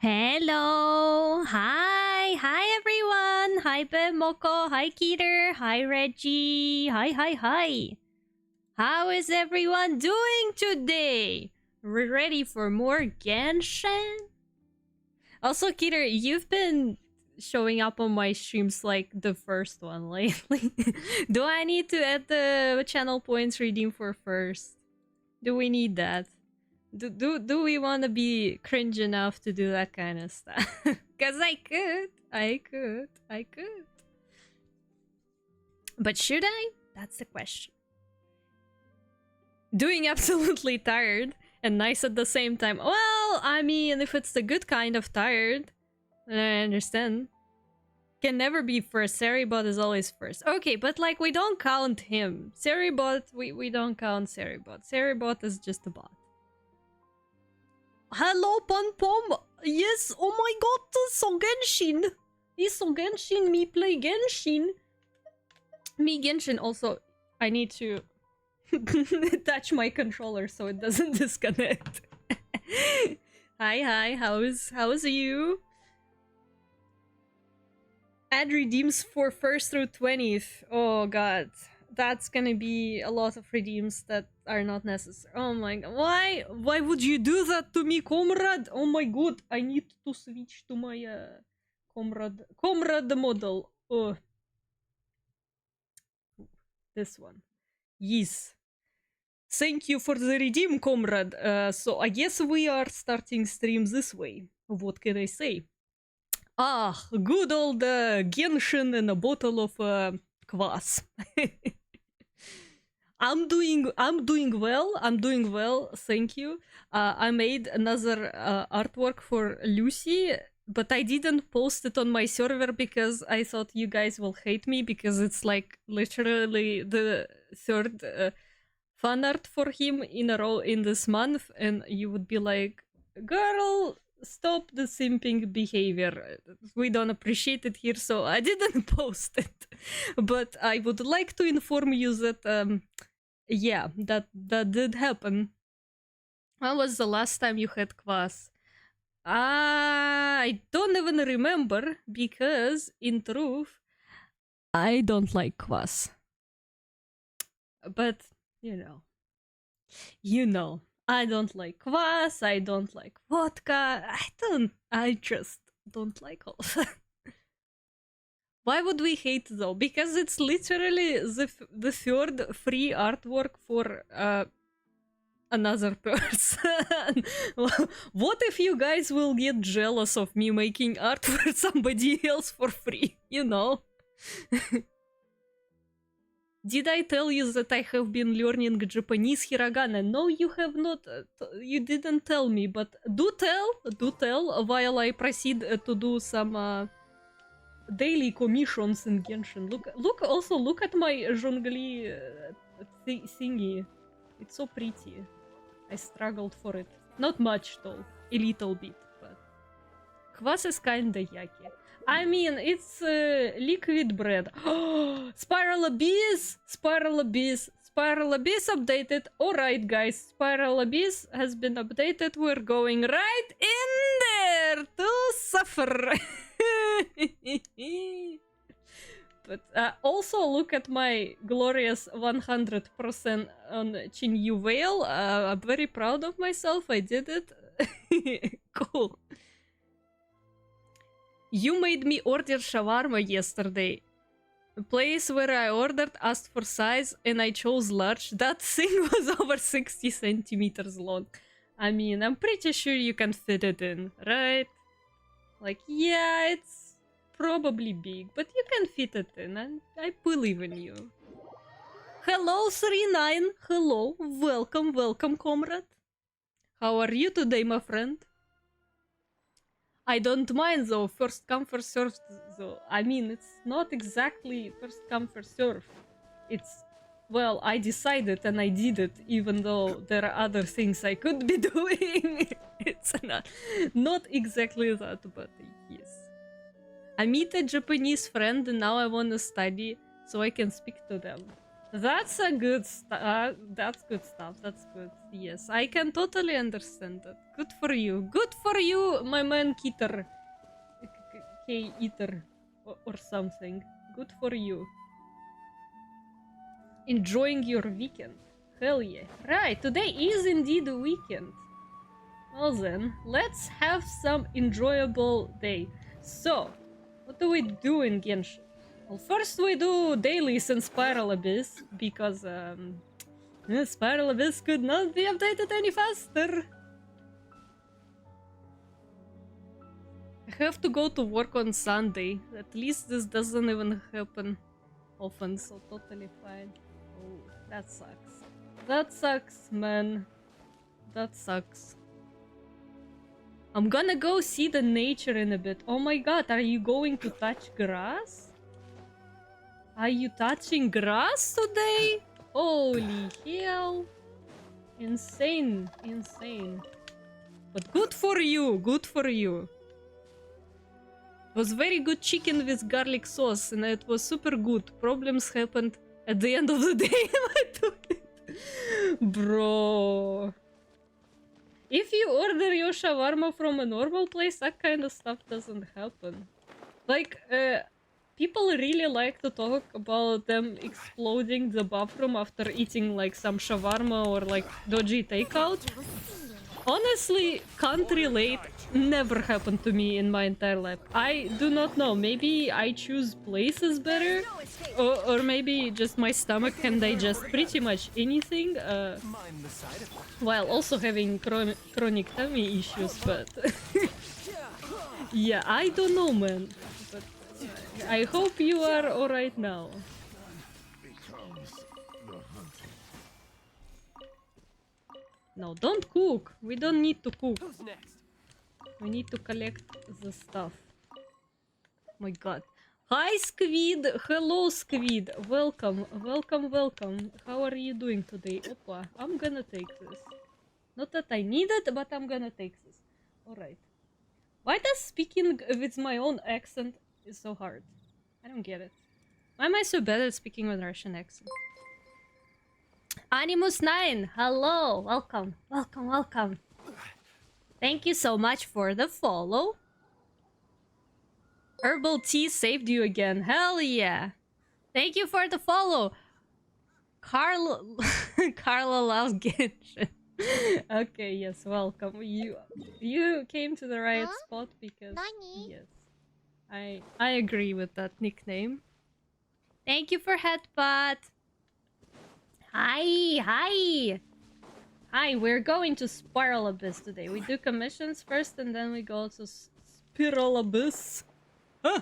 Hello! Hi everyone! Hi Moko, hi Keter, hi Reggie, hi! How is everyone doing today? We're ready for more Genshin? Also, Keter, you've been showing up on my streams like the first one lately. Do I need to add the channel points redeem for first? Do we need that? Do we want to be cringe enough to do that kind of stuff? Because I could. But should I? That's the question. Doing absolutely tired and nice at the same time. Well, I mean, if it's the good kind of tired, then I understand. Can never be first. Seribot is always first. Okay, but like, we don't count him. Seribot, we don't count Seribot. Seribot is just a bot. Hello, Pom Pom. Yes, oh my god, so Genshin. Yes, so Genshin, me play Genshin. Me Genshin. Also, I need to touch my controller so it doesn't disconnect. Hi, how's you? Add redeems for 1st through 20th. Oh god. That's gonna be a lot of redeems that are not necessary. Oh my god. Why would you do that to me, comrade? Oh my god. I need to switch to my comrade model. Oh. This one. Yes. Thank you for the redeem, comrade. So I guess we are starting stream this way. What can I say? Ah, good old Genshin and a bottle of kvass. I'm doing well, thank you. I made another artwork for Lucy, but I didn't post it on my server because I thought you guys will hate me because it's like literally the third fan art for him in a row in this month, and you would be like, girl, stop the simping behavior. We don't appreciate it here, so I didn't post it. But I would like to inform you that yeah, that did happen. When was the last time you had kvass? I don't even remember because, in truth, I don't like kvass. But you know, I don't like kvass. I don't like vodka. I just don't like all of that. Why would we hate though? Because it's literally the third free artwork for another person. What if you guys will get jealous of me making art for somebody else for free? You know? Did I tell you that I have been learning Japanese hiragana? No, you have not. You didn't tell me, but do tell while I proceed to do some daily commissions in Genshin. Look at my zhongli thingy. It's so pretty. I struggled for it. Not much though, a little bit, but kvass is kinda yucky. I mean, it's liquid bread. Spiral Abyss! Spiral Abyss! Spiral Abyss updated. Alright guys, Spiral Abyss has been updated. We're going right in there to suffer. But also look at my glorious 100% on Chinyu Vale. I'm very proud of myself. I did it. Cool. You made me order shawarma yesterday. The place where I ordered asked for size and I chose large. That thing was over 60 centimeters long. I mean, I'm pretty sure you can fit it in, right? Like, yeah, it's probably big, but you can fit it in, and I believe in you. Hello, 39. Hello. Welcome, comrade. How are you today, my friend? I don't mind, though. First come, first served, though. I mean, it's not exactly first come, first served. It's, well, I decided and I did it, even though there are other things I could be doing. It's not exactly that, but yes. I meet a Japanese friend and now I want to study so I can speak to them. That's a good that's good stuff. That's good. Yes, I can totally understand that. Good for you. Good for you, my man Keter. K-Eater or something. Good for you. Enjoying your weekend. Hell yeah. Right, today is indeed a weekend. Well then, let's have some enjoyable day. So, what do we do in Genshin? Well, first we do dailies in Spiral Abyss, because Spiral Abyss could not be updated any faster. I have to go to work on Sunday. At least this doesn't even happen often, so totally fine. Oh, that sucks. That sucks, man. That sucks. I'm gonna go see the nature in a bit. Oh my god, are you going to touch grass? Are you touching grass today? Holy hell. Insane, insane. But good for you, good for you. It was very good chicken with garlic sauce and it was super good. Problems happened at the end of the day. Bro. If you order your shawarma from a normal place, that kind of stuff doesn't happen. Like, people really like to talk about them exploding the bathroom after eating like some shawarma or like dodgy takeout. Honestly, can't relate. Never happened to me in my entire life. I do not know. Maybe I choose places better, or maybe just my stomach can digest pretty much anything. While also having chronic tummy issues, but yeah, I don't know, man. But I hope you are alright now. No, don't cook. We don't need to cook. Who's next? We need to collect the stuff. My god. Hi, Squid! Hello, Squid! Welcome, welcome, welcome. How are you doing today? Oppa, I'm gonna take this. Not that I need it, but I'm gonna take this. Alright. Why does speaking with my own accent is so hard? I don't get it. Why am I so bad at speaking with Russian accent? Animus9! Hello! Welcome, welcome, welcome. Thank you so much for the follow. Herbal tea saved you again. Hell yeah! Thank you for the follow. Carla loves Genshin. Okay, yes, welcome. You came to the right spot because yes, I agree with that nickname. Thank you for headbutt. Hi. We're going to Spiral Abyss today. We do commissions first and then we go to Spiral Abyss. Huh.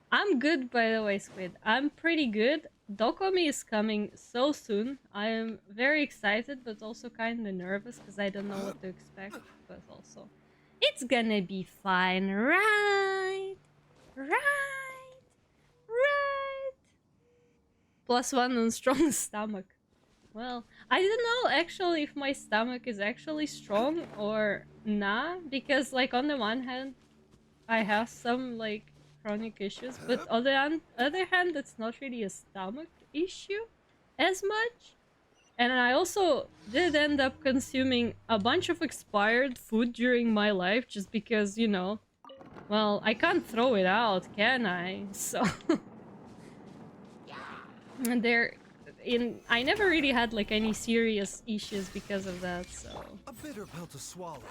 I'm good, by the way, Squid. I'm pretty good. Dokomi is coming so soon. I am very excited, but also kind of nervous because I don't know what to expect. But also, it's gonna be fine, right? +1 on strong stomach. Well, I don't know actually if my stomach is actually strong or nah, because like on the one hand, I have some like chronic issues, but on the other hand, it's not really a stomach issue as much. And I also did end up consuming a bunch of expired food during my life just because, you know, well, I can't throw it out, can I? So and I never really had like any serious issues because of that, so A bitter pill to swallow.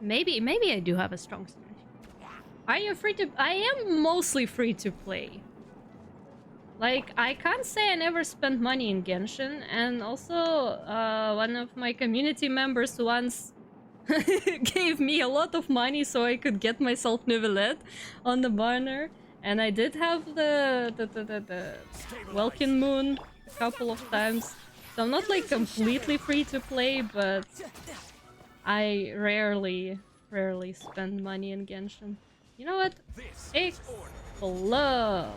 maybe I do have a strong stomach. Are you free to? I am mostly free to play. Like, I can't say I never spent money in Genshin, and also one of my community members once gave me a lot of money so I could get myself Nivelette on the banner. And I did have the Welkin Moon a couple of times. So I'm not like completely free to play, but I rarely spend money in Genshin. You know what? Explode!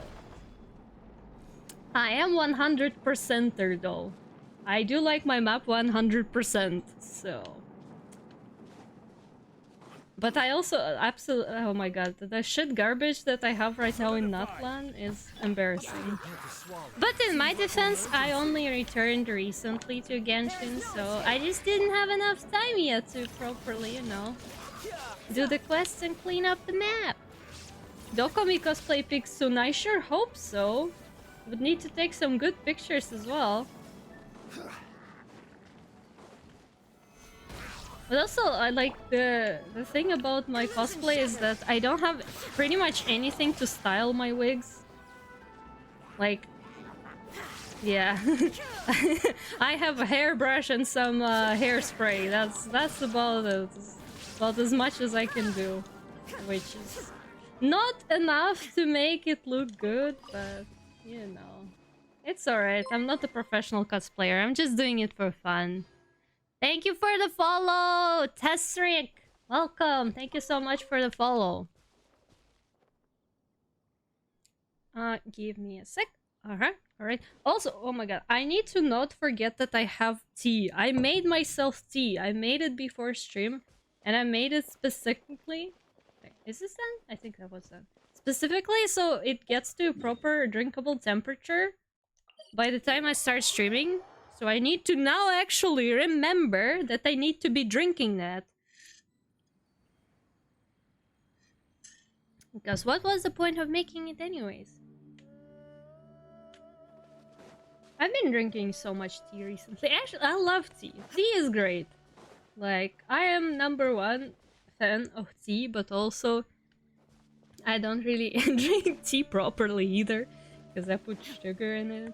I am 100%er though. I do like my map 100%, so... But I also absolutely, oh my god, the shit garbage that I have right now in Natlan is embarrassing. But in my defense, I only returned recently to Genshin, so I just didn't have enough time yet to properly, you know, do the quests and clean up the map. Dokomi cosplay pics soon, I sure hope so. Would need to take some good pictures as well. But also, I like the thing about my cosplay is that I don't have pretty much anything to style my wigs. Like, yeah, I have a hairbrush and some hairspray. That's about it. About as much as I can do, which is not enough to make it look good, but you know, it's alright. I'm not a professional cosplayer. I'm just doing it for fun. Thank you for the follow, Tessrick. Welcome. Thank you so much for the follow. Give me a sec. Alright. Also, oh my god, I need to not forget that I have tea. I made myself tea. I made it before stream, and I made it specifically. Wait, is this done? I think that was done. Specifically, so it gets to a proper drinkable temperature by the time I start streaming. So I need to now actually remember that I need to be drinking that. Because what was the point of making it anyways? I've been drinking so much tea recently. Actually, I love tea. Tea is great. Like, I am #1 fan of tea, but also I don't really drink tea properly either. Because I put sugar in it.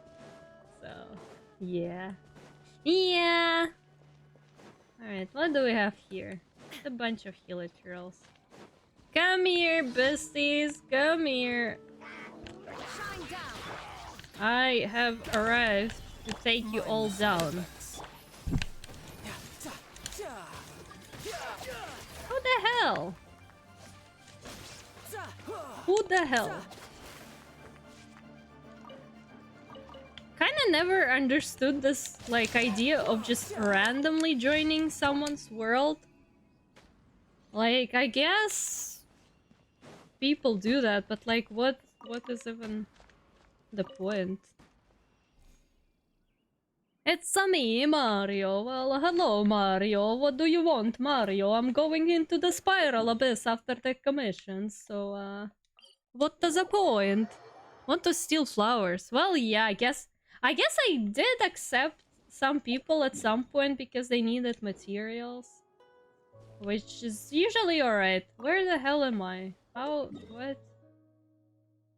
So, yeah. Yeah. Alright, what do we have here? A bunch of hilichurls. Come here, besties. Come here. I have arrived to take you all down. Who the hell? Who the hell? Kinda never understood this, like, idea of just randomly joining someone's world. Like, I guess people do that, but like, what is even the point? It's me, Mario. Well, hello, Mario. What do you want, Mario? I'm going into the spiral abyss after the commission, so, what is the point? Want to steal flowers? Well, yeah, I guess I did accept some people at some point because they needed materials. Which is usually alright. Where the hell am I? How? What?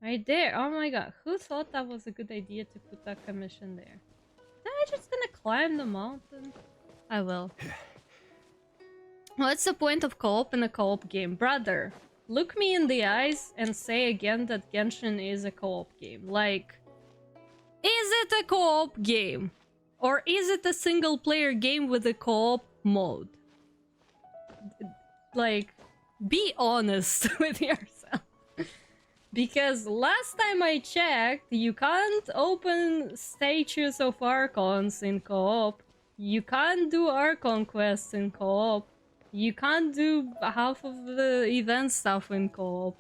Right there. Oh my god. Who thought that was a good idea to put that commission there? Am I just gonna climb the mountain? I will. What's the point of co-op in a co-op game? Brother, look me in the eyes and say again that Genshin is a co-op game. Like, is it a co-op game? Or is it a single player game with a co-op mode? Like, be honest with yourself. Because last time I checked, you can't open statues of Archons in co-op. You can't do Archon quests in co-op. You can't do half of the event stuff in co-op.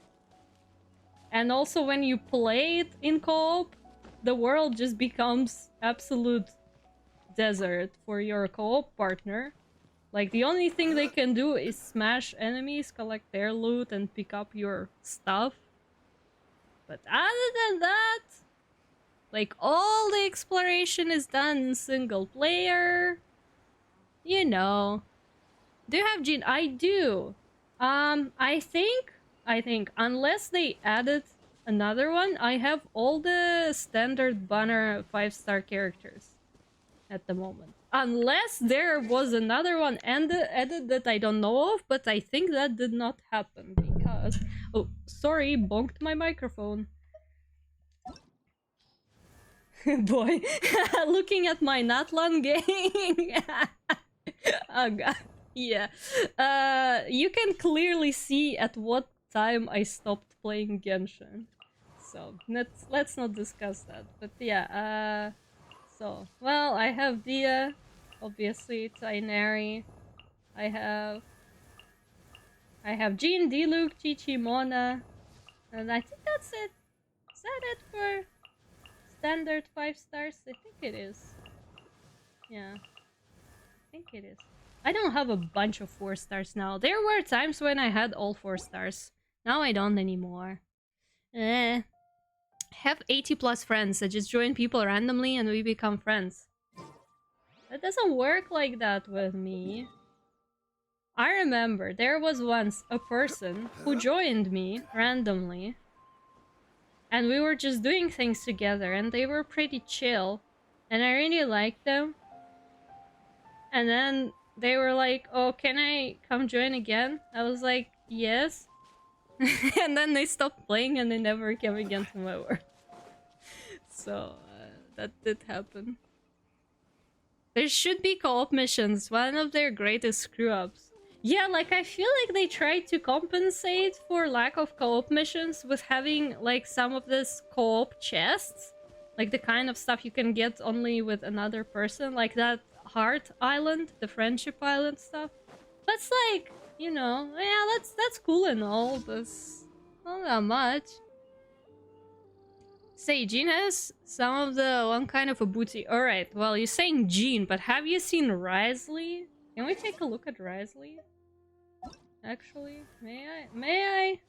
And also when you play it in co-op, the world just becomes absolute desert for your co-op partner. Like, the only thing they can do is smash enemies, collect their loot, and pick up your stuff. But other than that, like, all the exploration is done in single player. You know. Do you have Gene? I do. I think, unless they added another one, I have all the standard banner 5-star characters at the moment. Unless there was another one added that I don't know of, but I think that did not happen because... Oh, sorry, bonked my microphone. Boy, looking at my Natlan gang. Oh god, yeah. You can clearly see at what time I stopped playing Genshin. So, let's not discuss that. But yeah, so, well, I have Dia, obviously, Tainari. I have I have Jean, Diluc, Chi-Chi, Mona, and I think that's it. Is that it for standard 5 stars? I think it is. Yeah, I think it is. I don't have a bunch of 4 stars now. There were times when I had all 4 stars. Now I don't anymore. Have 80 plus friends. I just join people randomly and we become friends. That doesn't work like that with me. I remember there was once a person who joined me randomly. And we were just doing things together and they were pretty chill. And I really liked them. And then they were like, oh, can I come join again? I was like, yes. And then they stopped playing and they never came again to my work. So that did happen. There should be co-op missions. One of their greatest screw-ups. Yeah, like I feel like they tried to compensate for lack of co-op missions with having like some of this co-op chests. Like the kind of stuff you can get only with another person. Like that Heart Island, the Friendship Island stuff. That's like, you know, yeah, that's cool and all, but not that much. Say, Jean has some of the one kind of a booty. Alright, well, you're saying Jean, but have you seen Risley? Can we take a look at Risley? Actually, may I? May I?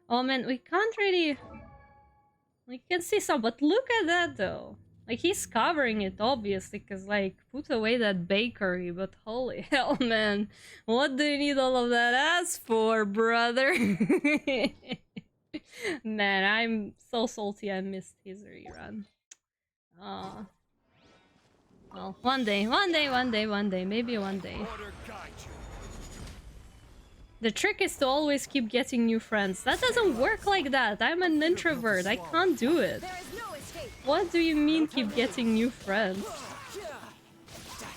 Oh man, we can't really... We can see some, but look at that though. Like, he's covering it, obviously, because, like, put away that bakery, but holy hell, man. What do you need all of that ass for, brother? Man, I'm so salty I missed his rerun. Well, one day, maybe one day. The trick is to always keep getting new friends. That doesn't work like that. I'm an introvert. I can't do it. What do you mean keep getting new friends?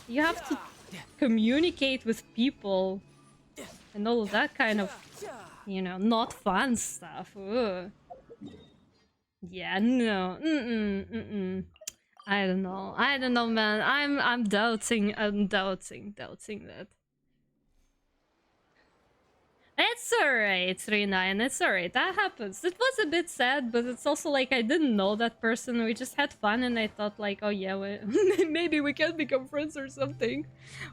You have to communicate with people and all of that kind of, you know, not fun stuff. Ugh. Yeah, no. I don't know, man. I'm doubting that. It's alright, Rina, and it's alright. That happens. It was a bit sad, but it's also like I didn't know that person. We just had fun, and I thought like, oh yeah, maybe we can become friends or something.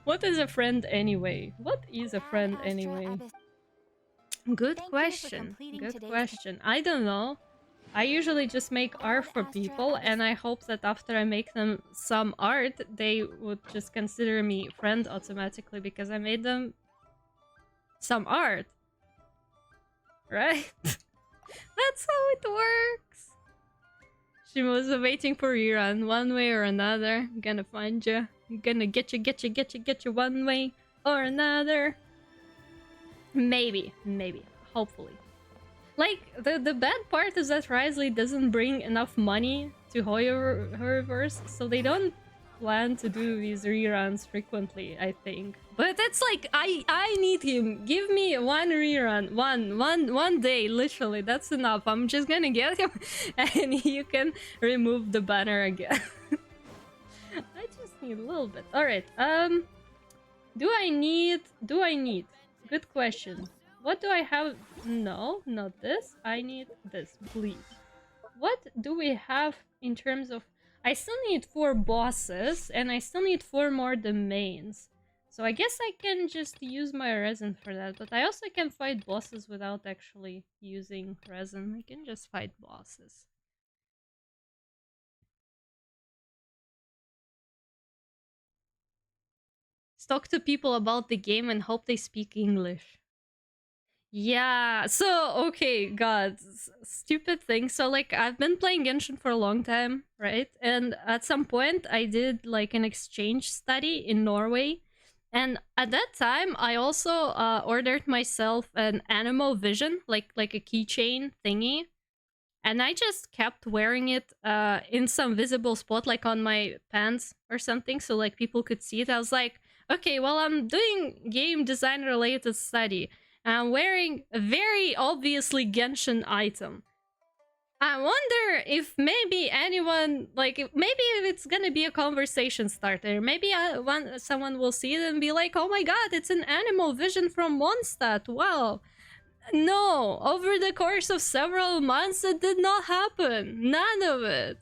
What is a friend anyway? What is a friend anyway? Good question. Good question. I don't know. I usually just make art for people, and I hope that after I make them some art, they would just consider me friend automatically because I made them some art. Right? That's how it works. She was waiting for rerun one way or another. I'm gonna find you. I'm gonna get you one way or another. Maybe. Hopefully. Like, the bad part is that Risley doesn't bring enough money to Hoyoverse, so they don't plan to do these reruns frequently, I think. But it's like, I need him. Give me one rerun. One day, literally. That's enough. I'm just gonna get him and you can remove the banner again. I just need a little bit. Alright, do I need? Good question. What do I have? No, not this. I need this, please. What do we have in terms of... I still need 4 bosses, and I still need 4 more domains. So I guess I can just use my resin for that, but I also can fight bosses without actually using resin. I can just fight bosses. Talk to people about the game and hope they speak English. Yeah, so, okay, god, stupid thing. So, like, I've been playing Genshin for a long time, right? And at some point, I did, like, an exchange study in Norway. And at that time, I also ordered myself an Animo Vision, like a keychain thingy. And I just kept wearing it in some visible spot, like on my pants or something, so, like, people could see it. I was like, okay, well, I'm doing game design-related study. I'm wearing a very obviously Genshin item. I wonder if maybe anyone like maybe if it's gonna be a conversation starter. Maybe someone will see it and be like, "Oh my god, it's an animal vision from Mondstadt." Wow. No, over the course of several months, it did not happen. None of it.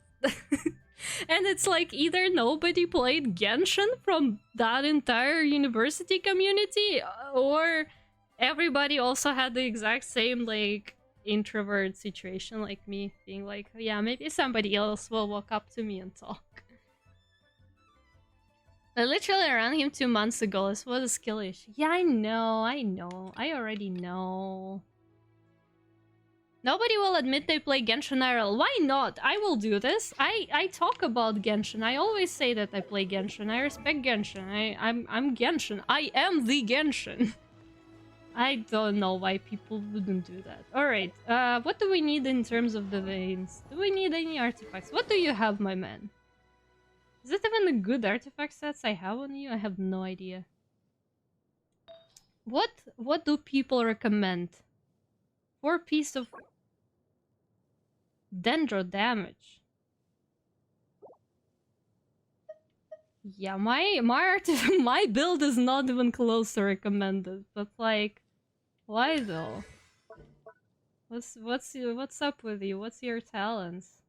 And it's like either nobody played Genshin from that entire university community, or everybody also had the exact same, like, introvert situation like me, being like, yeah, maybe somebody else will walk up to me and talk. I literally ran him 2 months ago. This was a skill issue. Yeah, I know. I already know. Nobody will admit they play Genshin IRL. Why not? I will do this. I talk about Genshin. I always say that I play Genshin. I respect Genshin. I'm Genshin. I am the Genshin. I don't know why people wouldn't do that. Alright, what do we need in terms of the veins? Do we need any artifacts? What do you have, my man? Is it even the good artifact sets I have on you? I have no idea. What do people recommend? 4 piece of dendro damage. Yeah, my my build is not even close to recommended, but like, why though? What's up with you? What's your talents?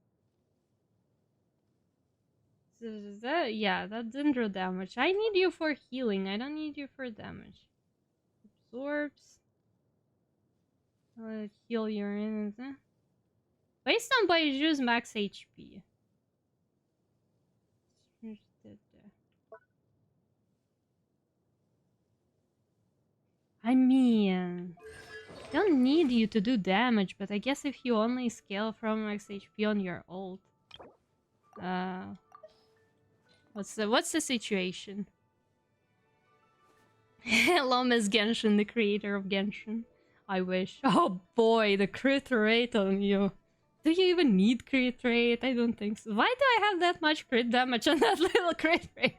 Yeah, that dendro damage. I need you for healing. I don't need you for damage. Absorbs. Heal your enemies. Based on Baiju's max HP. I mean, don't need you to do damage, but I guess if you only scale from max HP on your ult, what's the situation? Hello, Miss Genshin, the creator of Genshin. I wish. Oh boy, the crit rate on you. Do you even need crit rate? I don't think so. Why do I have that much crit damage on that little crit rate?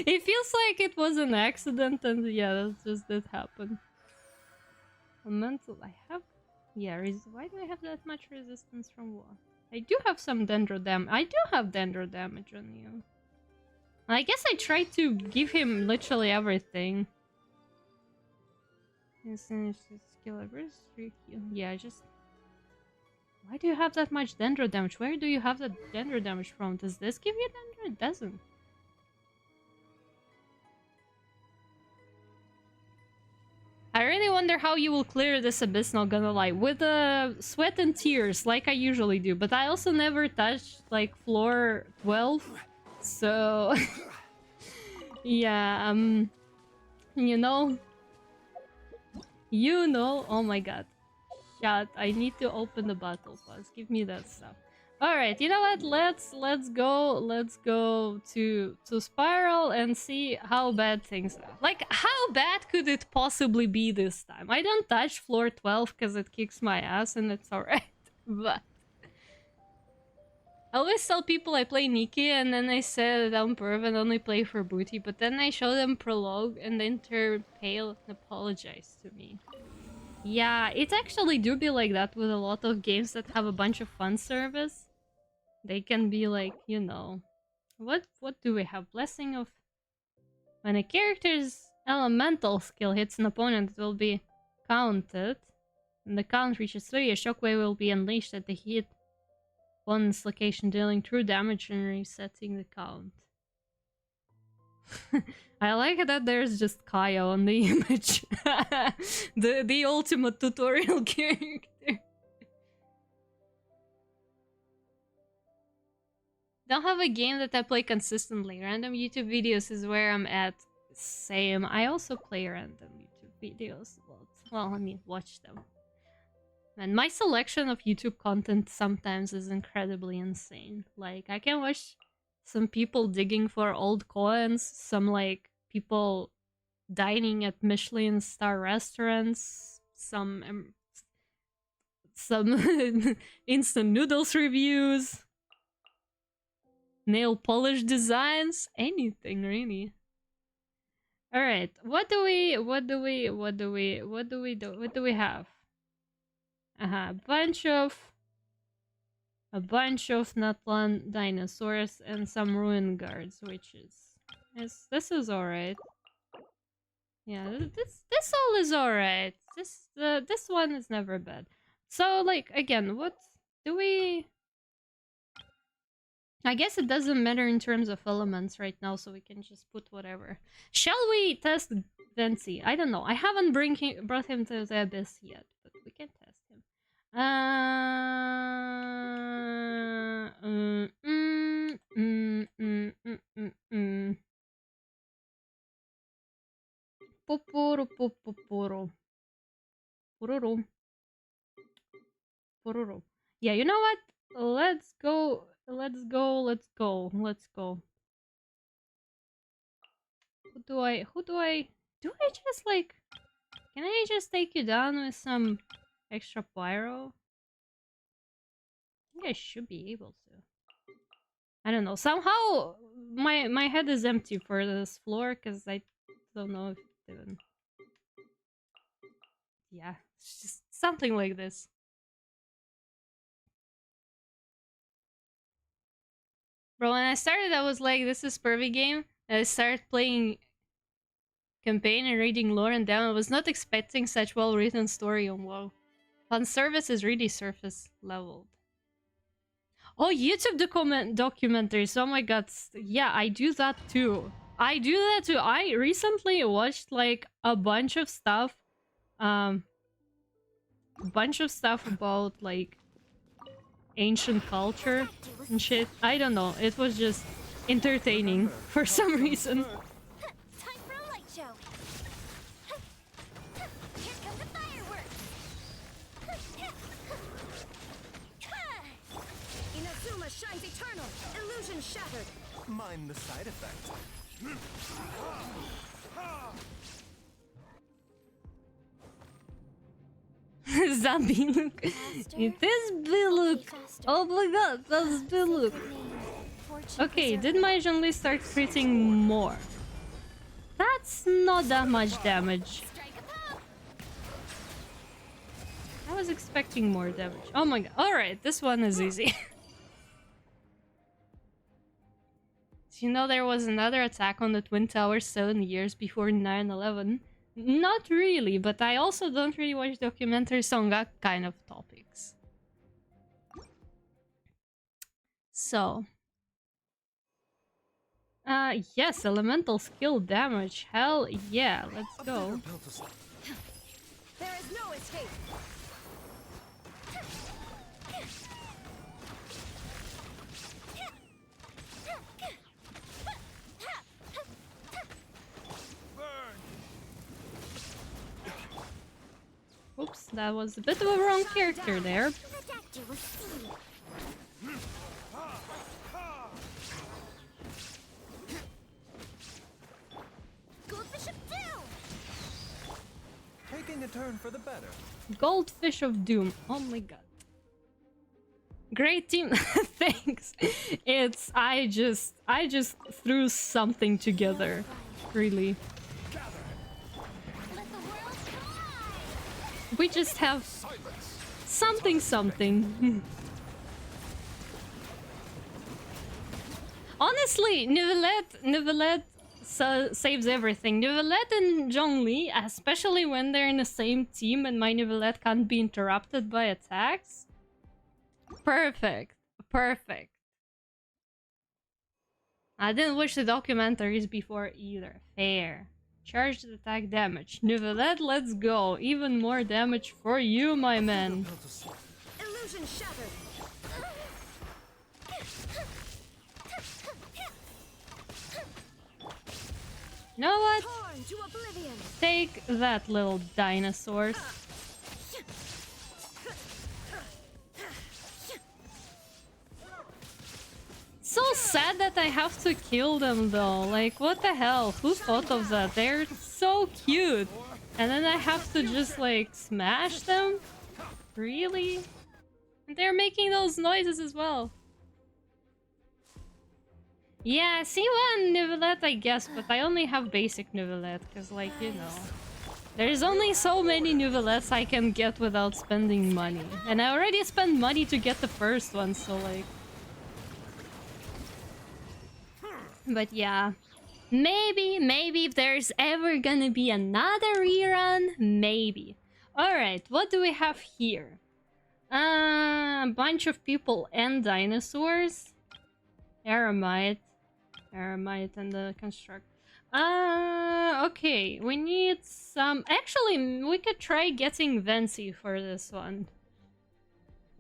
It feels like it was an accident, and yeah, that's just that happened. Mental, I have. Yeah, why do I have that much resistance from what? I do have some dendro damage. I do have dendro damage on you. I guess I tried to give him literally everything. Yeah, just. Why do you have that much dendro damage? Where do you have that dendro damage from? Does this give you dendro? It doesn't. I really wonder how you will clear this abyss, not gonna lie. With sweat and tears, like I usually do. But I also never touched, like, floor 12. So... yeah, You know... Oh my god. Chat, I need to open the battle pass. Give me that stuff. Alright, you know what? Let's go to Spiral and see how bad things are. Like, how bad could it possibly be this time? I don't touch floor 12 because it kicks my ass and it's alright. But I always tell people I play Nikki and then I say that I'm perv and only play for booty, but then I show them Prologue and then turn pale and apologize to me. Yeah, it actually do be like that with a lot of games that have a bunch of fun service. They can be like, you know... What do we have? Blessing of... When a character's elemental skill hits an opponent, it will be counted. When the count reaches 3, a shockwave will be unleashed at the hit one's location, dealing true damage and resetting the count. I like that there's just Kaya on the image. the ultimate tutorial character. Don't have a game that I play consistently. Random YouTube videos is where I'm at. Same. I also play random YouTube videos a lot. Well, I mean, watch them. And my selection of YouTube content sometimes is incredibly insane. Like, I can watch some people digging for old coins, some, like, people dining at Michelin star restaurants, some instant noodles reviews, nail polish designs, anything really. All right, what do we have? Bunch of a bunch of Natlan dinosaurs, and some ruin guards, which is this is alright. Yeah, this all is alright. This one is never bad. So like again, what do we? I guess it doesn't matter in terms of elements right now, so we can just put whatever. Shall we test Vency? I don't know. I haven't brought him to the abyss yet, but we can test him. Pupuru pupuru. Pururu. Pururu. Yeah, you know what? Let's go. Let's go. Let's go. Let's go. Who do I just like, can I just take you down with some extra pyro? I think I should be able to. I don't know. Somehow my head is empty for this floor because I don't know if even. Yeah, it's just something like this. Bro, when I started, I was like, this is pervy game. And I started playing campaign and reading lore, and then I was not expecting such well-written story on WoW. Fan service is really surface leveled. Oh, YouTube documentaries. Oh my god. Yeah, I do that too. I do that too. I recently watched like a bunch of stuff. A bunch of stuff about like ancient culture and shit. I don't know. It was just entertaining for some reason. Time for a light show. Here come the fireworks. Inazuma shines eternal. Illusion shattered. Mind the side effect. Zabiluk. It is Biluk. Oh my god, that's Biluk. Okay, did my Zhongli start critting more? That's not that much damage. I was expecting more damage. Oh my god. Alright, this one is easy. Do you know there was another attack on the Twin Towers 7 years before 9/11? Not really, but I also don't really watch documentaries on that kind of topics. So. Yes, elemental skill damage. Hell yeah, let's go. There is no escape. Oops, that was a bit of a wrong character there. Taking a turn for the better. Goldfish of Doom. Oh my god. Great team. Thanks. It's I just threw something together. Really. We just have something. Honestly, Neuvillette saves everything. Neuvillette and Zhongli, especially when they're in the same team and my Neuvillette can't be interrupted by attacks. Perfect. Perfect. I didn't watch the documentaries before either. Fair. Charged attack damage. Neuvillette, let's go. Even more damage for you, my man. Illusion shattered. You know what? Torn to oblivion. Take that, little dinosaurs. So sad that I have to kill them though. Like, what the hell? Who thought of that? They're so cute. And then I have to just like smash them? Really? And they're making those noises as well. Yeah, C1 Neuvillette I guess, but I only have basic Neuvillette, because like, you know. There's only so many novellettes I can get without spending money. And I already spent money to get the first one, so like... But yeah. Maybe if there's ever gonna be another rerun, maybe. Alright, what do we have here? A bunch of people and dinosaurs. Aramite and the construct. Okay, we need some... Actually, we could try getting Venti for this one.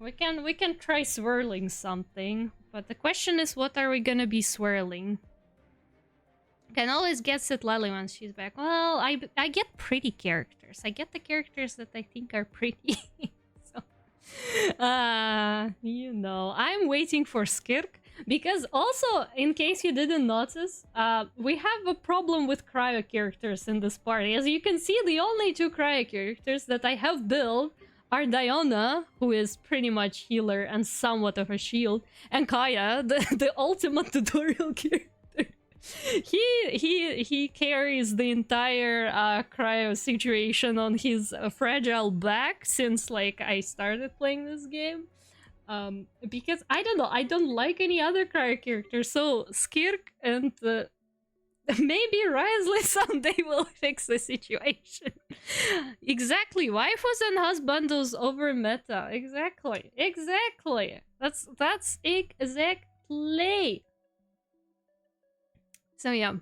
We can try swirling something, but the question is, what are we gonna be swirling? Can always get Citlali once she's back. Well, I get pretty characters. I get the characters that I think are pretty. So, you know, I'm waiting for Skirk. Because also, in case you didn't notice, we have a problem with cryo characters in this party. As you can see, the only two cryo characters that I have built are Diona, who is pretty much healer and somewhat of a shield, and Kaya, the ultimate tutorial character. He carries the entire cryo situation on his fragile back since like I started playing this game. Because I don't know, I don't like any other cryo character, so Skirk and maybe Risley someday will fix the situation. Exactly, waifus and husbandos over meta. Exactly. That's exactly. So yeah.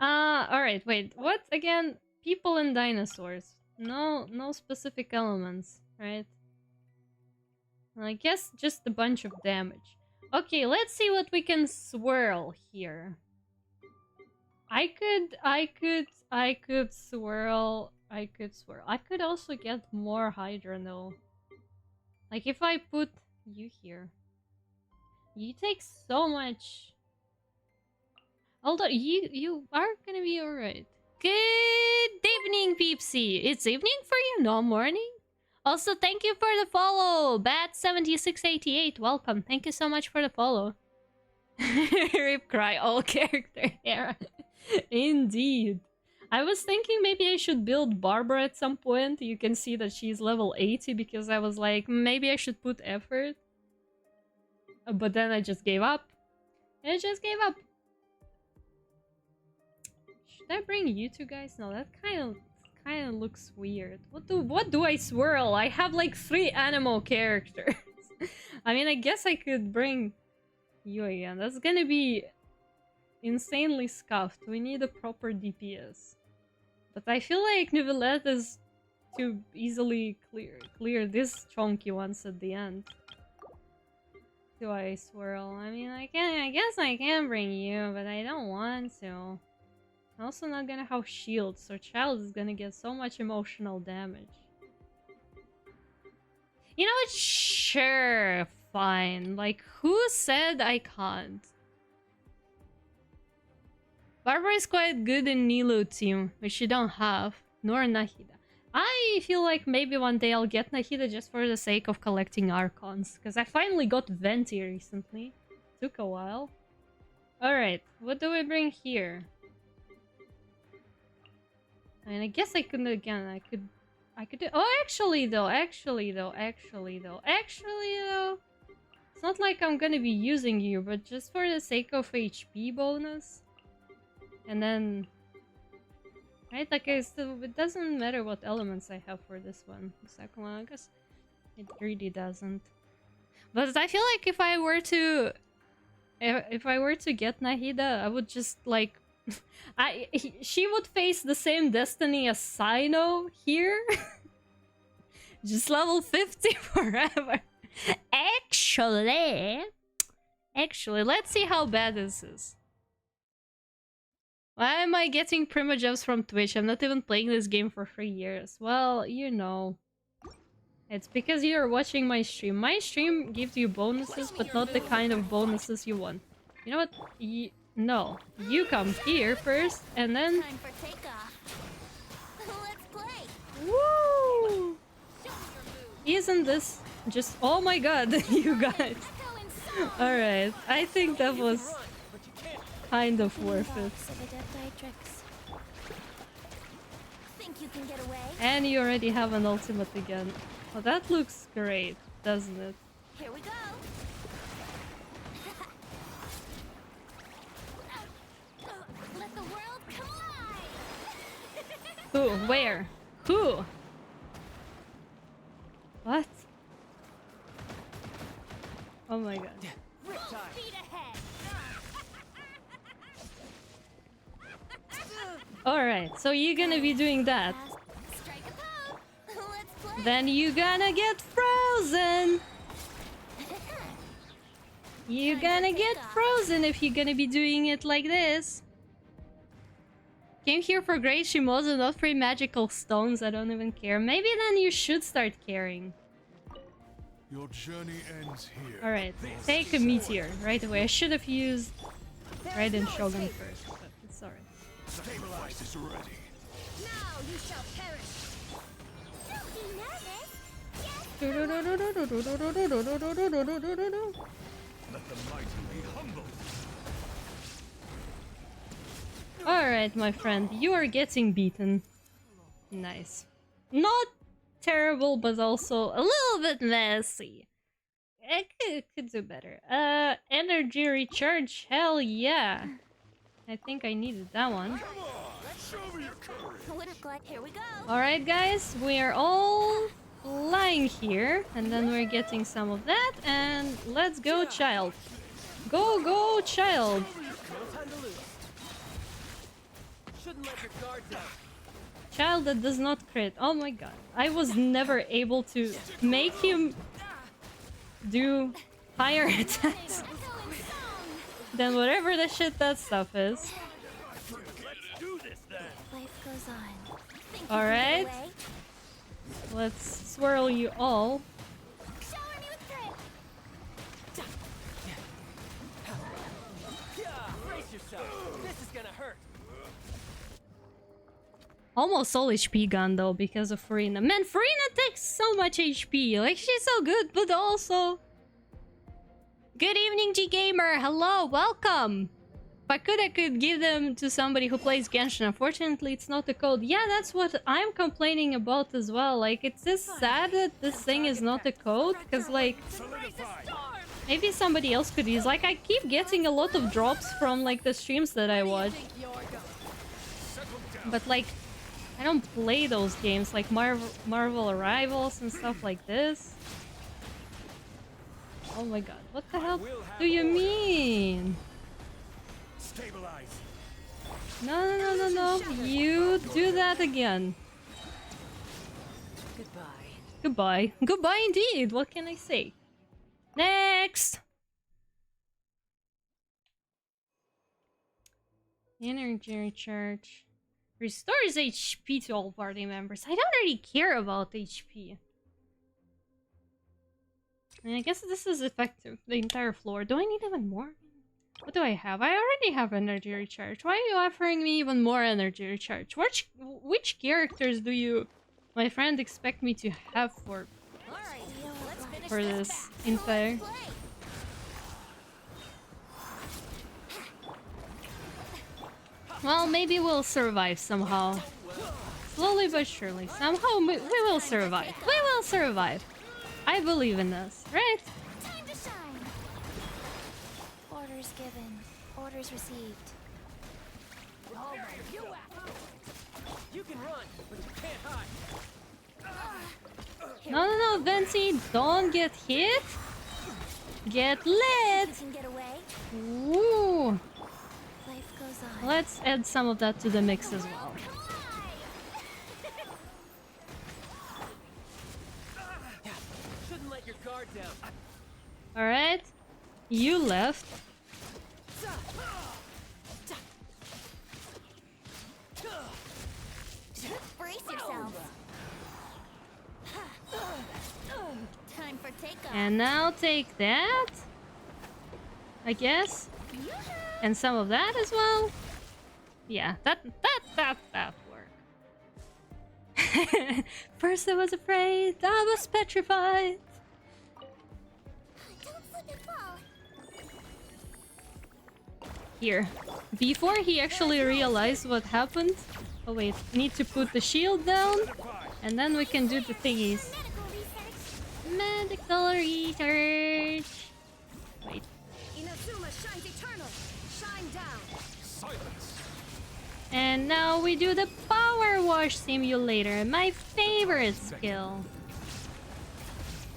Alright, wait, what again? People and dinosaurs. No specific elements, right? I guess just a bunch of damage. Okay, let's see what we can swirl here. I could swirl. I could also get more Hydra though. Like if I put you here. You take so much. Although you are gonna be alright. Good evening, Peepsy. It's evening for you, no morning? Also, thank you for the follow, Bat7688. Welcome. Thank you so much for the follow. Rip cry, all character era. Indeed. I was thinking maybe I should build Barbara at some point. You can see that she's level 80 because I was like, maybe I should put effort. But then I just gave up. Should I bring you two guys? No, that kind of looks weird. What do I swirl? I have like 3 animal characters. I mean, I guess I could bring you again. That's gonna be insanely scuffed. We need a proper DPS. But I feel like Novelette is too easily clear these chunky ones at the end. Do I swirl? I mean, I guess I can bring you, but I don't want to. I'm also not gonna have shields, so Child is gonna get so much emotional damage. You know what? Sure, fine. Like, who said I can't? Barbara is quite good in Nilo team, which you don't have, nor Nahida. I feel like maybe one day I'll get Nahida just for the sake of collecting Archons, because I finally got Venti recently. Took a while. Alright, what do we bring here? I mean, I guess I could again. I could do. Oh, actually though. It's not like I'm gonna be using you, but just for the sake of HP bonus. And then, right? Like, it doesn't matter what elements I have for this one. The second one, I guess it really doesn't. But I feel like if I were to get Nahida, I would just like. She would face the same destiny as Sino here. Just level 50 forever. Actually, let's see how bad this is. Why am I getting Primojobs from Twitch? I'm not even playing this game for 3 years. Well, you know. It's because you're watching my stream. My stream gives you bonuses, but not the kind of bonuses you want. You know what? No, you come here first, and then... Time for takeoff. Let's play. Woo! Isn't this just... Oh my god, you guys. Alright, I think that was kind of worth it. you can get away? And you already have an ultimate again. Well, that looks great, doesn't it? Here we go. Let the world collide. Who? Where? Who? What? Oh my god. Full speed ahead. Alright, so you're gonna be doing that. Strike a pose. Let's play. Then you gonna get frozen! You're gonna get frozen if you're gonna be doing it like this. Came here for great Shimozu, not for magical stones. I don't even care. Maybe then you should start caring. Your journey ends here. Alright, take a meteor right away. I should have used Raiden Shogun first, but it's alright. Stabilize is ready. Now you shall perish. Don't be nervous. Yes. Let the mighty be humble. Alright, my friend, you are getting beaten. Nice. Not terrible, but also a little bit messy. I could do better. Energy recharge, hell yeah. I think I needed that one. Come on, show me your courage. Would have glad. Here we go. Alright guys, we are all lying here, and then we're getting some of that, and let's go child. Go child. No time to lose. Shouldn't let your guard down. Child that does not crit. Oh my god. I was never able to make him do higher attacks than whatever the shit that stuff is. Let's do this then. Life goes on. Think you can Alright. get away? Let's swirl you all. Shower me with grit. Yeah, brace yourself. This is gonna hurt. Almost all HP gun though because of Farina. Man, Farina takes so much HP. Like, she's so good, but also... Good evening, G-Gamer. Hello, welcome. If I could give them to somebody who plays Genshin. Unfortunately, it's not the code. Yeah, that's what I'm complaining about as well. Like, it's just sad that this thing is not the code. Because, like, maybe somebody else could use. Like, I keep getting a lot of drops from, like, the streams that I watch. But, like, I don't play those games, like Marvel Arrivals and stuff like this. Oh my god, what the hell do you mean? Stabilize. No. You do that again. Goodbye. Goodbye indeed, what can I say? Next! Energy recharge. Restores HP to all party members. I don't really care about HP. And I guess this is effective. The entire floor. Do I need even more? What do I have? I already have energy recharge. Why are you offering me even more energy recharge? Which characters do you, my friend, expect me to have for Alright, let's finish this battle. entire? Let's play. Well, maybe we'll survive somehow. Slowly but surely. Somehow we will survive. We will survive. I believe in us, right? Time to shine. Orders given. Orders received. You can run, but you can't hide. No, Venti, don't get hit. Get lit. You can get away. Woo. Life goes on. Let's add some of that to the mix as well. Shouldn't let your guard down. Alright. You left. Brace yourselves. Time for takeoff. And now take that. I guess. And some of that as well. Yeah, that worked. First I was afraid, I was petrified. Don't slip and fall. Here. Before he actually realized what happened, Oh wait, need to put the shield down, and then we can do the thingies. Medical research. Medical research. Wait. Inazuma shines eternal. Shine down. Silence. And now we do the power wash simulator, my favorite skill.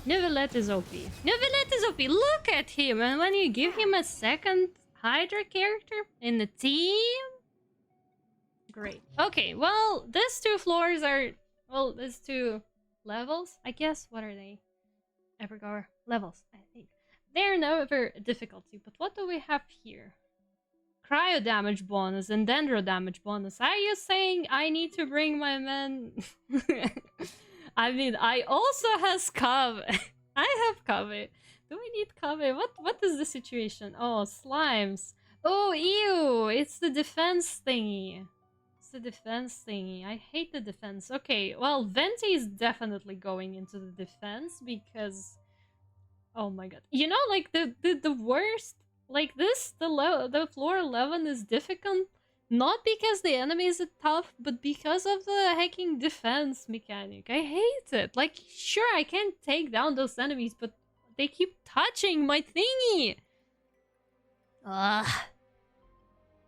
Neuvillette is OP. Neuvillette is OP. Look at him, and when you give him a second Hydra character in the team, great. Okay, well, these two floors are, well, these two levels, I guess. What are they? I forgot. Levels, I think. They're never difficulty, but what do we have here? Cryo damage bonus and dendro damage bonus. Are you saying I need to bring my men? I mean, I also has Kave. I have Kave. Do we need Kave? What is the situation? Oh, slimes. Oh, ew! It's the defense thingy. It's the defense thingy. I hate the defense. Okay, well, Venti is definitely going into the defense because... Oh my god. You know, like, the worst... Like this, the floor 11 is difficult, not because the enemies are tough, but because of the hacking defense mechanic. I hate it. Like, sure, I can't take down those enemies, but they keep touching my thingy. Ugh.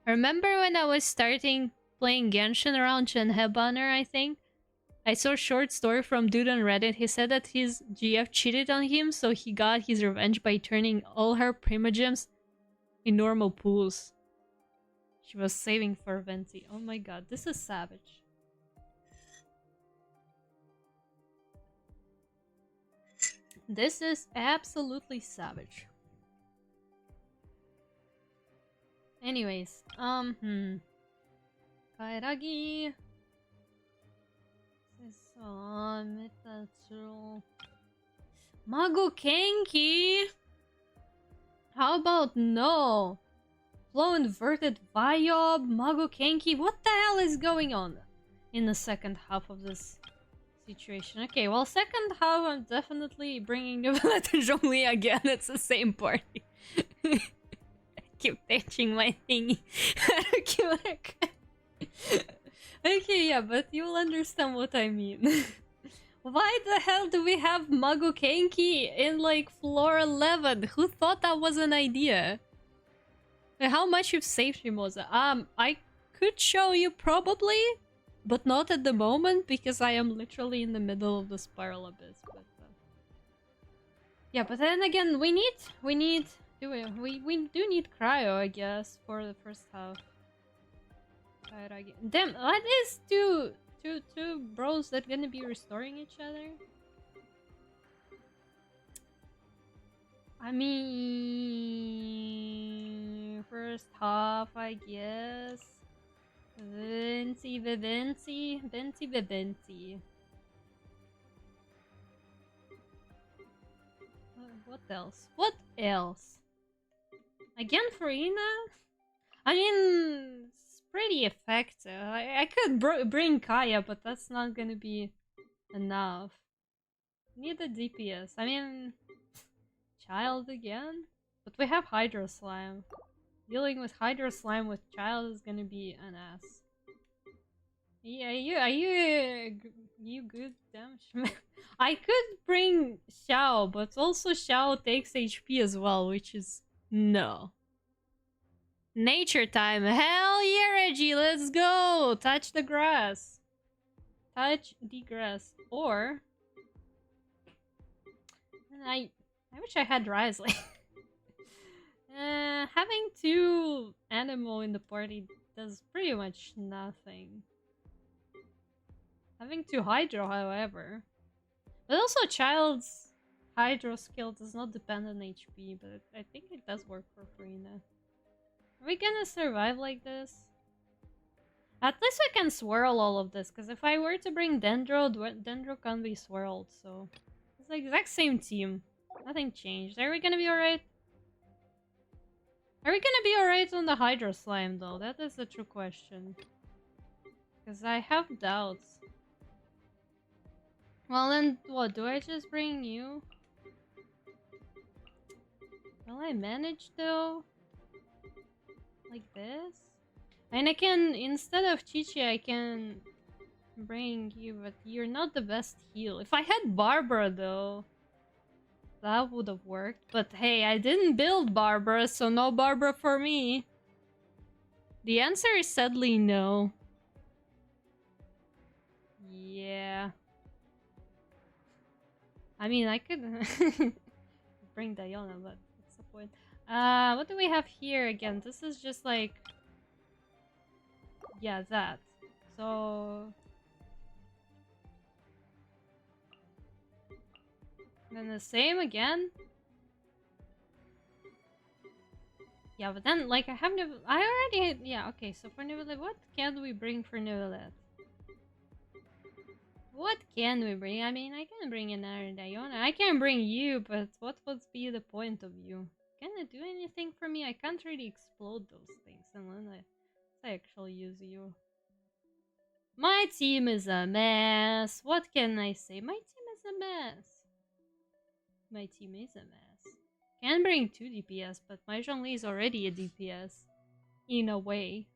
Remember when I was starting playing Genshin around Shenhe Banner, I think? I saw a short story from dude on Reddit. He said that his GF cheated on him, so he got his revenge by turning all her primogems in normal pools. She was saving for Venti. Oh my god, this is savage. This is absolutely savage. Anyways, Kairagi. Mago Kenki. How about no? Flow inverted Viob, Mago Kenki. What the hell is going on in the second half of this situation? Okay, well, second half, I'm definitely bringing Neuvillette and Zhongli again. It's the same party. I keep touching my thingy. Okay, yeah, but you'll understand what I mean. Why the hell do we have Mago Kenki in, like, floor 11? Who thought that was an idea? How much you've saved, Shimoza? I could show you probably, but not at the moment because I am literally in the middle of the spiral abyss. But yeah, but then again, we do need cryo, I guess, for the first half. Damn, that is two bros that gonna be restoring each other. I mean, first half, I guess. Venti. What else? What else? Again, Farina? I mean, it's pretty effective. I could bring Kaya, but that's not gonna be enough. Need a DPS. I mean, Child again? But we have Hydro Slime. Dealing with Hydro Slime with Child is gonna be an ass. Yeah, you good? Damn. I could bring Xiao, but also Xiao takes HP as well, which is no. Nature time. Hell yeah, Reggie, let's go! Touch the grass. Touch the grass. Or... I wish I had Risley. Having two Anemo in the party does pretty much nothing. Having two Hydro, however. But also Child's Hydro skill does not depend on HP, but I think it does work for Farina. Are we gonna survive like this? At least we can swirl all of this, because if I were to bring Dendro, Dendro can't be swirled, so... It's the exact same team. Nothing changed. Are we gonna be alright? Are we gonna be alright on the Hydro Slime, though? That is the true question. Because I have doubts. Well then, what? Do I just bring you? Will I manage, though? Like this? And I can, instead of Chichi, I can bring you, but you're not the best heal. If I had Barbara though, that would have worked. But hey, I didn't build Barbara, so no Barbara for me. The answer is sadly no. Yeah. I mean, I could bring Diana, but what's the point? What do we have here again? This is just like... yeah, that. So... then the same again? Yeah, but then, like, I have never... I already had... yeah, okay, so for Neuvillette, what can we bring for Neuvillette? What can we bring? I mean, I can bring another Diana. I can bring you, but what would be the point of you? Can it do anything for me? I can't really explode those things unless I actually use you. My team is a mess. What can I say? My team is a mess. My team is a mess. Can bring 2 DPS, but my Zhongli is already a DPS. In a way.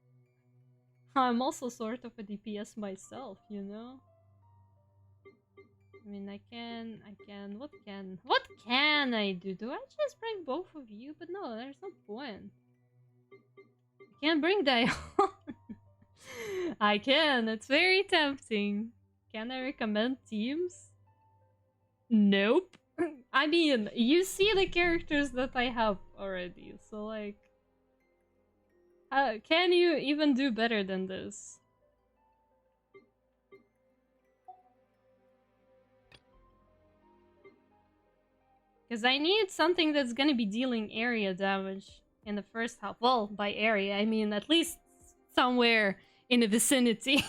I'm also sort of a DPS myself, you know? I mean, what can I do? Do I just bring both of you? But no, there's no point. I can't bring Dion. I can, it's very tempting. Can I recommend teams? Nope. I mean, you see the characters that I have already, so like... can you even do better than this? Because I need something that's gonna be dealing area damage in the first half. Well, by area, I mean at least somewhere in the vicinity.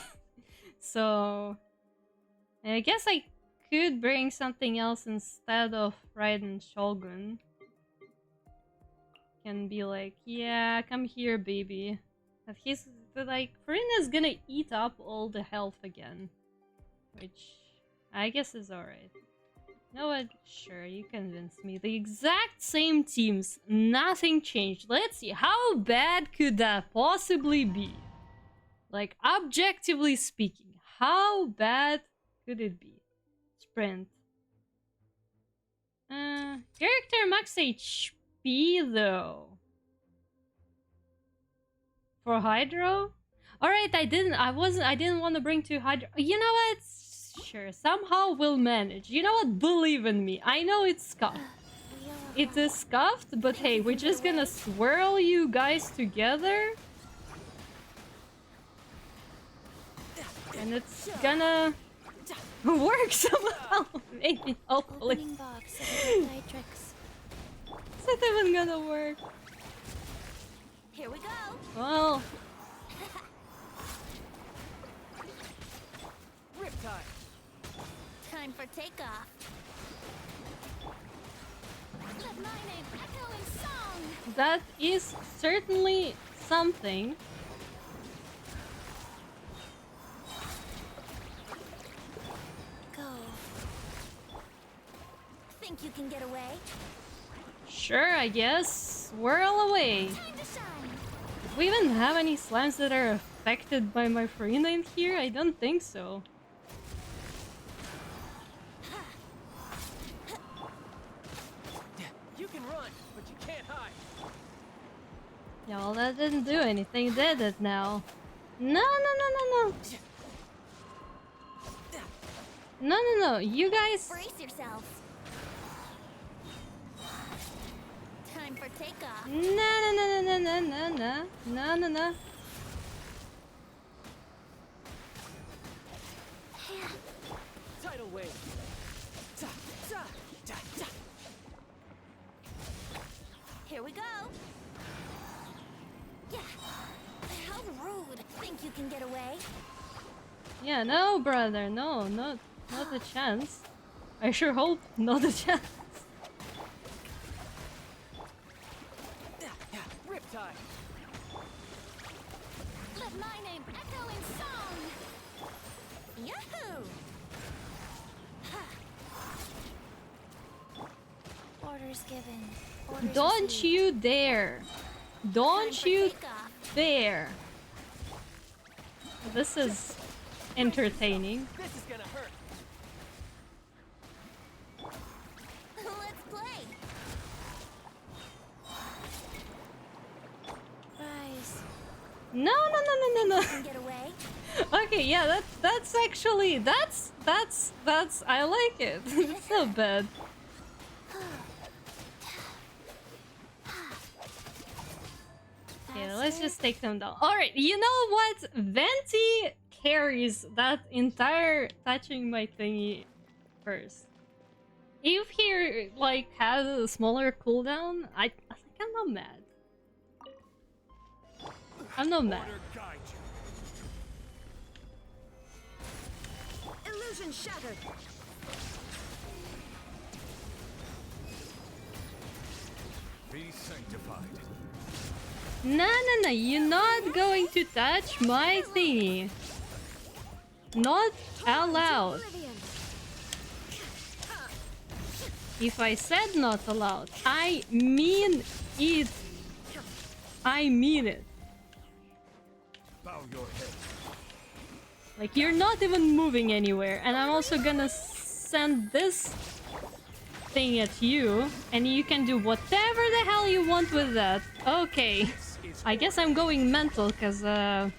So... I guess I could bring something else instead of Raiden Shogun. Can be like, yeah, come here, baby. But he's like, Farina's gonna eat up all the health again. Which I guess is alright. You know what? Sure, you convinced me. The exact same teams. Nothing changed. Let's see. How bad could that possibly be? Like, objectively speaking, how bad could it be? Sprint. Character max HP though. For Hydro? Alright, I didn't want to bring 2 Hydro. You know what? Sure, somehow we'll manage. You know what? Believe in me. I know it's scuffed. It is scuffed, but hey, we're just gonna swirl you guys together. And it's gonna work somehow. Maybe, hopefully. Is it even gonna work? Here we go. Well... Riptide. Time for takeoff. Let my name echo in song. that is certainly something. Go. Think you can get away? Sure, I guess. Whirl away. Time to shine. Do we even have any slimes that are affected by my Farina in here? I don't think so. You can run, but you can't hide. Yeah, well, that didn't do anything, did it now? No. No, you guys... Brace yourselves. Time for takeoff. No. Tidal wave. Ta, ta, ta, ta. Here we go. Yeah. How rude. Think you can get away? Yeah, no, brother, no, not a chance. I sure hope not a chance. Riptide. Let my name echo in song. Yahoo! Orders given. Orders Don't received. you dare! Time Don't for you takeoff. dare! This is entertaining. This is gonna hurt. Let's play. Rise. No, no, no, no, no, no. Can get away. Okay, yeah, that's actually that's I like it. It's not bad. Yeah, let's just take them down. All right, you know what? Venti carries that entire touching my thingy first. If he like has a smaller cooldown, I think I'm not mad. I'm not mad. Order guide you. Illusion shattered. Be sanctified. No, no, no, you're not going to touch my thingy. Not allowed. Oblivion. If I said not allowed, I mean it. I mean it. Bow your head. Like, you're not even moving anywhere. And I'm also gonna send this thing at you. And you can do whatever the hell you want with that. Okay. I guess I'm going mental because the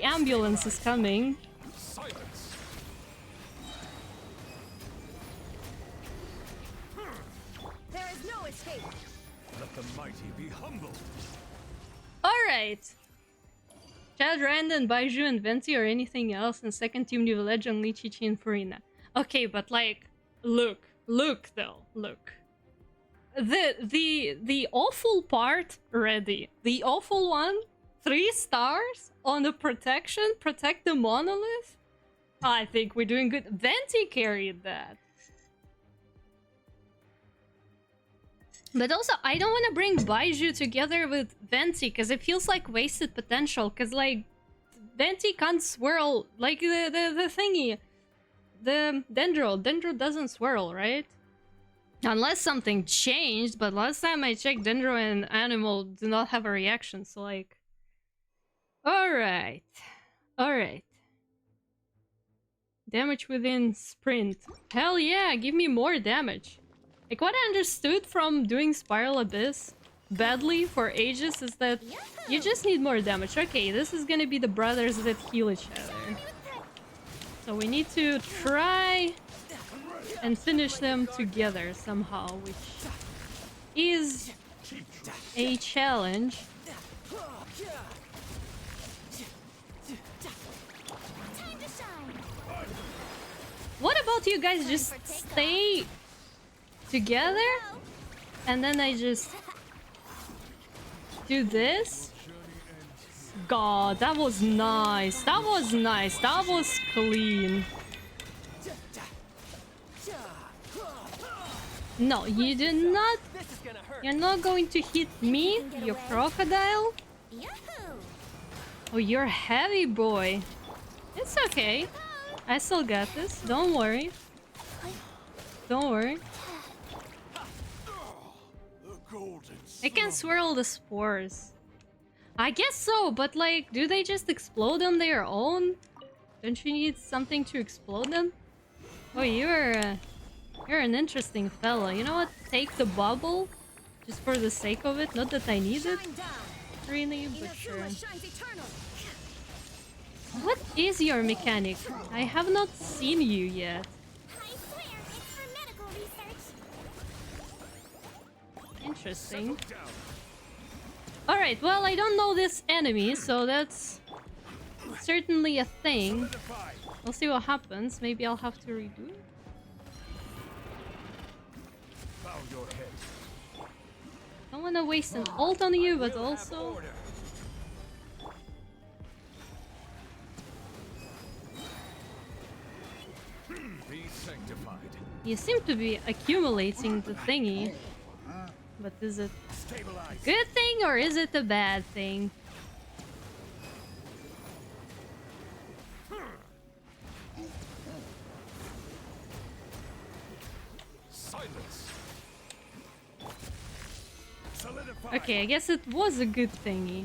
ambulance is coming. Silence. There is no escape. Let the mighty be humbled. Alright. Chad, Randon, Baiju, and Venti or anything else, and second team New Legend, Lee Chi-Chi, and Farina. Okay, but like, look though, look. The awful part ready. The awful one, 3 stars on the protection, protect the monolith. I think we're doing good. Venti carried that. But also, I don't want to bring Baiju together with Venti because it feels like wasted potential. Because, like, Venti can't swirl like the thingy. The Dendro. Dendro doesn't swirl, right? Unless something changed, but last time I checked, Dendro and Animal do not have a reaction, so, like... Alright. Alright. Damage within sprint. Hell yeah, give me more damage. Like, what I understood from doing Spiral Abyss badly for ages is that you just need more damage. Okay, this is gonna be the brothers that heal each other. So we need to try and finish them together somehow, which is a challenge. Time to shine. What about you guys just stay together and then I just do this? God, that was nice. That was nice. That was clean. No, you do not. This is gonna hurt. You're not going to hit me, you crocodile. Yahoo! Oh, you're heavy, boy. It's okay. I still got this. Don't worry. Don't worry. The golden I can swirl the spores. I guess so, but like, do they just explode on their own? Don't you need something to explode them? Oh, you're an interesting fella. You know what? Take the bubble, just for the sake of it. Not that I need it, Shine down. really, but sure. Inazuma shines eternal. What is your mechanic? I have not seen you yet. I swear it's for medical research. Interesting. down. Alright, well, I don't know this enemy, so that's certainly a thing. Solidify. We'll see what happens. Maybe I'll have to redo it. Bow your head. Don't want to waste an ult on you, but We'll have also... order. Be sanctified. You seem to be accumulating the thingy. But is it Stabilize. a good thing or is it a bad thing? Silence. Solidify. Okay, I guess it was a good thingy.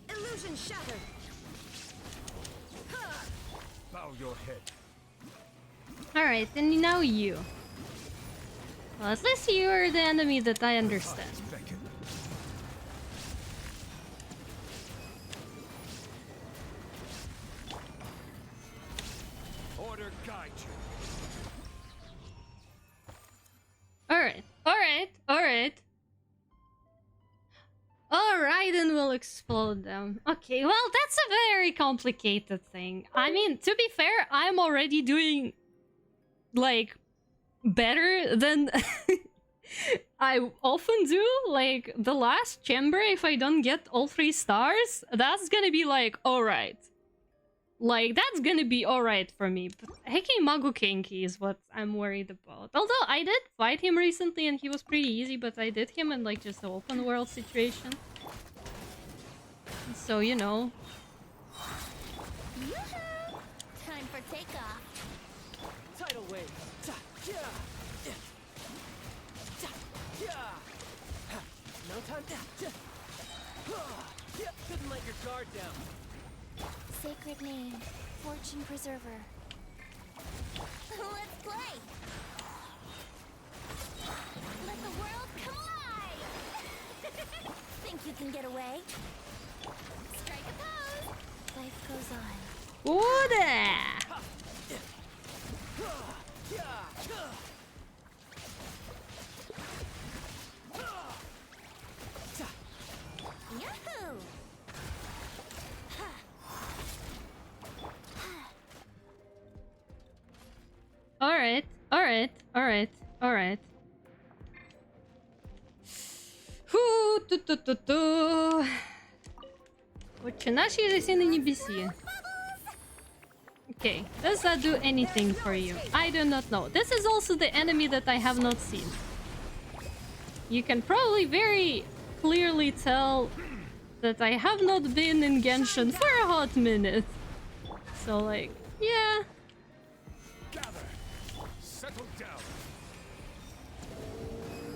Illusion your head. Alright, and now you. Well, at least you are the enemy that I understand. Beckon. Order guide you. Alright, alright, alright. Alright, and we'll explode them. Okay, well, that's a very complicated thing. I mean, to be fair, I'm already doing, like, better than I often do. Like, the last chamber, if I don't get all 3 stars, that's gonna be like, alright. Like, that's gonna be alright for me. But Heki Magukenki is what I'm worried about. Although, I did fight him recently and he was pretty easy, but I did him in, like, just an open world situation. So, you know. Yoo-hoo! Time for takeoff. Tidal wave. Ta, yeah. Yeah. Ta, yeah. Ha, no time. Yeah. Yeah. Couldn't let your guard down. Sacred name, fortune preserver. Let's play. Let the world come alive. Think you can get away? Strike a pose. Life goes on. Ooh, there! Ha, yeah. Yeah. Ta, Yahoo! Alright, alright, alright, alright. Фу, ту-ту-ту-ту. Отче наш, ежеси на небеси. Okay, does that do anything for you? I do not know. This is also the enemy that I have not seen. You can probably very clearly tell that I have not been in Genshin for a hot minute. So, like, yeah. Gather. Settle down.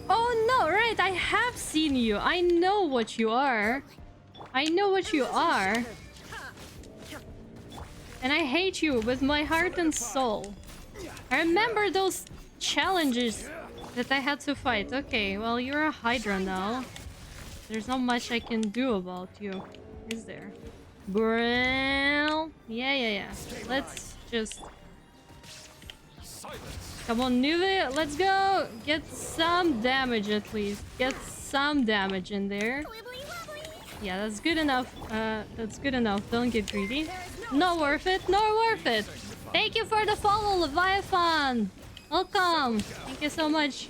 Oh no, right, I have seen you. I know what you are. I know what you are. And I hate you with my heart and soul. I remember those challenges that I had to fight. Okay, well, you're a Hydra now. There's not much I can do about you, is there? Well, yeah. Let's just... Silence. Come on, Nuve, let's go! Get some damage at least. Get some damage in there. Wibbly wobbly. Yeah, that's good enough. That's good enough. Don't get greedy. Not worth it, not worth it. Thank you for the follow, Leviathan. Welcome. Thank you so much.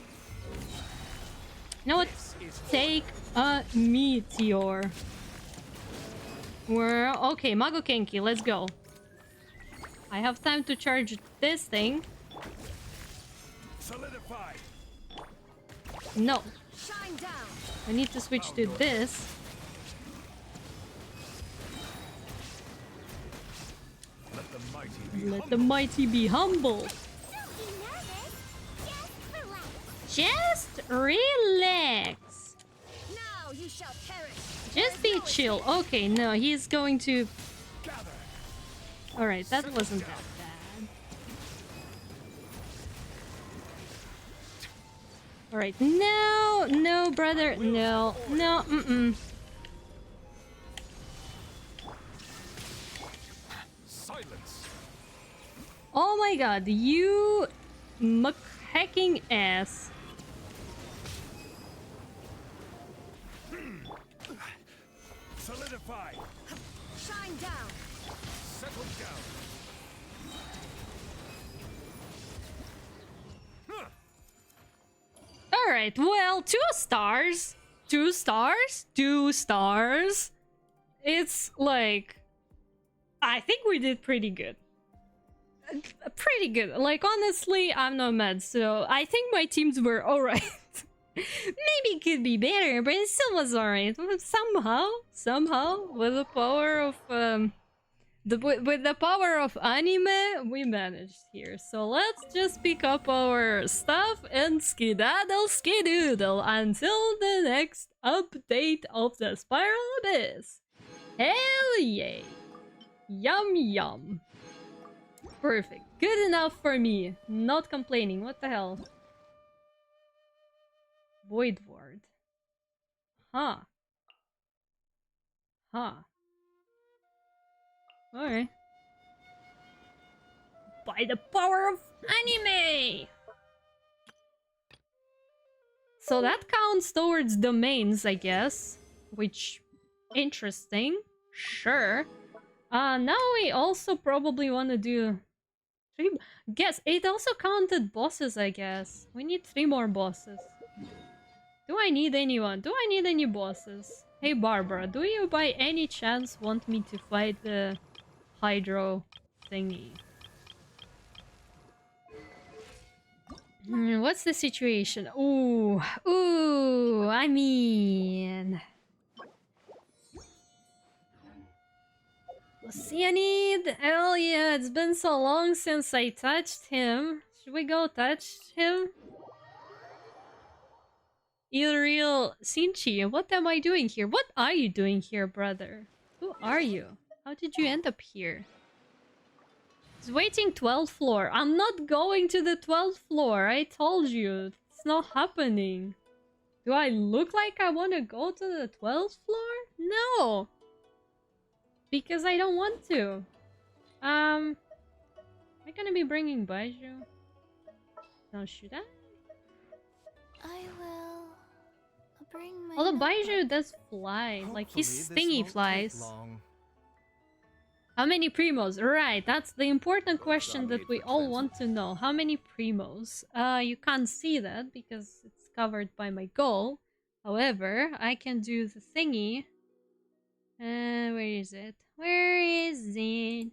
You know what? Take a meteor. We're okay. Magokenki, let's go. I have time to charge this thing. Solidify. No, Shine down. I need to switch to this. Let the mighty be Let the mighty be humble. Don't be nervous. Just relax. Just relax. Now you shall perish. Just be chill. Okay, no, he's going to... gather. Alright, that wasn't that bad. Alright, no, brother, no, mm-mm. Silence. Oh my god, you hacking ass. Solidify. Shine down. Settle down. Huh. Alright, well, 2 stars. 2 stars? 2 stars. It's like... I think we did pretty good. Pretty good. Like, honestly, I'm not mad. So, I think my teams were alright. Maybe it could be better, but it still was alright. Somehow, with the power of... with the power of anime, we managed here. So let's just pick up our stuff and skedaddle skedoodle until the next update of the Spiral Abyss. Hell yay! Yum yum. Perfect. Good enough for me. Not complaining. What the hell? Void Ward. Huh. Huh. Alright. By the power of anime! So that counts towards domains, I guess. Which... interesting. Sure. Now we also probably want to do... Guess, it also counted bosses, I guess. We need 3 more bosses. Do I need anyone? Do I need any bosses? Hey Barbara, do you by any chance want me to fight the Hydro thingy? What's the situation? Ooh, I mean... Cyanide? Hell yeah, it's been so long since I touched him. Should we go touch him? Ilreal Sinchi, what am I doing here? What are you doing here, brother? Who are you? How did you end up here? He's waiting 12th floor. I'm not going to the 12th floor. I told you. It's not happening. Do I look like I want to go to the 12th floor? No. Because I don't want to. Am I gonna be bringing Baiju? No, should I? I will bring my Although notebook. Baiju does fly. Like, his Hopefully this stingy won't take flies. long. How many primos? Right, that's the important question that made we for all transit. want to know. How many primos? You can't see that because it's covered by my goal. However, I can do the thingy. Where is it? Where is it?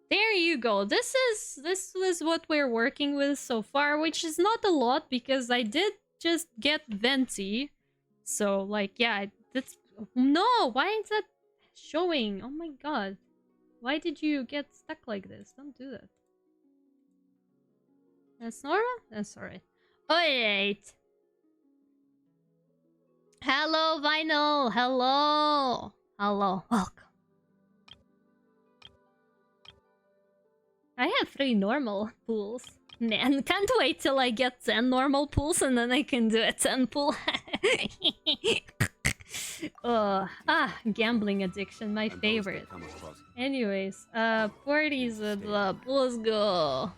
There you go. This is what we're working with so far, which is not a lot because I did just get Venti. So, like, yeah, that's... No! Why is that showing? Oh my god. Why did you get stuck like this? Don't do that. That's normal? That's alright. Alright. Hello, Vinyl! Hello! Hello. Welcome. I have 3 normal pools. Man, can't wait till I get 10 normal pools and then I can do a 10 pool. Gambling addiction, my favorite. Anyways, parties and let's go.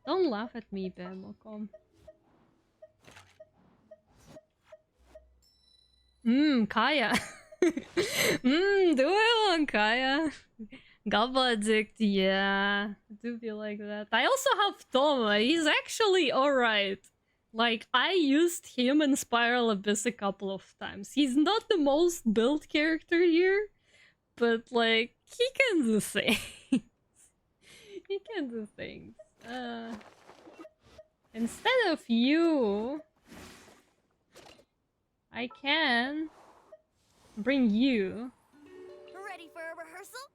Don't laugh at me, Bemokom. Kaya. Do I want Kaya? Gabba addict, yeah. I do feel like that. I also have Toma. He's actually alright. Like, I used him in Spiral Abyss a couple of times. He's not the most built character here, but, like, he can do things. He can do things. Instead of you, I can bring you Ready for a rehearsal?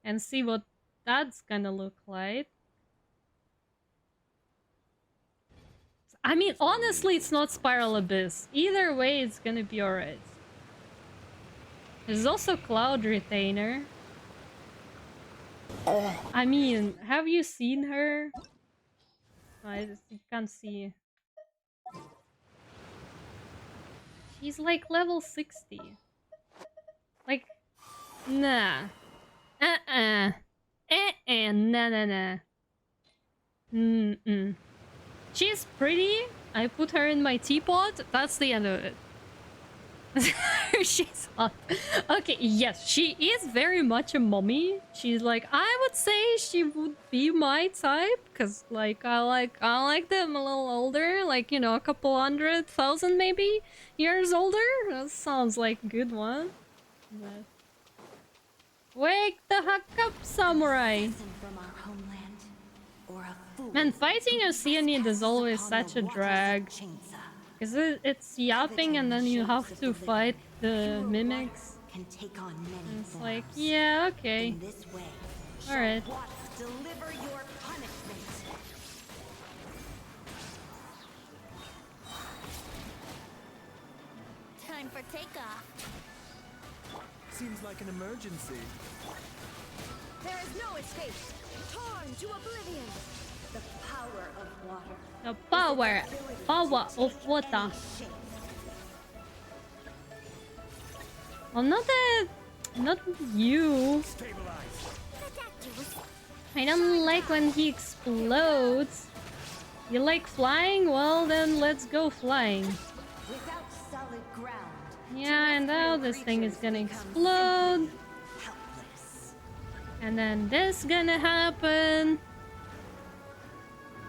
and see what that's gonna look like. I mean, honestly, it's not Spiral Abyss. Either way, it's gonna be alright. There's also Cloud Retainer. I mean, have you seen her? You can't see. She's like level 60. Like, nah. Nah, nah. She's pretty. I put her in my teapot. That's the end of it. She's hot. Okay, yes, she is very much a mommy. She's like, I would say she would be my type, cause like I like them a little older, like, you know, a couple 100,000 maybe years older. That sounds like a good one. But... Wake the heck up, samurai! From our homeland, or a fool Man, fighting Oceanid is always such a drag. Because it's yapping and then you have to fight the mimics. can take on many It's like, yeah, okay. In this way, Alright. deliver your punishment. Time for takeoff. Seems like an emergency. There is no escape. Torn to oblivion. The power of water. The power of water. Oh, not you. I don't like when he explodes. You like flying? Well, then let's go flying. Without solid ground. Yeah, and now this thing is gonna explode. Helpless. And then this gonna happen.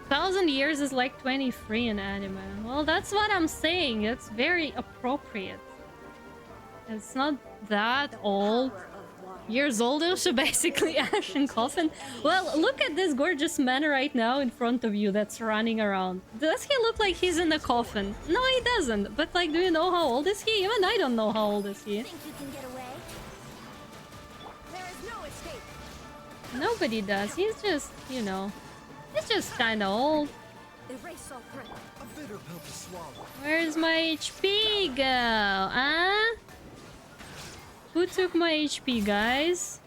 1,000 years is like 23 in anime. Well, that's what I'm saying. It's very appropriate. It's not that old. Years older, so basically Ashen Coffin. Well, look at this gorgeous man right now in front of you that's running around. Does he look like he's in a coffin? No, he doesn't. But like, do you know how old is he? Even I don't know how old is he. Think you can get away? There is no escape. Nobody does. He's just, you know, he's just kind of old. Erase all threat. A bitter pill to swallow. Where's my HP go? Huh? Who took my HP, guys?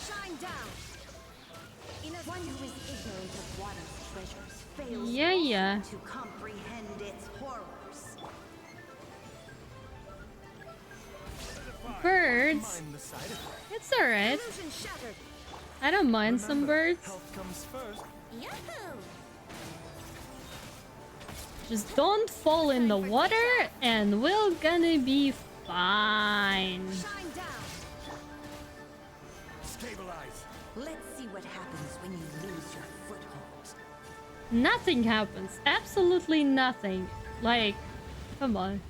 Shine down. One who is ignorant of water's treasures fails Yeah. to comprehend its horrors. Birds. Mind the side effect. It's alright. Illusion shattered. I don't mind some Remember, birds. health comes first. Yahoo! Just don't fall in the water and we're gonna be fine. Shine down. Stabilize. Let's see what happens when you lose your foothold. Nothing happens. Absolutely nothing. Like, come on.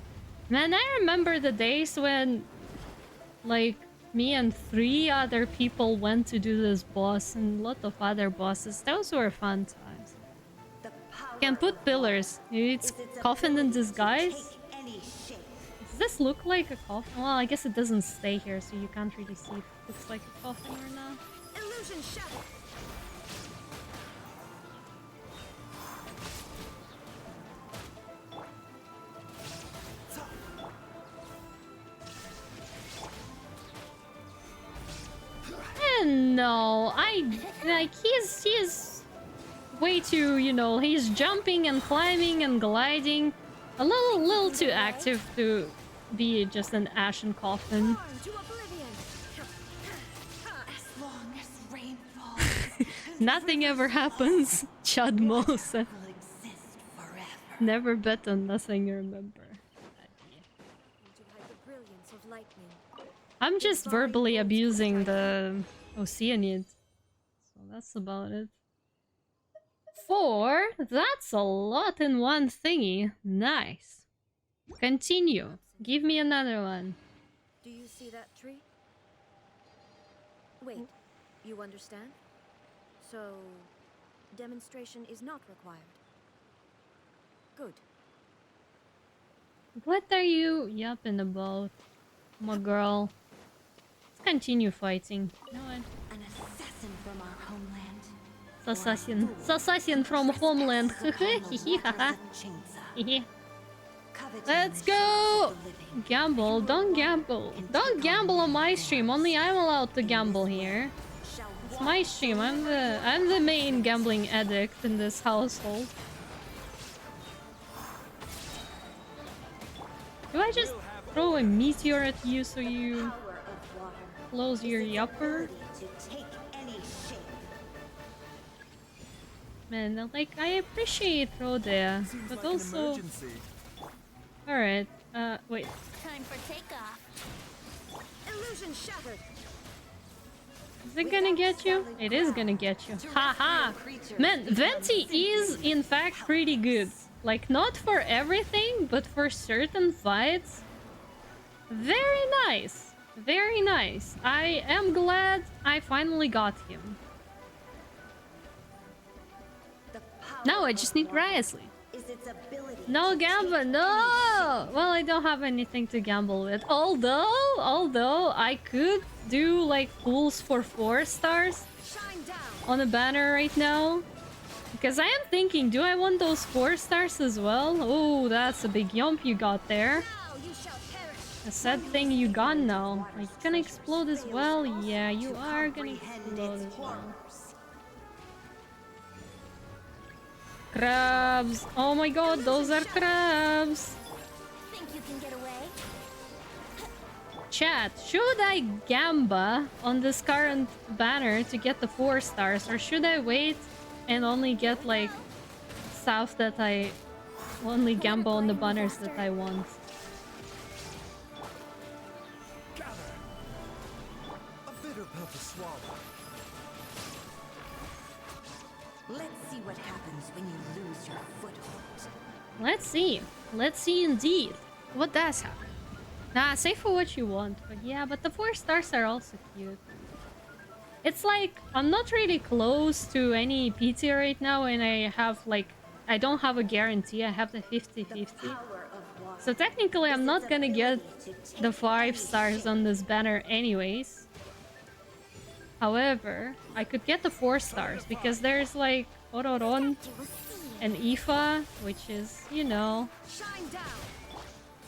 Man, I remember the days when, like, me and 3 other people went to do this boss and a lot of other bosses. Those were fun times. The power Can put of pillars. It's water is its coffin in ability to disguise. take any shape. Does this look like a coffin? Well, I guess it doesn't stay here, so you can't really see if it looks like a coffin or not. Illusion shattered. No, he's way too, you know, he's jumping and climbing and gliding. A little too active to be just an ashen coffin. Torn to oblivion. As long as rain falls, Nothing ever happens. Chadmo will exist forever. never bet on nothing, remember. To hide the brilliance of lightning. I'm just verbally abusing the Oceanid. So that's about it. 4? That's a lot in one thingy. Nice. Continue. Give me another one. Do you see that tree? Wait, you understand? So, demonstration is not required. Good. What are you yapping about, my girl? Let's continue fighting. You know what? An assassin from our homeland. Assassin from homeland. Let's go! Gamble. Don't gamble. Don't gamble on my stream. Only I'm allowed to gamble here. It's my stream. I'm the main gambling addict in this household. Do I just throw a meteor at you so you close your yupper? Man, like, I appreciate Rodea, Seems but like an also... emergency. Alright, wait. Time for takeoff. Illusion shattered. Is it gonna get you? It is gonna get you. Haha! Man, Venti is, in fact, pretty good. Like, not for everything, but for certain fights. Very nice. Very nice. I am glad I finally got him. No, I just need Risley. No gamble, no! Well, I don't have anything to gamble with. Although I could do like pools for 4 stars on a banner right now. Because I am thinking, do I want those 4 stars as well? Oh, that's a big yump you got there. Now you shall perish. A sad thing, you gone now. Are you gonna explode as well? Yeah, you are gonna explode as well. Crabs! Oh my god, those are crabs! Think you can get away? Chat, should I gamba on this current banner to get the 4 stars, or should I wait and only get like stuff that I only gamba on the banners that I want? A bitter pill to swallow. Let's see what happens when you lose your foothold. Let's see. Let's see indeed. What does happen? Nah, say for what you want. But yeah, but the 4 stars are also cute. It's like, I'm not really close to any PT right now, and I have like, I don't have a guarantee. I have the 50-50. So technically, I'm not gonna get the 5 stars on this banner anyways. However, I could get the 4 stars because there's like Ororon and Ifa, which is, you know. Shine down.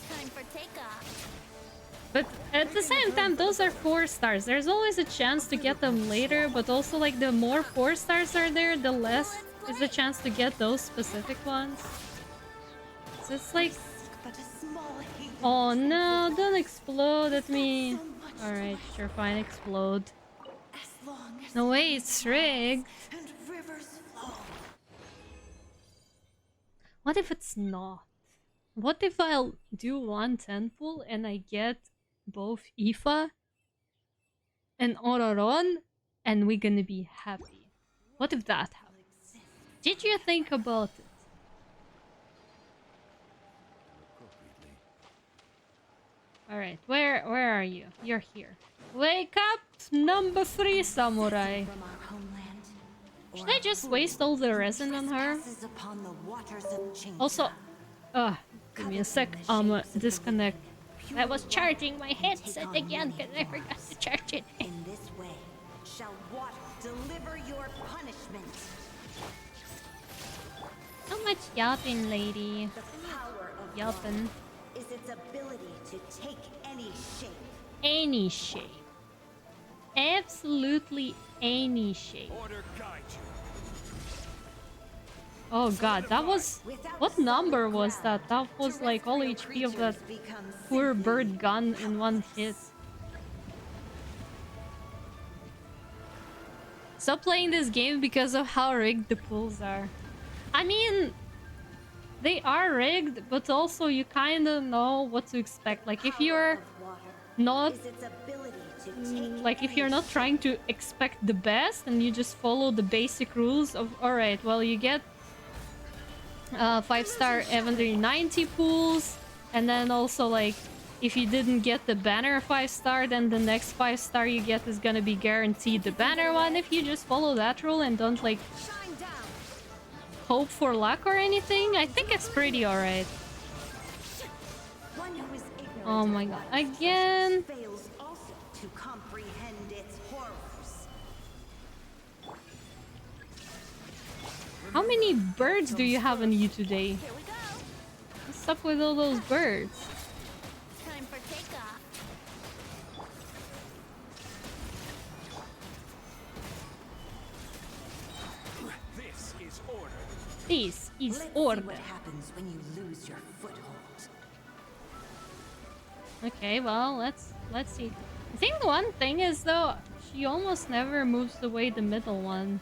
Time for takeoff. But at the same time, those are 4 stars. There's always a chance to get them later, but also like the more 4 stars are there, the less is the chance to get those specific ones. So it's like, oh no, don't explode at me. Alright, sure, fine, explode. No way, it's rigged. What if it's not? What if I'll do one 10 pull and I get both Ifa and Ororon and we're gonna be happy? What if that happens? Did you think about it? Alright, where are you? You're here. Wake up, number 3 samurai. From our homeland, Should I just waste all the resin on her? trespasses upon the waters of Chincha. Also, give me a sec, disconnect. I was charging my headset again because I forgot to charge it. In this way, shall water deliver your punishment. How much yapping, lady? The power of Yapping. water is its ability to take any shape. Any shape. Absolutely any shape. Order guide you. Oh god, that was... What number was that? That was like all HP of that poor bird gun in one hit. Stop playing this game because of how rigged the pulls are. I mean, they are rigged, but also you kind of know what to expect. Like if you're not... Like if you're not trying to expect the best and you just follow the basic rules of, alright, well you get 5-star every 90 pulls, and then also like if you didn't get the banner 5-star, then the next 5-star you get is gonna be guaranteed the banner one. If you just follow that rule and don't like hope for luck or anything, I think it's pretty alright. Oh my god, again. Fails also to comprehend its horrors. How many birds do you have on you today? Here we go. What's up with all those birds? Time for takeoff. This is order. This is Let's see order. what happens when you lose your foothold. Okay, well, let's see. I think one thing is though, she almost never moves away the middle one.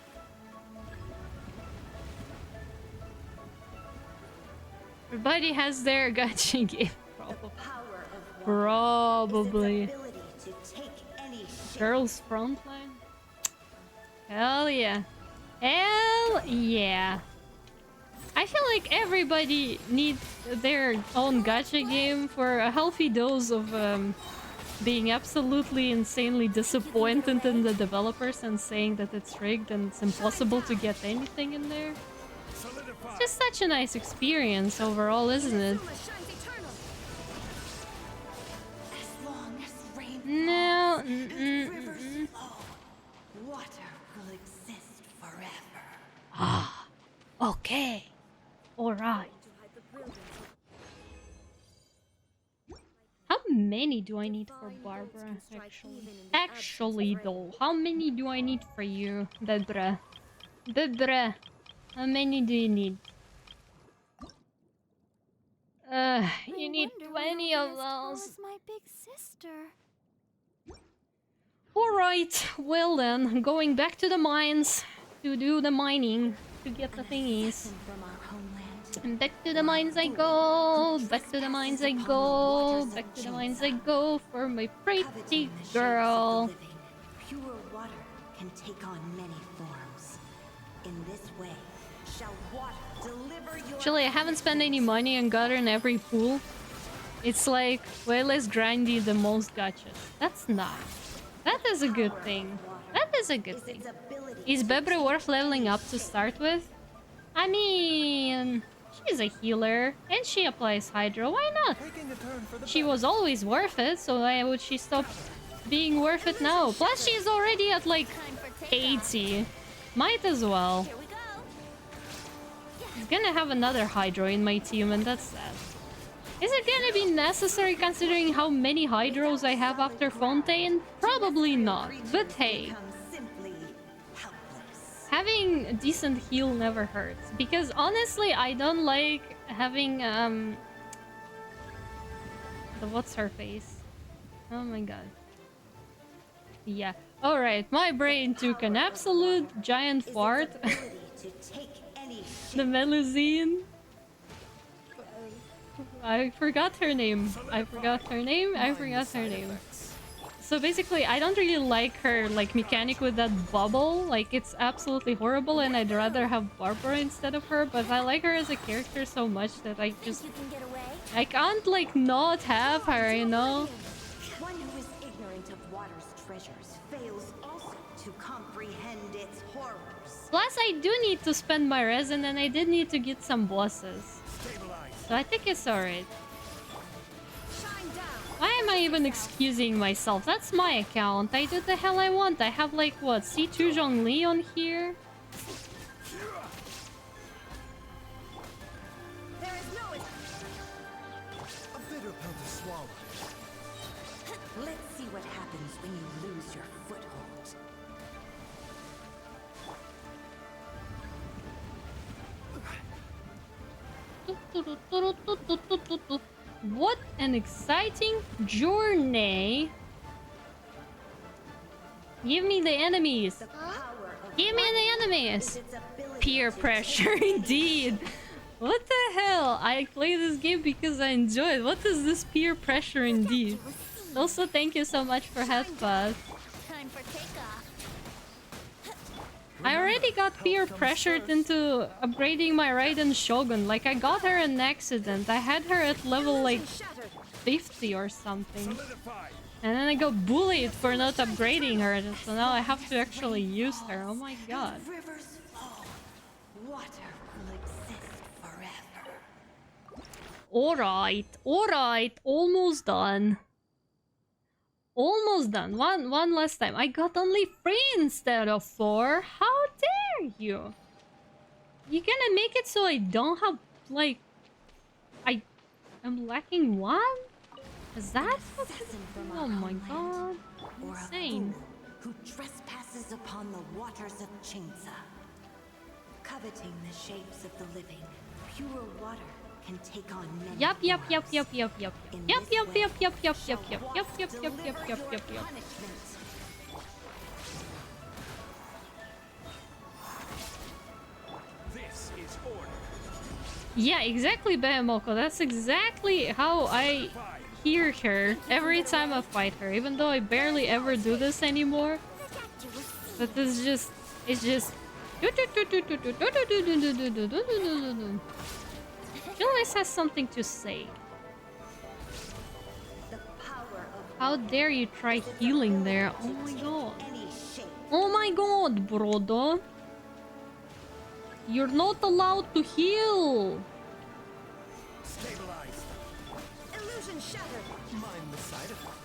Everybody has their gacha game, probably. Probably. Girls frontline? Hell yeah. Hell yeah. I feel like everybody needs their own gacha game for a healthy dose of being absolutely insanely disappointed in the developers and saying that it's rigged and it's impossible to get anything in there. It's just such a nice experience overall, isn't it? No. Water will exist forever. Ah. Okay. Alright. How many do I need for Barbara, actually? Actually, though, how many do I need for you, Bebra? Bebra, how many do you need? You need 20 of those. My big sister. Alright, well then, going back to the mines to do the mining, to get the thingies. From our homeland. And back to the mines I go, back to the mines I go, back to the mines I go for my pretty Coveting the shapes of girl. the living, pure water can take on many forms. In this way, shall water deliver your Actually, I haven't spent any money and gotten every pool. It's like way less grindy the most gachas. That's nice. That is a good thing. That is a good thing. Is Bebre worth leveling up to start with? I mean, she's a healer and she applies Hydro. Why not? Taking a turn for the She was always worth it, so why would she stop being worth it now? Plus, she's already at like Time for takeoff. 80. Might as well. Here we go. I'm gonna have another Hydro in my team, and that's sad. Is it gonna be necessary considering how many Hydros I have after Fontaine? Probably not, but hey, become simply helpless. having a decent heal never hurts. Because honestly, I don't like having, the what's her face? Oh my god. Yeah. Alright, my brain took an absolute giant fart. Ability to take any The Melusine. I forgot her name. I forgot her name. So basically, I don't really like her like mechanic with that bubble. Like, it's absolutely horrible, and I'd rather have Barbara instead of her. But I like her as a character so much that I just You can get away. I can't like not have her, you know. One who is ignorant of water's treasures fails also to comprehend its horrors. Plus, I do need to spend my resin, and I did need to get some bosses. So I think it's alright. Shine down. Why am I even excusing myself? That's my account. I do the hell I want. I have like what, C2 Zhongli on here? There is no A bitter pill to swallow. Let's see what happens when you lose your foothold. What an exciting journey! Give me the enemies! The power of Give me the is enemies! its ability Peer to pressure, indeed! What the hell? I play this game because I enjoy it. What is this peer pressure, indeed? Also, thank you so much for Headbutt. Time for takeoff. I already got peer pressured into upgrading my Raiden Shogun. Like, I got her an accident. I had her at level like 50 or something. And then I got bullied for not upgrading her. So now I have to actually use her. Oh my god. rivers flow. Water will exist forever. Alright, almost done. Almost done. One last time. I got only 3 instead of 4. How dare you? You gonna make it so I don't have, like... I'm lacking 1? Is that what? Assassin from our Oh my god. homeland. Or a Insane. fool who trespasses upon the waters of Chinza. Coveting the shapes of the living, pure water can take on many Yup. In this way, Yup. deliver your punishment. This is order. Yeah, exactly, Bayamoko. That's exactly how I hear her every time I fight her, even though I barely ever do this anymore. But it's just... Julius has something to say. The power of How dare you try healing there? Oh my god. any shape. Oh my god, Brodo. You're not allowed to heal. Stabilized. Illusion shattered. Mind the side effect.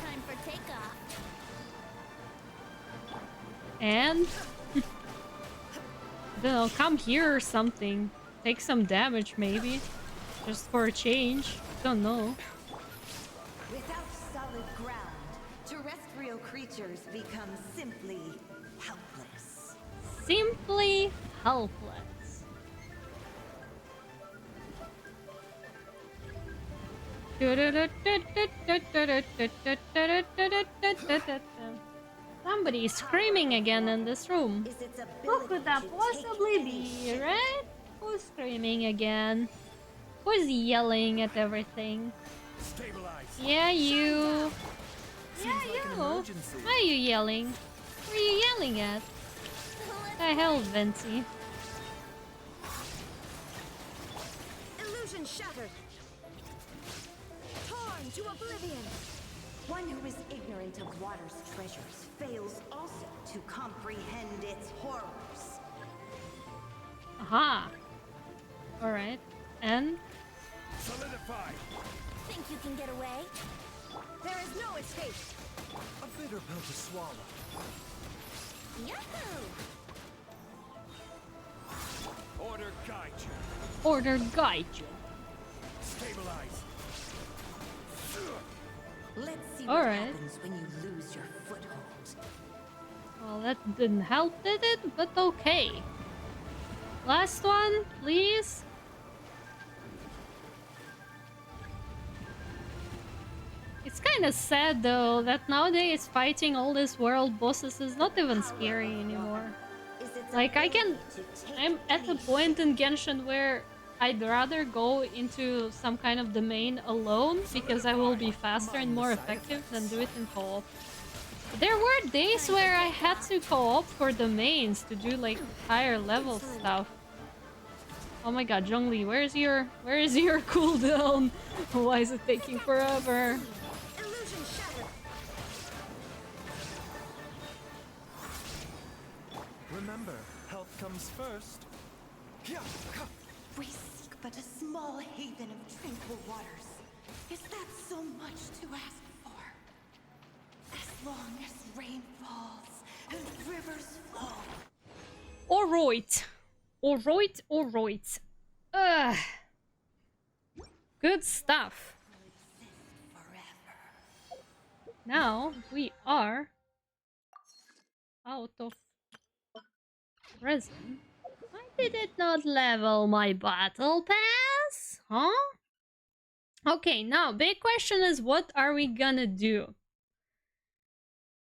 Time for takeoff. And... I don't know, come here or something. Take some damage, maybe. Just for a change. Don't know. Without solid ground, terrestrial creatures become simply helpless. Simply helpless. Somebody is screaming again in this room. Is its Who ability could that to take possibly any be, shape. right? Who's screaming again? Who's yelling at everything? Stabilize. Yeah, you. Seems like an emergency. Why are you yelling? Who are you yelling at? The hell, Venti? Illusion shattered. Torn to oblivion. One who is ignorant of water's treasures fails also to comprehend its horrors. Aha. Alright. And? Solidify. Think you can get away? There is no escape. A bitter pill to swallow. Yahoo! Order guide you. Order guide you. Stabilize. Let's see All what right. happens when you lose your foothold. Well, that didn't help, did it? But okay. Last one, please. It's kind of sad though that nowadays fighting all these world bosses is not even scary anymore. Is its Like I'm at any a point in Genshin where I'd rather go into some kind of domain alone because I will be faster and more effective than do it in co-op. There were days where I had to co-op for domains to do like higher level stuff. Oh my god, Zhongli, where is your cooldown? Why is it taking forever? Illusion shattered. Remember, health comes first. Yeah. We seek but a small haven of tranquil waters. Is that so much to ask for? As long as rain falls and rivers flow. Alright. Alright, alright. Ugh. Good stuff. Forever. Now we are out of resin. Why did it not level my battle pass? Huh? Okay, now big question is what are we gonna do?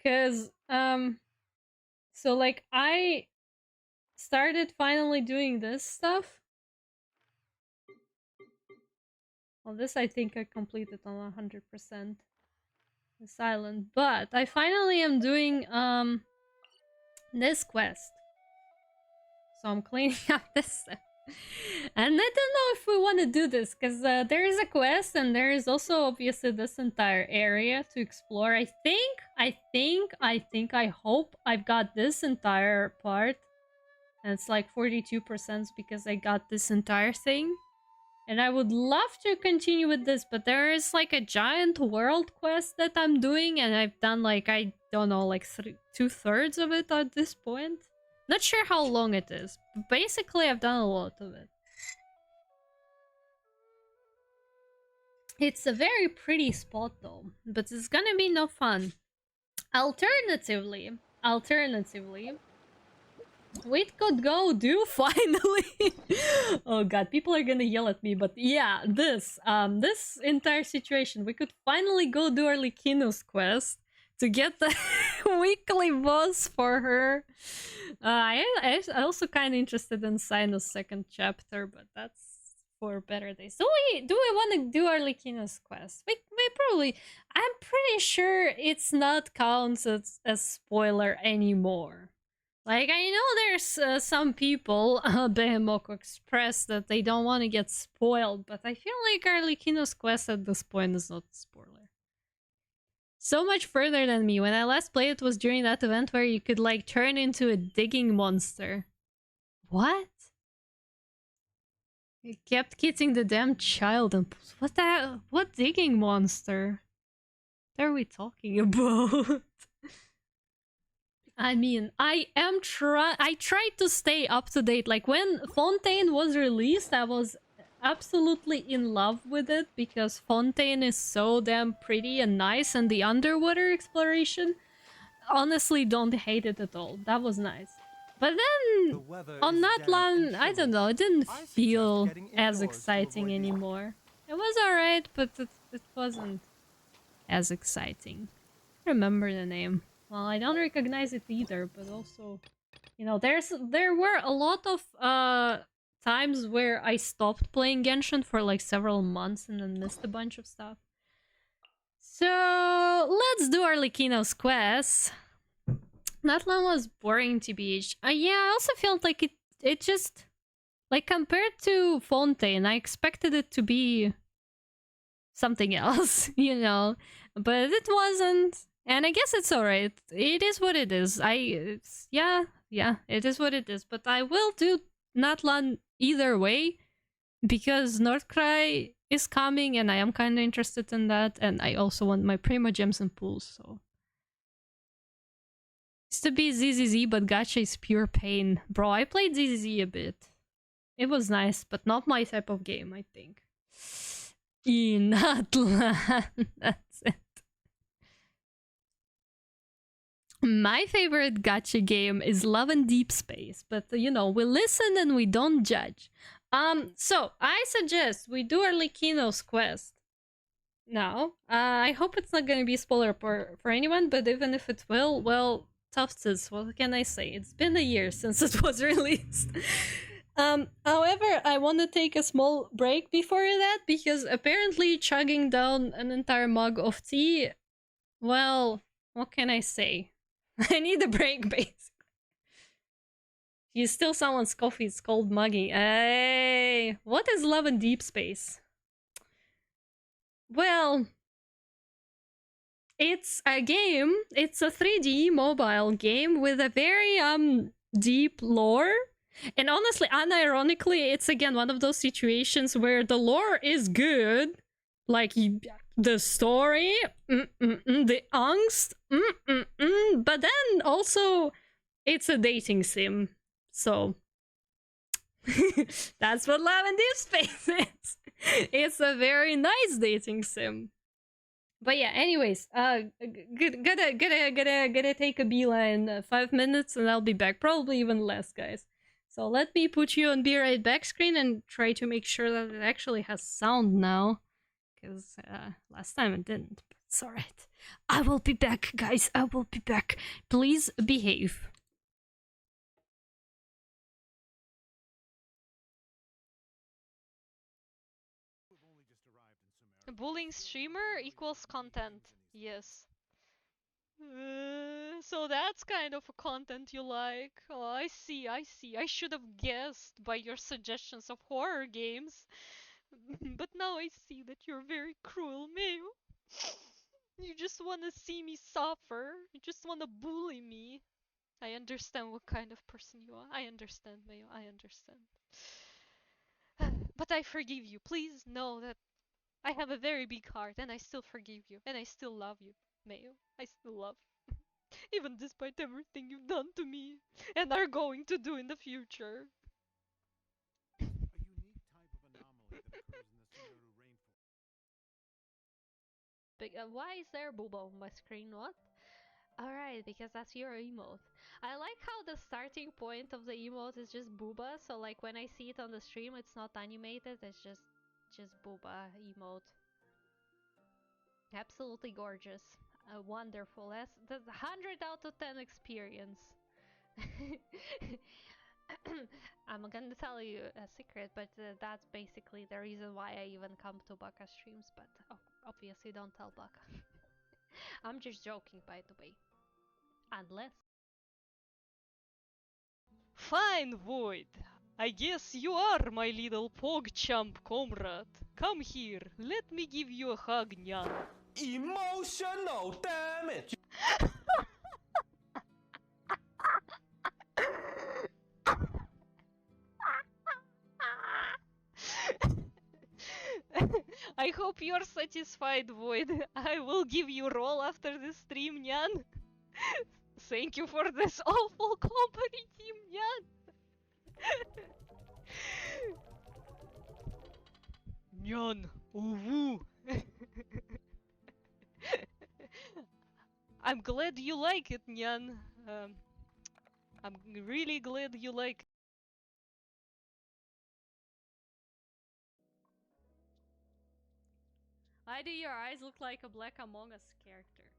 Cause so like I started finally doing this stuff. Well, this I think I completed on 100%. Silent, but I finally am doing this quest. So I'm cleaning up this stuff. And I don't know if we want to do this because there is a quest and there is also obviously this entire area to explore. I hope I've got this entire part. And it's like 42% because I got this entire thing. And I would love to continue with this, but there is like a giant world quest that I'm doing and I've done like, I don't know, like 2/3 of it at this point. Not sure how long it is, but basically I've done a lot of it. It's a very pretty spot though, but it's gonna be no fun. Alternatively, we could go do finally. Oh god, people are gonna yell at me, but yeah, this entire situation, we could finally go do Arlecchino's quest to get the weekly boss for her. I also kind of interested in Sino's second chapter, but that's for better days. Do we want to do Arlecchino's quest? We probably. I'm pretty sure it's not counts as spoiler anymore. Like, I know there's some people, Behemoth expressed that they don't want to get spoiled, but I feel like Arlecchino's quest at this point is not a spoiler. So much further than me. When I last played it was during that event where you could, like, turn into a digging monster. What? You kept kitting the damn child and... What the... What digging monster? What are we talking about? I mean, I tried to stay up to date. Like when Fontaine was released, I absolutely in love with it because Fontaine is so damn pretty and nice, and the underwater exploration, honestly, don't hate it at all. That was nice. But The then weather on is that damp and land, I don't chilly. know, it didn't I suggest feel getting as indoors to exciting avoid the anymore. It was alright, but it wasn't as exciting. Remember the name. Well, I don't recognize it either, but also, you know, there were a lot of times where I stopped playing Genshin for like several months and then missed a bunch of stuff. So let's do Arlecchino's quest. That one was boring to beach. Yeah, I also felt like it just, like, compared to Fontaine, I expected it to be something else, you know, but it wasn't. And I guess it's alright. It is what it is. Yeah, it is what it is. But I will do Natlan either way because Northcry is coming and I am kind of interested in that. And I also want my Prima Gems and Pools, so. Used to be ZZZ, but gacha is pure pain. Bro, I played ZZZ a bit. It was nice, but not my type of game, I think. In Atlan. That's it. My favorite gacha game is Love and Deep Space, but you know, we listen and we don't judge. So I suggest we do Arlecchino's quest now. I hope it's not gonna be a spoiler for anyone, but even if it will, well, Tufts, what can I say? It's been a year since it was released. However, I want to take a small break before that because apparently chugging down an entire mug of tea, well, what can I say? I need a break, basically. You steal someone's coffee, it's called mugging. Hey, what is Love and Deep Space? Well, it's a game. It's a 3D mobile game with a very deep lore. And honestly, unironically, it's again one of those situations where the lore is good. Like the story, the angst, but then also it's a dating sim. So that's what Love and Deep Space is. It's a very nice dating sim. But yeah, anyways, gotta take a beeline, 5 minutes, and I'll be back. Probably even less, guys. So let me put you on Be Right Back screen and try to make sure that it actually has sound now. Because last time it didn't, but it's alright. I will be back, guys. I will be back. Please behave. Bullying streamer equals content. Yes. So that's kind of a content you like. Oh, I see, I see. I should have guessed by your suggestions of horror games. But now I see that you're very cruel, Mayo. You just want to see me suffer. You just want to bully me. I understand what kind of person you are. I understand, Mayo. I understand. But I forgive you. Please know that I have a very big heart and I still forgive you. And I still love you, Mayo. I still love you. Even despite everything you've done to me and are going to do in the future. A unique type of anomaly that occurs in the Sinoru rainforest. Why is there booba on my screen? What? Alright, because that's your emote. I like how the starting point of the emote is just booba, so like when I see it on the stream it's not animated, it's just booba emote. Absolutely gorgeous. Wonderful. That's 100 out of 10 experience. I'm gonna tell you a secret, but that's basically the reason why I even come to Baka streams, but obviously don't tell Baka. I'm just joking, by the way. Unless... Fine, Void. I guess you are my little pog-champ comrade. Come here, let me give you a hug, Nyan. Emotional damage! I hope you're satisfied, Void. I will give you roll after this stream, Nyan. Thank you for this awful company, Team Nyan. Nyan. Ooh. I'm glad you like it, Nyan. I'm really glad you like. Why do your eyes look like a Black Among Us character?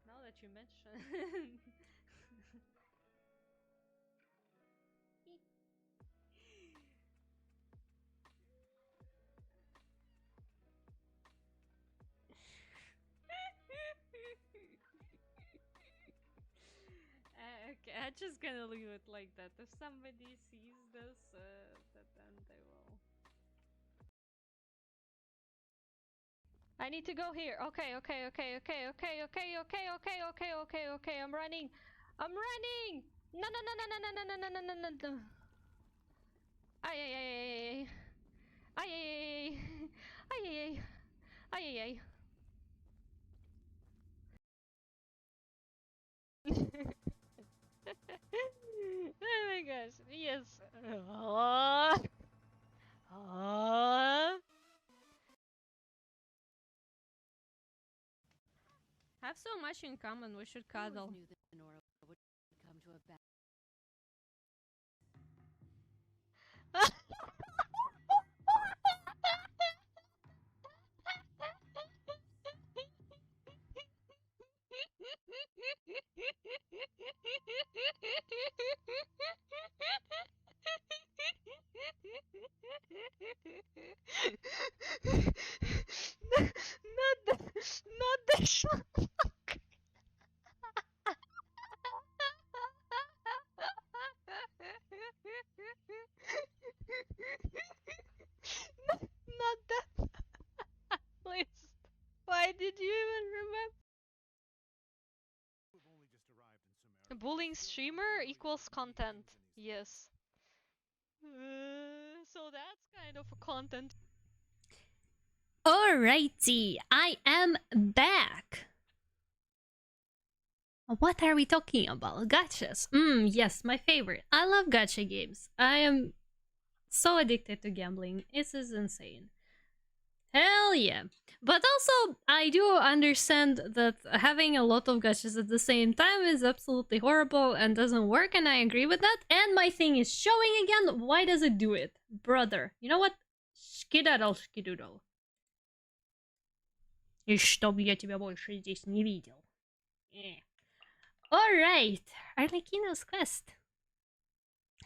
Now that you mention. Okay, I'm just gonna leave it like that. If somebody sees this, then they will. I need to go here. Okay. I'm running. I'm running. No. Ay ay ay ay ay ay ay ay ay ay. Oh my gosh, yes. Have so much in common, we should cuddle. Knew that Nora would come to a bad. Not the shark. Not that. Please. Why did you even remember? We've only just arrived in Sumeria. Bullying streamer equals content. Yes. So that's kind of a content. Alrighty, I am back. What are we talking about? Gachas. Yes, my favorite. I love gacha games. I am so addicted to gambling. This is insane. Hell yeah. But also, I do understand that having a lot of gachas at the same time is absolutely horrible and doesn't work, and I agree with that. And my thing is showing again. Why does it do it? Brother, you know what? Скидаddle. И чтоб я тебя больше здесь не видел. Alright, Arlecchino's quest.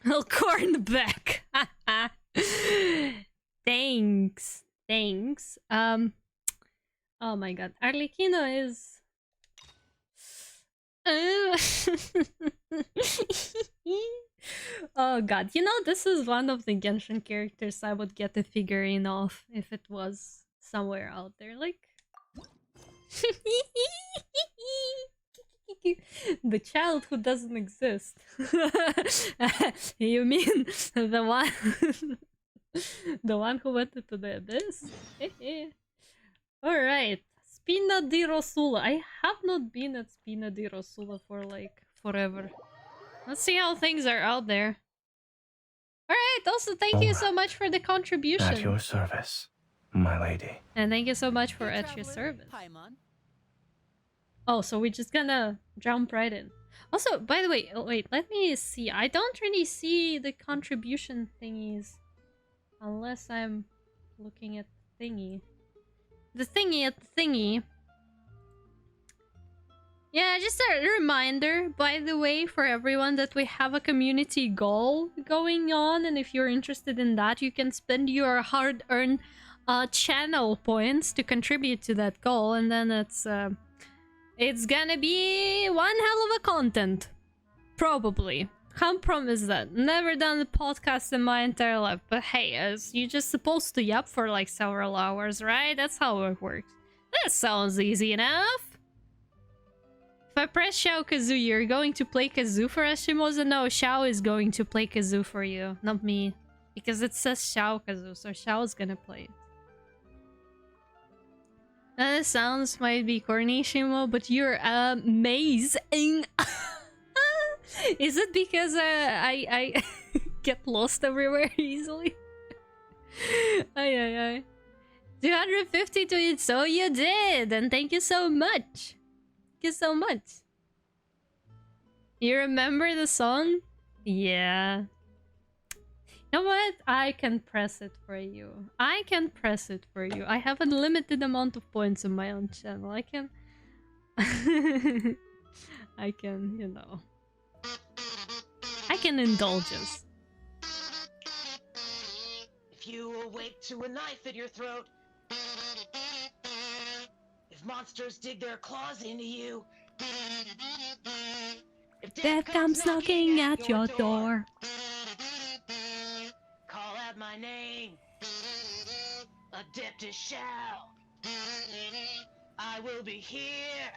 Elcorn back. Thanks. Oh my god, Arlecchino is... Oh god, you know, this is one of the Genshin characters I would get a figurine of if it was somewhere out there, like... The child who doesn't exist. You mean the one... the one who went into the abyss? Alright, Spina di Rosula. I have not been at Spina di Rosula for like forever. Let's see how things are out there. Alright, also thank you so much for the contribution. At your service, my lady. And thank you so much for Hey, at your traveler. service. Paimon. Oh, so we're just gonna jump right in. Also, by the way, wait, let me see. I don't really see the contribution thingies. Unless I'm looking at the thingy. The thingy at the thingy. Yeah, just a reminder, by the way, for everyone that we have a community goal going on. And if you're interested in that, you can spend your hard-earned channel points to contribute to that goal. And then it's gonna be one hell of a content. Probably. Can't promise that. Never done a podcast in my entire life. But hey, you're just supposed to yap for like several hours, right? That's how it works. That sounds easy enough. If I press Xiao Kazoo, you're going to play Kazoo for us, Shimoza? No, Xiao is going to play Kazoo for you, not me. Because it says Xiao Kazoo, so Xiao's gonna play it. That sounds might be corny, Shimo, but you're amazing. Is it because I get lost everywhere easily? Ay, ay, ay. 250 tweets, so you did! And thank you so much! Thank you so much. You remember the song? Yeah. You know what? I can press it for you. I can press it for you. I have a limited amount of points on my own channel. I can... I can, you know... I can indulge us. If you awake to a knife in your throat, if monsters dig their claws into you, if Death comes knocking at your door. Call out my name, Adeptus shall. I will be here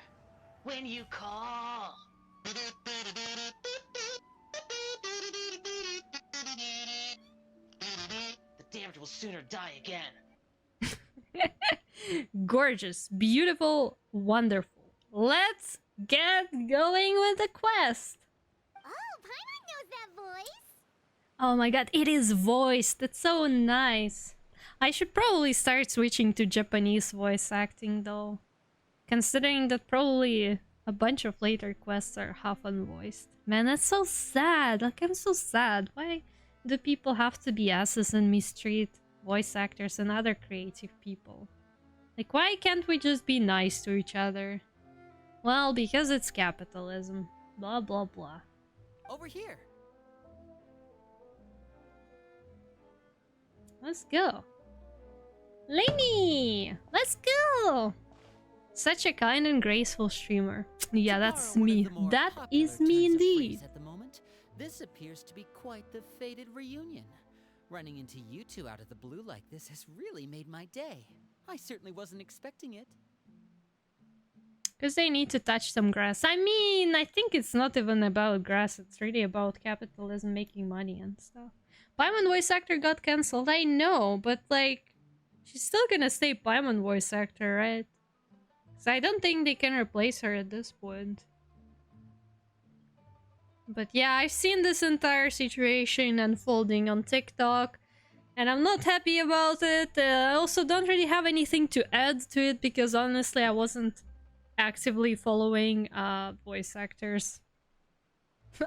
when you call. The damned will sooner die again. Gorgeous, beautiful, wonderful. Let's get going with the quest. Oh, Paimon knows that voice. Oh my god, it is voiced. That's so nice. I should probably start switching to Japanese voice acting though. Considering that probably a bunch of later quests are half unvoiced. Man, that's so sad. Like, I'm so sad. Why do people have to be asses and mistreat voice actors and other creative people? Like, why can't we just be nice to each other? Well, because it's capitalism. Blah, blah, blah. Over here. Let's go. Lainey! Let's go! Such a kind and graceful streamer. Yeah, that's me. That is me indeed. At the moment, this appears to be quite the fated reunion. Running into you two out of the blue like this has really made my day. I certainly wasn't expecting it. Because they need to touch some grass. I mean, I think it's not even about grass. It's really about capitalism making money and stuff. Paimon voice actor got cancelled. I know, but like, she's still gonna stay Paimon voice actor, right? Because I don't think they can replace her at this point. But yeah, I've seen this entire situation unfolding on TikTok. And I'm not happy about it. I also don't really have anything to add to it because honestly I wasn't actively following voice actors.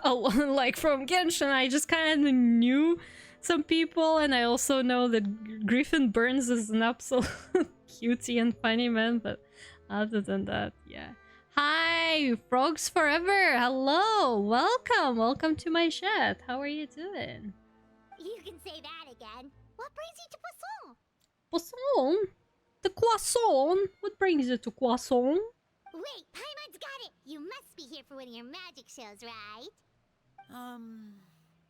Like from Genshin, I just kind of knew some people, and I also know that Griffin Burns is an absolute cutie and funny man, but other than that, yeah. Hi, Frogs Forever! Hello! Welcome to my chat. How are you doing? You can say that again. What brings you to Poisson? Poisson? The croissant? What brings you to croissant? Wait, Paimon's got it! You must be here for one of your magic shows, right?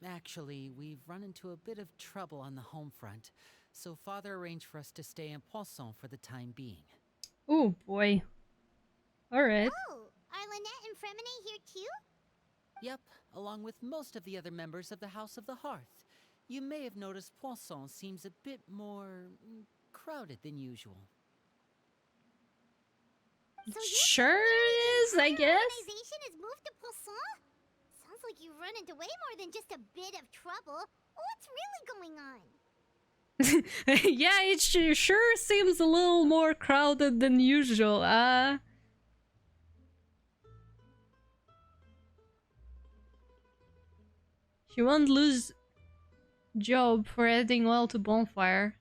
Actually, we've run into a bit of trouble on the home front, so Father arranged for us to stay in Poisson for the time being. Oh boy. Alright. Oh, are Lynette and Fremine here too? Yep, along with most of the other members of the House of the Hearth. You may have noticed Poisson seems a bit more crowded than usual. So Sure it is, I guess. Organization has moved to Poisson? Sounds like you've run into way more than just a bit of trouble. What's really going on? Yeah, it sure seems a little more crowded than usual. She won't lose job for adding oil to bonfire.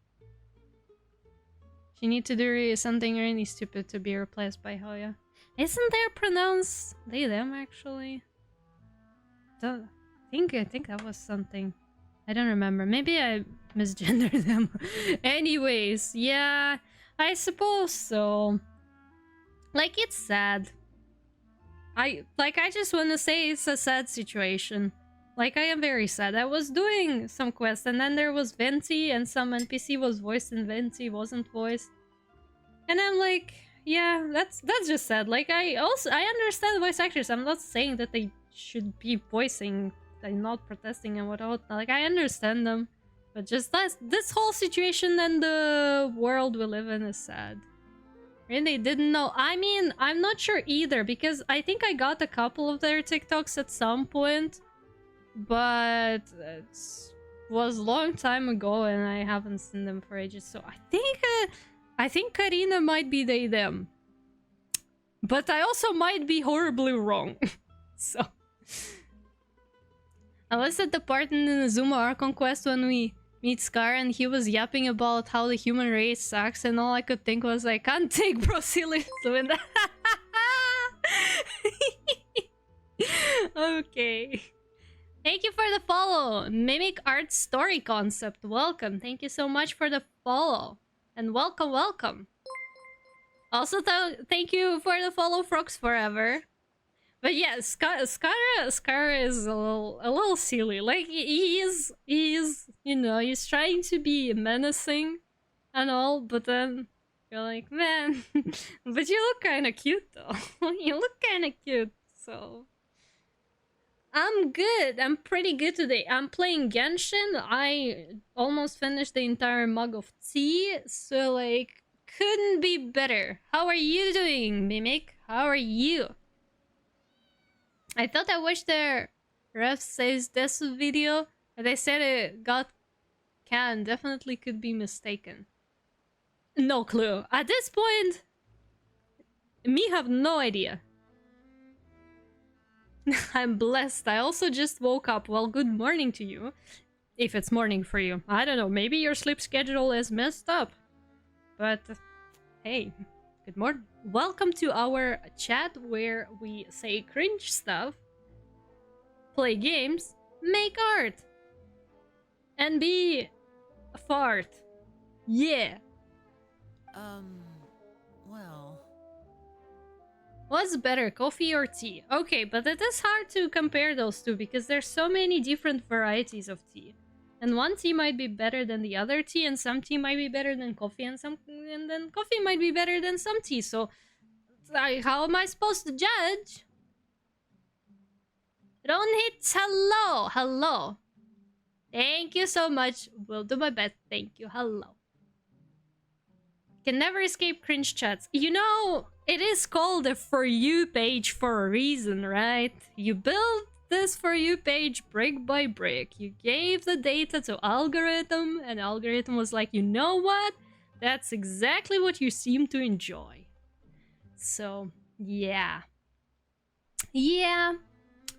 She need to do something really stupid to be replaced by Hoya. Isn't there pronounced they them actually? I think that was something. I don't remember. Maybe I misgendered them. Anyways, yeah, I suppose so. Like, it's sad. I just want to say it's a sad situation. Like, I am very sad. I was doing some quests and then there was Venti and some NPC was voiced and Venti wasn't voiced. And I'm like, yeah, that's just sad. Like, I understand voice actors. I'm not saying that they should be voicing and not protesting and whatnot. Like, I understand them. But just this whole situation and the world we live in is sad. Really didn't know. I mean, I'm not sure either because I think I got a couple of their TikToks at some point. But was a long time ago, and I haven't seen them for ages. So I think Karina might be they them, but I also might be horribly wrong. So I was at the part in the Zuma Archon quest when we meet Scar, and he was yapping about how the human race sucks, and all I could think was I can't take bro seriously in that. Okay. Thank you for the follow. Mimic Art Story Concept. Welcome. Thank you so much for the follow. And welcome, welcome. Also, thank you for the follow, Frogs Forever. But yeah, Scar is a little silly. Like, he is, you know, he's trying to be menacing and all, but then you're like, man, but you look kind of cute, though. You look kind of cute, so... I'm good. I'm pretty good today. I'm playing Genshin. I almost finished the entire mug of tea, so like couldn't be better. How are you doing, Mimic? How are you? I thought I watched the Ref Says This video, but they said it got canned. Definitely could be mistaken. No clue. At this point, me have no idea. I'm blessed. I also just woke up. Well, good morning to you. If it's morning for you. I don't know. Maybe your sleep schedule is messed up. But, hey, good morning. Welcome to our chat where we say cringe stuff, play games, make art, and be a fart. Yeah. Well... What's better, coffee or tea? Okay, but it is hard to compare those two because there's so many different varieties of tea. And one tea might be better than the other tea, and some tea might be better than coffee, and then coffee might be better than some tea. So, how am I supposed to judge? Ron hits hello, hello. Thank you so much. Will do my best. Thank you. Hello. Can never escape cringe chats. You know, it is called a For You page for a reason, right? You built this For You page brick by brick. You gave the data to algorithm, and algorithm was like, you know what? That's exactly what you seem to enjoy. So, yeah. Yeah.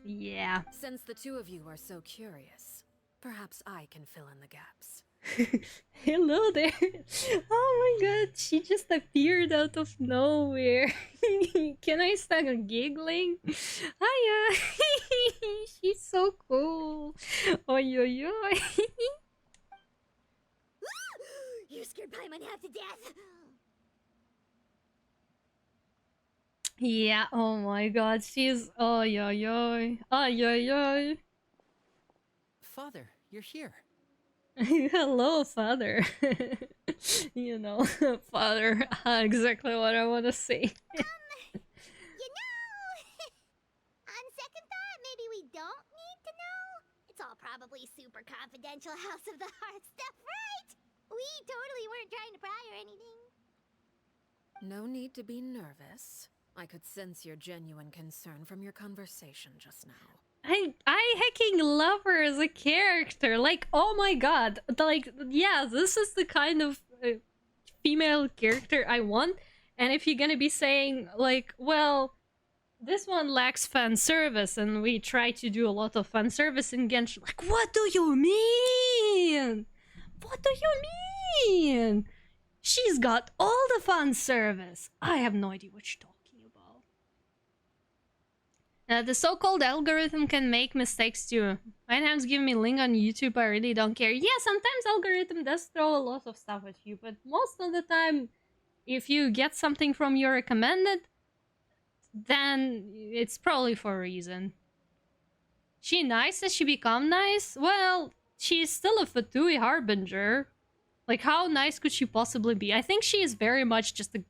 Yeah. Since the two of you are so curious, perhaps I can fill in the gaps. Hello there. Oh my god, she just appeared out of nowhere. Can I start giggling? Hiya. She's so cool. Oi, oi, oi. You scared Paimon half to death. Yeah, oh my god, she's... Oi, oi, oi. Oi, oi, oi. Father, you're here. Hello, father. You know, father, exactly what I want to say. You know, on second thought, maybe we don't need to know. It's all probably super confidential House of the Heart stuff, right? We totally weren't trying to pry or anything. No need to be nervous. I could sense your genuine concern from your conversation just now. I hecking love her as a character. Like, oh my god. Like, yeah, this is the kind of female character I want. And if you're gonna be saying, like, well, this one lacks fan service, and we try to do a lot of fan service in Genshin. Like, what do you mean? What do you mean? She's got all the fan service. I have no idea what you're talking about. The so-called algorithm can make mistakes too. Sometimes give me link on YouTube, I really don't care. Yeah, sometimes algorithm does throw a lot of stuff at you, but most of the time, if you get something from your recommended, then it's probably for a reason. She nice? Has she become nice? Well, she's still a Fatui Harbinger. Like, how nice could she possibly be? I think she is very much just a...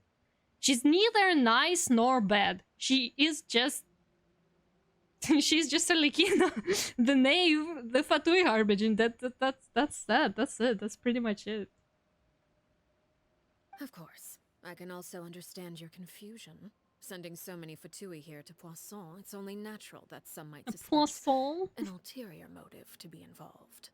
She's neither nice nor bad. She is just... She's just a Likina. The knave, the Fatui Harbinger. That's that. That's it. That's pretty much it. Of course. I can also understand your confusion. Sending so many Fatui here to Poisson, it's only natural that some might suspect Poisson? an ulterior motive to be involved.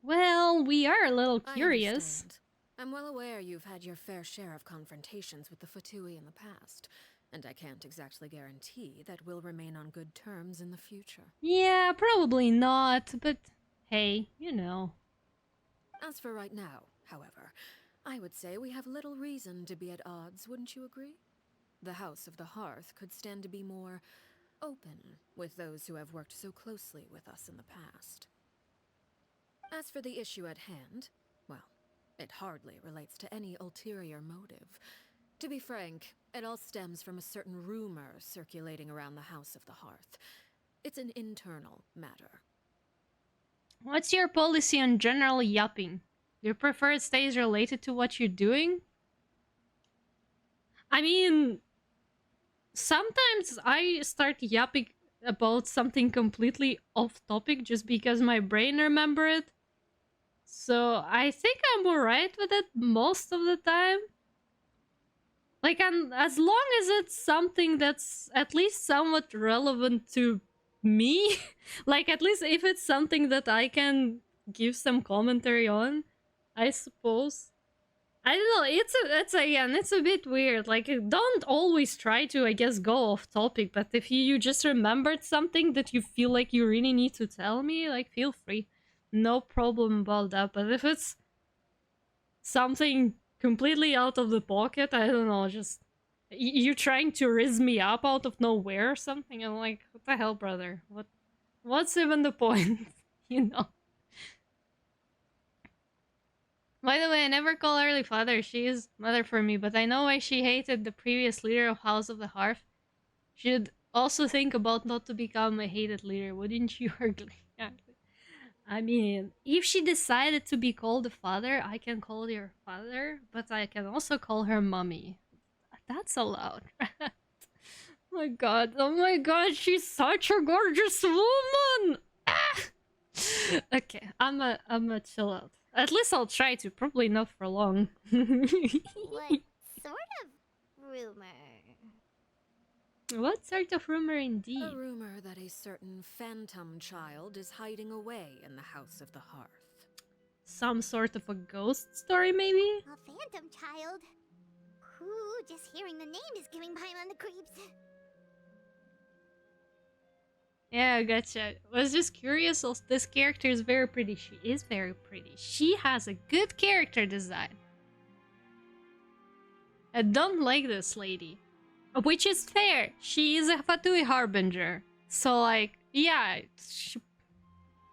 Well, we are a little I curious. understand. I'm well aware you've had your fair share of confrontations with the Fatui in the past, and I can't exactly guarantee that we'll remain on good terms in the future. Yeah, probably not, but hey, you know. As for right now, however, I would say we have little reason to be at odds, wouldn't you agree? The House of the Hearth could stand to be more open with those who have worked so closely with us in the past. As for the issue at hand, well, it hardly relates to any ulterior motive. To be frank, it all stems from a certain rumor circulating around the House of the Hearth. It's an internal matter. What's your policy on general yapping? Do you prefer it stays related to what you're doing? I mean, sometimes I start yapping about something completely off topic just because my brain remember it. So I think I'm alright with it most of the time. Like, as long as it's something that's at least somewhat relevant to me, like at least if it's something that I can give some commentary on, I suppose. I don't know. It's a bit weird. Like, don't always try to, I guess, go off topic. But if you just remembered something that you feel like you really need to tell me, like, feel free, no problem about that. But if it's something completely out of the pocket, I don't know, just you're trying to riz me up out of nowhere or something. I'm like, what the hell, brother? What's even the point? You know. By the way, I never call Early father. She is mother for me, but I know why she hated the previous leader of House of the Hearth. She'd also think about not to become a hated leader, wouldn't you, Ugly? I mean, if she decided to be called a father, I can call her father, but I can also call her mommy. That's allowed. Oh my god, she's such a gorgeous woman! Ah! Okay, I'm a chill out. At least I'll try to. Probably not for long. What sort of rumor? What sort of rumor indeed? A rumor that a certain phantom child is hiding away in the House of the Hearth. Some sort of a ghost story, maybe? A phantom child? Ooh, just hearing the name is giving Paimon the creeps. Yeah, gotcha. Was just curious. This character is very pretty. She is very pretty. She has a good character design. I don't like this lady. Which is fair. She is a Fatui Harbinger. So, like, yeah, I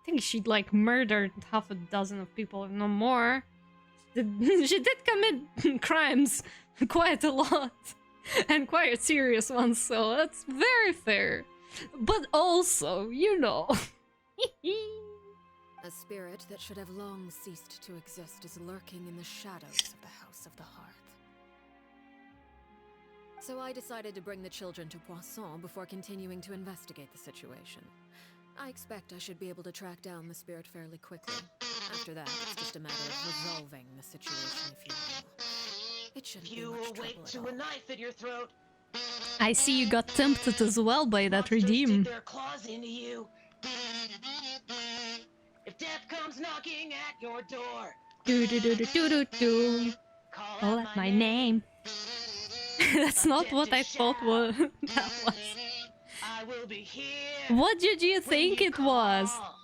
think she, like, murdered half a dozen of people, if no more. She did commit crimes quite a lot. And quite serious ones, so that's very fair. But also, you know. A spirit that should have long ceased to exist is lurking in the shadows of the House of the Hearth. So I decided to bring the children to Poisson before continuing to investigate the situation. I expect I should be able to track down the spirit fairly quickly. After that, it's just a matter of resolving the situation, if you will. It shouldn't be You much will trouble wait at to all. a knife at your throat. I see you got tempted as well by that Monsters redeem. dig their claws into you. If death comes knocking at your door, Do do do do do do do. Call out my name. That's not what I thought that was. I will be here. What did you when think you it was? call.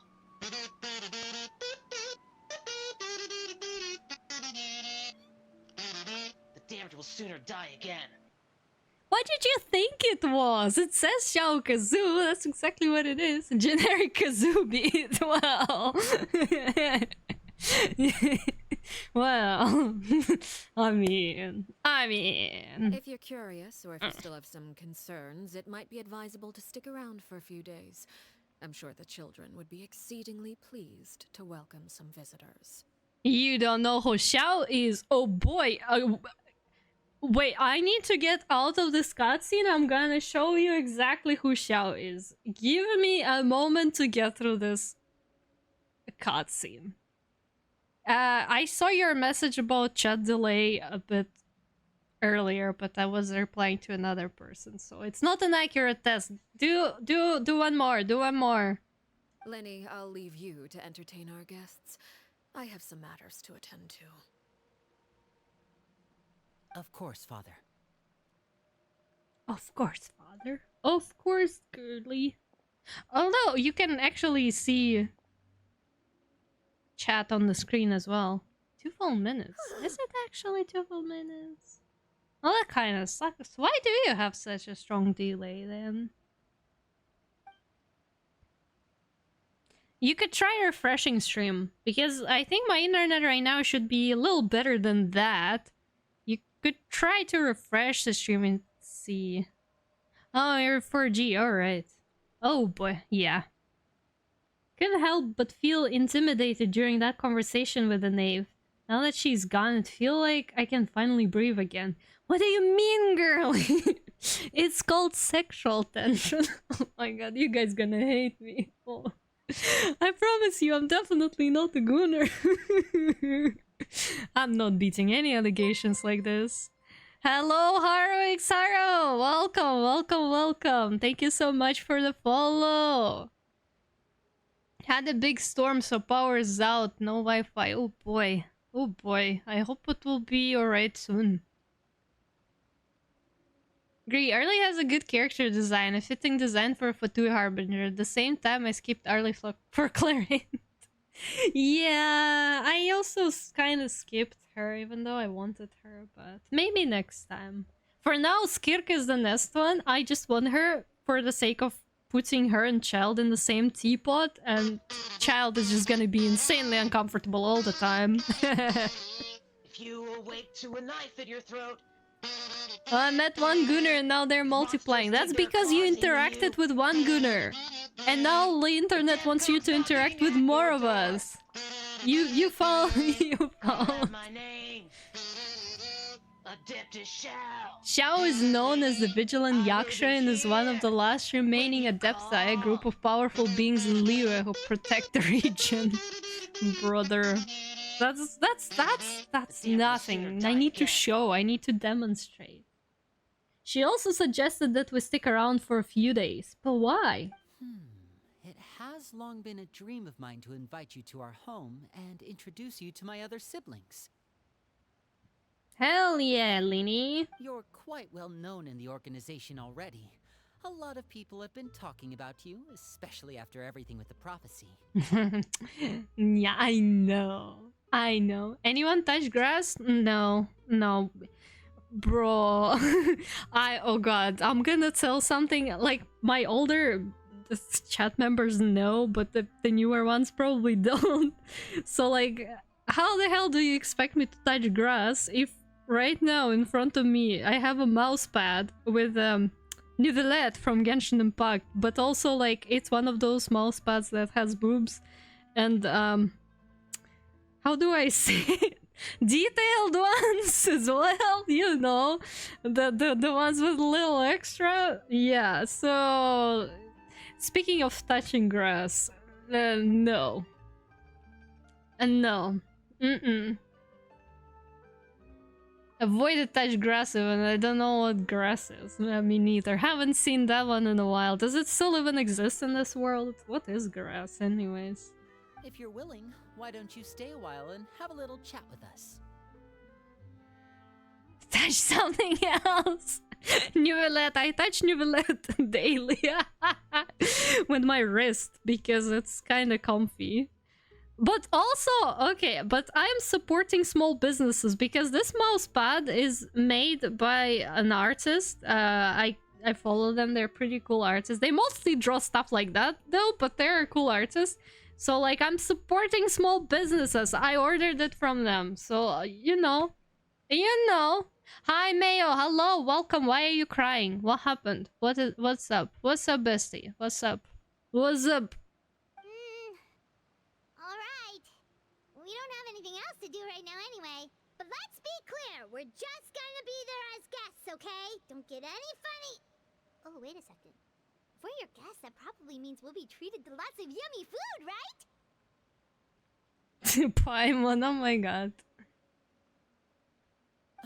The damned will sooner die again. What did you think it was? It says Xiao Kazoo. That's exactly what it is. Generic kazoo beat. Well. Well. I mean. If you're curious, or if you still have some concerns, it might be advisable to stick around for a few days. I'm sure the children would be exceedingly pleased to welcome some visitors. You don't know who Xiao is? Oh boy. Wait, I need to get out of this cutscene. I'm gonna show you exactly who Xiao is. Give me a moment to get through this cutscene. I saw your message about chat delay a bit earlier, but I was replying to another person, so it's not an accurate test. Do one more. Do one more. Lenny, I'll leave you to entertain our guests. I have some matters to attend to. Of course, Father. Of course, father. Of course, girly. Although you can actually see chat on the screen as well. 2 full minutes. Is it actually 2 full minutes? Well, that kind of sucks. Why do you have such a strong delay then? You could try refreshing stream, because I think my internet right now should be a little better than that. You could try to refresh the stream and see. Oh, you're 4G, alright. Oh boy, yeah. Couldn't help but feel intimidated during that conversation with the knave. Now that she's gone, it feels like I can finally breathe again. What do you mean, girlie? It's called sexual tension. Oh my god, you guys gonna hate me. Oh. I promise you, I'm definitely not a gooner. I'm not beating any allegations like this. Hello, Haroix Haro! Welcome, welcome, welcome. Thank you so much for the follow. Had a big storm, so power's out. No Wi-Fi. Oh boy. Oh boy. I hope it will be alright soon. Agree, Arlie has a good character design, a fitting design for a Fatui Harbinger. At the same time, I skipped Arlie for Clarion. Yeah, I also kind of skipped her, even though I wanted her, but maybe next time. For now, Skirk is the next one. I just want her for the sake of putting her and Child in the same teapot, and Child is just gonna be insanely uncomfortable all the time. If you awake to a knife at your throat. I met one Gunner and now they're multiplying. That's because you interacted with one Gunner. And now the internet wants you to interact with more of us. You fall. You fall. My name. Adeptus Shao. Shao is known as the Vigilant Yaksha and is one of the last remaining Adepti, a group of powerful beings in Liyue who protect the region. Brother. That's nothing. I need to show. I need to demonstrate. She also suggested that we stick around for a few days. But why? It has long been a dream of mine to invite you to our home and introduce you to my other siblings. Hell yeah, Lini. You're quite well known in the organization already. A lot of people have been talking about you, especially after everything with the prophecy. Yeah, I know. I know. Anyone touch grass? No. No. Bro. Oh god. I'm gonna tell something. Like, my older chat members know, but the newer ones probably don't. So, like, how the hell do you expect me to touch grass if right now in front of me I have a mouse pad with Nivelette from Genshin Impact, but also, like, it's one of those mouse pads that has boobs, and how do I say it? Detailed ones as well, you know, the ones with a little extra. Yeah, so speaking of touching grass, no. No. Avoid the touch grass even. I don't know what grass is. Me neither. Haven't seen that one in a while. Does it still even exist in this world? What is grass anyways? If you're willing, why don't you stay a while and have a little chat with us? Touch something else! Nivelette, I touch Nivelette daily with my wrist because it's kind of comfy. But also, okay, but I'm supporting small businesses because this mouse pad is made by an artist. I follow them, they're pretty cool artists. They mostly draw stuff like that though, but they're a cool artist. So, like, I'm supporting small businesses. I ordered it from them. So, you know. You know. Hi, Mayo. Hello. Welcome. Why are you crying? What happened? What's up? What's up, bestie? What's up? What's up? Alright. We don't have anything else to do right now anyway. But let's be clear. We're just gonna be there as guests, okay? Don't get any funny... Oh, wait a second. If we're your guests, that probably means we'll be treated to lots of yummy food, right? Paimon, oh my god.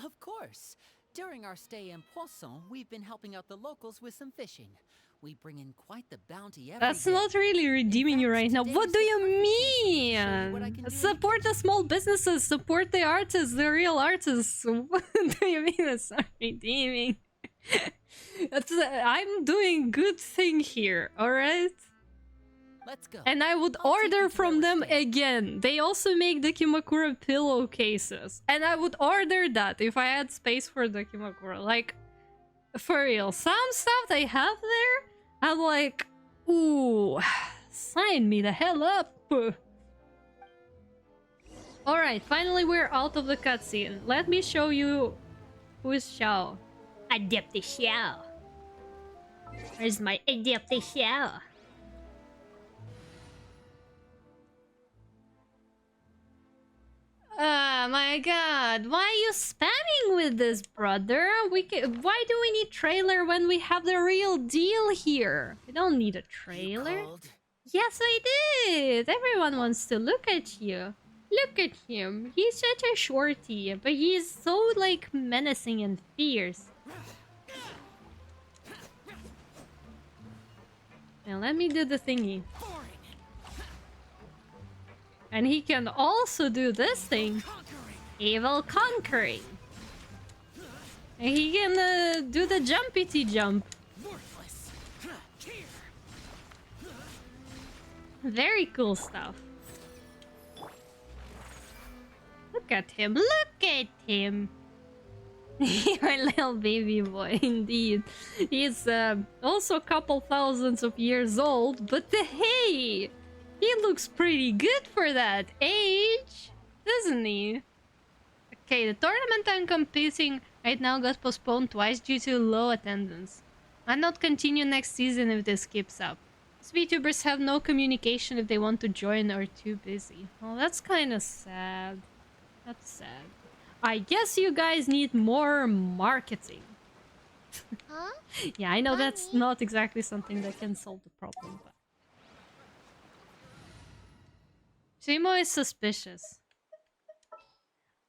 Of course. During our stay in Poisson, we've been helping out the locals with some fishing. We bring in quite the bounty every That's day. not really redeeming you right now. What do you What on. Support the small businesses. Support the artists, the real artists. What do you mean it's not redeeming? I'm doing good thing here, alright? Let's go. And I would I'll take order you to from where them we're staying. again. They also make the Kimakura pillowcases. And I would order that if I had space for the Kimakura. Like, for real. Some stuff they have there, I'm like, ooh, sign me the hell up. Alright, finally we're out of the cutscene. Let me show you who is Xiao. Adept Xiao. Where's my Adept Xiao? Oh my god, why are you spamming with this, brother? Why do we need trailer when we have the real deal here? We don't need a trailer. Called. Yes, I did! Everyone wants to look at you. Look at him. He's such a shorty, but he's so, like, menacing and fierce. Now let me do the thingy. And he can also do this thing. Evil conquering. And he can do the jumpity jump. Worthless. Here. Very cool stuff. Look at him. Look at him. My little baby boy, indeed. He's also a couple thousands of years old, but hey! He looks pretty good for that age, doesn't he? Okay, the tournament I'm competing right now got postponed twice due to low attendance. Might not continue next season if this keeps up. VTubers have no communication if they want to join or are too busy. Well, that's kind of sad. That's sad. I guess you guys need more marketing. Huh? Yeah, I know that's Mommy? not exactly something that can solve the problem, but... Simo is suspicious.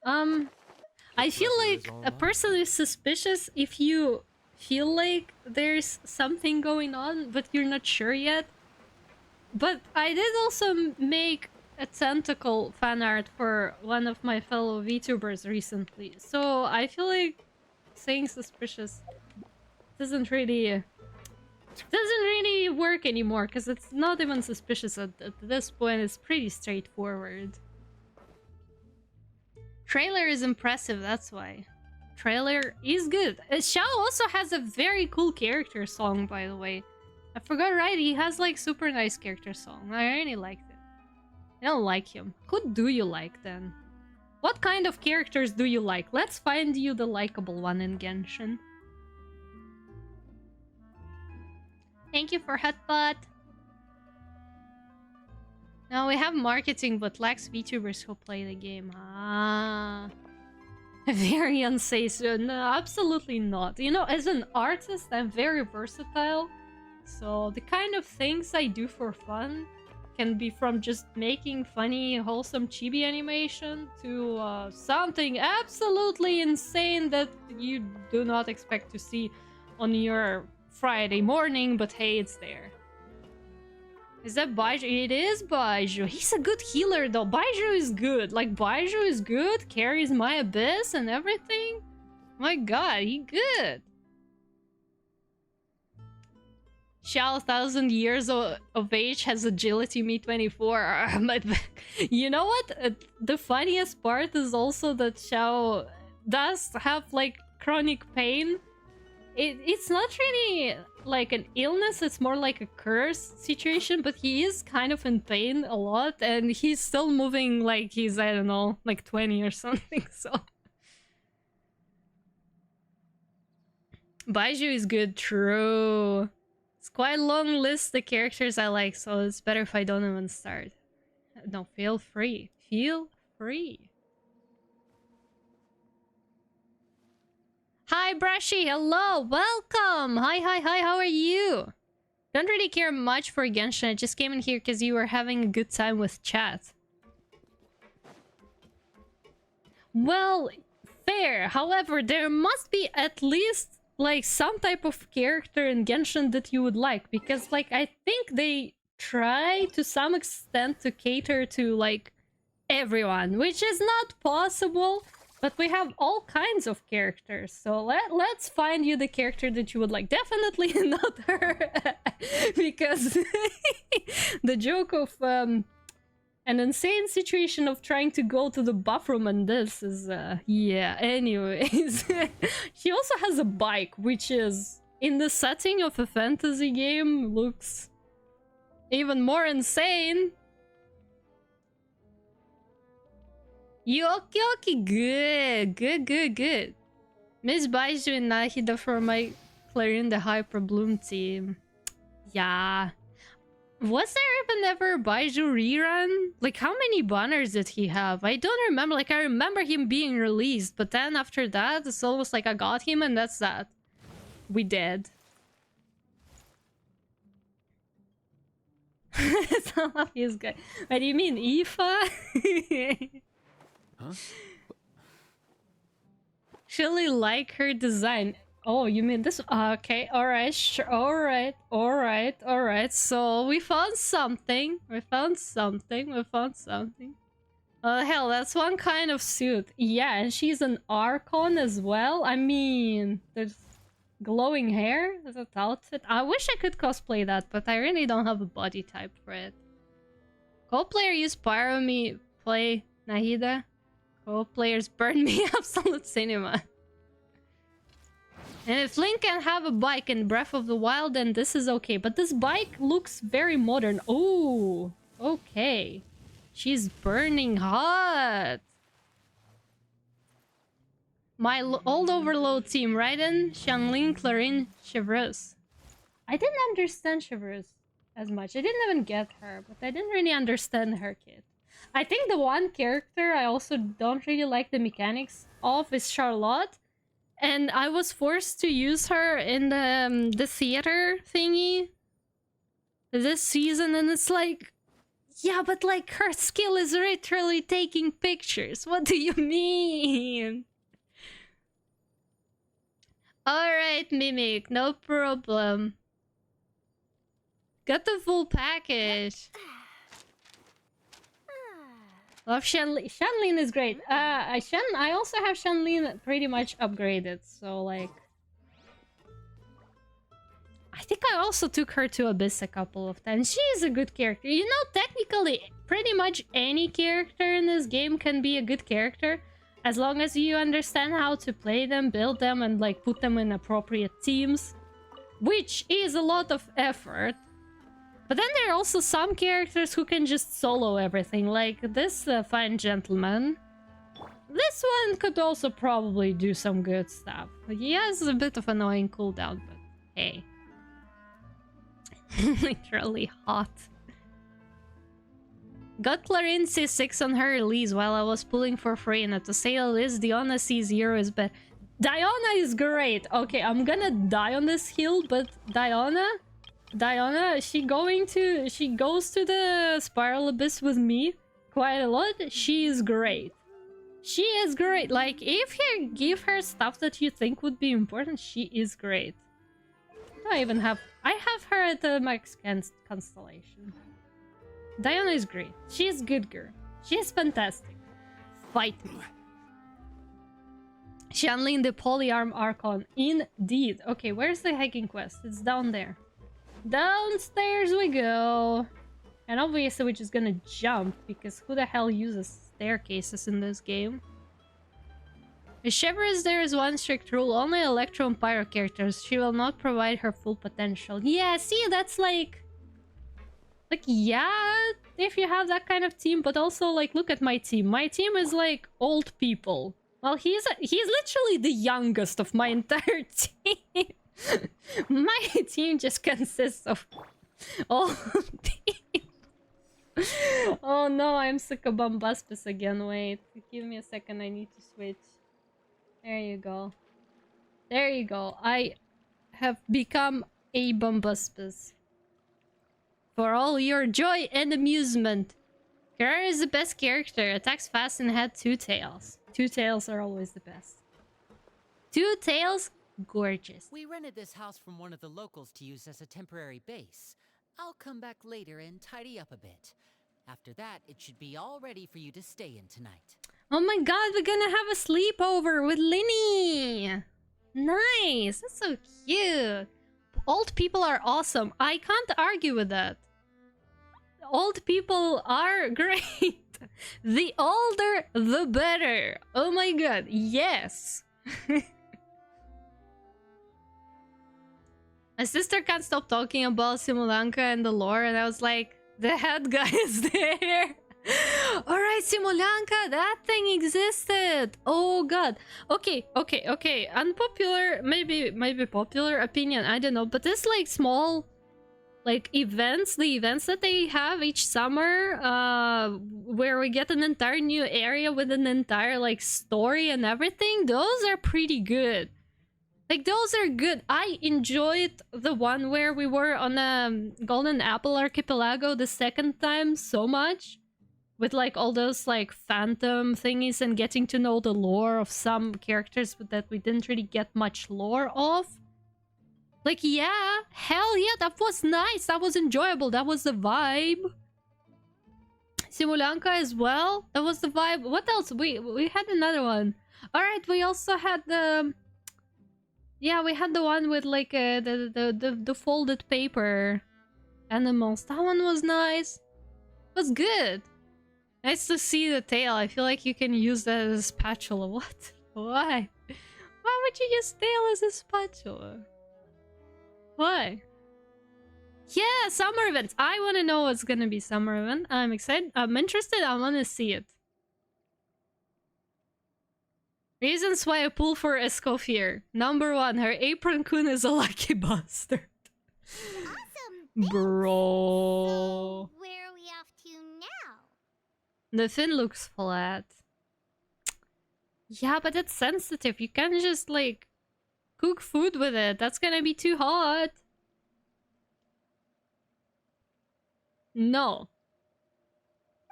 I feel like a person is suspicious if you feel like there's something going on, but you're not sure yet. But I did also make a tentacle fan art for one of my fellow VTubers recently, so I feel like saying suspicious doesn't really work anymore, because it's not even suspicious at this point. It's pretty straightforward. Trailer is impressive, that's why. Trailer is good. Xiao also has a very cool character song, by the way. I forgot, right? He has like super nice character song. I really liked it. I don't like him. Who do you like then? What kind of characters do you like? Let's find you the likable one in Genshin. Thank you for Hotbot. Now we have marketing but lacks VTubers who play the game. Ah. Very unsafe. No, absolutely not. You know, as an artist, I'm very versatile. So the kind of things I do for fun can be from just making funny, wholesome chibi animation to something absolutely insane that you do not expect to see on your Friday morning, but hey, it's there. Is that Baiju? It is Baiju. He's a good healer though. Baiju is good. Like, Baiju is good, carries my abyss and everything. My god, he good. Xiao 1,000 years of age has agility me 24. But you know what? The funniest part is also that Xiao does have like chronic pain. It's not really like an illness, it's more like a curse situation, but he is kind of in pain a lot and he's still moving like he's, I don't know, like 20 or something, so... Baiju is good, true. It's quite a long list of characters I like, so it's better if I don't even start. No, feel free. Feel free. Hi, Brushy. Hello. Welcome. Hi, how are you? Don't really care much for Genshin. I just came in here because you were having a good time with chat. Well, fair. However, there must be at least like some type of character in Genshin that you would like, because like I think they try to some extent to cater to like everyone, which is not possible. But we have all kinds of characters, so let's find you the character that you would like. Definitely not her, because the joke of an insane situation of trying to go to the bathroom and this is yeah. Anyways, she also has a bike, which is in the setting of a fantasy game looks even more insane. Yoki, good. Miss Baiju and Nahida for my Clarion the Hyper Bloom team. Yeah. Was there even ever a Baiju rerun? Like, how many banners did he have? I don't remember. Like, I remember him being released, but then after that, it's almost like I got him and that's that. We dead. It's not obvious guy. What do you mean, Aoife? Huh? Actually like her design. Oh, you mean this? Okay, alright, sure, alright. So, we found something. Oh, hell, that's one kind of suit. Yeah, and she's an Archon as well. I mean, there's glowing hair as an outfit. I wish I could cosplay that, but I really don't have a body type for it. Co-player use Pyro me play Nahida. Co-players burn me absolute cinema. And if Link can have a bike in Breath of the Wild, then this is okay. But this bike looks very modern. Oh, okay. She's burning hot. My old Overload team, Raiden, Xianglin, Clarin, Chevreuse. I didn't understand Chevreuse as much. I didn't even get her, but I didn't really understand her kit. I think the one character I also don't really like the mechanics of is Charlotte. And I was forced to use her in the theater thingy this season, and it's like, yeah, but like her skill is literally taking pictures. What do you mean? Alright, Mimic, no problem. Got the full package. Love Shanlin. Shanlin is great. I also have Shanlin pretty much upgraded, so like... I think I also took her to Abyss a couple of times. She is a good character. You know, technically, pretty much any character in this game can be a good character, as long as you understand how to play them, build them, and like put them in appropriate teams. Which is a lot of effort. But then there are also some characters who can just solo everything, like this fine gentleman. This one could also probably do some good stuff. He has a bit of annoying cooldown, but hey. Literally hot. Got Clarin C6 on her release while I was pulling for free, and to say the least, Diona C0 is better. Diona is great! Okay, I'm gonna die on this hill, but Diona, she goes to the Spiral Abyss with me quite a lot. She is great. She is great. Like, if you give her stuff that you think would be important, she is great. I have her at the Max Constellation. Diana is great. She is good girl. She is fantastic. Fight me. Shanlin the Polyarm Archon. Indeed. Okay, where's the hiking quest? It's down there. Downstairs we go. And obviously we're just gonna jump, because who the hell uses staircases in this game? With Chevreuse, there is one strict rule. Only Electro and Pyro characters. She will not provide her full potential. Yeah, see, that's like... Like, yeah, if you have that kind of team, but also, like, look at my team. My team is, like, old people. Well, he's literally the youngest of my entire team. My team just consists of old people. Oh no, I'm sick of Bombaspis again. Wait, give me a second, I need to switch. There you go. There you go. I have become a Bombaspis. For all your joy and amusement. Carrera is the best character. Attacks fast and had two tails. Two tails are always the best. Two tails? Gorgeous. We rented this house from one of the locals to use as a temporary base. I'll come back later and tidy up a bit. After that, it should be all ready for you to stay in tonight. Oh my god, we're gonna have a sleepover with Linny! Nice! That's so cute! Old people are awesome. I can't argue with that. Old people are great. The older, the better. Oh my god, yes! My sister can't stop talking about Simulanka and the lore, and I was like, the head guy is there! Alright, Simulanka, that thing existed! Oh god. Okay. Unpopular, maybe popular opinion, I don't know, but this like small like events, the events that they have each summer, where we get an entire new area with an entire like story and everything, those are pretty good. Like, those are good. I enjoyed the one where we were on Golden Apple Archipelago the second time so much. With, like, all those, like, phantom thingies and getting to know the lore of some characters that we didn't really get much lore of. Like, yeah, hell yeah, that was nice. That was enjoyable. That was the vibe. Simulanka as well. That was the vibe. What else? We had another one. Alright, we also had the... Yeah, we had the one with like the folded paper animals. That one was nice. It was good. Nice to see the tail. I feel like you can use that as a spatula. What? Why? Why would you use tail as a spatula? Why? Yeah, summer events. I want to know what's gonna be summer event. I'm excited. I'm interested. I want to see it. Reasons why I pull for Escoffier. Number 1, her apron kun is a lucky bastard. Awesome. Bro. So, where are we off to now? The fin looks flat. Yeah, but it's sensitive. You can't just, like, cook food with it. That's gonna be too hot. No.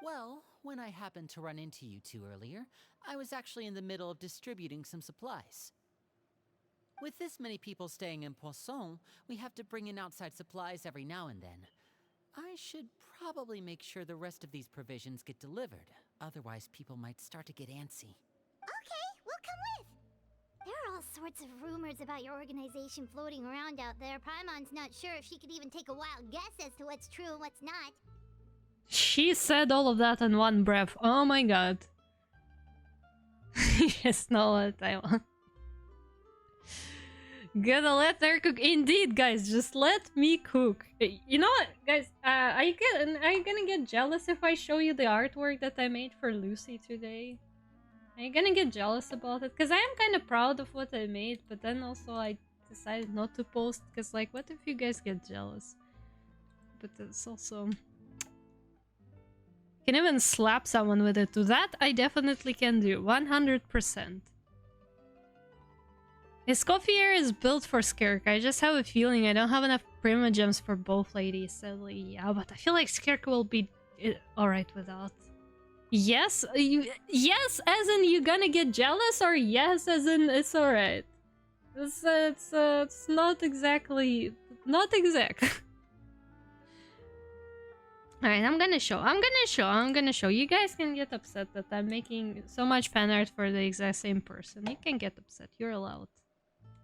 Well, when I happened to run into you two earlier, I was actually in the middle of distributing some supplies. With this many people staying in Poisson, we have to bring in outside supplies every now and then. I should probably make sure the rest of these provisions get delivered. Otherwise, people might start to get antsy. Okay, we'll come with. There are all sorts of rumors about your organization floating around out there. Paimon's not sure if she could even take a wild guess as to what's true and what's not. She said all of that in one breath. Oh my god. Yes, know what I want. Gonna let her cook. Indeed, guys, just let me cook. You know what, guys? Are you gonna get jealous if I show you the artwork that I made for Lucy today? Are you gonna get jealous about it? Because I am kind of proud of what I made, but then also I decided not to post because, like, what if you guys get jealous? But it's also... Can even slap someone with it. To that, I definitely can do. 100%. Escoffier is built for Skirk. I just have a feeling I don't have enough Primogems for both ladies, sadly. Yeah, but I feel like Skirk will be alright without. Yes? Yes as in you gonna get jealous, or yes as in it's alright? It's not exactly... Not exact. Alright, I'm gonna show. You guys can get upset that I'm making so much fan art for the exact same person. You can get upset. You're allowed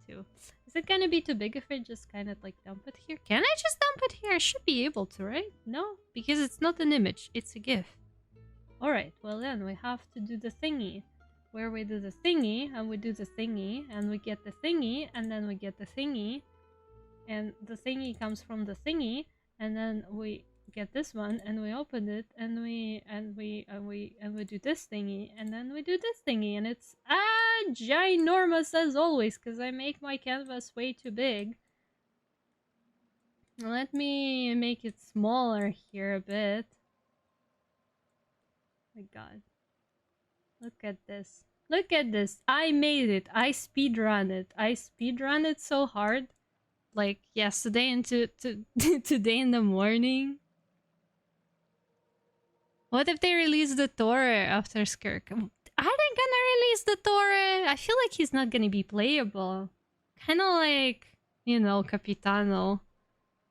to. Is it gonna be too big if I just kind of like dump it here? Can I just dump it here? I should be able to, right? No? Because it's not an image. It's a GIF. Alright, well then we have to do the thingy. Where we do the thingy, and we do the thingy, and we get the thingy, and then we get the thingy. And the thingy comes from the thingy, and then we... get this one, and we open it, and we do this thingy, and then we do this thingy, and it's ginormous as always because I make my canvas way too big. Let me make it smaller here a bit. My god, look at this, I made it. I speedrun it so hard, like yesterday and today in the morning. What if they release the Torre after Skirk? Are they gonna release the Torre? I feel like he's not gonna be playable. Kinda like, you know, Capitano.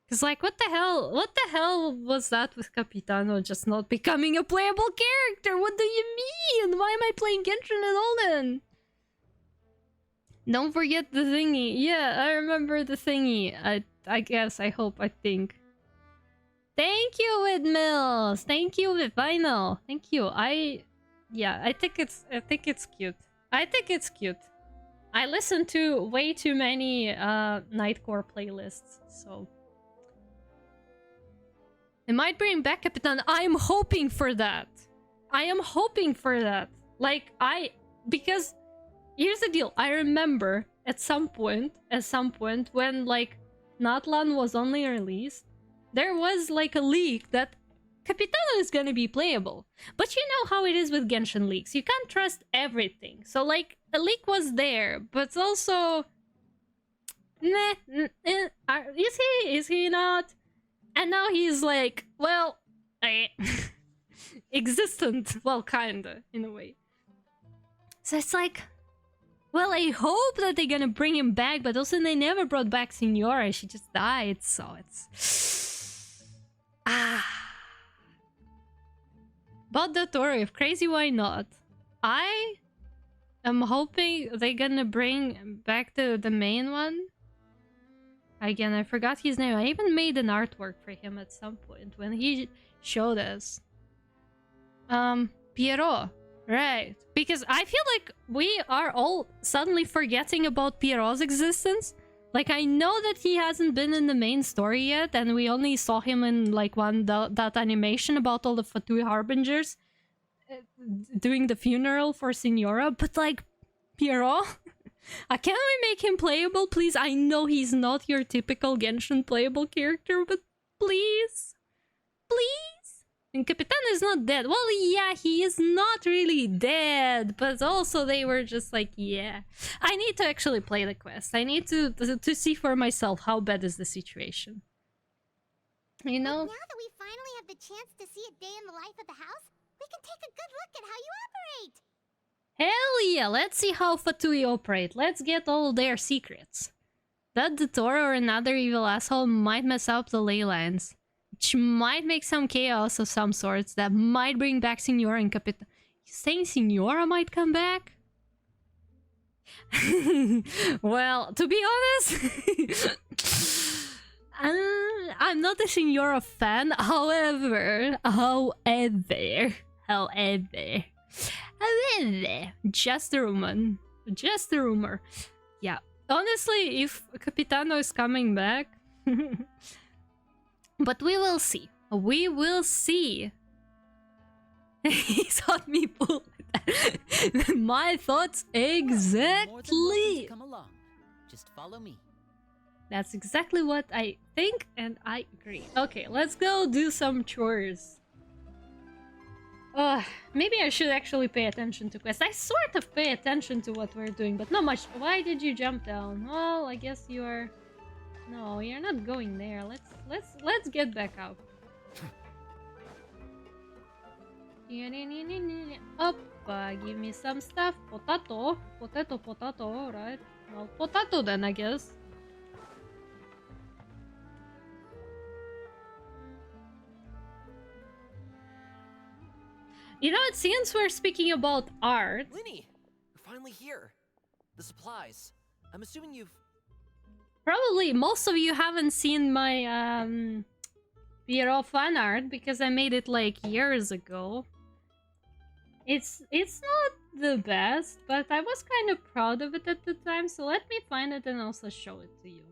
Cause like, what the hell? What the hell was that with Capitano just not becoming a playable character? What do you mean? Why am I playing Genshin at all then? Don't forget the thingy. Yeah, I remember the thingy. I guess, I hope, I think. Thank you, Windmills! Thank you, Vinyl! Thank you. Yeah, I think it's cute. I think it's cute. I listen to way too many Nightcore playlists, so... It might bring back Capitan. I'm hoping for that. I am hoping for that. Like, because... Here's the deal. I remember at some point, when, like, Natlan was only released, there was, like, a leak that Capitano is gonna be playable. But you know how it is with Genshin leaks. You can't trust everything. So, like, a leak was there, but also... is he? Is he not? And now he's like, well... existent. Well, kinda, in a way. So it's like... Well, I hope that they're gonna bring him back, but also they never brought back Signora. She just died, so it's... About the Toro, if crazy, why not? I am hoping they're gonna bring back the main one. Again, I forgot his name. I even made an artwork for him at some point when he showed us. Pierrot. Right. Because I feel like we are all suddenly forgetting about Pierrot's existence. Like, I know that he hasn't been in the main story yet, and we only saw him in, like, that animation about all the Fatui Harbingers doing the funeral for Signora, but, like, Pierrot? Can we make him playable, please? I know he's not your typical Genshin playable character, but please? Please? And Capitan is not dead. Well, yeah, he is not really dead, but also they were just like, yeah. I need to actually play the quest. I need to see for myself how bad is the situation. You know? But now that we finally have the chance to see a day in the life of the house, we can take a good look at how you operate. Hell yeah, let's see how Fatui operate. Let's get all their secrets. That the Toro or another evil asshole might mess up the ley lines. Which might make some chaos of some sorts that might bring back Signora and Capitan. You saying Signora might come back? Well, to be honest, I'm not a Signora fan. However, just a rumor. Just a rumor. Yeah. Honestly, if Capitano is coming back... But we will see. We will see. He saw me pull my thoughts exactly. Come along. Just follow me. That's exactly what I think, and I agree. Okay, let's go do some chores. Maybe I should actually pay attention to quests. I sort of pay attention to what we're doing, but not much. Why did you jump down? Well, I guess you are... No, you're not going there. Let's get back up. Up, give me some stuff. Potato, right? Well, potato then, I guess. You know, since we're speaking about art... Linny, you're finally here. The supplies. I'm assuming you've... Probably most of you haven't seen my Pierrot fan art because I made it like years ago. It's not the best, but I was kind of proud of it at the time, so let me find it and also show it to you.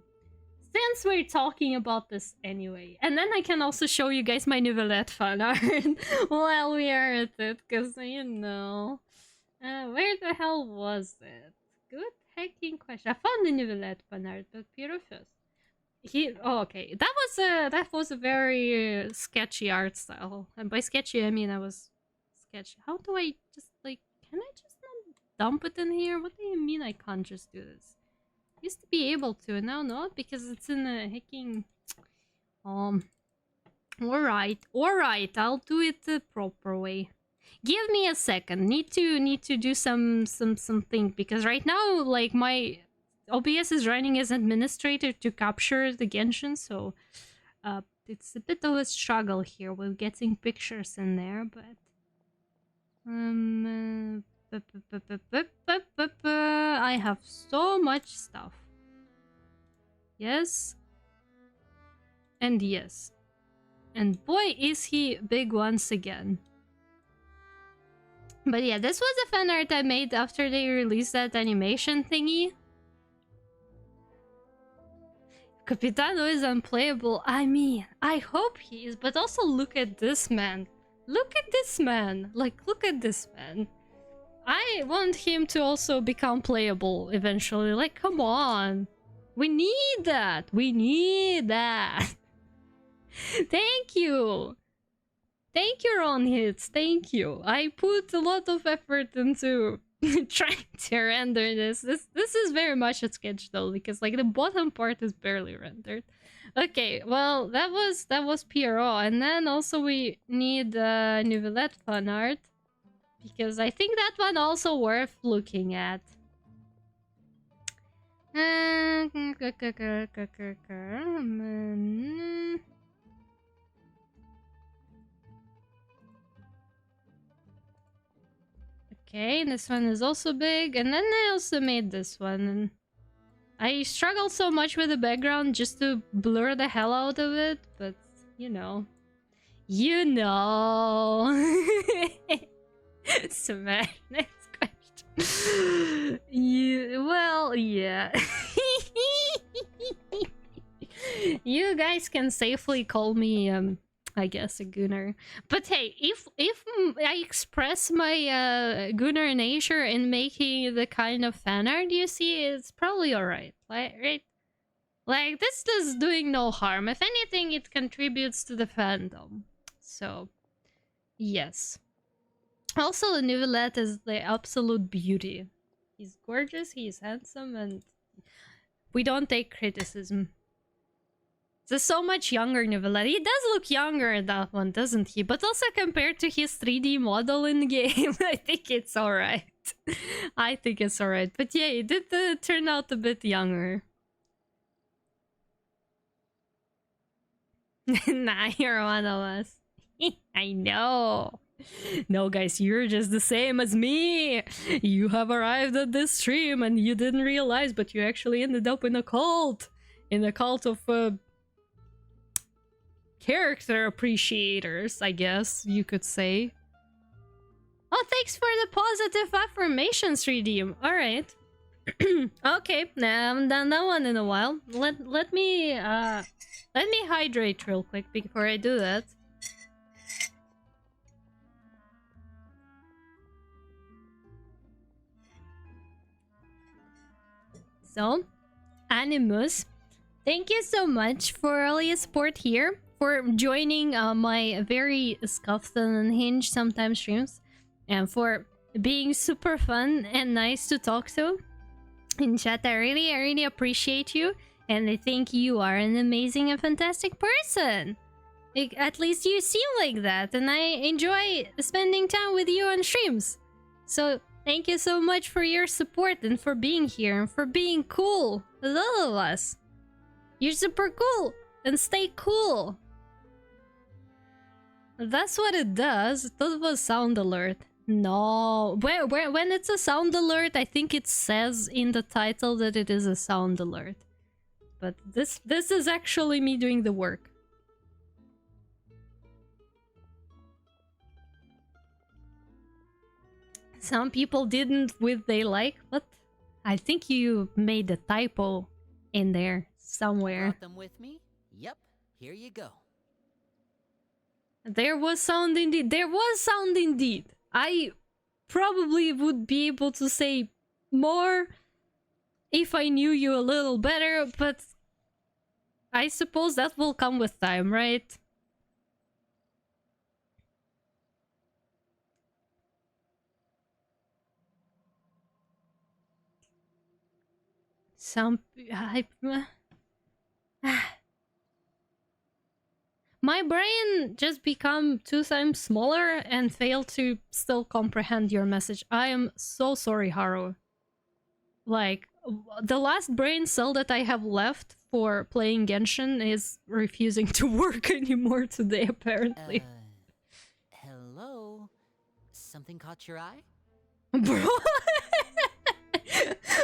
Since we're talking about this anyway. And then I can also show you guys my Nouvellette fan art while we are at it, because, you know... where the hell was it? Good hacking question. I found the Nouvellette fan art, but Pierrot first. Oh, okay. That was a very sketchy art style. And by sketchy, I mean I was sketchy. How do I just, like... Can I just not dump it in here? What do you mean I can't just do this? Used to be able to, now not, because it's in a hacking... Alright, I'll do it the proper way. Give me a second. Need to do something, because right now, like, my OBS is running as administrator to capture the Genshin, so up. It's a bit of a struggle here with getting pictures in there, but I have so much stuff. Yes. And yes. And boy, is he big once again. But yeah, this was a fan art I made after they released that animation thingy. Capitano is unplayable. I mean, I hope he is, but also look at this man. Look at this man. Like, look at this man. I want him to also become playable eventually. Like, come on. We need that. We need that. Thank you. Thank you, Ron Hits. Thank you. I put a lot of effort into trying to render this. This is very much a sketch though, because like the bottom part is barely rendered. Okay, well that was PRO, and then also we need Novelette fan art, because I think that one also worth looking at. Okay, this one is also big, and then I also made this one. And I struggled so much with the background just to blur the hell out of it, but you know. You know. Smash, next question. Well, yeah. You guys can safely call me, I guess, a gooner. But hey, if I express my gooner nature in making the kind of fan art you see, it's probably alright, right? Like, this is doing no harm. If anything, it contributes to the fandom. So, yes. Also, Novelette is the absolute beauty. He's gorgeous, he's handsome, and we don't take criticism. There's so much younger Novelette. He does look younger in that one, doesn't he? But also compared to his 3D model in the game, I think it's alright. I think it's alright. But yeah, he did turn out a bit younger. Nah, you're one of us. I know. No, guys, you're just the same as me. You have arrived at this stream and you didn't realize, but you actually ended up in a cult. In a cult of character appreciators, I guess you could say. Oh, thanks for the positive affirmations, Redeem. All right. Okay, nah, I haven't done that one in a while. Let me hydrate real quick before I do that. So, Animus, thank you so much for all your support here, for joining my very scuffed and unhinged sometimes streams, and for being super fun and nice to talk to in chat. I really appreciate you, and I think you are an amazing and fantastic person. At least you seem like that, and I enjoy spending time with you on streams. So thank you so much for your support and for being here and for being cool with all of us. You're super cool, and stay cool. That's what it does. That was sound alert. No, when it's a sound alert, I think it says in the title that it is a sound alert. But this is actually me doing the work. Some people didn't with they like, but I think you made a typo in there somewhere. Brought them with me? Yep, here you go. There was sound indeed. There was sound indeed. I probably would be able to say more if I knew you a little better, but I suppose that will come with time, right? My brain just become 2 times smaller and failed to still comprehend your message. I am so sorry, Haru. Like, The last brain cell that I have left for playing Genshin is refusing to work anymore today, apparently. Hello? Something caught your eye? Bro.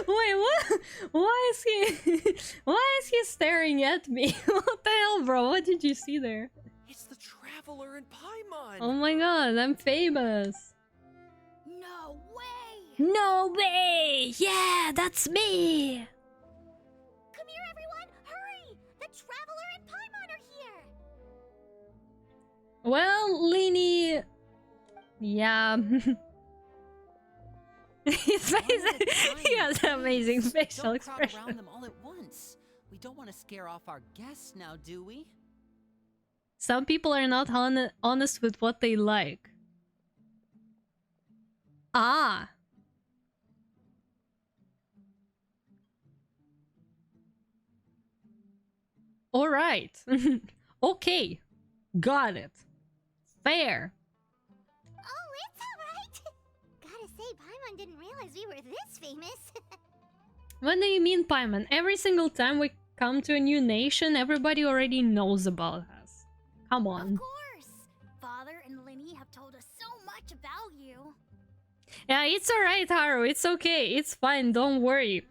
Wait, what? Why is he why is he staring at me? What the hell, bro? What did you see there? It's the Traveler in Paimon! Oh my god, I'm famous. No way! No way! Yeah, that's me! Come here, everyone! Hurry! The Traveler and Paimon are here! Well, Lini... Yeah. His face... he has an amazing facial Don't crowd expression. around them all at once. We don't want to scare off our guests now, do we? Some people are not honest with what they like. Ah. Alright. Okay. Got it. Fair. Oh, it's alright! Gotta say, Paimon didn't realize we were this famous. What do you mean, Paimon? Every single time we come to a new nation, everybody already knows about us. Come on. Of course! Father and Linny have told us so much about you. Yeah, it's alright, Haru. It's okay. It's fine. Don't worry.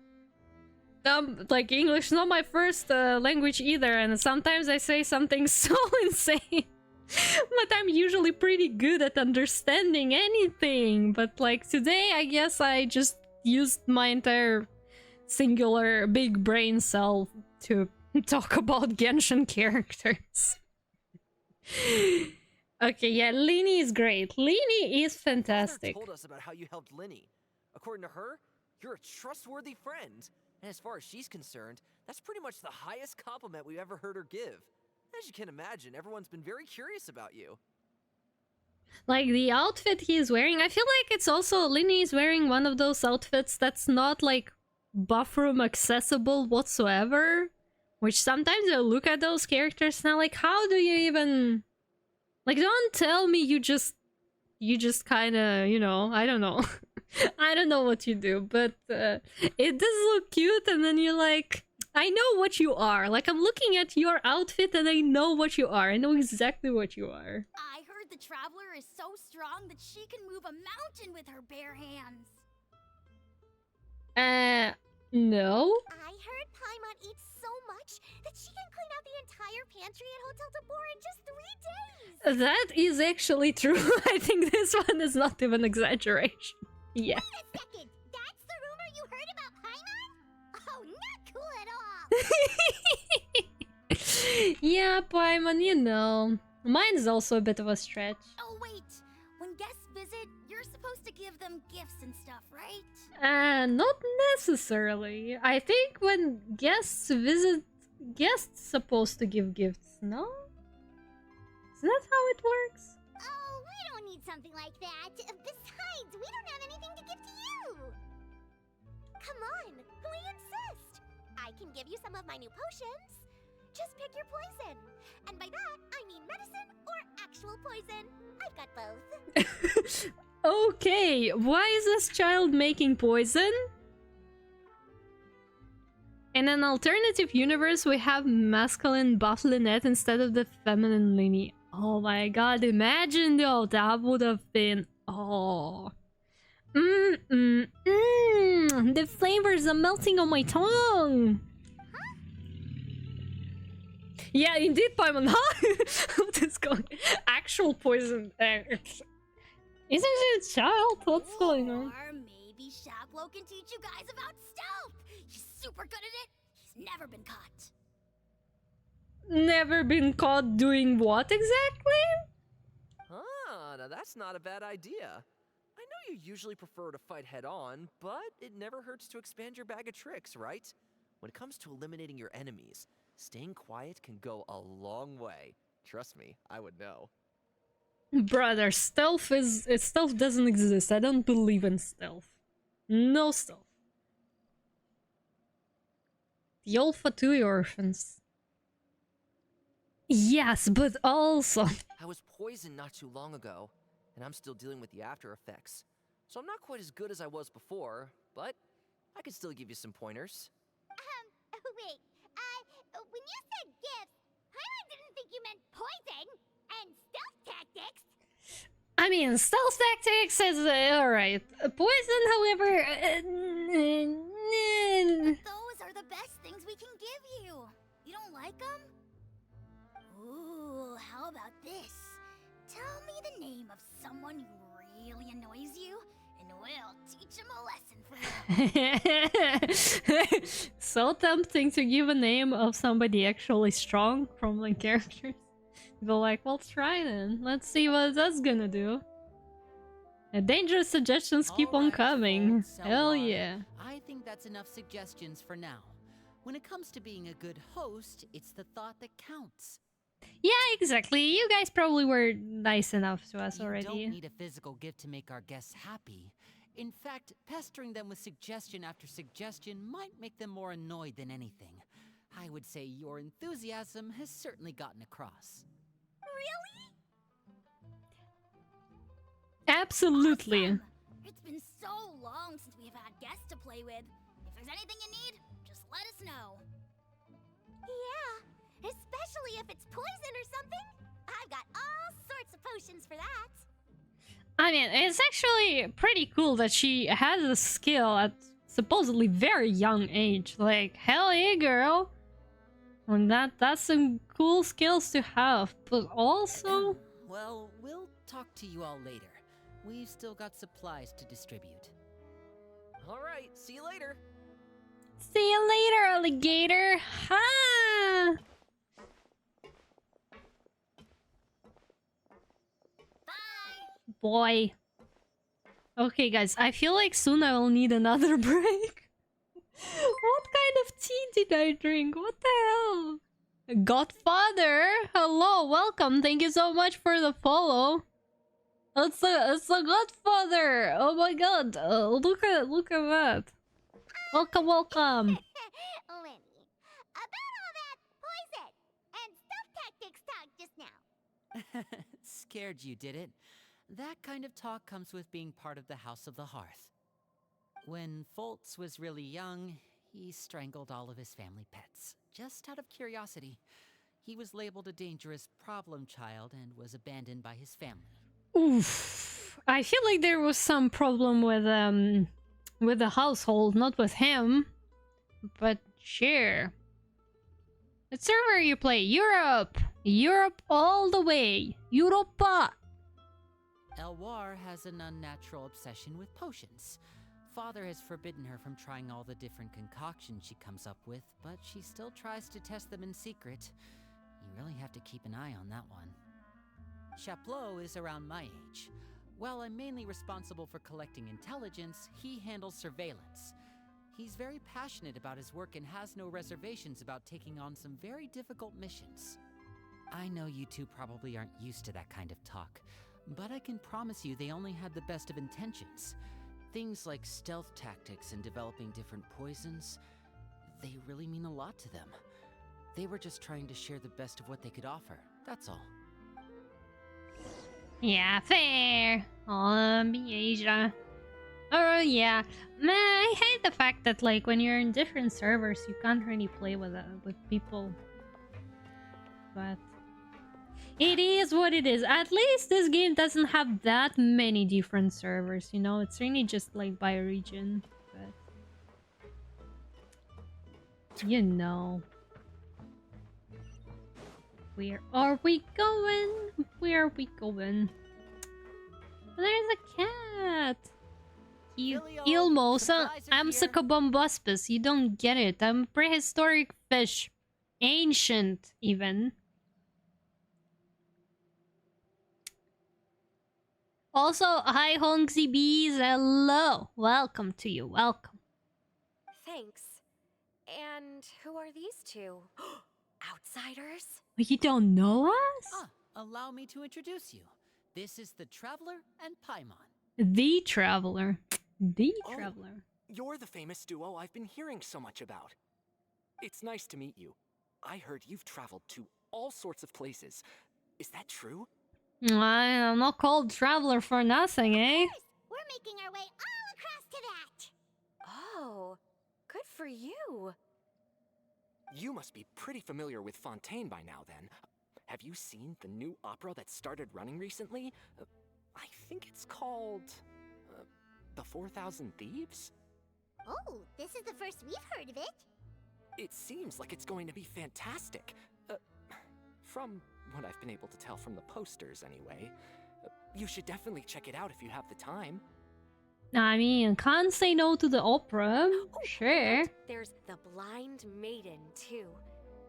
Like, English is not my first language either, and sometimes I say something so insane. But I'm usually pretty good at understanding anything. But, like, today, I guess I just used my entire singular big brain cell to talk about Genshin characters. Okay, yeah, Lini is great. Lini is fantastic. Father told us about how you helped Linny. According to her, you're a trustworthy friend. And as far as she's concerned, that's pretty much the highest compliment we've ever heard her give. As you can imagine, everyone's been very curious about you. Like, the outfit he's wearing, I feel like it's also... Lini is wearing one of those outfits that's not, like, buff room accessible whatsoever. Which sometimes I look at those characters and I'm like, how do you even... Like, don't tell me you just kind of, you know, I don't know. I don't know what you do, but it does look cute, and then you're like, I know what you are. Like, I'm looking at your outfit and I know what you are. I know exactly what you are. I heard the Traveler is so strong that she can move a mountain with her bare hands. No. I heard Paimon eats so much that she can clean out the entire pantry at Hotel Tabor in just 3 days. That is actually true. I think this one is not even exaggeration. Yeah. Wait a second! That's the rumor you heard about Paimon? Oh, not cool at all! Yeah, Paimon, you know. Mine's also a bit of a stretch. Oh, wait. When guests visit, you're supposed to give them gifts and stuff, right? Not necessarily. I think when guests visit, guests supposed to give gifts, no? Is that how it works? Oh, we don't need something like that. Besides, we don't have anything to give to you. Come on, we insist. I can give you some of my new potions. Just pick your poison. And by that, I mean medicine or actual poison. I've got both. Okay, why is this child making poison? In an alternative universe, we have masculine buff Lynette instead of the feminine Lini. Oh my god, imagine though, that would have been... Oh. The flavors are melting on my tongue. Yeah, indeed, Paimon, huh? What is going... Actual poison. Isn't she a child? What's going on? Or maybe Shaplo can teach you guys about stealth. He's super good at it. He's never been caught. Never been caught doing what exactly? Ah, now that's not a bad idea. I know you usually prefer to fight head-on, but it never hurts to expand your bag of tricks, right? When it comes to eliminating your enemies, staying quiet can go a long way. Trust me, I would know. Brother, stealth doesn't exist. I don't believe in stealth. No stealth. The old Fatui orphans. Yes, but also... I was poisoned not too long ago, and I'm still dealing with the after effects. So I'm not quite as good as I was before, but I could still give you some pointers. Wait, when you said gifts, Paimon didn't think you meant poison and stealth tactics. I mean, stealth tactics is alright. Poison, however, Those are the best things we can give you. You don't like them? Ooh, how about this? Tell me the name of someone who really annoys you, and we'll teach him a lesson for you. so tempting to give a name of somebody actually strong from like characters. Be like, well, try then. Let's see what that's gonna do. Dangerous suggestions keep on Alright, coming. folks, Hell Elwar, yeah. I think that's enough suggestions for now. When it comes to being a good host, it's the thought that counts. Yeah, exactly. You guys probably were nice enough to us You already. don't need a physical gift to make our guests happy. In fact, pestering them with suggestion after suggestion might make them more annoyed than anything. I would say your enthusiasm has certainly gotten across. Really? Absolutely. Awesome. It's been so long since we've had guests to play with. If there's anything you need, just let us know. Yeah, especially if it's poison or something. I've got all sorts of potions for that. I mean, it's actually pretty cool that she has a skill at supposedly very young age. Like, hell yeah, girl. And that's some cool skills to have. But also... Well, we'll talk to you all later. We've still got supplies to distribute. Alright, see you later. See you later, alligator. Ha! Boy. Okay, guys, I feel like soon I will need another break. What kind of tea did I drink? What the hell? Godfather? Hello, welcome. Thank you so much for the follow. It's the Godfather. Oh my god. Look at that. Welcome, welcome. Lenny, about all that poison and stealth tactics talk just now. Scared you, did it? That kind of talk comes with being part of the House of the Hearth. When Foltz was really young, he strangled all of his family pets, just out of curiosity. He was labeled a dangerous problem child and was abandoned by his family. Oof. I feel like there was some problem with the household, not with him. But sure. What server you play? Europe! Europe all the way! Europa! Elwar has an unnatural obsession with potions. Father has forbidden her from trying all the different concoctions she comes up with, but she still tries to test them in secret. You really have to keep an eye on that one. Chaplot is around my age. While I'm mainly responsible for collecting intelligence, he handles surveillance. He's very passionate about his work and has no reservations about taking on some very difficult missions. I know you two probably aren't used to that kind of talk, but I can promise you they only had the best of intentions. Things like stealth tactics and developing different poisons, they really mean a lot to them. They were just trying to share the best of what they could offer, that's all. Yeah, fair. Asia. Oh yeah, man, I hate the fact that like when you're in different servers, you can't really play with people. But it is what it is. At least this game doesn't have that many different servers. You know, it's really just like by region. But you know, where are we going? Where are we going? There's a cat. Ilmosa, I'm Succubumbuspus. You don't get it. I'm prehistoric fish. Ancient, even. Also, hi Hongsy Bees. Hello. Welcome to you. Welcome. Thanks. And who are these two? Outsiders? You don't know us? Ah, allow me to introduce you. This is the Traveler and Paimon. The Traveler. The Traveler. You're the famous duo I've been hearing so much about. It's nice to meet you. I heard you've traveled to all sorts of places. Is that true? I'm not called Traveler for nothing, eh? We're making our way all across to that. Oh, good for you. You must be pretty familiar with Fontaine by now, then. Have you seen the new opera that started running recently? I think it's called... The 4,000 Thieves? Oh, this is the first we've heard of it. It seems like it's going to be fantastic. From what I've been able to tell from the posters, anyway. You should definitely check it out if you have the time. I mean, can't say no to the opera. Sure. There's The Blind Maiden, too.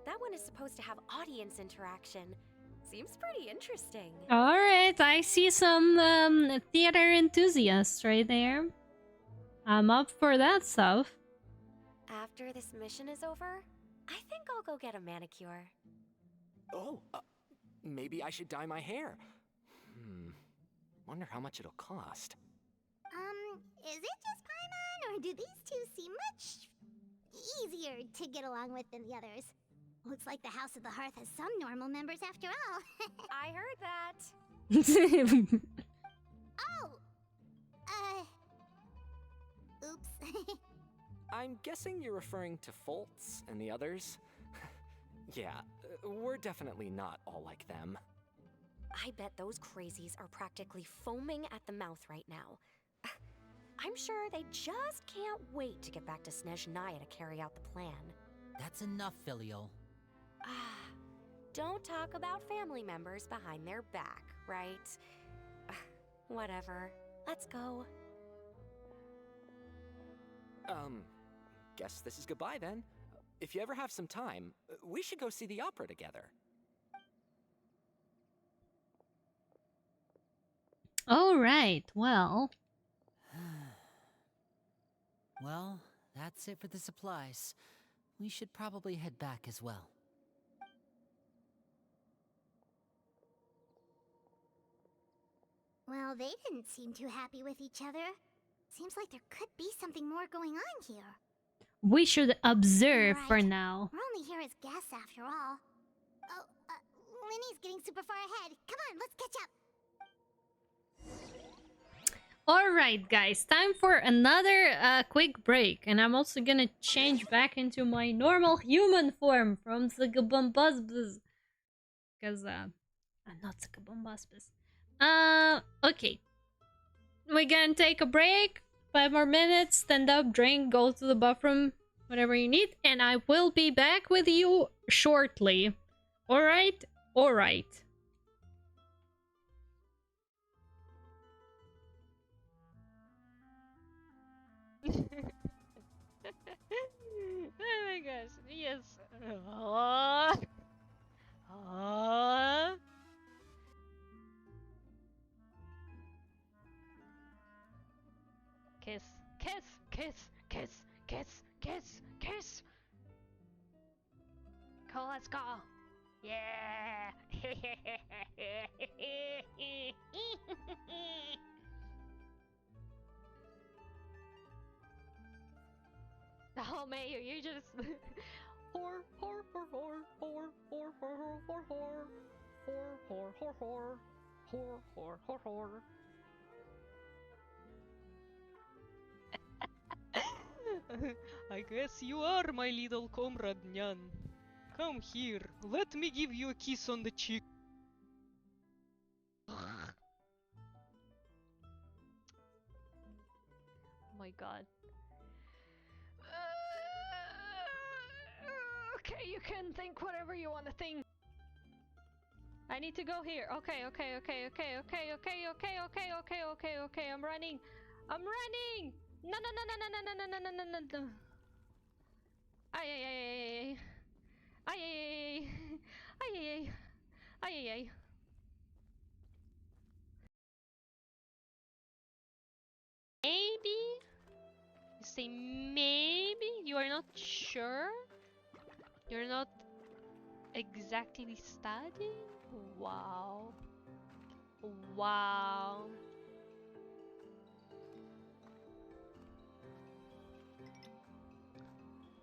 That one is supposed to have audience interaction. Seems pretty interesting. Alright, I see some theater enthusiasts right there. I'm up for that stuff. After this mission is over, I think I'll go get a manicure. Oh, maybe I should dye my hair. Wonder how much it'll cost. Is it just Paimon, or do these two seem much easier to get along with than the others? Looks like the House of the Hearth has some normal members after all. I heard that. Oh! Oops. I'm guessing you're referring to Foltz and the others? Yeah, we're definitely not all like them. I bet those crazies are practically foaming at the mouth right now. I'm sure they just can't wait to get back to Snezhnaya to carry out the plan. That's enough, Filial. Don't talk about family members behind their back, right? Whatever. Let's go. Guess this is goodbye then. If you ever have some time, we should go see the opera together. Alright, well. Well, that's it for the supplies. We should probably head back as well. Well, they didn't seem too happy with each other. Seems like there could be something more going on here. We should observe Right. for now. We're only here as guests after all. Oh, Linny's getting super far ahead. Come on, let's catch up. Alright guys, time for another quick break. And I'm also gonna change back into my normal human form from Zagabombasbus. Because I'm not Zagabombasbus. Okay. We're gonna take a break. 5 more minutes, stand up, drink, go to the bathroom, whatever you need. And I will be back with you shortly. Alright? Alright. Oh my gosh, yes. Kiss, kiss, kiss, kiss, kiss, kiss, kiss. Cool, let's go. Yeah. Oh, Mayo, you just whore, whore, whore, whore, whore, whore, whore, whore, whore, whore, whore, whore, whore, whore, whore. I guess you are my little comrade, Nyan. Come here, let me give you a kiss on the cheek. Oh my god. Okay, you can think whatever you want to think. I need to go here. Okay, okay, okay, okay, okay, okay, okay, okay, okay, okay, okay. I'm running. I'm running. No, no, no, no, no, no, no, no, no, no, no, no. Ay, ay, ay, ay, ay, ay, ay, ay, ay, ay, ay. Maybe. You say maybe. You are not sure. You're not exactly studying? Wow. Wow.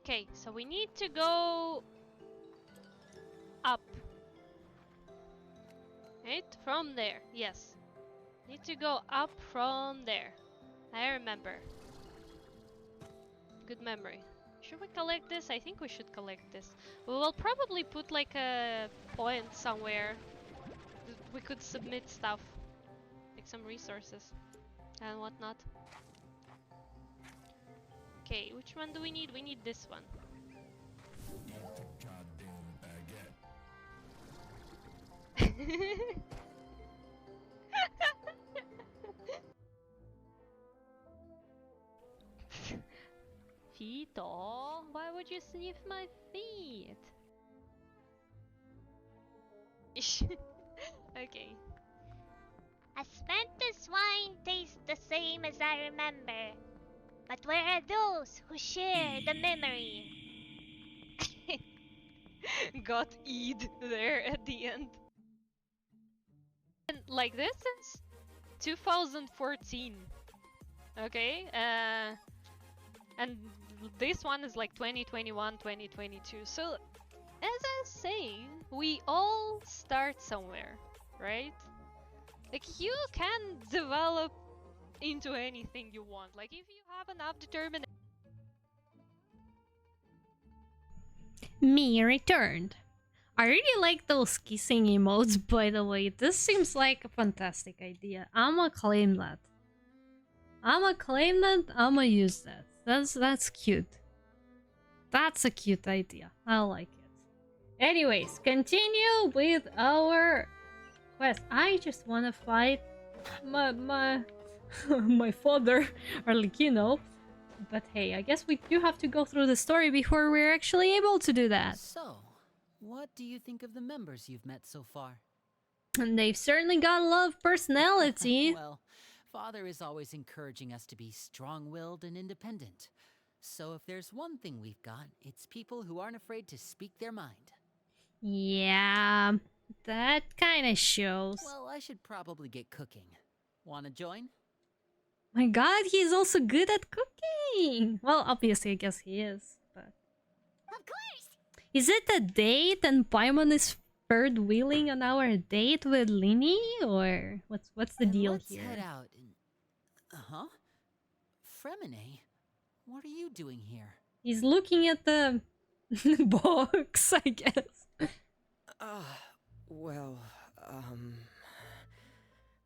Okay, so we need to go up. Right? From there. Yes. Need to go up from there. I remember. Good memory. Should we collect this? I think we should collect this. We will probably put like a point somewhere. We could submit stuff. Like some resources. And whatnot. Okay, which one do we need? We need this one. Feet? Oh, why would you sniff my feet? Okay. A spent wine tastes the same as I remember. But where are those who share the memory? Got Eid there at the end. And like this is 2014. Okay? And this one is like 2021, 2022. So, as I was saying, we all start somewhere, right? Like, you can develop into anything you want. Like, if you have enough determination. Me returned. I really like those kissing emotes, by the way. This seems like a fantastic idea. I'ma claim that. I'ma use that. That's cute. That's a cute idea. I like it. Anyways, continue with our quest. I just wanna fight my my father, Arlecchino. But hey, I guess we do have to go through the story before we're actually able to do that. So, what do you think of the members you've met so far? And they've certainly got a lot of personality. Well, Father is always encouraging us to be strong-willed and independent. So if there's one thing we've got, it's people who aren't afraid to speak their mind. Yeah, that kind of shows. Well, I should probably get cooking. Wanna join? My god, he's also good at cooking! Well, obviously, I guess he is, but... Of course! Is it a date and Paimon is third wheeling on our date with Lini? Or what's the deal Let's here? head out and... Uh-huh. Fremine, what are you doing here? He's looking at the box, I guess. Well,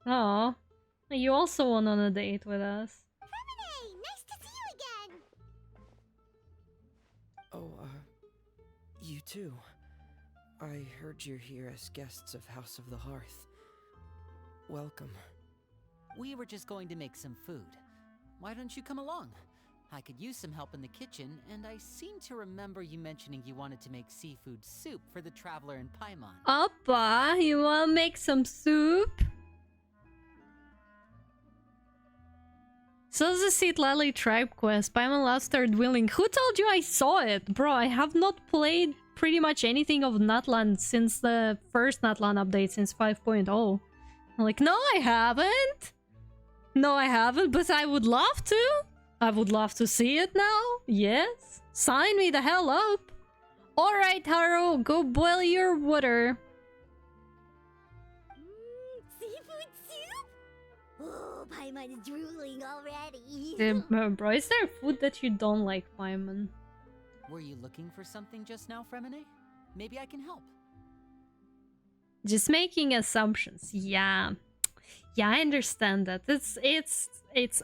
Oh, you also went on a date with us. Hey, nice to see you again! Oh, you too. I heard you're here as guests of House of the Hearth. Welcome. We were just going to make some food. Why don't you come along? I could use some help in the kitchen, and I seem to remember you mentioning you wanted to make seafood soup for the traveler in Paimon. Oppa, you wanna make some soup? So the Sitlali tribe quest, Paimon Last Third Willing. Who told you I saw it? Bro, I have not played pretty much anything of Natlan since the first Natlan update, since 5.0. I'm like, no I haven't! No I haven't, but I would love to! I would love to see it now, yes? Sign me the hell up! Alright Haru, go boil your water. Seafood soup? Oh, Paimon's drooling already. Bro, is there food that you don't like, Paimon? Were you looking for something just now, Fremine? Maybe I can help. Just making assumptions. Yeah, I understand that.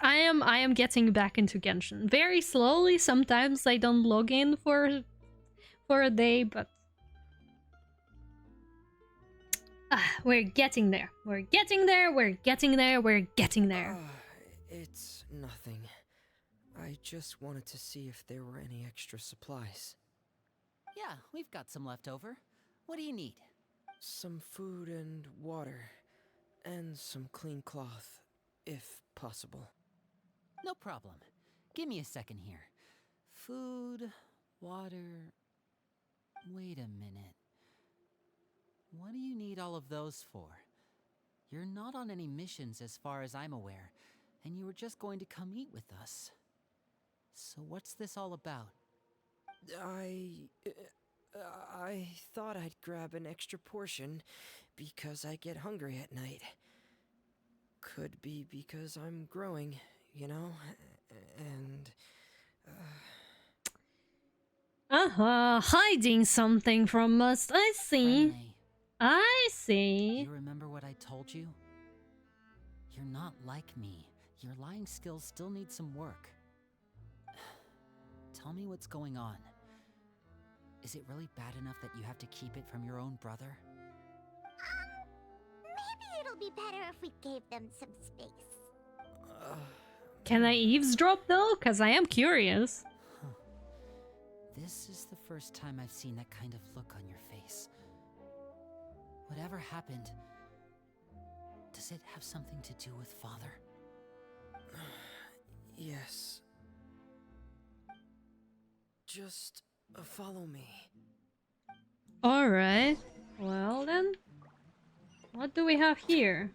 I am getting back into Genshin very slowly. Sometimes I don't log in for a day, but we're getting there. We're getting there. We're getting there. We're getting there. It's nothing. I just wanted to see if there were any extra supplies. Yeah, we've got some left over. What do you need? Some food and water. And some clean cloth, if possible. No problem. Give me a second here. Food, water... Wait a minute. What do you need all of those for? You're not on any missions as far as I'm aware, and you were just going to come eat with us. So what's this all about? I thought I'd grab an extra portion because I get hungry at night. Could be because I'm growing, you know? And... Hiding something from us. I see. Renee, I see. you remember what I told you? You're not like me. Your lying skills still need some work. Tell me what's going on. Is it really bad enough that you have to keep it from your own brother? Maybe it'll be better if we gave them some space. Can I eavesdrop though? Cause I am curious. Huh. This is the first time I've seen that kind of look on your face. Whatever happened, does it have something to do with Father? Yes. Just follow me. Alright. Well then. What do we have here?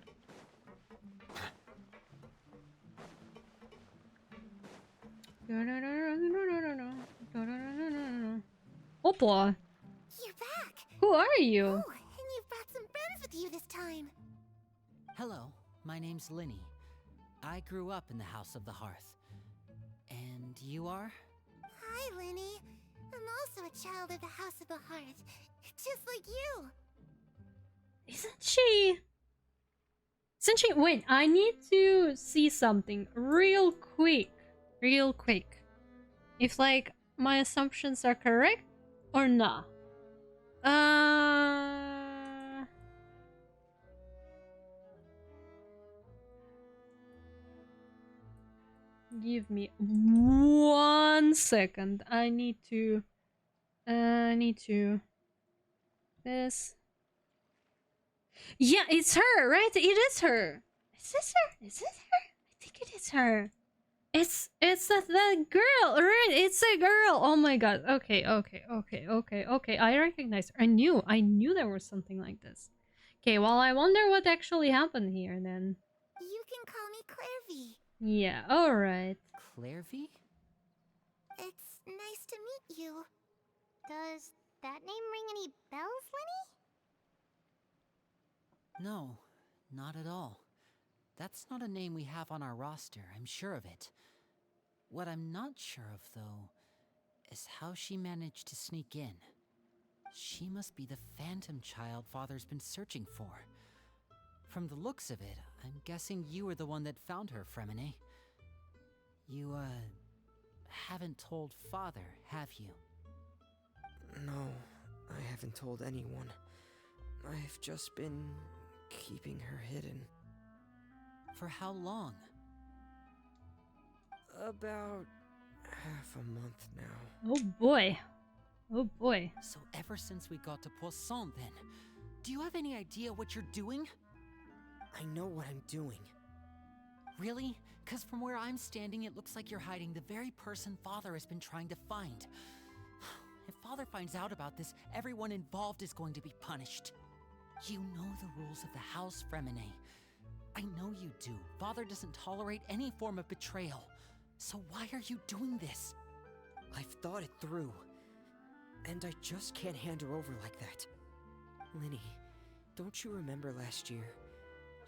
Opla! You're back! Who are you? Oh, and you've brought some friends with you this time. Hello, my name's Linny. I grew up in the House of the Hearth. And you are? Hi, Linny. I'm also a child of the House of the Hearth, just like you. Isn't she? Wait, I need to see something real quick. Real quick. If, like, my assumptions are correct or not. Give me 1 second. I need to this. Yeah, it's her, right? It is her. Is this her? Is this her? I think it is her. It's that girl, right? It's a girl. Oh my god. Okay. I recognize her. I knew there was something like this. Okay, well, I wonder what actually happened here then. You can call me Clairvy. Yeah, alright. Clairvy? It's nice to meet you. Does that name ring any bells, Linny? No, not at all. That's not a name we have on our roster, I'm sure of it. What I'm not sure of, though, is how she managed to sneak in. She must be the phantom child Father's been searching for. From the looks of it, I'm guessing you were the one that found her, Fremine. You, haven't told Father, have you? No, I haven't told anyone. I've just been keeping her hidden. For how long? About half a month now. Oh boy. Oh boy. So ever since we got to Poisson, then, do you have any idea what you're doing? I know what I'm doing. Really? Because from where I'm standing, it looks like you're hiding the very person Father has been trying to find. If Father finds out about this, everyone involved is going to be punished. You know the rules of the house, Fremine. I know you do. Father doesn't tolerate any form of betrayal. So why are you doing this? I've thought it through. And I just can't hand her over like that. Linny, don't you remember last year?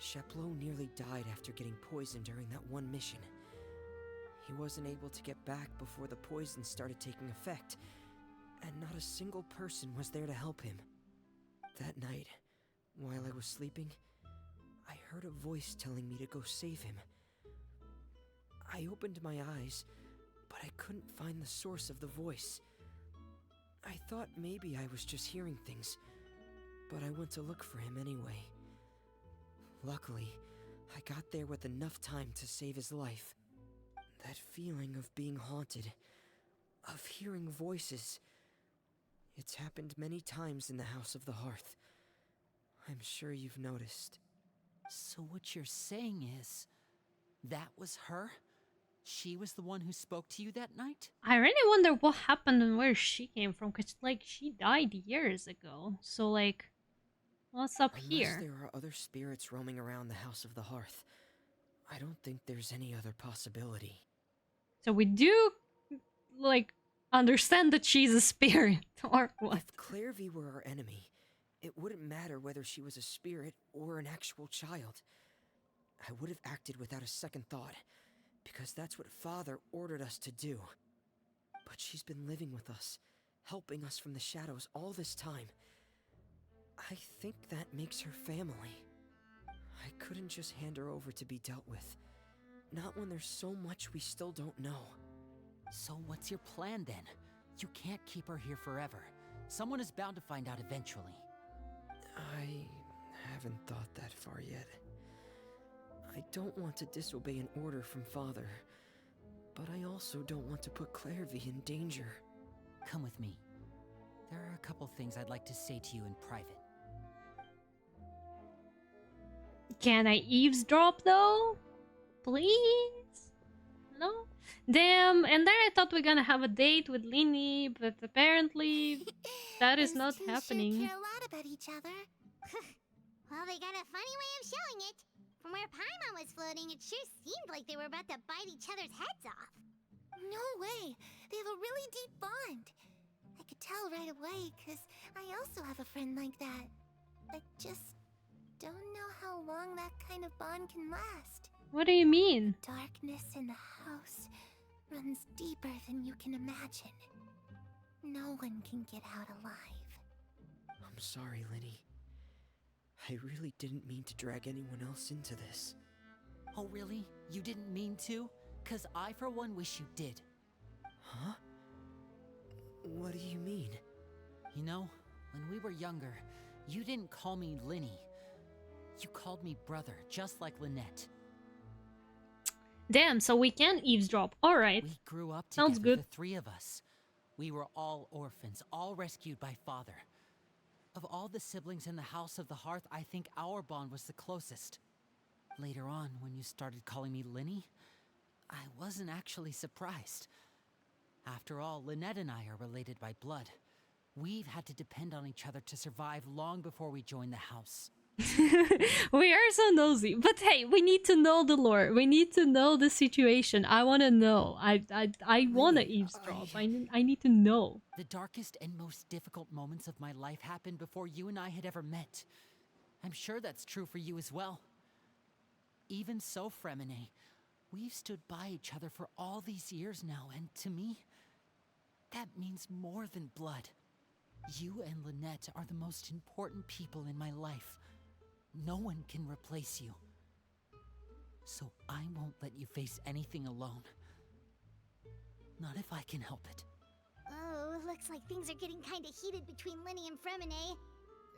Chaplot nearly died after getting poisoned during that one mission. He wasn't able to get back before the poison started taking effect, and not a single person was there to help him. That night, while I was sleeping, I heard a voice telling me to go save him. I opened my eyes, but I couldn't find the source of the voice. I thought maybe I was just hearing things, but I went to look for him anyway. Luckily, I got there with enough time to save his life. That feeling of being haunted, of hearing voices, it's happened many times in the House of the Hearth. I'm sure you've noticed. So what you're saying is, that was her? She was the one who spoke to you that night? I really wonder what happened and where she came from, because, like, she died years ago. So, like, what's up here? Unless there are other spirits roaming around the House of the Hearth, I don't think there's any other possibility. So we do, like, understand that she's a spirit, or what? If Clairvy were our enemy, it wouldn't matter whether she was a spirit or an actual child. I would have acted without a second thought, because that's what Father ordered us to do. But she's been living with us, helping us from the shadows all this time. I think that makes her family. I couldn't just hand her over to be dealt with. Not when there's so much we still don't know. So what's your plan then? You can't keep her here forever. Someone is bound to find out eventually. I haven't thought that far yet. I don't want to disobey an order from Father, but I also don't want to put Clairvy in danger. Come with me. There are a couple things I'd like to say to you in private. Can I eavesdrop though? Please? No? Damn, and then I thought we are gonna have a date with Linny, but apparently that is not happening. Sure care a lot about each other. Well, they got a funny way of showing it. From where Paimon was floating, it sure seemed like they were about to bite each other's heads off. No way! They have a really deep bond. I could tell right away, because I also have a friend like that. I just don't know how long that kind of bond can last. What do you mean? Darkness in the house runs deeper than you can imagine. No one can get out alive. I'm sorry, Linny. I really didn't mean to drag anyone else into this. Oh really? You didn't mean to? 'Cause I for one wish you did. Huh? What do you mean? You know, when we were younger, you didn't call me Linny. You called me brother, just like Lynette. Damn, so we can eavesdrop. Alright. We grew up Sounds together, good. the three of us. We were all orphans, all rescued by Father. Of all the siblings in the House of the Hearth, I think our bond was the closest. Later on, when you started calling me Linny, I wasn't actually surprised. After all, Lynette and I are related by blood. We've had to depend on each other to survive long before we joined the house. We are so nosy. But hey, we need to know the lore. We need to know the situation. I want to know. I want to eavesdrop. I need to know. The darkest and most difficult moments of my life happened before you and I had ever met. I'm sure that's true for you as well. Even so, Fremine, we've stood by each other for all these years now, and to me, that means more than blood. You and Lynette are the most important people in my life. No one can replace you. So I won't let you face anything alone. Not if I can help it. Oh, looks like things are getting kinda heated between Linny and Fremine.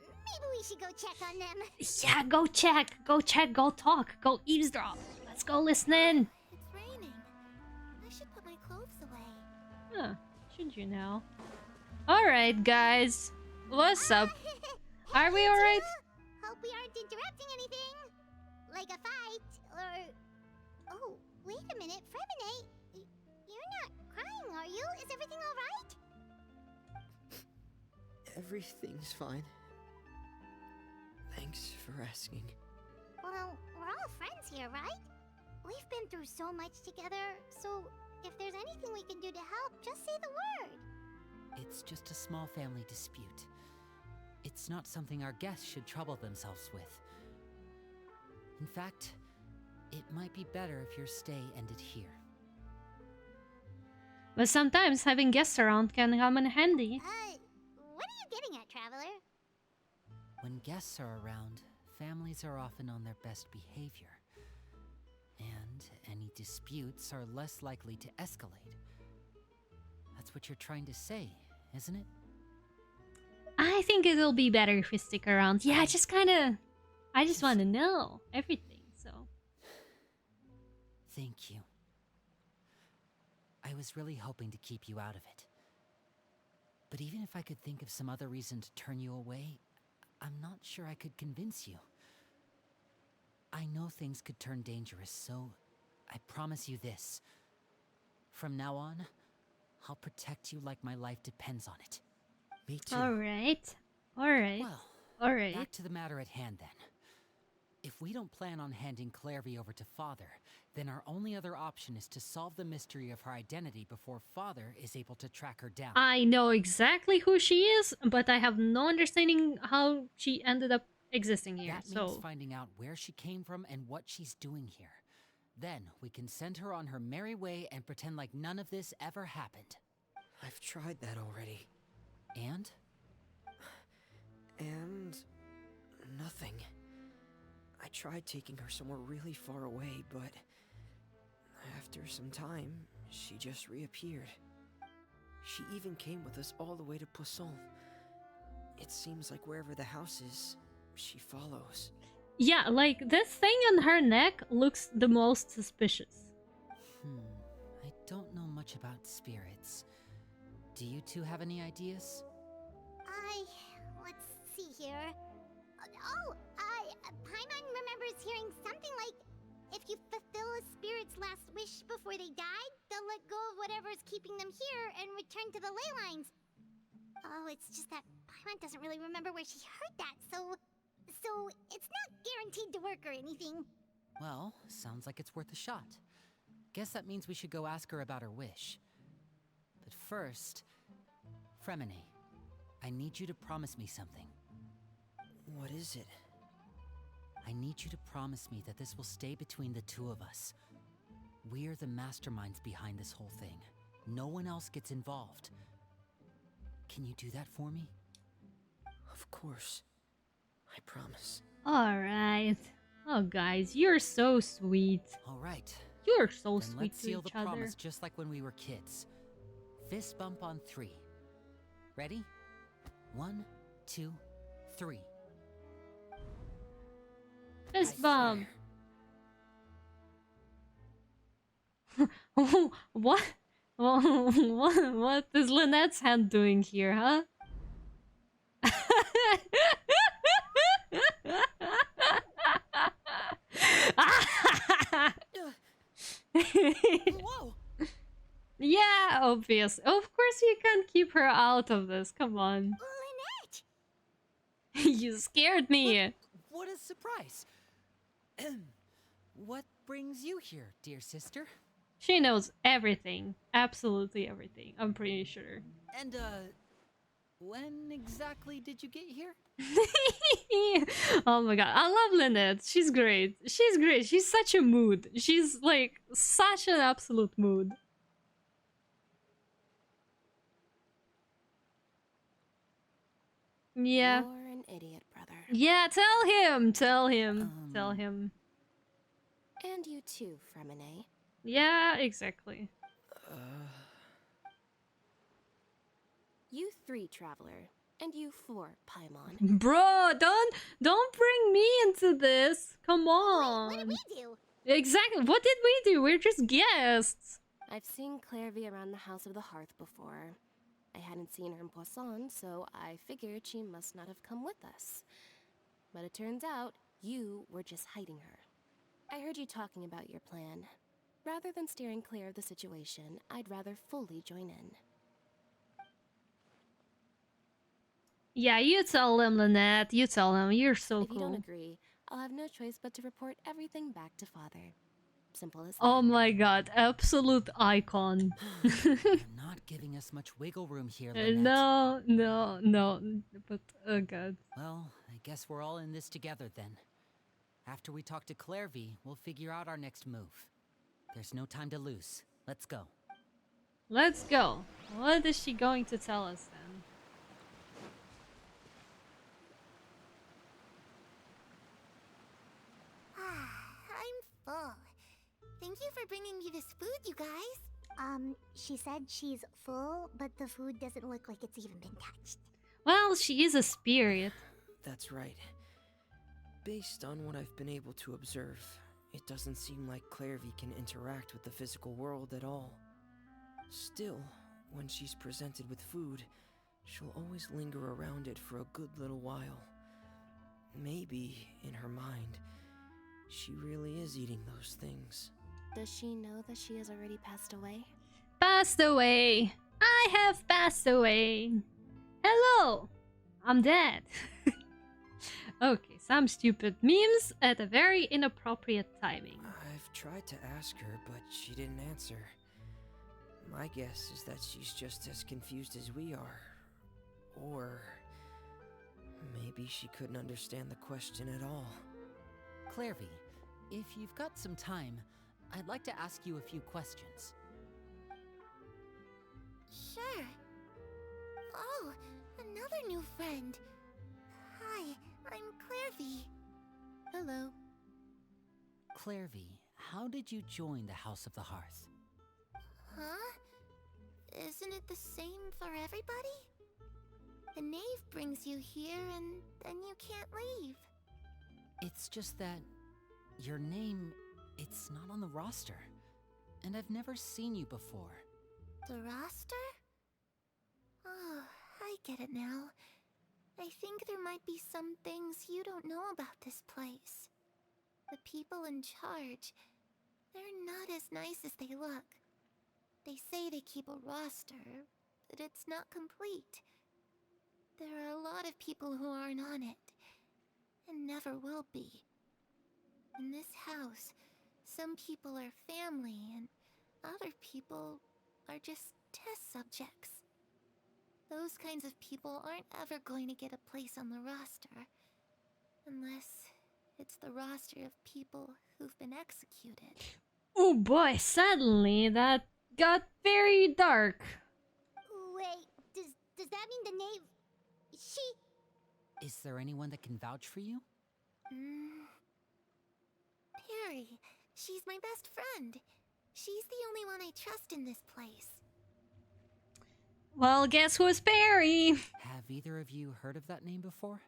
Maybe we should go check on them. Yeah, go check. Go check. Go talk. Go eavesdrop. Let's go listen in. It's raining. I should put my clothes away. Huh. Should you now? Alright, guys. What's up? Are we alright? Hope we aren't interrupting anything. Like a fight, or... Oh, wait a minute, Fremine. You're not crying, are you? Is everything alright? Everything's fine. Thanks for asking. Well, we're all friends here, right? We've been through so much together, so if there's anything we can do to help, just say the word. It's just a small family dispute. It's not something our guests should trouble themselves with. In fact, it might be better if your stay ended here. But sometimes having guests around can come in handy. What are you getting at, Traveler? When guests are around, families are often on their best behavior. And any disputes are less likely to escalate. That's what you're trying to say, isn't it? I think it'll be better if we stick around. Yeah, I just want to know everything, so. Thank you. I was really hoping to keep you out of it. But even if I could think of some other reason to turn you away, I'm not sure I could convince you. I know things could turn dangerous, so I promise you this. From now on, I'll protect you like my life depends on it. Me too. Alright. Well, Alright. back to the matter at hand then. If we don't plan on handing Clairvy over to Father, then our only other option is to solve the mystery of her identity before Father is able to track her down. I know exactly who she is, but I have no understanding how she ended up existing here, That means finding out where she came from and what she's doing here. Then we can send her on her merry way and pretend like none of this ever happened. I've tried that already. And? And nothing. I tried taking her somewhere really far away, but after some time, she just reappeared. She even came with us all the way to Poisson. It seems like wherever the house is, she follows. Yeah, like this thing on her neck looks the most suspicious. I don't know much about spirits. Do you two have any ideas? Let's see here. Paimon remembers hearing something like, if you fulfill a spirit's last wish before they died, they'll let go of whatever's keeping them here and return to the ley lines. Oh, it's just that Paimon doesn't really remember where she heard that, so it's not guaranteed to work or anything. Well, sounds like it's worth a shot. Guess that means we should go ask her about her wish. But first, Fremine, I need you to promise me something. What is it? I need you to promise me that this will stay between the two of us. We're the masterminds behind this whole thing. No one else gets involved. Can you do that for me? Of course. I promise. Alright. Oh, guys, you're so sweet. Alright. You're so Then sweet let's to seal each the other. promise just like when we were kids. Fist bump on 3. Ready? 1, 2, 3. Fist bump. What? What is Lynette's hand doing here, huh? Whoa! Yeah, obvious. Of course you can't keep her out of this. Come on. Lynette! You scared me. What a surprise! What brings you here, dear sister? She knows everything. Absolutely everything. I'm pretty sure. And, when exactly did you get here? Oh my god. I love Lynette. She's great. She's great. She's such a mood. She's like such an absolute mood. Yeah. You're an idiot, brother. Yeah, tell him. Tell him. Tell him. And you too, Fremine. Yeah, exactly. You 3, Traveler. And you 4, Paimon. Bro, don't bring me into this. Come on. What did we do? Exactly. What did we do? We're just guests. I've seen Clairvy around the House of the Hearth before. I hadn't seen her in Poisson, so I figured she must not have come with us. But it turns out you were just hiding her. I heard you talking about your plan. Rather than steering clear of the situation, I'd rather fully join in. Yeah, you tell him, Lynette. You tell him. You're so If you don't cool. agree, I'll have no choice but to report everything back to Father. Simple as that. Oh my god, absolute icon. You're not giving us much wiggle room here, Lynette. No. But, oh god. Well, I guess we're all in this together then. After we talk to Clairvy, we'll figure out our next move. There's no time to lose. Let's go. Let's go. What is she going to tell us then? I'm full. Thank you for bringing me this food, you guys. She said she's full, but the food doesn't look like it's even been touched. Well, she is a spirit. That's right. Based on what I've been able to observe, it doesn't seem like Clairvy can interact with the physical world at all. Still, when she's presented with food, she'll always linger around it for a good little while. Maybe, in her mind, she really is eating those things. Does she know that she has already passed away? Passed away. I have passed away. Hello. I'm dead. Okay, some stupid memes at a very inappropriate timing. I've tried to ask her, but she didn't answer. My guess is that she's just as confused as we are. Or maybe she couldn't understand the question at all. Clairvy, if you've got some time, I'd like to ask you a few questions. Sure. Oh, Another new friend. Hi, I'm Clairvy. Hello. Clairvy, how did you join the House of the Hearth? Huh? Isn't it the same for everybody? The knave brings you here and then you can't leave. It's just that your name, it's not on the roster. And I've never seen you before. The roster? Oh, I get it now. I think there might be some things you don't know about this place. The people in charge, they're not as nice as they look. They say they keep a roster, but it's not complete. There are a lot of people who aren't on it, and never will be. In this house, some people are family, and other people are just test subjects. Those kinds of people aren't ever going to get a place on the roster, unless it's the roster of people who've been executed. Oh boy, suddenly that got very dark. Wait, does that mean the knave... She... Is there anyone that can vouch for you? Perry. She's my best friend. She's the only one I trust in this place. Well, guess who's Perry? Have either of you heard of that name before?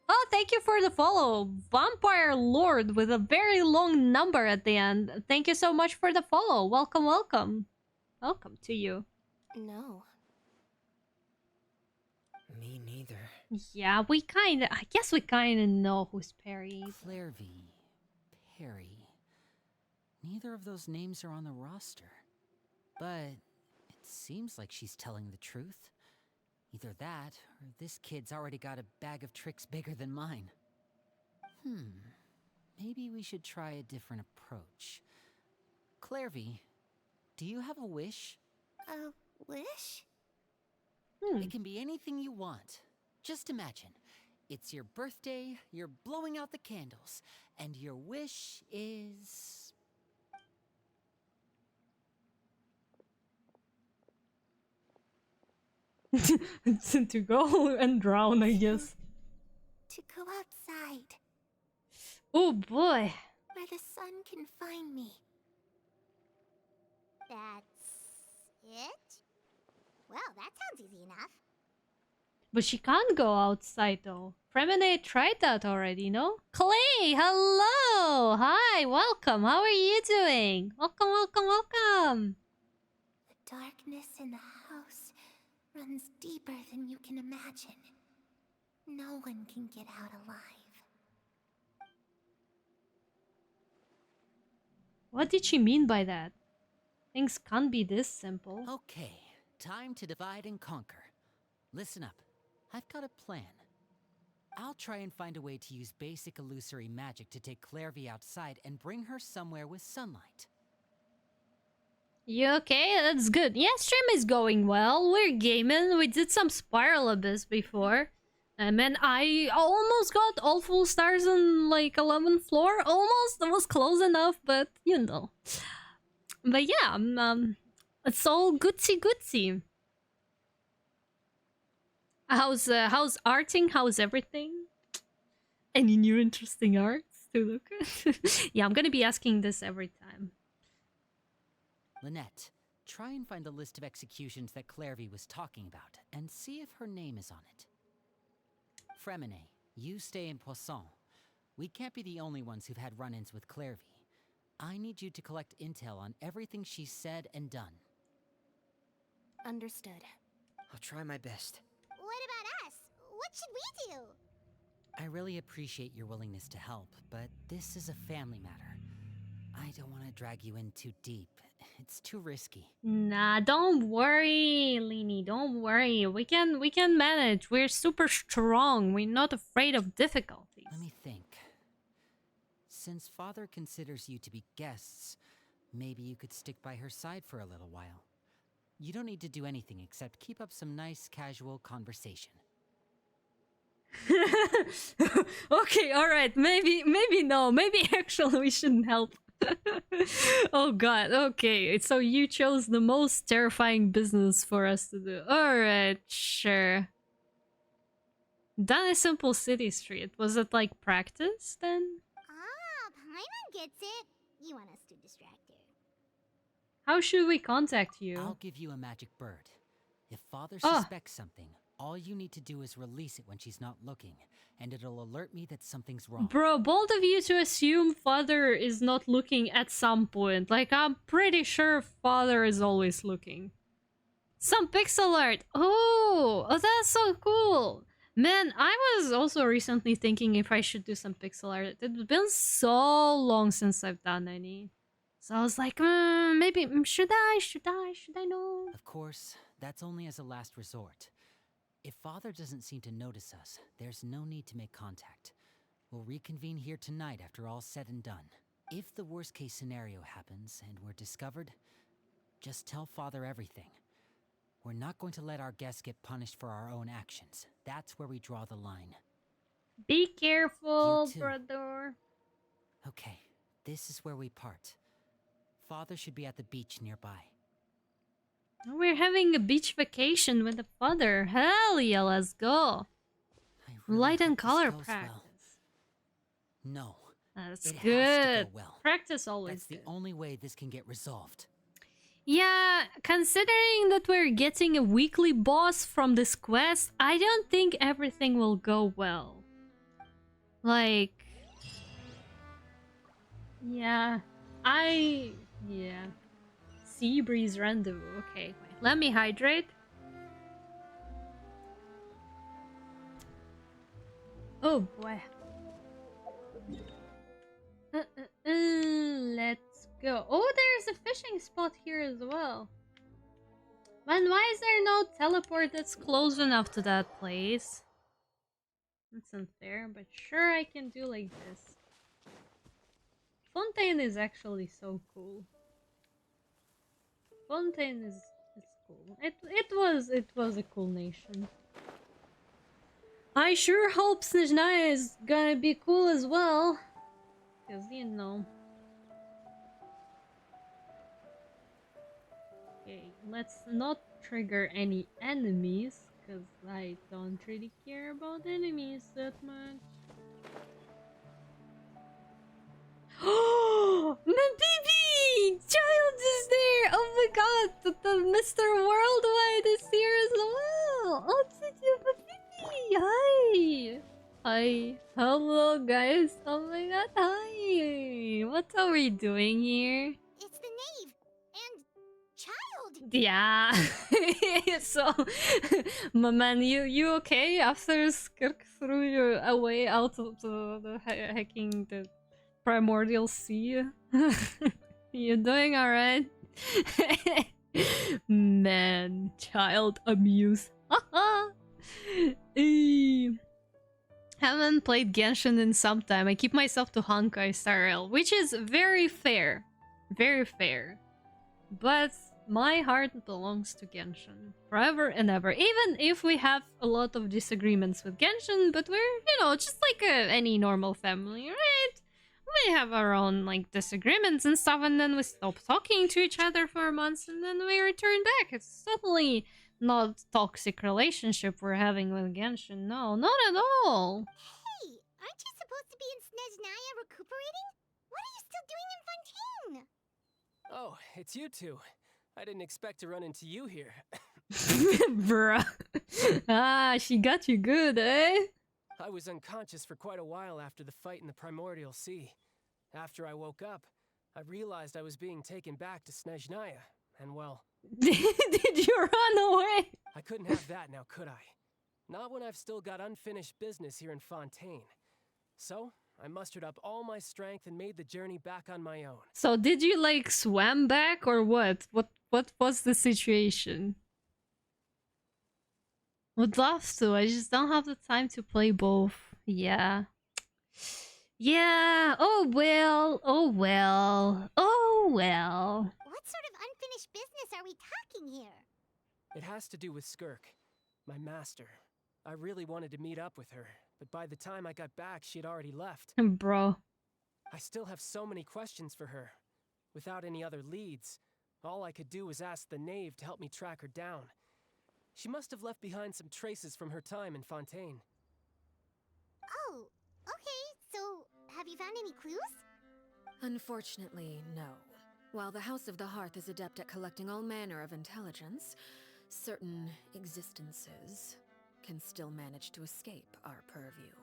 Oh, thank you for the follow. Vampire Lord with a very long number at the end. Thank you so much for the follow. Welcome, welcome. Welcome to you. No. Me neither. Yeah, I guess we kinda know who's Perry. Clairvy, Perry. Neither of those names are on the roster. But it seems like she's telling the truth. Either that, or this kid's already got a bag of tricks bigger than mine. Maybe we should try a different approach. Clairvy, do you have a wish? A wish? It can be anything you want. Just imagine. It's your birthday, you're blowing out the candles, and your wish is... To go and drown, I guess. To go outside. Oh boy. Where the sun can find me. That's it? Well, that sounds easy enough. But she can't go outside though. Fremine tried that already, no? Clay, hello! Hi, welcome. How are you doing? Welcome, welcome, welcome. The darkness in the house runs deeper than you can imagine. No one can get out alive. What did she mean by that? Things can't be this simple. Okay, time to divide and conquer. Listen up. I've got a plan. I'll try and find a way to use basic illusory magic to take Clairvy outside and bring her somewhere with sunlight. You okay? That's good. Yeah, stream is going well. We're gaming. We did some Spiral Abyss before. And I almost got all full stars on like 11th floor. Almost. It was close enough, but you know. But yeah, it's all goodsy. How's arting? How's everything? Any new interesting arts to look at? Yeah, I'm gonna be asking this every time. Lynette, try and find the list of executions that Clairvy was talking about, and see if her name is on it. Fremine, you stay in Poisson. We can't be the only ones who've had run-ins with Clairvy. I need you to collect intel on everything she's said and done. Understood. I'll try my best. What about us? What should we do? I really appreciate your willingness to help, but this is a family matter. I don't want to drag you in too deep. It's too risky. Nah, don't worry, Lini. Don't worry. We can manage. We're super strong. We're not afraid of difficulties. Let me think. Since Father considers you to be guests, maybe you could stick by her side for a little while. You don't need to do anything except keep up some nice, casual conversation. Okay, alright. Maybe no. Maybe actually we shouldn't help. Oh god, okay. So you chose the most terrifying business for us to do. Alright, sure. Done a simple city street. Was it like practice then? Ah, Paimon gets it. You want us to distract her. How should we contact you? I'll give you a magic bird. If Father Oh. suspects something, all you need to do is release it when she's not looking, and it'll alert me that something's wrong. Bro, bold of you to assume Father is not looking at some point. Like, I'm pretty sure Father is always looking. Some pixel art! Oh, that's so cool! Man, I was also recently thinking if I should do some pixel art. It's been so long since I've done any. So I was like, maybe, should I know? Of course, that's only as a last resort. If Father doesn't seem to notice us, there's no need to make contact. We'll reconvene here tonight after all's said and done. If the worst case scenario happens and we're discovered, just tell Father everything. We're not going to let our guests get punished for our own actions. That's where we draw the line. Be careful, You too. brother. Okay, this is where we part. Father should be at the beach nearby. We're having a beach vacation with the Father. Hell yeah, let's go. Really Light and hope this color goes practice. Well. No. That's it good. has to go well. Practice always That's good. the only way this can get resolved. Yeah, considering that we're getting a weekly boss from this quest, I don't think everything will go well. Like... Yeah. Yeah. Sea breeze rendezvous. Okay, wait. Let me hydrate. Oh boy. Let's go. Oh, there's a fishing spot here as well. Man, why is there no teleport that's close enough to that place? That's unfair, but sure I can do like this. Fontaine is actually so cool. Fontaine is cool. It was a cool nation. I sure hope Snezhnaya is gonna be cool as well. Cause you know. Okay, let's not trigger any enemies, cause I don't really care about enemies that much. Oh, my baby! Child is there! Oh my god! The Mr. Worldwide is here as well! Oh, it's a baby! Hi! Hi. Hello, guys. Oh my god, hi! What are we doing here? It's the knave and child. Yeah. So, my man, you okay after Skirk threw you away out of the hacking the primordial sea? You doing alright? Man, child abuse. Haven't played Genshin in some time. I keep myself to Honkai Star Rail, which is very fair. Very fair. But my heart belongs to Genshin. Forever and ever. Even if we have a lot of disagreements with Genshin, but we're, you know, just like any normal family, right? We have our own, like, disagreements and stuff, and then we stop talking to each other for months, and then we return back. It's totally not toxic relationship we're having with Genshin. No, not at all. Hey, aren't you supposed to be in Snezhnaya recuperating? What are you still doing in Fontaine? Oh, it's you two. I didn't expect to run into you here. Bruh. Ah, she got you good, eh? I was unconscious for quite a while after the fight in the Primordial Sea. After I woke up, I realized I was being taken back to Snezhnaya, and well... Did you run away? I couldn't have that now, could I? Not when I've still got unfinished business here in Fontaine. So, I mustered up all my strength and made the journey back on my own. So did you, like, swam back, or what? What was the situation? Would love to, I just don't have the time to play both. Yeah. Yeah, oh well, oh well, oh well. What sort of unfinished business are we talking here? It has to do with Skirk, my master. I really wanted to meet up with her, but by the time I got back, she had already left. Bro. I still have so many questions for her. Without any other leads, all I could do was ask the knave to help me track her down. She must have left behind some traces from her time in Fontaine. Oh, okay, so have you found any clues? Unfortunately, no. While the House of the Hearth is adept at collecting all manner of intelligence, certain existences can still manage to escape our purview.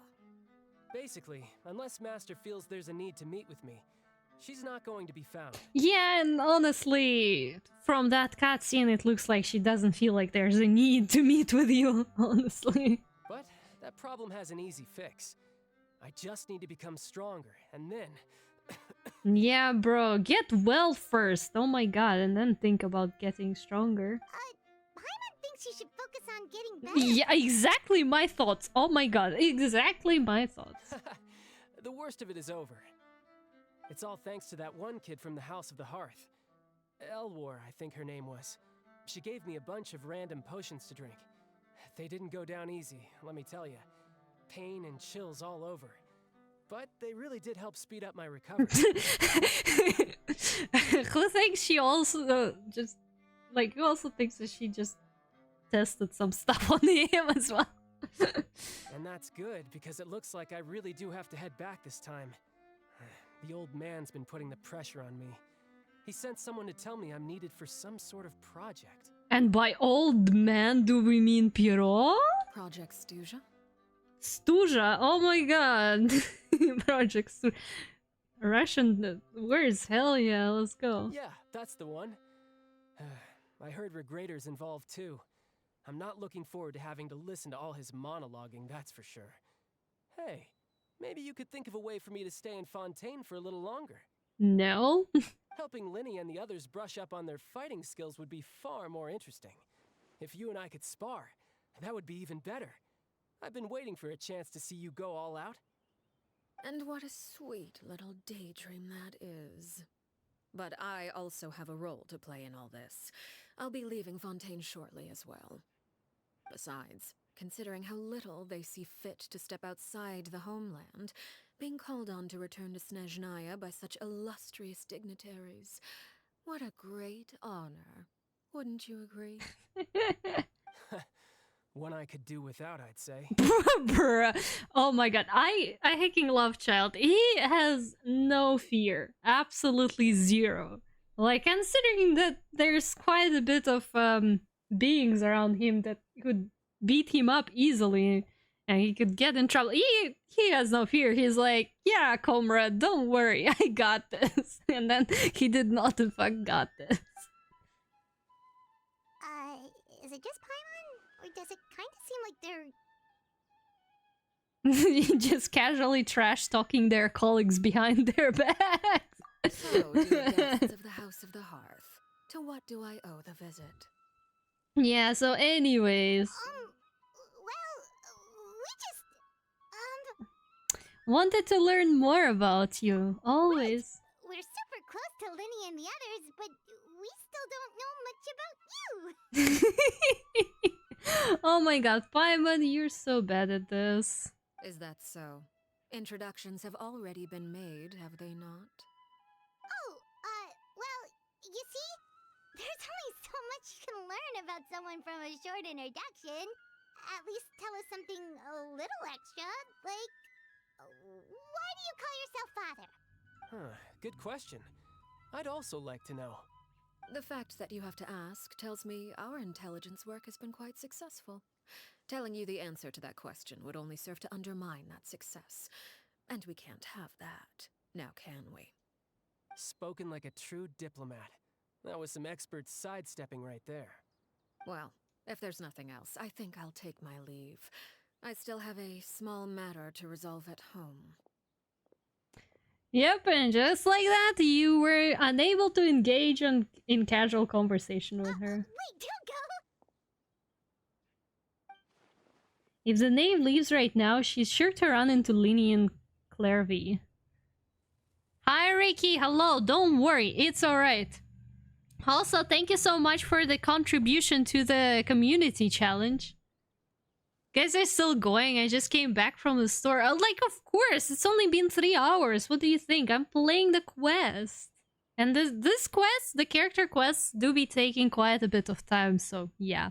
Basically, unless Master feels there's a need to meet with me, she's not going to be found. Yeah, and honestly, from that cutscene, it looks like she doesn't feel like there's a need to meet with you, honestly. But that problem has an easy fix. I just need to become stronger, and then... Yeah, bro, get well first. Oh my god, and then think about getting stronger. Paimon thinks you should focus on getting better. Yeah, exactly my thoughts. Oh my god, exactly my thoughts. The worst of it is over. It's all thanks to that one kid from the House of the Hearth. Elwar, I think her name was. She gave me a bunch of random potions to drink. They didn't go down easy, let me tell you. Pain and chills all over. But they really did help speed up my recovery. Who thinks she also who also thinks that she just tested some stuff on him as well? And that's good, because it looks like I really do have to head back this time. The old man's been putting the pressure on me. He sent someone to tell me I'm needed for some sort of project. And by old man, do we mean Pierrot? Project Stuja? Stuja? Oh my god. Project Stuja. Russian words, hell yeah, let's go. Yeah, that's the one. I heard Regrator's involved too. I'm not looking forward to having to listen to all his monologuing, that's for sure. Hey, maybe you could think of a way for me to stay in Fontaine for a little longer. No. Helping Linny and the others brush up on their fighting skills would be far more interesting. If you and I could spar, that would be even better. I've been waiting for a chance to see you go all out. And what a sweet little daydream that is. But I also have a role to play in all this. I'll be leaving Fontaine shortly as well. Besides, considering how little they see fit to step outside the homeland, being called on to return to Snezhnaya by such illustrious dignitaries, what a great honor. Wouldn't you agree? One I could do without, I'd say. Bruh. Oh my god, I hacking love child. He has no fear. Absolutely zero. Like, considering that there's quite a bit of beings around him that could beat him up easily and he could get in trouble. He has no fear. He's like, yeah, comrade, don't worry, I got this. And then he did not in fact got this. Is it just Paimon? Or does it kind of seem like they're... Just casually trash talking their colleagues behind their backs. So, dear guests of the House of the Hearth, to what do I owe the visit? Yeah, so anyways. Well, we just, wanted to learn more about you, always. Right. We're super close to Linny and the others, but we still don't know much about you. Oh my god, Paimon, you're so bad at this. Is that so? Introductions have already been made, have they not? Well, you see, there's only so much you can learn about someone from a short introduction. At least tell us something a little extra, like, why do you call yourself father? Huh, good question. I'd also like to know. The fact that you have to ask tells me our intelligence work has been quite successful. Telling you the answer to that question would only serve to undermine that success. And we can't have that, now can we? Spoken like a true diplomat. That was some expert sidestepping right there. Well, if there's nothing else, I think I'll take my leave. I still have a small matter to resolve at home. Yep, and just like that, you were unable to engage in casual conversation with her. Wait, don't go! If the knave leaves right now, she's sure to run into Linny and Clairvy. Hi, Ricky. Hello. Don't worry. It's alright. Also, thank you so much for the contribution to the community challenge. Guys are still going. I just came back from the store. Like, of course, it's only been 3 hours. What do you think? I'm playing the quest. And this quest, the character quests, do be taking quite a bit of time, so yeah.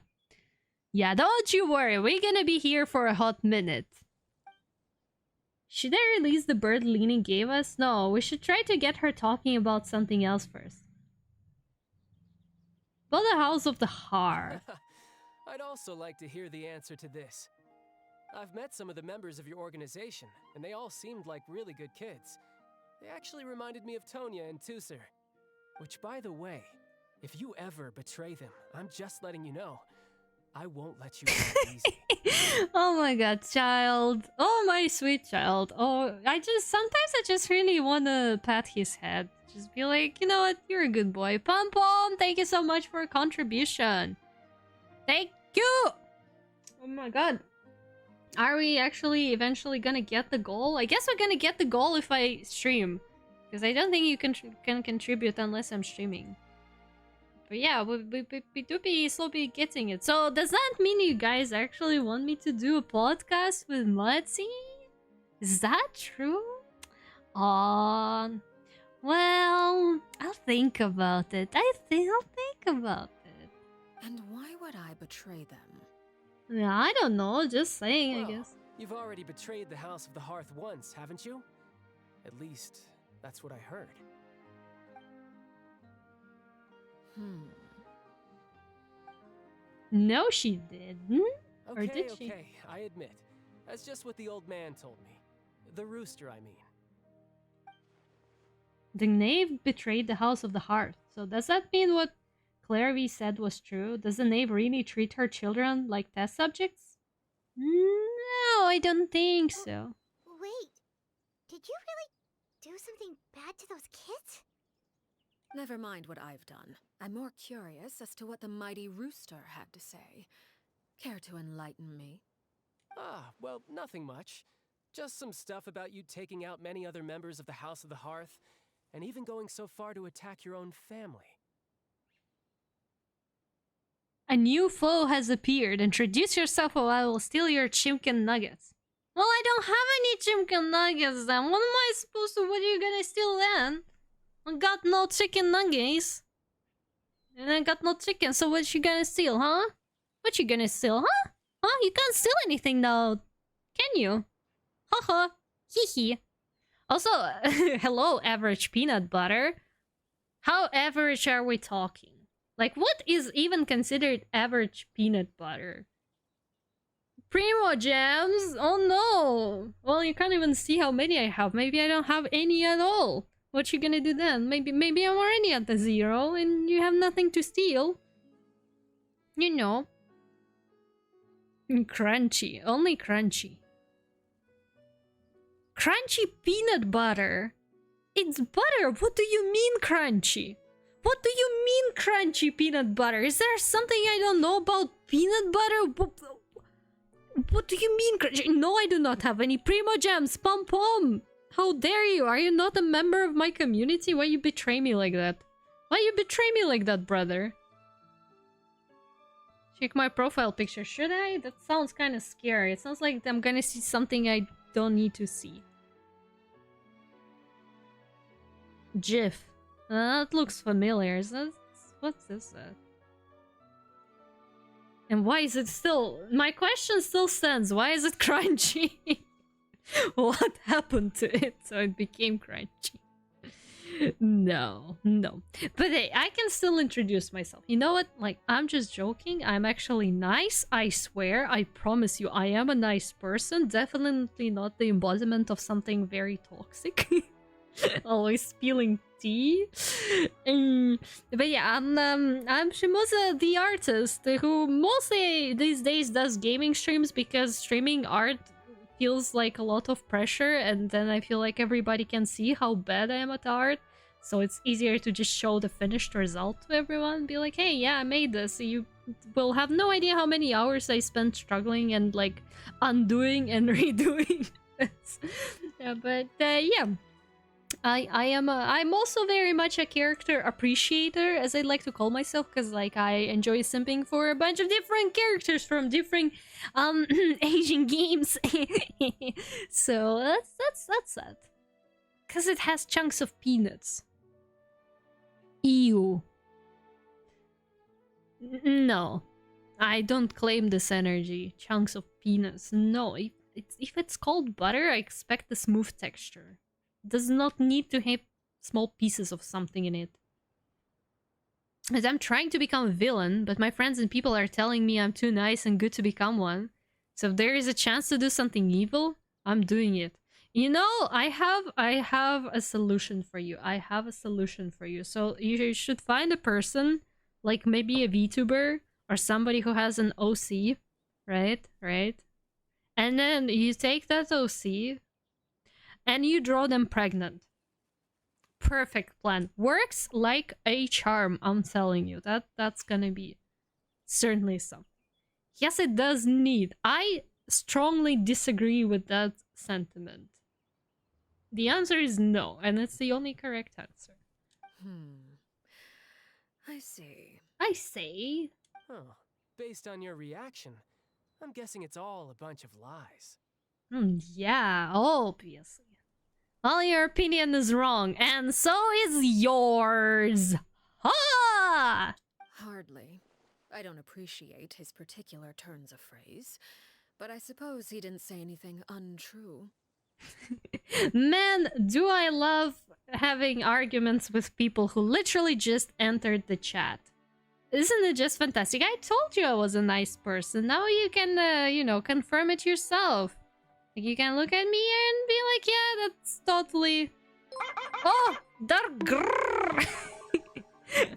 Yeah, don't you worry. We're gonna be here for a hot minute. Should I release the bird Leaning gave us? No, we should try to get her talking about something else first. About the House of the Heart. I'd also like to hear the answer to this. I've met some of the members of your organization, and they all seemed like really good kids. They actually reminded me of Tonya and Tusser. Which, by the way, if you ever betray them, I'm just letting you know, I won't let you go easy. Oh my god, child. Oh my sweet child. Oh, sometimes I just really want to pat his head. Just be like, you know what, you're a good boy. Pom Pom, thank you so much for a contribution. Thank you! Oh my god. Are we actually eventually gonna get the goal? I guess we're gonna get the goal if I stream. Because I don't think you can contribute unless I'm streaming. But yeah, we do be slowly getting it. So does that mean you guys actually want me to do a podcast with Mudzy? Is that true? Well, I'll think about it. I'll think about it. And why would I betray them? Yeah, I don't know, just saying, Well, I guess. You've already betrayed the House of the Hearth once, haven't you? At least, that's what I heard. No, she didn't. Okay, Or did she? okay, I admit. That's just what the old man told me. The rooster, I mean. The knave betrayed the House of the Hearth. So does that mean what Claire V said was true? Does the knave really treat her children like test subjects? No, I don't think so. Wait, did you really do something bad to those kids? Never mind what I've done. I'm more curious as to what the mighty rooster had to say. Care to enlighten me? Ah, well, nothing much. Just some stuff about you taking out many other members of the House of the Hearth, and even going so far to attack your own family. A new foe has appeared. Introduce yourself or I will steal your chimkin nuggets. Well, I don't have any chimkin nuggets then. What am I supposed to... What are you gonna steal then? I got no chicken nuggets. And I got no chicken, so what you gonna steal, huh? What you gonna steal, huh? Huh? You can't steal anything now, can you? Haha. Hee hee. Also, hello, average peanut butter. How average are we talking? Like, what is even considered average peanut butter? Primo gems? Oh no! Well, you can't even see how many I have. Maybe I don't have any at all. What you gonna do then? Maybe I'm already at the 0 and you have nothing to steal. You know. Crunchy. Only crunchy. Crunchy peanut butter. It's butter. What do you mean crunchy? What do you mean crunchy peanut butter? Is there something I don't know about peanut butter? What do you mean crunchy? No, I do not have any Primo Gems. Pom Pom. How dare you? Are you not a member of my community? Why you betray me like that? Why you betray me like that, brother? Check my profile picture. Should I? That sounds kind of scary. It sounds like I'm gonna see something I don't need to see. GIF. That looks familiar. What's this? And why is it still... My question still stands. Why is it crunchy? What happened to it so it became crunchy? No. But hey, I can still introduce myself. You know what? Like, I'm just joking. I'm actually nice. I swear. I promise you, I am a nice person. Definitely not the embodiment of something very toxic. Always spilling tea. But yeah, I'm Shimoza the artist who mostly these days does gaming streams because streaming art feels like a lot of pressure, and then I feel like everybody can see how bad I am at art, so it's easier to just show the finished result to everyone. Be like, hey, yeah, I made this. You will have no idea how many hours I spent struggling and like undoing and redoing this. Yeah, but yeah. I'm also very much a character appreciator, as I like to call myself, because like I enjoy simping for a bunch of different characters from different Asian games. So that's that. Because it has chunks of peanuts. Ew. No, I don't claim this energy. Chunks of peanuts. No, if it's called butter, I expect a smooth texture. It does not need to have small pieces of something in it. As I'm trying to become a villain, but my friends and people are telling me I'm too nice and good to become one. So if there is a chance to do something evil, I'm doing it. You know, I have a solution for you. I have a solution for you. So you should find a person, like maybe a VTuber or somebody who has an OC, right? And then you take that OC and you draw them pregnant. Perfect plan. Works like a charm, I'm telling you. That's gonna be certainly something. Yes, it does need. I strongly disagree with that sentiment. The answer is no, and it's the only correct answer. I see. I say. Oh, based on your reaction, I'm guessing it's all a bunch of lies. Yeah, obviously. Well, your opinion is wrong, and so is yours. Ha! Hardly. I don't appreciate his particular turns of phrase, but I suppose he didn't say anything untrue. Man, do I love having arguments with people who literally just entered the chat. Isn't it just fantastic? I told you I was a nice person. Now you can, you know, confirm it yourself. Like, you can look at me and be like, yeah, that's totally... Oh, dark grrr.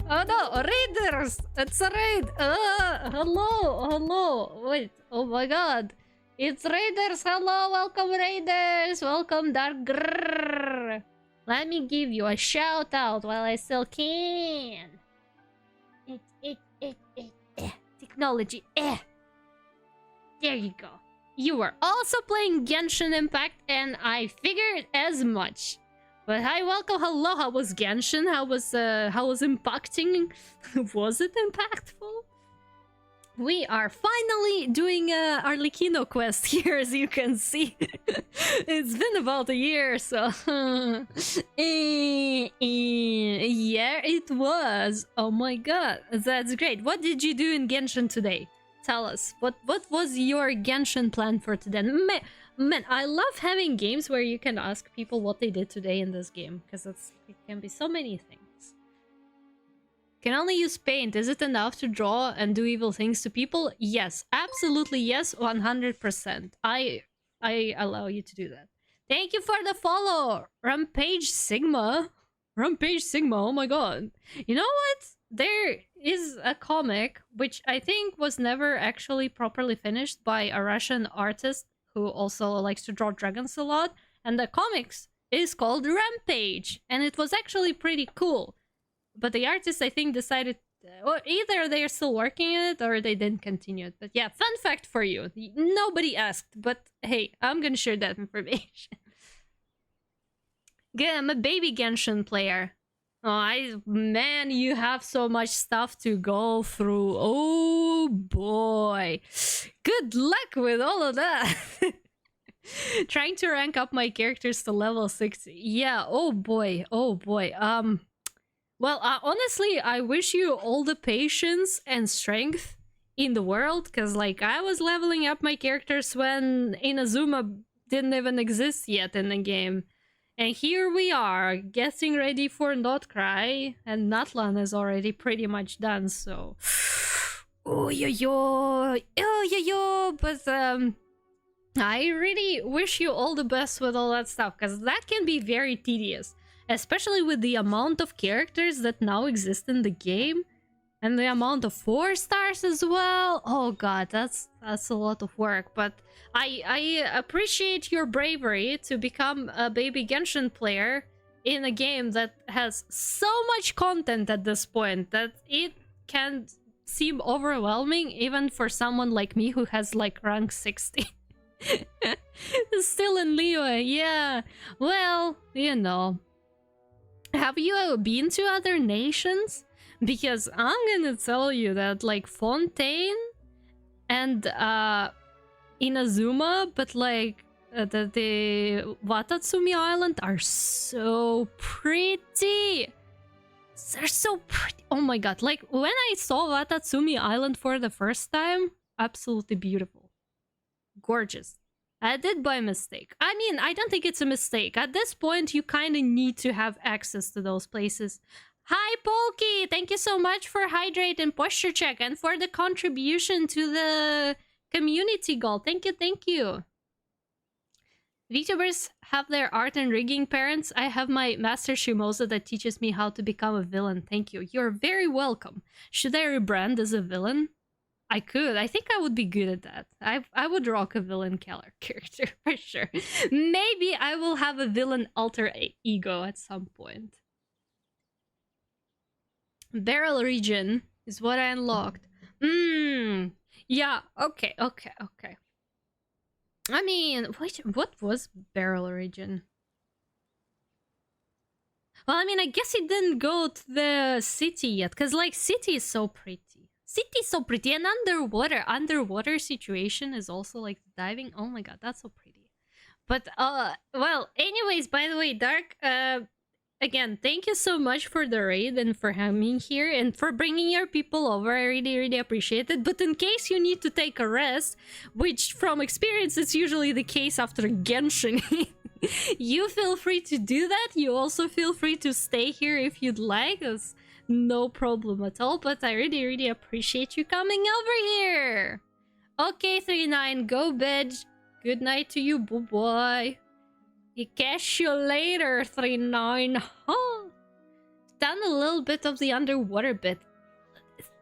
Oh no, raiders! It's a raid! Hello! Wait, oh my god. It's raiders! Hello, welcome raiders! Welcome, dark grrr. Let me give you a shout out while I still can. Technology, There you go. You were also playing Genshin Impact, and I figured as much. But hi, welcome, hello, how was Genshin? How was impacting? Was it impactful? We are finally doing our Likino quest here, as you can see. It's been about a year, so... yeah, it was. Oh my god, that's great. What did you do in Genshin today? Tell us. What was your Genshin plan for today? Man, I love having games where you can ask people what they did today in this game, because it can be so many things. Can only use paint. Is it enough to draw and do evil things to people? Yes, absolutely yes, 100%. I allow you to do that. Thank you for the follow, Rampage Sigma. Rampage Sigma, oh my god. You know what? There is a comic, which I think was never actually properly finished, by a Russian artist who also likes to draw dragons a lot. And the comics is called Rampage. And it was actually pretty cool. But the artist, I think, decided... or either they're still working on it, or they didn't continue it. But yeah, fun fact for you. Nobody asked, but hey, I'm gonna share that information. Yeah, I'm a baby Genshin player. Oh, man, you have so much stuff to go through. Oh boy. Good luck with all of that. Trying to rank up my characters to level 60. Yeah, oh boy. Well, honestly, I wish you all the patience and strength in the world, because, like, I was leveling up my characters when Inazuma didn't even exist yet in the game. And here we are, getting ready for Notcry, and Natlan is already pretty much done, so... Oh, yo, but, I really wish you all the best with all that stuff, because that can be very tedious. Especially with the amount of characters that now exist in the game. And the amount of 4 stars as well. Oh god, that's a lot of work. But I appreciate your bravery to become a baby Genshin player in a game that has so much content at this point that it can seem overwhelming even for someone like me who has like rank 60. Still in Liyue, yeah. Well, you know. Have you been to other nations? Because I'm gonna tell you that like Fontaine and Inazuma, but like the Watatsumi Island are so pretty. They're so pretty. Oh my god, like when I saw Watatsumi Island for the first time, absolutely beautiful. Gorgeous. I did by mistake. I mean, I don't think it's a mistake. At this point, you kind of need to have access to those places. Hi, Pokey! Thank you so much for Hydrate and Posture Check and for the contribution to the community goal. Thank you, thank you. VTubers have their art and rigging parents. I have my Master Shimoza that teaches me how to become a villain. Thank you. You're very welcome. Should I rebrand as a villain? I could. I think I would be good at that. I would rock a villain character for sure. Maybe I will have a villain alter ego at some point. Barrel region is what I unlocked. Yeah, okay. I mean, what was barrel region? Well, I mean, I guess it didn't go to the city yet, because, like, city is so pretty. City is so pretty, and underwater situation is also, like, diving. Oh my god, that's so pretty. But, well, anyways, by the way, Dark, again, thank you so much for the raid and for having me here and for bringing your people over. I really, really appreciate it. But in case you need to take a rest, which from experience is usually the case after Genshin, you feel free to do that. You also feel free to stay here if you'd like. It's no problem at all. But I really, really appreciate you coming over here. Okay, 39, go bed. Good night to you, boy. Catch you later, 39. Huh? Done a little bit of the underwater bit.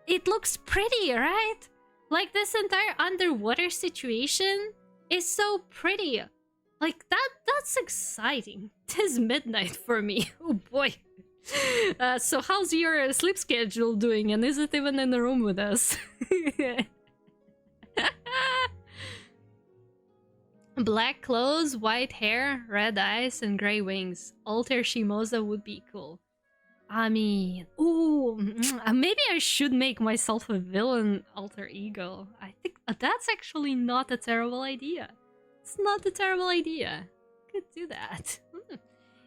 It looks pretty, right? Like this entire underwater situation is so pretty. Like that's exciting. 'Tis midnight for me. Oh boy. So how's your sleep schedule doing? And is it even in the room with us? Black clothes, white hair, red eyes, and gray wings. Alter Shimoza would be cool. I mean, ooh, maybe I should make myself a villain alter ego. I think that's actually not a terrible idea. It's not a terrible idea. Could do that.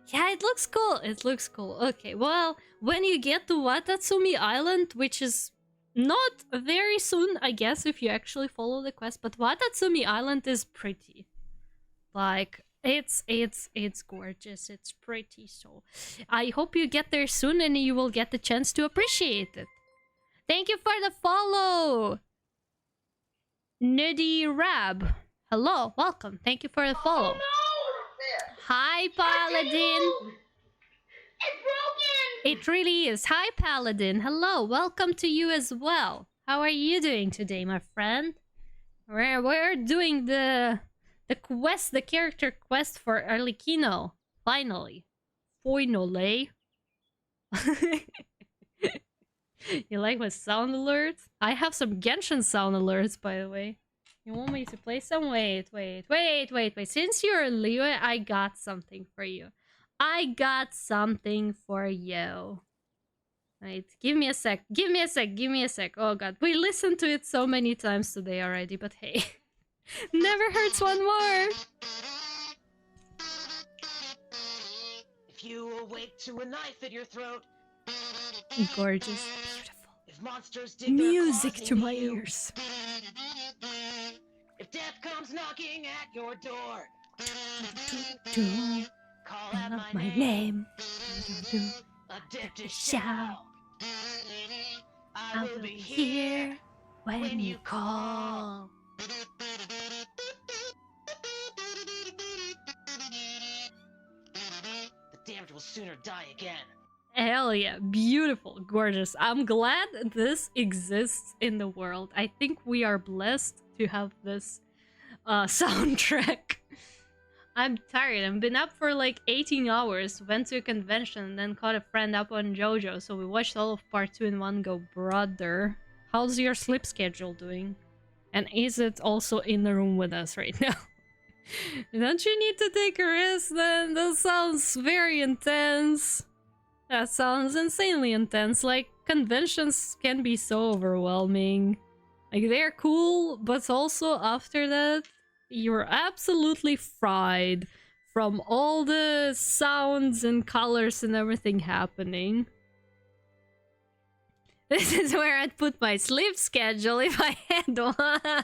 Yeah, it looks cool. It looks cool. Okay, well, when you get to Watatsumi Island, which is not very soon, I guess, if you actually follow the quest, but Watatsumi Island is pretty. Like, it's gorgeous. It's pretty, so I hope you get there soon and you will get the chance to appreciate it. Thank you for the follow! Nuddy Rab. Hello, welcome. Thank you for the follow. Oh, no! Hi, Paladin. It's broken! It really is. Hi, Paladin. Hello, welcome to you as well. How are you doing today, my friend? We're doing the quest, the character quest for Arlecchino. Finally. Finally. You like my sound alerts? I have some Genshin sound alerts, by the way. You want me to play some? Wait. Since you're Liyue, I got something for you. I got something for you. Wait, give me a sec. Oh god, we listened to it so many times today already, but hey. Never hurts one more. If you awake to a knife at your throat. Gorgeous, beautiful. If monsters dig music their claws to into my you. ears. If death comes knocking at your door. Call out my name. A death to shout. I will be here when you call. The damned will sooner die again. Hell yeah, beautiful, gorgeous. I'm glad this exists in the world. I think we are blessed to have this soundtrack. I'm tired. I've been up for like 18 hours, went to a convention, then caught a friend up on JoJo, so we watched all of part 2 in one go. Brother, how's your sleep schedule doing? And is it also in the room with us right now? Don't you need to take a rest then? That sounds very intense. That sounds insanely intense. Like, conventions can be so overwhelming. Like, they're cool, but also after that, you're absolutely fried from all the sounds and colors and everything happening. This is where I'd put my sleep schedule if I had one.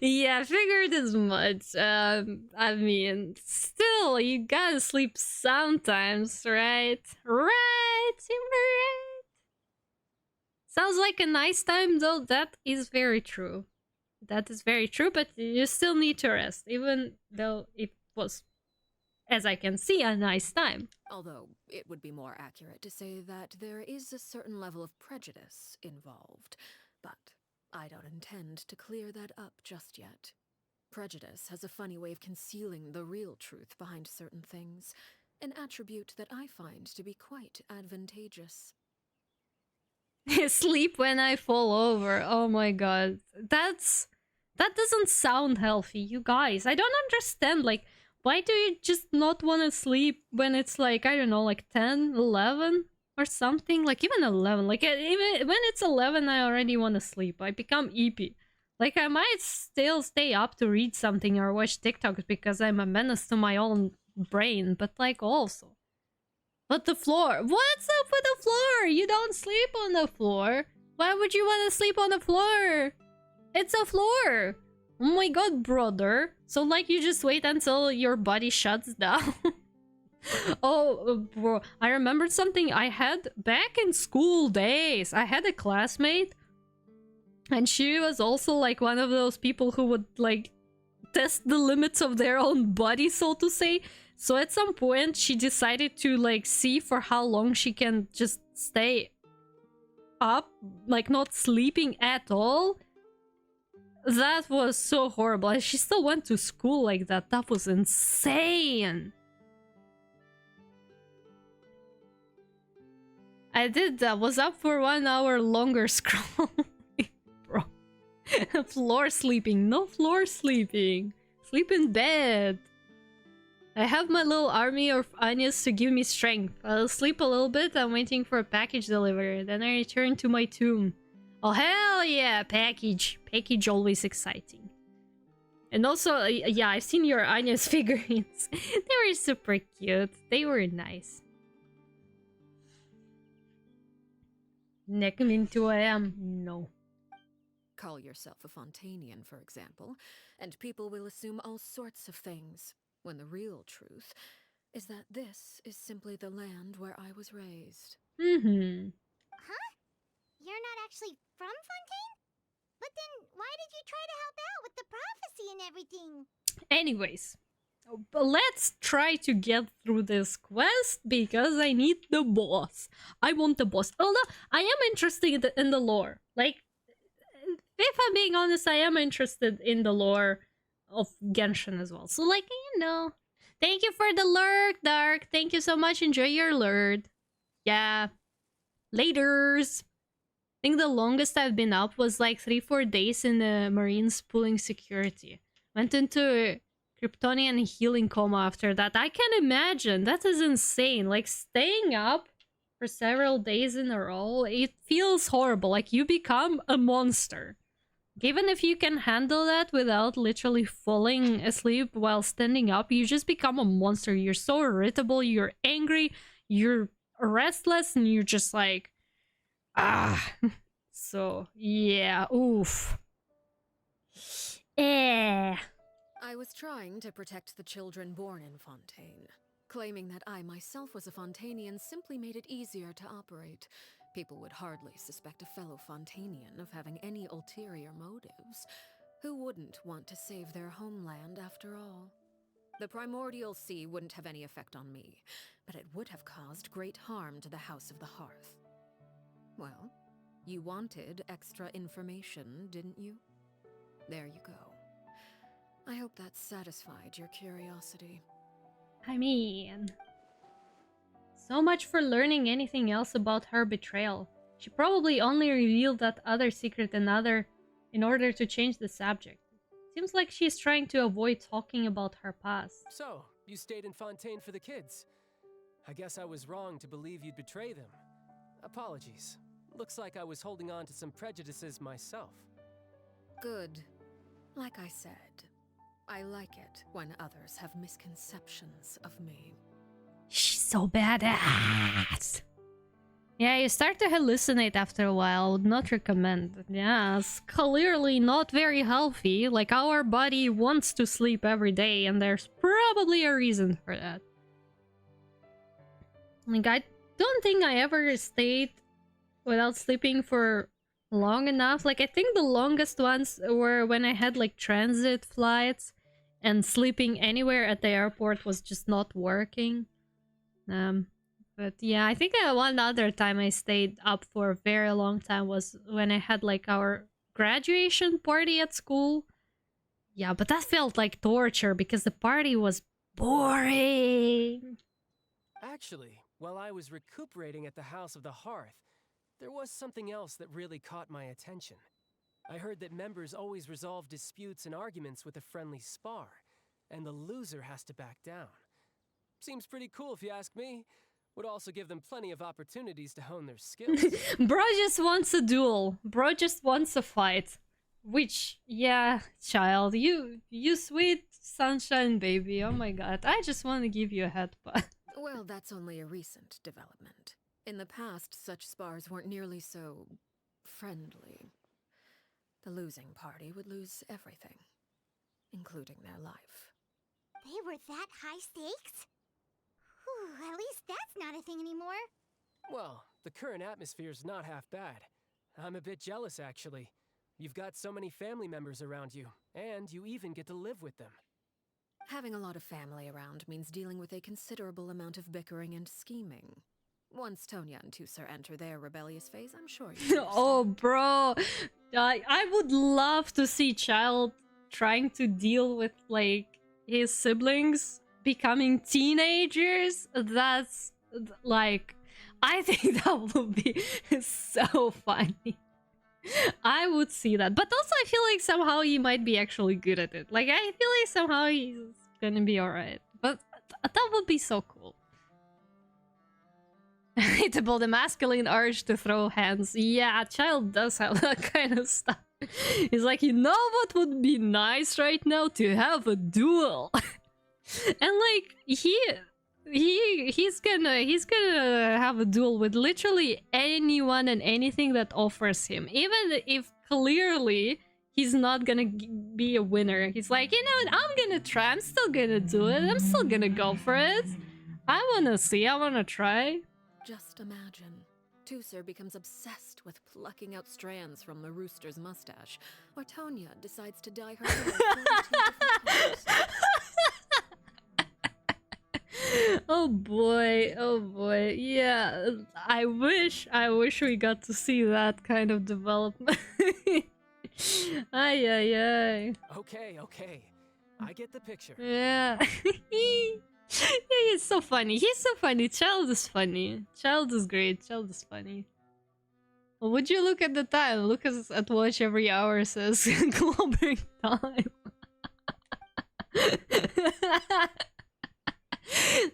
Yeah, I figured as much. I mean, still, you gotta sleep sometimes, right? Right, right. Sounds like a nice time, though. That is very true. That is very true, but you still need to rest, even though it was, as I can see, a nice time. Although it would be more accurate to say that there is a certain level of prejudice involved, but I don't intend to clear that up just yet. Prejudice has a funny way of concealing the real truth behind certain things, an attribute that I find to be quite advantageous. Sleep when I fall over. Oh my god. That doesn't sound healthy, you guys. I don't understand, like, why do you just not want to sleep when it's like, I don't know, like 10, 11 or something? Like even 11. Like even when it's 11 I already want to sleep. I become eepy. Like I might still stay up to read something or watch TikToks because I'm a menace to my own brain, but like also. But the floor. What's up with the floor? You don't sleep on the floor. Why would you want to sleep on the floor? It's a floor. Oh my god, brother. So like you just wait until your body shuts down. Oh, bro. I remembered something I had back in school days. I had a classmate. And she was also like one of those people who would like test the limits of their own body, so to say. So at some point she decided to like see for how long she can just stay up, like not sleeping at all. That was so horrible. And she still went to school like that. That was insane. I did that. Was up for 1 hour longer scroll. Bro. Floor sleeping. No floor sleeping. Sleep in bed. I have my little army of onions to give me strength. I'll sleep a little bit. I'm waiting for a package delivery. Then I return to my tomb. Oh, hell yeah, package. Package always exciting. And also, yeah, I've seen your Anya's figurines. They were super cute. They were nice. Neck them into I am. No. Call yourself a Fontanian, for example, and people will assume all sorts of things, when the real truth is that this is simply the land where I was raised. Mm-hmm. Huh? You're not actually from Fontaine? But then why did you try to help out with the prophecy and everything? Anyways, let's try to get through this quest because I need the boss. I want the boss. Although I am interested in the lore. Like, if I'm being honest, I am interested in the lore of Genshin as well. So, like, you know. Thank you for the lurk, Dark. Thank you so much. Enjoy your lurk. Yeah. Laters. I think the longest I've been up was like 3-4 days in the Marines pulling security. Went into a Kryptonian healing coma after that. I can imagine. That is insane. Like staying up for several days in a row, it feels horrible. Like you become a monster. Even if you can handle that without literally falling asleep while standing up, you just become a monster. You're so irritable, you're angry, you're restless, and you're just like... Ah, so yeah, oof. Eh. I was trying to protect the children born in Fontaine. Claiming that I myself was a Fontanian simply made it easier to operate. People would hardly suspect a fellow Fontanian of having any ulterior motives. Who wouldn't want to save their homeland after all? The primordial sea wouldn't have any effect on me, but it would have caused great harm to the House of the Hearth. Well, you wanted extra information, didn't you? There you go. I hope that satisfied your curiosity. I mean... So much for learning anything else about her betrayal. She probably only revealed that other secret in order to change the subject. Seems like she's trying to avoid talking about her past. So, you stayed in Fontaine for the kids. I guess I was wrong to believe you'd betray them. Apologies. Looks like I was holding on to some prejudices myself. Good. Like I said, I like it when others have misconceptions of me. She's so badass. Yeah, you start to hallucinate after a while. Would not recommend. Yeah, it's clearly not very healthy. Like, our body wants to sleep every day, and there's probably a reason for that. Like, I don't think I ever stayed without sleeping for long enough. Like, I think the longest ones were when I had, like, transit flights, and sleeping anywhere at the airport was just not working. But yeah, I think one other time I stayed up for a very long time was when I had like our graduation party at school. Yeah, but that felt like torture because the party was boring. Actually, while I was recuperating at the House of the Hearth, there was something else that really caught my attention. I heard that members always resolve disputes and arguments with a friendly spar, and the loser has to back down. Seems pretty cool if you ask me. Would also give them plenty of opportunities to hone their skills. Bro just wants a duel. Bro just wants a fight. Which, yeah, child, you sweet sunshine baby. Oh my god, I just want to give you a headbutt. Well, that's only a recent development. In the past, such spars weren't nearly so friendly. The losing party would lose everything, including their life. They were that high stakes? Whew, at least that's not a thing anymore. Well, the current atmosphere's not half bad. I'm a bit jealous, actually. You've got so many family members around you, and you even get to live with them. Having a lot of family around means dealing with a considerable amount of bickering and scheming. Once Tonya and Tusser enter their rebellious phase, I'm sure you Oh, bro. I would love to see Child trying to deal with, like, his siblings becoming teenagers. That's, like, I think that would be so funny. I would see that. But also, I feel like somehow he might be actually good at it. Like, I feel like somehow he's gonna be alright. But that would be so cool. Hateable, the masculine urge to throw hands. Yeah, Child does have that kind of stuff. He's like, you know what would be nice right now? To have a duel. And like, he's gonna have a duel with literally anyone and anything that offers him. Even if clearly he's not gonna be a winner. He's like, you know what, I'm gonna try. I'm still gonna do it. I'm still gonna go for it. I wanna see, I wanna try. Just imagine. Tusser becomes obsessed with plucking out strands from the rooster's mustache, or Tonya decides to dye her hair 42 different colors. Oh boy, yeah. I wish we got to see that kind of development. Ay. Okay. I get the picture. Yeah. Yeah, he's so funny. Child is funny. Child is great. Child is funny. Well, would you look at the time? Look at watch every hour says clobbering time.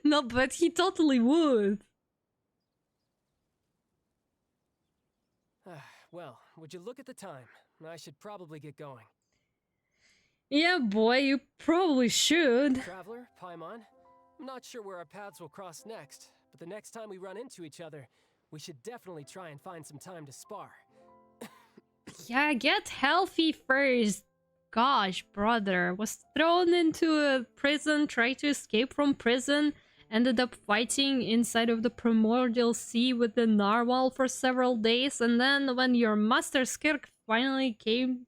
No, but he totally would. Well, would you look at the time? I should probably get going. Yeah, boy, you probably should. Traveler, Paimon, I'm not sure where our paths will cross next, but the next time we run into each other, we should definitely try and find some time to spar. Yeah, get healthy first. Gosh, brother. Was thrown into a prison, tried to escape from prison, ended up fighting inside of the Primordial Sea with the narwhal for several days, and then when your Master Skirk finally came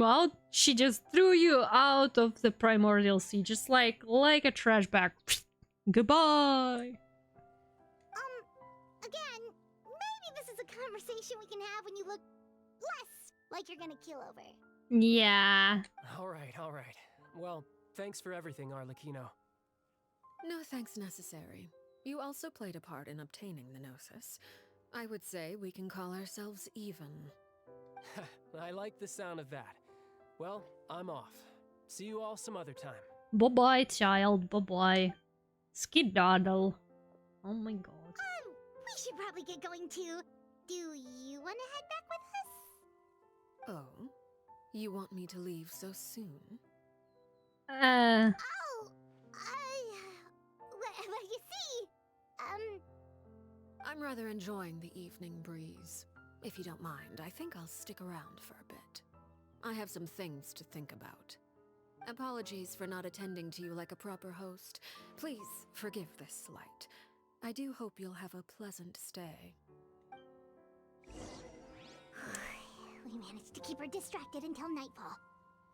out, she just threw you out of the Primordial Sea, just like a trash bag. Goodbye. Again, maybe this is a conversation we can have when you look less like you're gonna kill over. Yeah. All right. Well, thanks for everything, Arlecchino. No thanks necessary. You also played a part in obtaining the Gnosis. I would say we can call ourselves even. I like the sound of that. Well, I'm off. See you all some other time. Bye-bye, child. Bye-bye. Skedaddle. Oh my god. We should probably get going too. Do you want to head back with us? Oh? You want me to leave so soon? Oh, well, you see, I'm rather enjoying the evening breeze. If you don't mind, I think I'll stick around for a bit. I have some things to think about. Apologies for not attending to you like a proper host. Please forgive this slight. I do hope you'll have a pleasant stay. we managed to keep her distracted until nightfall.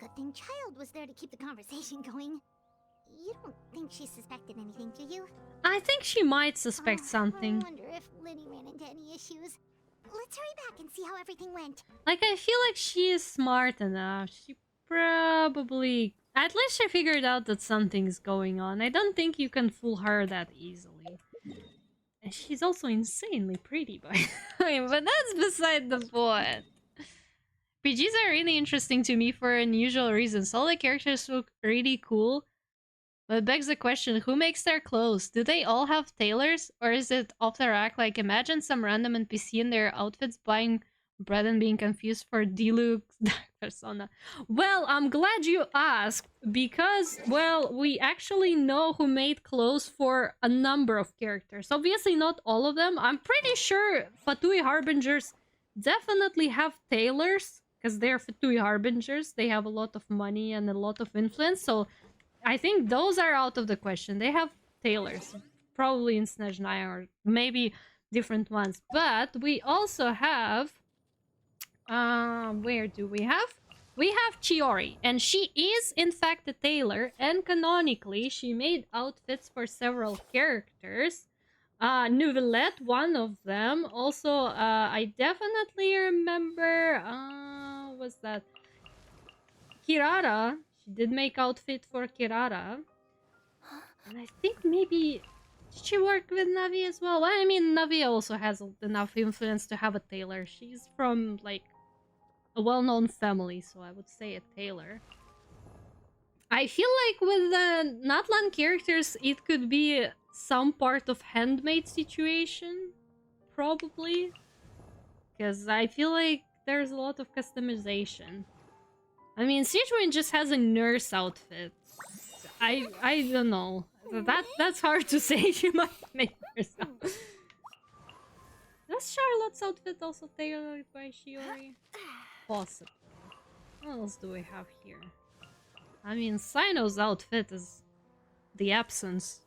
Good thing Child was there to keep the conversation going. You don't think she suspected anything, do you? I think she might suspect something. I wonder if Linny ran into any issues. Let's hurry back and see how everything went. Like, I feel like she is smart enough. She probably... At least she figured out that something's going on. I don't think you can fool her that easily. And she's also insanely pretty, by the way, but that's beside the point. PGs are really interesting to me for unusual reasons. All the characters look really cool. But it begs the question, who makes their clothes? Do they all have tailors? Or is it off the rack? Like, imagine some random NPC in their outfits buying bread and being confused for deluxe dark persona. Well, I'm glad you asked, because, well, we actually know who made clothes for a number of characters. Obviously not all of them. I'm pretty sure Fatui Harbingers definitely have tailors, because they're Fatui Harbingers. They have a lot of money and a lot of influence, so I think those are out of the question. They have tailors, probably in Snezhnaya, or maybe different ones. But we also have... where do we have? We have Chiori, and she is in fact a tailor, and canonically she made outfits for several characters. Nouvellette, one of them. Also, I definitely remember... what's that? Kirara. She did make outfit for Kirara. And I think maybe... Did she work with Navi as well? I mean, Navi also has enough influence to have a tailor. She's from, like, a well-known family, so I would say a tailor. I feel like with the Natlan characters, it could be some part of handmade situation. Probably. Because I feel like there's a lot of customization. I mean, Sichuan just has a nurse outfit. I don't know. That's hard to say. She might make herself. Does Charlotte's outfit also tailored by Shiori? Possibly. What else do we have here? I mean, Sino's outfit is the absence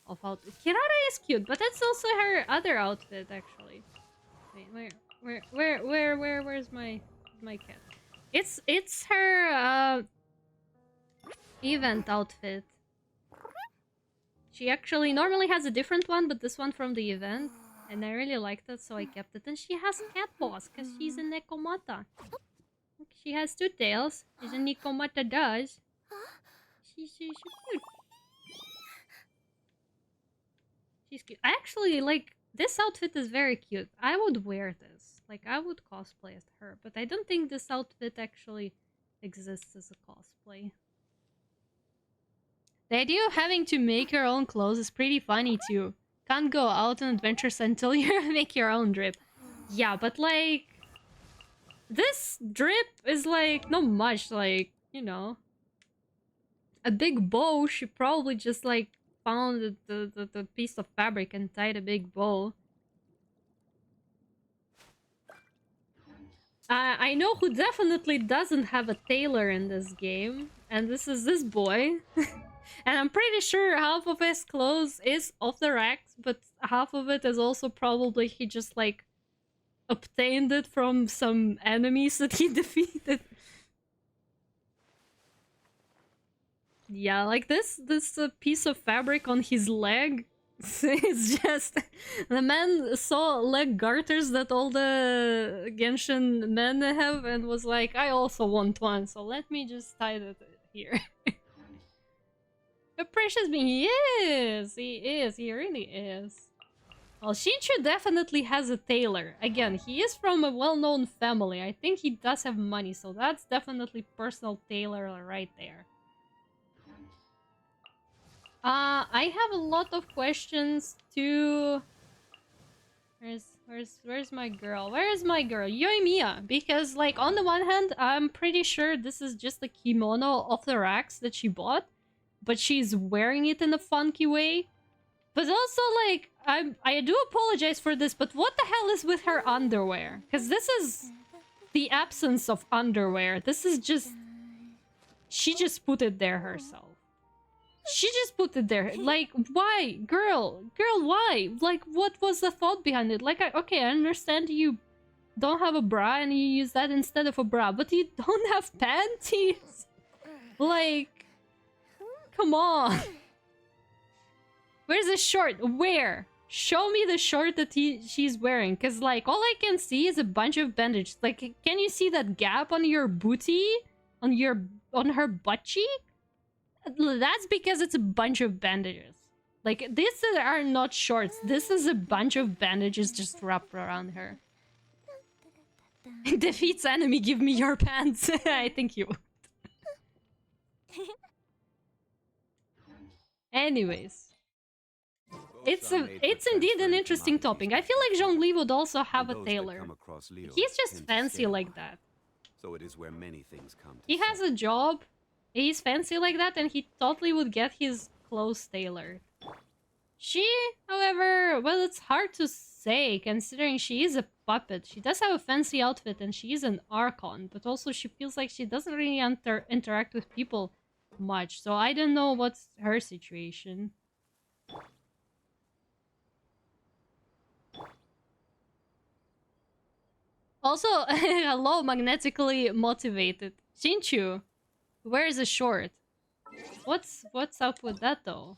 of outfit. Kirara is cute, but that's also her other outfit, actually. Wait, where's my cat? It's her event outfit. She actually normally has a different one, but this one from the event, and I really liked it, so I kept it. And she has cat paws because she's a Nekomata. She has two tails, as a Nekomata does. She's cute. She's cute. I actually like this outfit is very cute. I would wear this. Like, I would cosplay as her, but I don't think this outfit actually exists as a cosplay. The idea of having to make your own clothes is pretty funny too. Can't go out on adventures until you make your own drip. Yeah, but like... This drip is like, not much, like, you know... A big bow, she probably just like found the piece of fabric and tied a big bow. I know who definitely doesn't have a tailor in this game, and this is this boy. And I'm pretty sure half of his clothes is off the racks, but half of it is also probably he just like obtained it from some enemies that he defeated. Yeah, like this piece of fabric on his leg. It's just... The man saw leg garters that all the Genshin men have and was like, I also want one, so let me just tie that here. A precious being. He is! He really is. Well, Shinchu definitely has a tailor. Again, he is from a well-known family. I think he does have money, so that's definitely personal tailor right there. I have a lot of questions to... Where's my girl? Where is my girl? Yoimiya. Because, like, on the one hand, I'm pretty sure this is just the kimono off the racks that she bought. But she's wearing it in a funky way. But also, like, I do apologize for this, but what the hell is with her underwear? Because this is the absence of underwear. This is just... She just put it there herself. She just put it there. Like, why? Girl, why? Like, what was the thought behind it? Like, okay, I understand you don't have a bra and you use that instead of a bra, but you don't have panties? Like, come on. Where's the short? Where? Show me the short that she's wearing. Because, like, all I can see is a bunch of bandages. Like, can you see that gap on your booty? On her butt cheek? That's because it's a bunch of bandages. Like, these are not shorts. This is a bunch of bandages just wrapped around her. Defeats enemy, give me your pants. I think you would. Anyways. It's indeed an interesting topic. I feel like Zhongli would also have a tailor. He's just fancy like that. So it is where many things come to He has a job, he's fancy like that, and he totally would get his clothes tailored. She, however, well, it's hard to say, considering she is a puppet. She does have a fancy outfit, and she is an Archon, but also she feels like she doesn't really interact with people much, so I don't know what's her situation. Also, hello, magnetically motivated. Shinchu, where is the short? What's up with that though?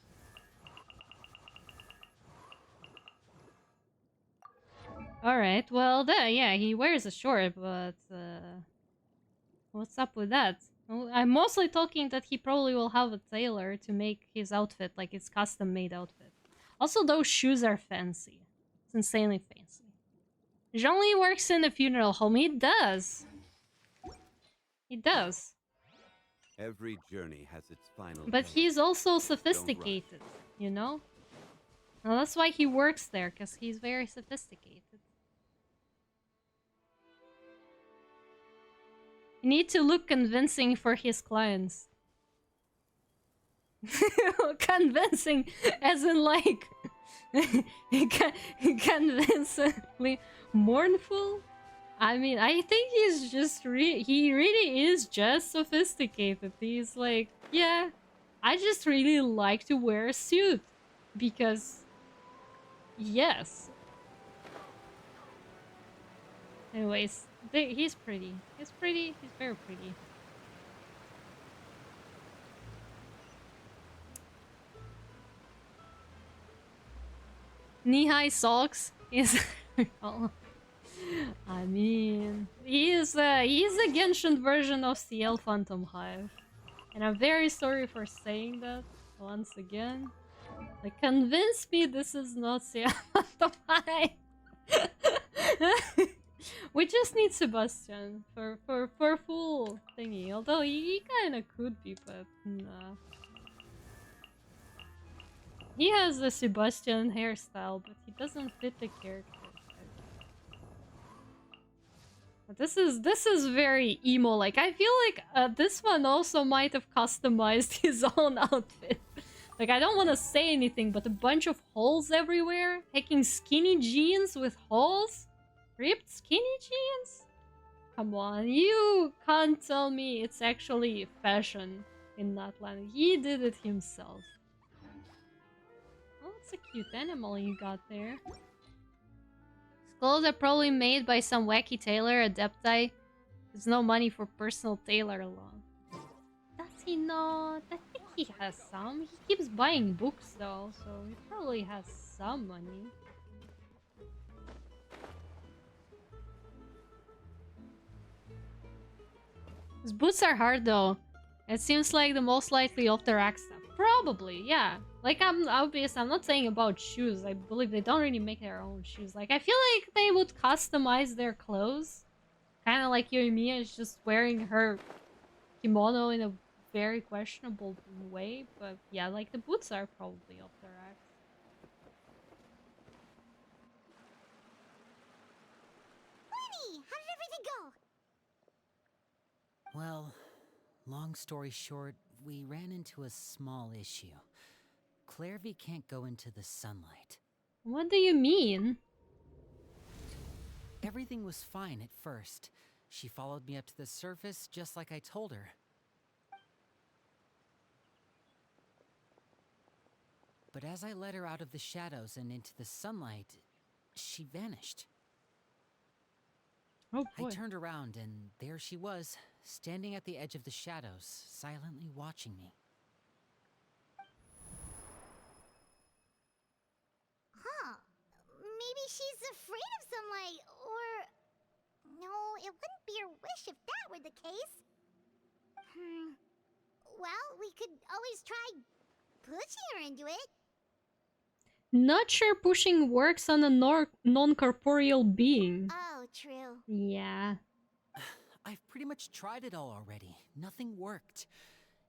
Alright, well there, yeah, he wears a short, but what's up with that? I'm mostly talking that he probably will have a tailor to make his outfit like his custom-made outfit. Also, those shoes are fancy. It's insanely fancy. Zhongli works in a funeral home. He does. He does. Every journey has its final. But he's also sophisticated, you know? Well, that's why he works there, because he's very sophisticated. You need to look convincing for his clients. Convincing, as in like... convincingly mournful? I mean, I think he's just he really is just sophisticated. He's like, yeah, I just really like to wear a suit. Because, yes. Anyways, he's pretty. He's pretty. He's very pretty. Knee-high socks is... I mean, he's a Genshin version of CL Phantom Hive. And I'm very sorry for saying that once again. Like, convince me this is not CL Phantom Hive. We just need Sebastian for full thingy. Although he kinda could be, but nah. He has the Sebastian hairstyle, but he doesn't fit the character. But this is very emo. Like, I feel like this one also might have customized his own outfit. Like, I don't want to say anything, but a bunch of holes everywhere. Hacking skinny jeans with holes? Ripped skinny jeans? Come on, you can't tell me it's actually fashion in that line. He did it himself. Oh, it's a cute animal you got there. His clothes are probably made by some wacky tailor, Adepti. There's no money for personal tailor alone. Does he not? I think he has some. He keeps buying books though, so he probably has some money. His boots are hard though. It seems like the most likely off the rack stuff. Probably, yeah. Like, I'm not saying about shoes. I believe they don't really make their own shoes. Like, I feel like they would customize their clothes. Kind of like Yoimiya is just wearing her kimono in a very questionable in a way, but yeah, like the boots are probably off the racks. Lenny, how did everything go? Well, long story short, we ran into a small issue. Clairvy can't go into the sunlight. What do you mean? Everything was fine at first. She followed me up to the surface just like I told her. But as I led her out of the shadows and into the sunlight, she vanished. Oh boy. I turned around and there she was, standing at the edge of the shadows, silently watching me. Huh. Maybe she's afraid of sunlight, or... No, it wouldn't be her wish if that were the case. Well, we could always try pushing her into it. Not sure pushing works on a non-corporeal being. Oh, true. Yeah. I've pretty much tried it all already. Nothing worked.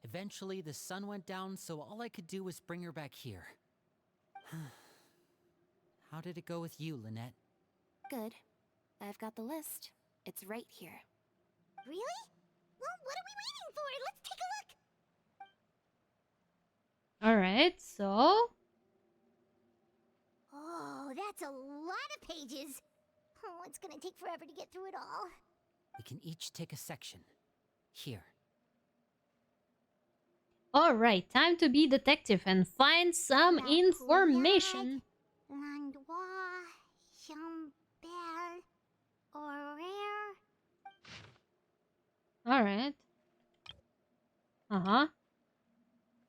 Eventually, the sun went down, so all I could do was bring her back here. How did it go with you, Lynette? Good. I've got the list. It's right here. Really? Well, what are we waiting for? Let's take a look. Alright, so... Oh, that's a lot of pages. Oh, it's gonna take forever to get through it all. We can each take a section. Here. Alright, time to be detective and find some information. Landois, Chambert, Aurore. Alright. Uh-huh.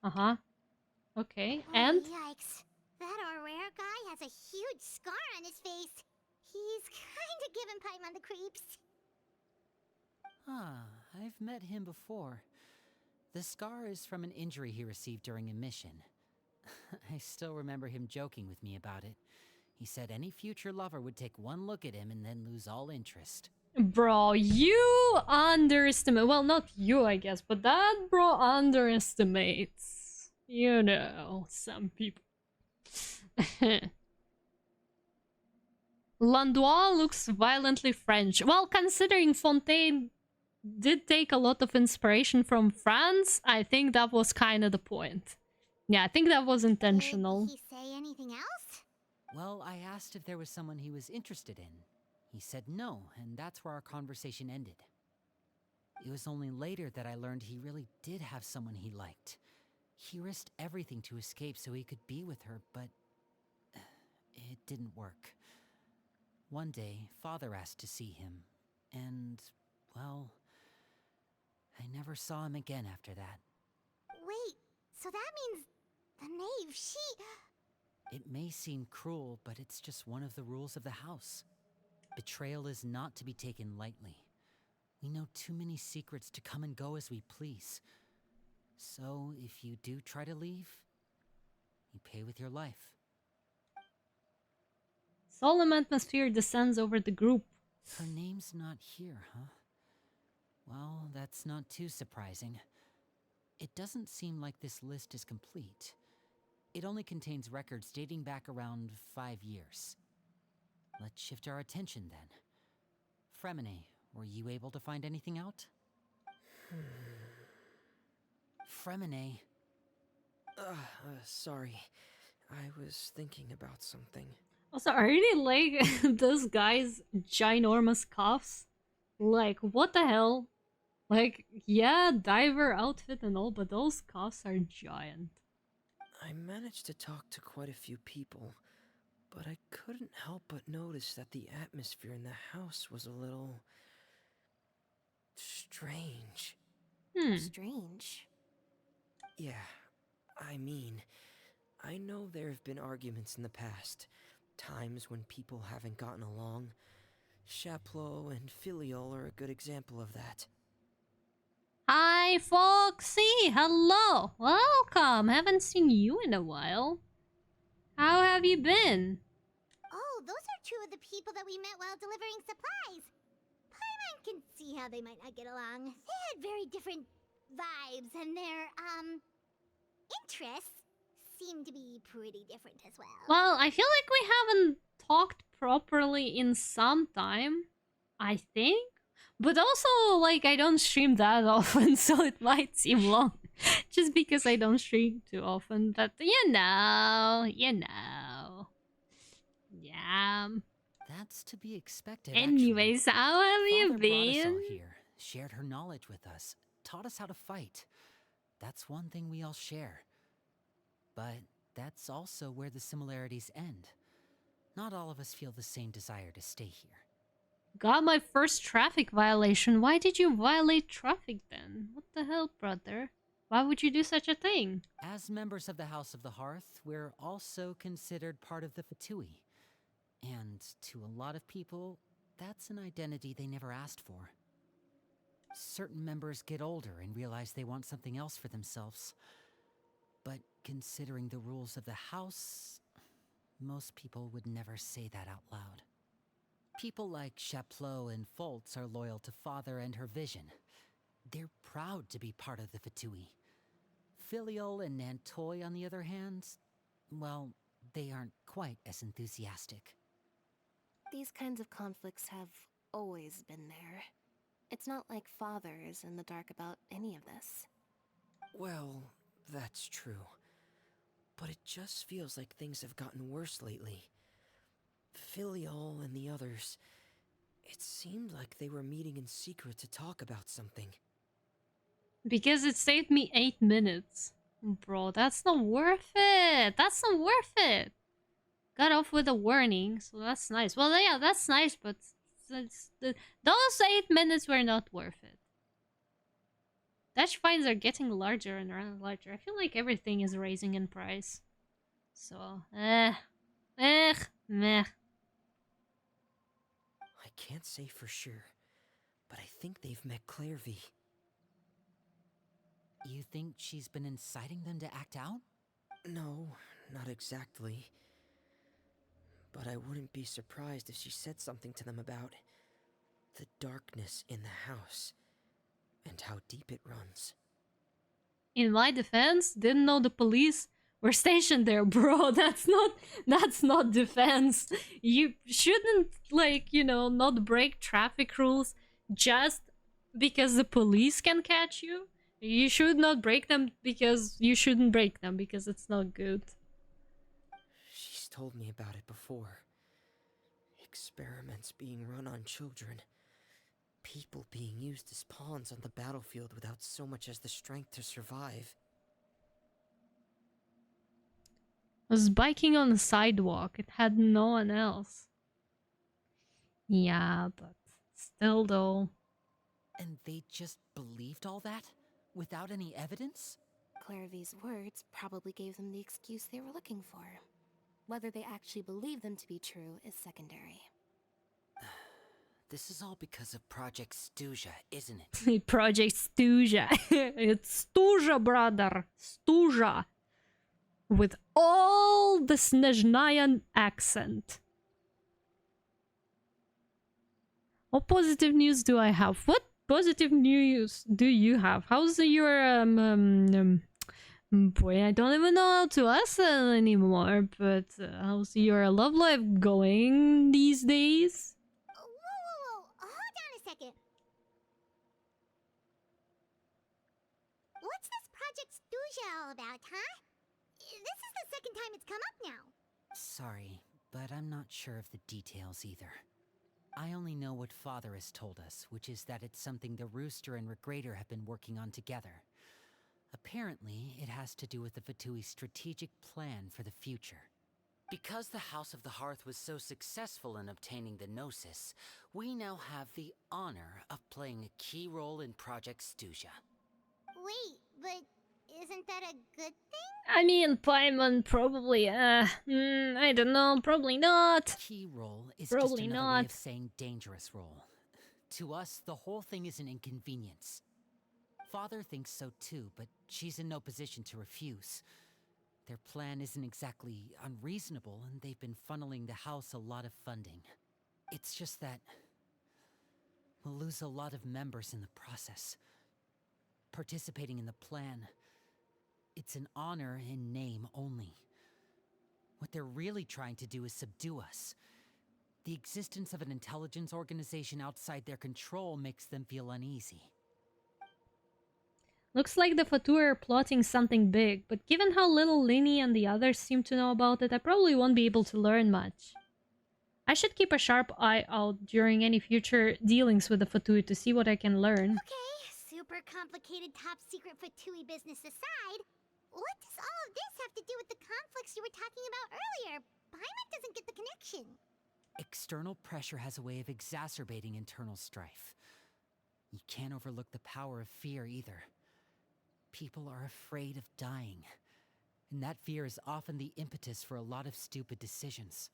Uh-huh. Okay, Oh, and? yikes. That Aurore guy has a huge scar on his face. He's kinda giving Paimon the creeps. Ah, I've met him before. The scar is from an injury he received during a mission. I still remember him joking with me about it. He said any future lover would take one look at him and then lose all interest. Bro, you underestimate... Well, not you, I guess, but that bro underestimates... You know, some people. Landois looks violently French. Well, considering Fontaine did take a lot of inspiration from France, I think that was kind of the point. Yeah, I think that was intentional. Did he say anything else? Well, I asked if there was someone he was interested in. He said no, and that's where our conversation ended. It was only later that I learned he really did have someone he liked. He risked everything to escape so he could be with her, but it didn't work. One day, Father asked to see him, and, well, I never saw him again after that. Wait, so that means the knave, It may seem cruel, but it's just one of the rules of the house. Betrayal is not to be taken lightly. We know too many secrets to come and go as we please. So, if you do try to leave, you pay with your life. Solemn atmosphere descends over the group. Her name's not here, huh? Well, that's not too surprising. It doesn't seem like this list is complete. It only contains records dating back around 5 years. Let's shift our attention then. Fremine, were you able to find anything out? Fremine. Sorry. I was thinking about something. Also, I really like this guy's ginormous cuffs. Like, what the hell? Like, yeah, diver outfit and all, but those cuffs are giant. I managed to talk to quite a few people, but I couldn't help but notice that the atmosphere in the house was a little... strange. Strange? Yeah, I mean, I know there have been arguments in the past, times when people haven't gotten along. Chaplot and Filiol are a good example of that. Hi, Foxy! Hello! Welcome! Haven't seen you in a while. How have you been? Oh, those are two of the people that we met while delivering supplies. Paimon can see how they might not get along. They had very different vibes and their, interests seem to be pretty different as well. Well, I feel like we haven't talked properly in some time, I think. But also, like, I don't stream that often, so it might seem long. Just because I don't stream too often. But, you know. Yeah. That's to be expected, Anyways, how have you Father brought us all been? here, shared her knowledge with us, taught us how to fight. That's one thing we all share. But that's also where the similarities end. Not all of us feel the same desire to stay here. Got my first traffic violation. Why did you violate traffic then? What the hell, brother? Why would you do such a thing? As members of the House of the Hearth, we're also considered part of the Fatui. And to a lot of people, that's an identity they never asked for. Certain members get older and realize they want something else for themselves. But considering the rules of the house, most people would never say that out loud. People like Chaplot and Foltz are loyal to Father and her vision. They're proud to be part of the Fatui. Filial and Nantoy, on the other hand, well, they aren't quite as enthusiastic. These kinds of conflicts have always been there. It's not like Father is in the dark about any of this. Well, that's true. But it just feels like things have gotten worse lately. Filial and the others, it seemed like they were meeting in secret to talk about something. Because it saved me 8 minutes. Bro, that's not worth it. That's not worth it. Got off with a warning, so that's nice. Well, yeah, that's nice, but those 8 minutes were not worth it. Dash fines are getting larger and larger. I feel like everything is raising in price. So, meh. I can't say for sure, but I think they've met Clairvy. You think she's been inciting them to act out? No, not exactly. But I wouldn't be surprised if she said something to them about the darkness in the house and how deep it runs. In my defense, didn't know the police were stationed there, bro. That's not defense. You shouldn't, like, you know, not break traffic rules just because the police can catch you. You should not break them because you shouldn't break them because it's not good. She's told me about it before. Experiments being run on children. People being used as pawns on the battlefield without so much as the strength to survive. I was biking on the sidewalk. It had no one else. Yeah, but still though. And they just believed all that? Without any evidence? Clairvy's words probably gave them the excuse they were looking for. Whether they actually believe them to be true is secondary. This is all because of Project Stuja, isn't it? Project Stuja. It's Stuja, brother. Stuja. With all the Snezhnayan accent. What positive news do I have? What positive news do you have? How's your boy, I don't even know how to ask that anymore, but how's your love life going these days? Whoa, hold on a second. What's this Project Stuja all about, huh? This is the second time it's come up now. Sorry, but I'm not sure of the details either. I only know what Father has told us, which is that it's something the Rooster and Regrader have been working on together. Apparently, it has to do with the Fatui's strategic plan for the future. Because the House of the Hearth was so successful in obtaining the Gnosis, we now have the honor of playing a key role in Project Stuja. Wait, but isn't that a good thing? I mean, Paimon probably, I don't know, probably not. Key role is probably just another not. way of saying dangerous role. To us, the whole thing is an inconvenience. Father thinks so too, but she's in no position to refuse. Their plan isn't exactly unreasonable, and they've been funneling the house a lot of funding. It's just that we'll lose a lot of members in the process. participating in the plan. It's an honor in name only. What they're really trying to do is subdue us. The existence of an intelligence organization outside their control makes them feel uneasy. Looks like the Fatua are plotting something big, but given how little Linny and the others seem to know about it, I probably won't be able to learn much. I should keep a sharp eye out during any future dealings with the Fatui to see what I can learn. Okay, super complicated top secret Fatui business aside, what does all of this have to do with the conflicts you were talking about earlier? Paimon doesn't get the connection. External pressure has a way of exacerbating internal strife. You can't overlook the power of fear either. People are afraid of dying, and that fear is often the impetus for a lot of stupid decisions.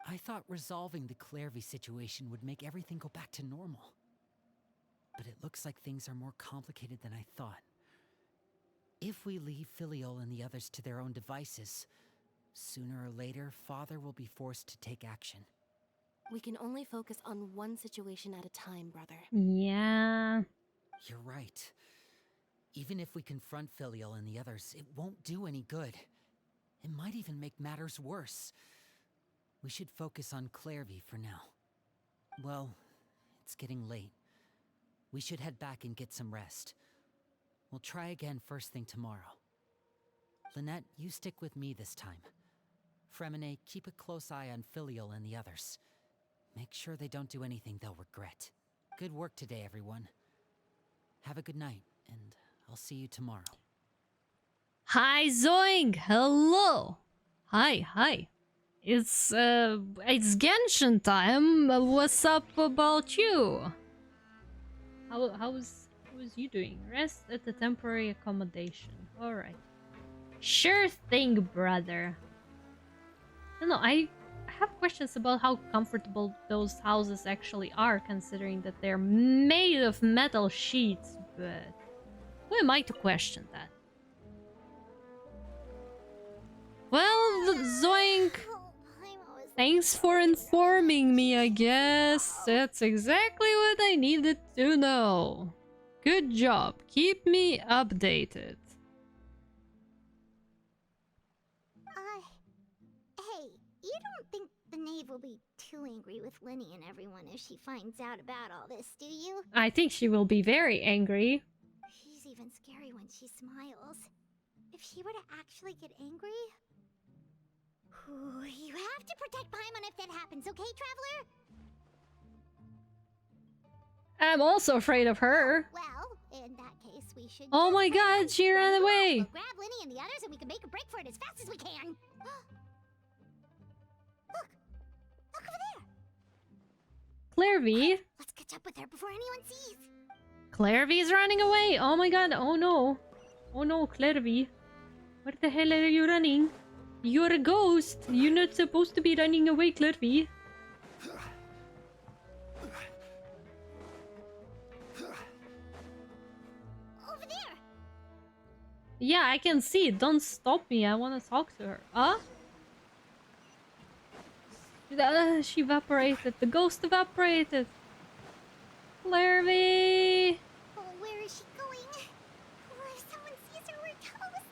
I thought resolving the Clairvy situation would make everything go back to normal. But it looks like things are more complicated than I thought. If we leave Filiol and the others to their own devices, sooner or later, Father will be forced to take action. We can only focus on one situation at a time, brother. Yeah. You're right. Even if we confront Filial and the others, it won't do any good. It might even make matters worse. We should focus on Clairvy for now. Well, it's getting late. We should head back and get some rest. We'll try again first thing tomorrow. Lynette, you stick with me this time. Fremine, keep a close eye on Filial and the others. Make sure they don't do anything they'll regret. Good work today, everyone. Have a good night, and I'll see you tomorrow. Hi, Zoing! Hello! Hi. It's Genshin time. What's up about you? How's you doing? Rest at the temporary accommodation. Alright. Sure thing, brother. I don't know, I have questions about how comfortable those houses actually are, considering that they're made of metal sheets, but who am I to question that? Well, Zoink, thanks for informing me, I guess. That's exactly what I needed to know. Good job. Keep me updated. Hey, you don't think the knave will be too angry with Linny and everyone if she finds out about all this, do you? I think she will be very angry. She's even scary when she smiles. If she were to actually get angry... Ooh, you have to protect Paimon if that happens, okay, Traveler? I'm also afraid of her. Well, in that case, we should... Oh my god, she ran away! We'll grab Linny and the others and we can make a break for it as fast as we can! Look over there! Clairvy? Let's catch up with her before anyone sees! Clairvy's running away! Oh my god, oh no. Oh no, Clairvy. Where the hell are you running? You're a ghost! You're not supposed to be running away, Clairvy. Over there! Yeah, I can see it. Don't stop me. I want to talk to her. Huh? She evaporated. The ghost evaporated. Clairvy! Oh, where is she going? Oh, if someone sees her, we're toast!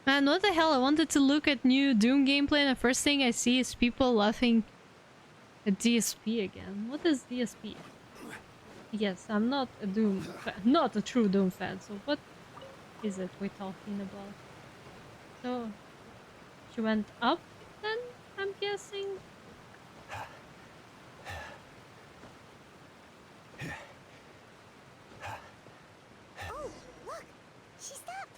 Man, what the hell? I wanted to look at new Doom gameplay and the first thing I see is people laughing at DSP again. What is DSP? Yes, I'm not a Doom fan. Not a true Doom fan, so what is it we're talking about? So, she went up then, I'm guessing? Oh, look! She stopped!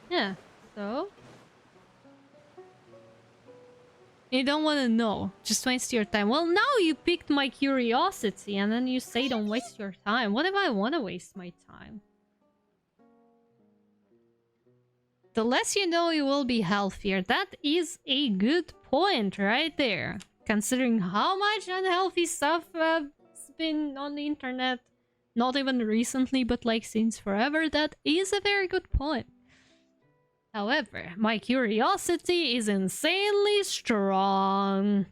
Yeah, so... You don't want to know. Just waste your time. Well, now you piqued my curiosity and then you say don't waste your time. What if I want to waste my time? The less you know, you will be healthier. That is a good point right there. Considering how much unhealthy stuff has been on the internet. Not even recently, but like since forever. That is a very good point. However, my curiosity is insanely strong.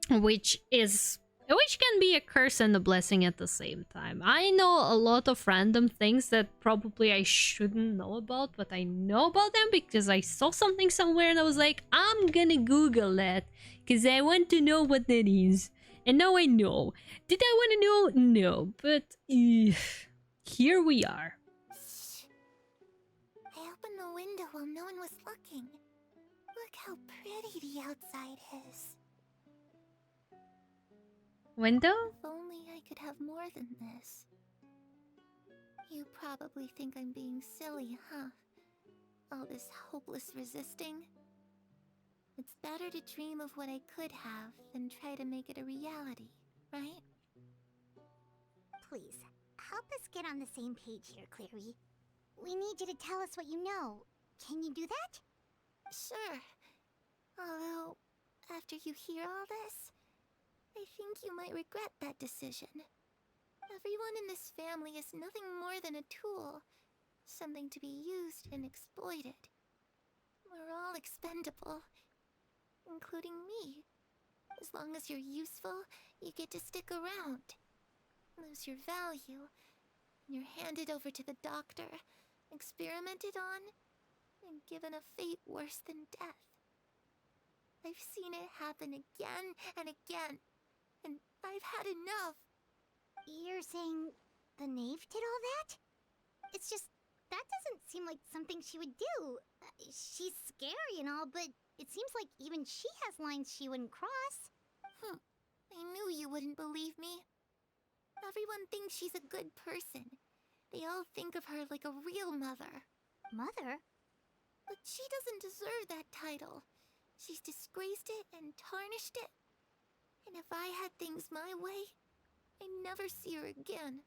Which is Which can be a curse and a blessing at the same time. I know a lot of random things that probably I shouldn't know about, but I know about them because I saw something somewhere and I was like, I'm gonna Google that because I want to know what that is. And now I know. Did I want to know? No, but here we are. I opened the window while no one was looking. Look how pretty the outside is. Window? If only I could have more than this. You probably think I'm being silly, huh? All this hopeless resisting. It's better to dream of what I could have than try to make it a reality, right? Please, help us get on the same page here, Clary. We need you to tell us what you know. Can you do that? Sure. Although, after you hear all this, I think you might regret that decision. Everyone in this family is nothing more than a tool. Something to be used and exploited. We're all expendable. Including me. As long as you're useful, you get to stick around. Lose your value. You're handed over to the doctor, experimented on, and given a fate worse than death. I've seen it happen again and again, and I've had enough. You're saying the knave did all that? It's just, that doesn't seem like something she would do. She's scary and all, but it seems like even she has lines she wouldn't cross. I knew you wouldn't believe me. Everyone thinks she's a good person. They all think of her like a real mother. Mother? But she doesn't deserve that title. She's disgraced it and tarnished it. And if I had things my way, I'd never see her again.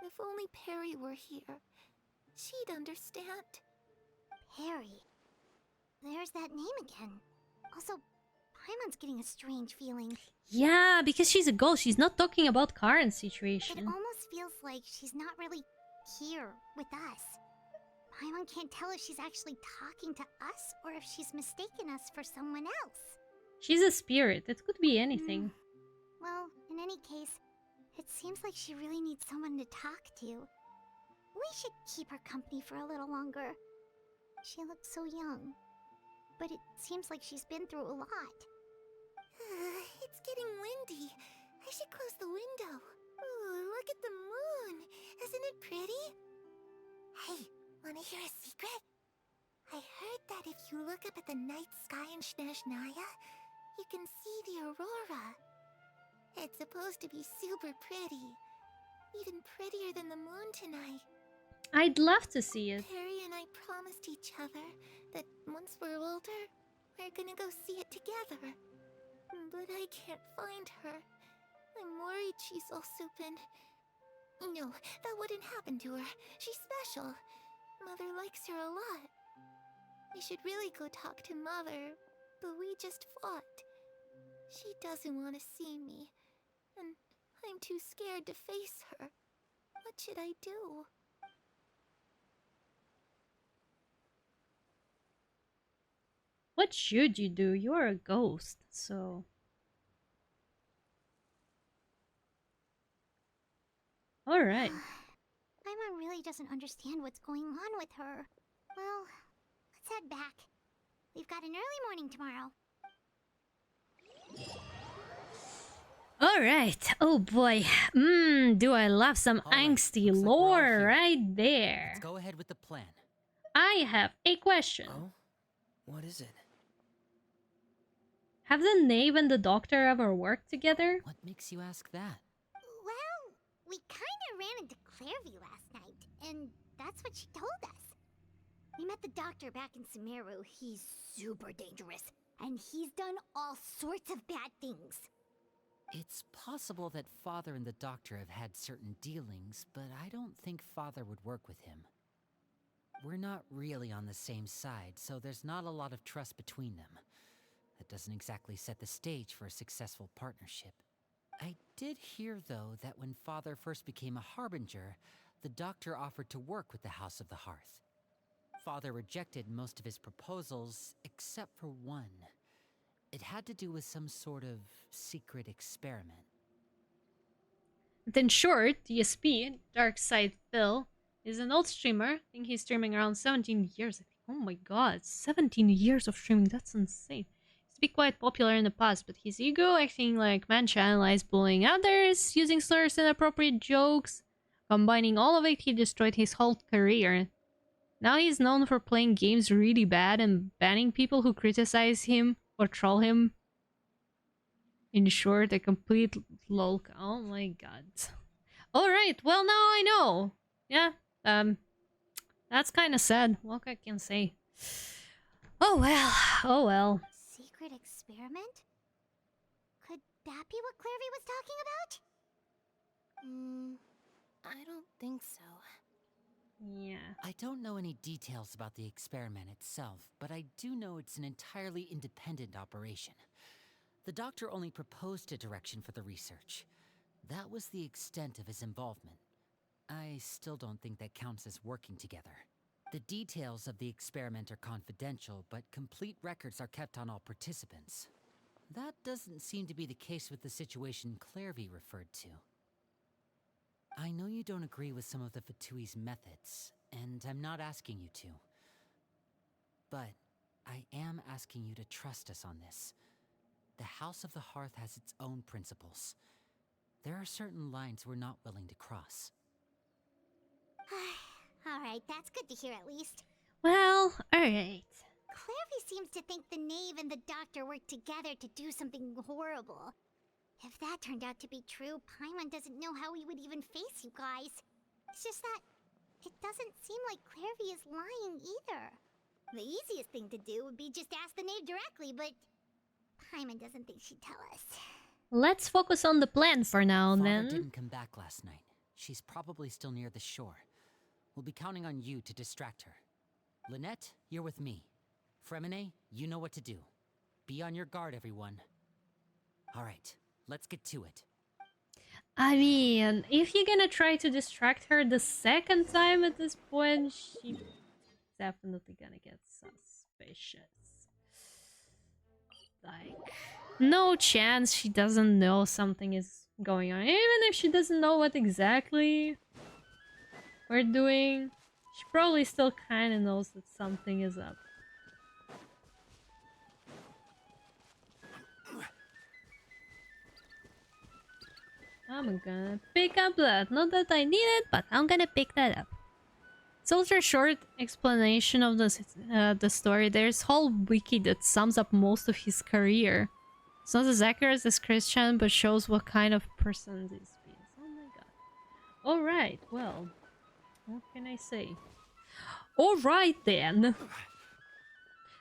If only Perry were here, she'd understand. Perry? There's that name again. Also, Paimon's getting a strange feeling. Yeah, because she's a ghost. She's not talking about current It situation. almost feels like she's not really here with us. Paimon can't tell if she's actually talking to us or if she's mistaken us for someone else. She's a spirit. It could be anything. Well, in any case, it seems like she really needs someone to talk to. We should keep her company for a little longer. She looks so young. But it seems like she's been through a lot. It's getting windy. I should close the window. Ooh, look at the moon. Isn't it pretty? Hey, wanna hear a secret? I heard that if you look up at the night sky in Snezhnaya, you can see the aurora. It's supposed to be super pretty. Even prettier than the moon tonight. I'd love to see it. Perry and I promised each other that once we're older, we're gonna go see it together. But I can't find her. I'm worried she's also been... No, that wouldn't happen to her. She's special. Mother likes her a lot. I should really go talk to Mother, but we just fought. She doesn't want to see me, and I'm too scared to face her. What should I do? What should you do? You're a ghost, so... Alright. Paimon really doesn't understand what's going on with her. Well, let's head back. We've got an early morning tomorrow. Alright. Oh boy. Do I love some angsty lore right there. Let's go ahead with the plan. I have a question. Oh? What is it? Have the knave and the doctor ever worked together? What makes you ask that? Well, we kinda ran into Clairvy last night, and that's what she told us. We met the doctor back in Sumeru. He's super dangerous, and he's done all sorts of bad things. It's possible that Father and the Doctor have had certain dealings, but I don't think Father would work with him. We're not really on the same side, so there's not a lot of trust between them. That doesn't exactly set the stage for a successful partnership. I did hear, though, that when Father first became a Harbinger, the Doctor offered to work with the House of the Hearth. Father rejected most of his proposals, except for one. It had to do with some sort of secret experiment. Then short, DSP, Dark Side Phil, is an old streamer. I think he's streaming around 17 years. Oh my god, 17 years of streaming, that's insane. Used to be quite popular in the past, but his ego, acting like man channelized, bullying others, using slurs and inappropriate jokes. Combining all of it, he destroyed his whole career. Now he's known for playing games really bad and banning people who criticize him or troll him. In short, a complete lol. Oh my god. Alright, well now I know. Yeah, that's kind of sad. What I can say. Oh well, oh well. Secret experiment? Could that be what Clairvy was talking about? I don't think so. Yeah. I don't know any details about the experiment itself, but I do know it's an entirely independent operation. The doctor only proposed a direction for the research. That was the extent of his involvement. I still don't think that counts as working together. The details of the experiment are confidential, but complete records are kept on all participants. That doesn't seem to be the case with the situation Clairvy referred to. I know you don't agree with some of the Fatui's methods, and I'm not asking you to. But I am asking you to trust us on this. The House of the Hearth has its own principles. There are certain lines we're not willing to cross. Alright, that's good to hear at least. Well, alright. Clairvy seems to think the knave and the doctor worked together to do something horrible. If that turned out to be true, Paimon doesn't know how he would even face you guys. It's just that it doesn't seem like Clairvy is lying either. The easiest thing to do would be just ask the knave directly, but Paimon doesn't think she'd tell us. Let's focus on the plan for now, Father then. didn't come back last night. She's probably still near the shore. We'll be counting on you to distract her. Lynette, you're with me. Fremine, you know what to do. Be on your guard, everyone. Alright, let's get to it. I mean, if you're gonna try to distract her the second time at this point, she's definitely gonna get suspicious. Like, no chance she doesn't know something is going on. Even if she doesn't know what exactly we're doing, she probably still kind of knows that something is up. I'm gonna pick up that. Not that I need it, but I'm gonna pick that up. It's also a short explanation of the story. There's a whole wiki that sums up most of his career. It's not as accurate as Christian, but shows what kind of person this is. Oh my god. Alright, well, what can I say? Alright then.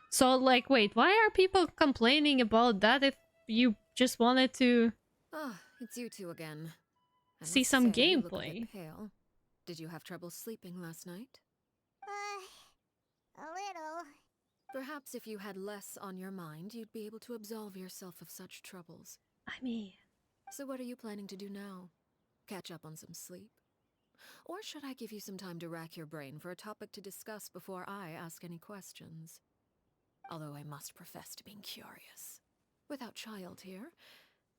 So, like, wait, why are people complaining about that if you just wanted to... Ah, it's you two again. I see must some say, you look a bit gameplay. pale. Did you have trouble sleeping last night? A little. Perhaps if you had less on your mind, you'd be able to absolve yourself of such troubles. I mean... So what are you planning to do now? Catch up on some sleep? Or should I give you some time to rack your brain for a topic to discuss before I ask any questions? Although I must profess to being curious. Without child here,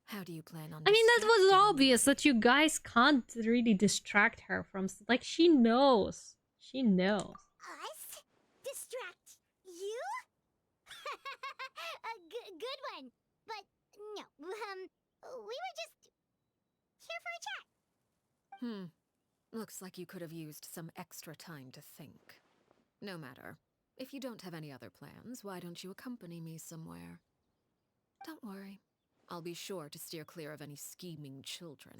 how do you plan on I mean, that was distracting me? obvious that you guys can't really distract her from... Like, she knows. She knows. Us? Distract you? A good one. But no, we were just here for a chat. Looks like you could have used some extra time to think. No matter. If you don't have any other plans, why don't you accompany me somewhere? Don't worry. I'll be sure to steer clear of any scheming children.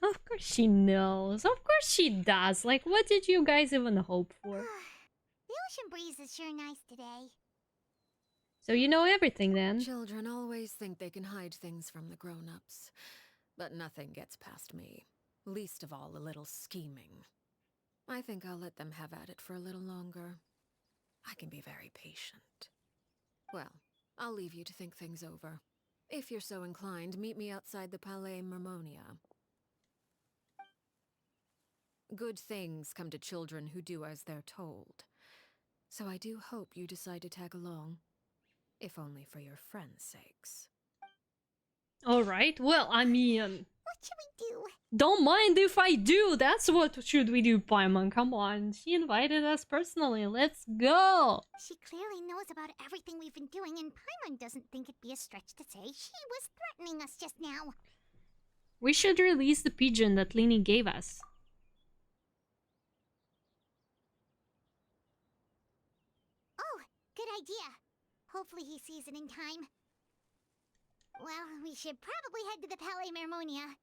Of course she knows. Of course she does. Like, what did you guys even hope for? The ocean breeze is sure nice today. So you know everything then? Children always think they can hide things from the grown-ups. But nothing gets past me. Least of all a little scheming. I think I'll let them have at it for a little longer. I can be very patient. Well, I'll leave you to think things over. If you're so inclined, meet me outside the Palais Mermonia. Good things come to children who do as they're told. So I do hope you decide to tag along. If only for your friends' sakes. Alright, well, I mean... What should we do? Don't mind if I do. That's what should we do, Paimon. Come on. She invited us personally. Let's go. She clearly knows about everything we've been doing, and Paimon doesn't think it'd be a stretch to say she was threatening us just now. We should release the pigeon that Lini gave us. Oh, good idea. Hopefully he sees it in time. Well, we should probably head to the Palais Mermonia.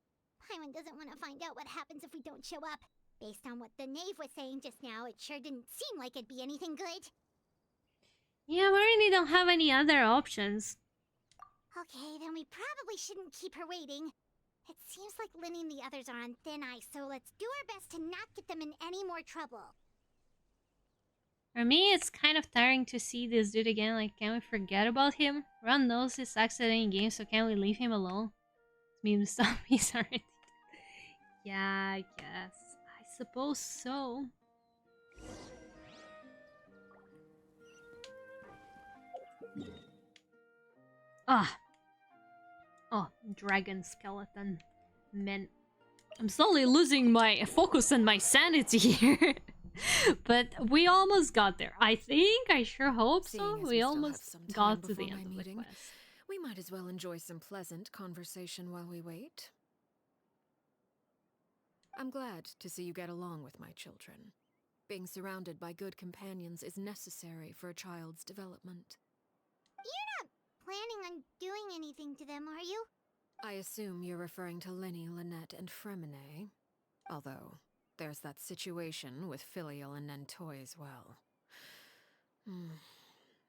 Paimon doesn't want to find out what happens if we don't show up. Based on what the knave was saying just now, it sure didn't seem like it'd be anything good. Yeah, we really don't have any other options. Okay, then we probably shouldn't keep her waiting. It seems like Lynn and the others are on thin ice, so let's do our best to not get them in any more trouble. For me, it's kind of tiring to see this dude again. Like, can we forget about him? Ron knows he sucks at any game, so can we leave him alone? Meme stuff he's already... Yeah, I guess. I suppose so. Ah. Oh, dragon skeleton. Man. I'm slowly losing my focus and my sanity here. But we almost got there. I think, I sure hope so. We almost got to the end of the quest. We might as well enjoy some pleasant conversation while we wait. I'm glad to see you get along with my children. Being surrounded by good companions is necessary for a child's development. You're not planning on doing anything to them, are you? I assume you're referring to Lenny, Lynette, and Fremine. Although, there's that situation with Filial and Nentoy as well.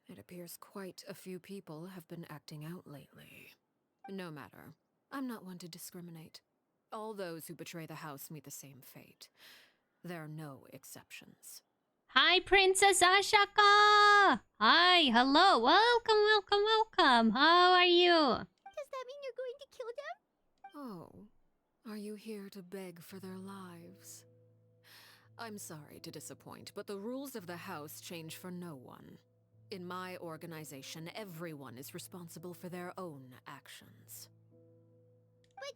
It appears quite a few people have been acting out lately. No matter. I'm not one to discriminate. All those who betray the house meet the same fate. There are no exceptions. Hi, Princess Ashaka! Hi, hello, welcome, welcome, welcome. How are you? Does that mean you're going to kill them? Oh, are you here to beg for their lives? I'm sorry to disappoint, but the rules of the house change for no one. In my organization, everyone is responsible for their own actions. But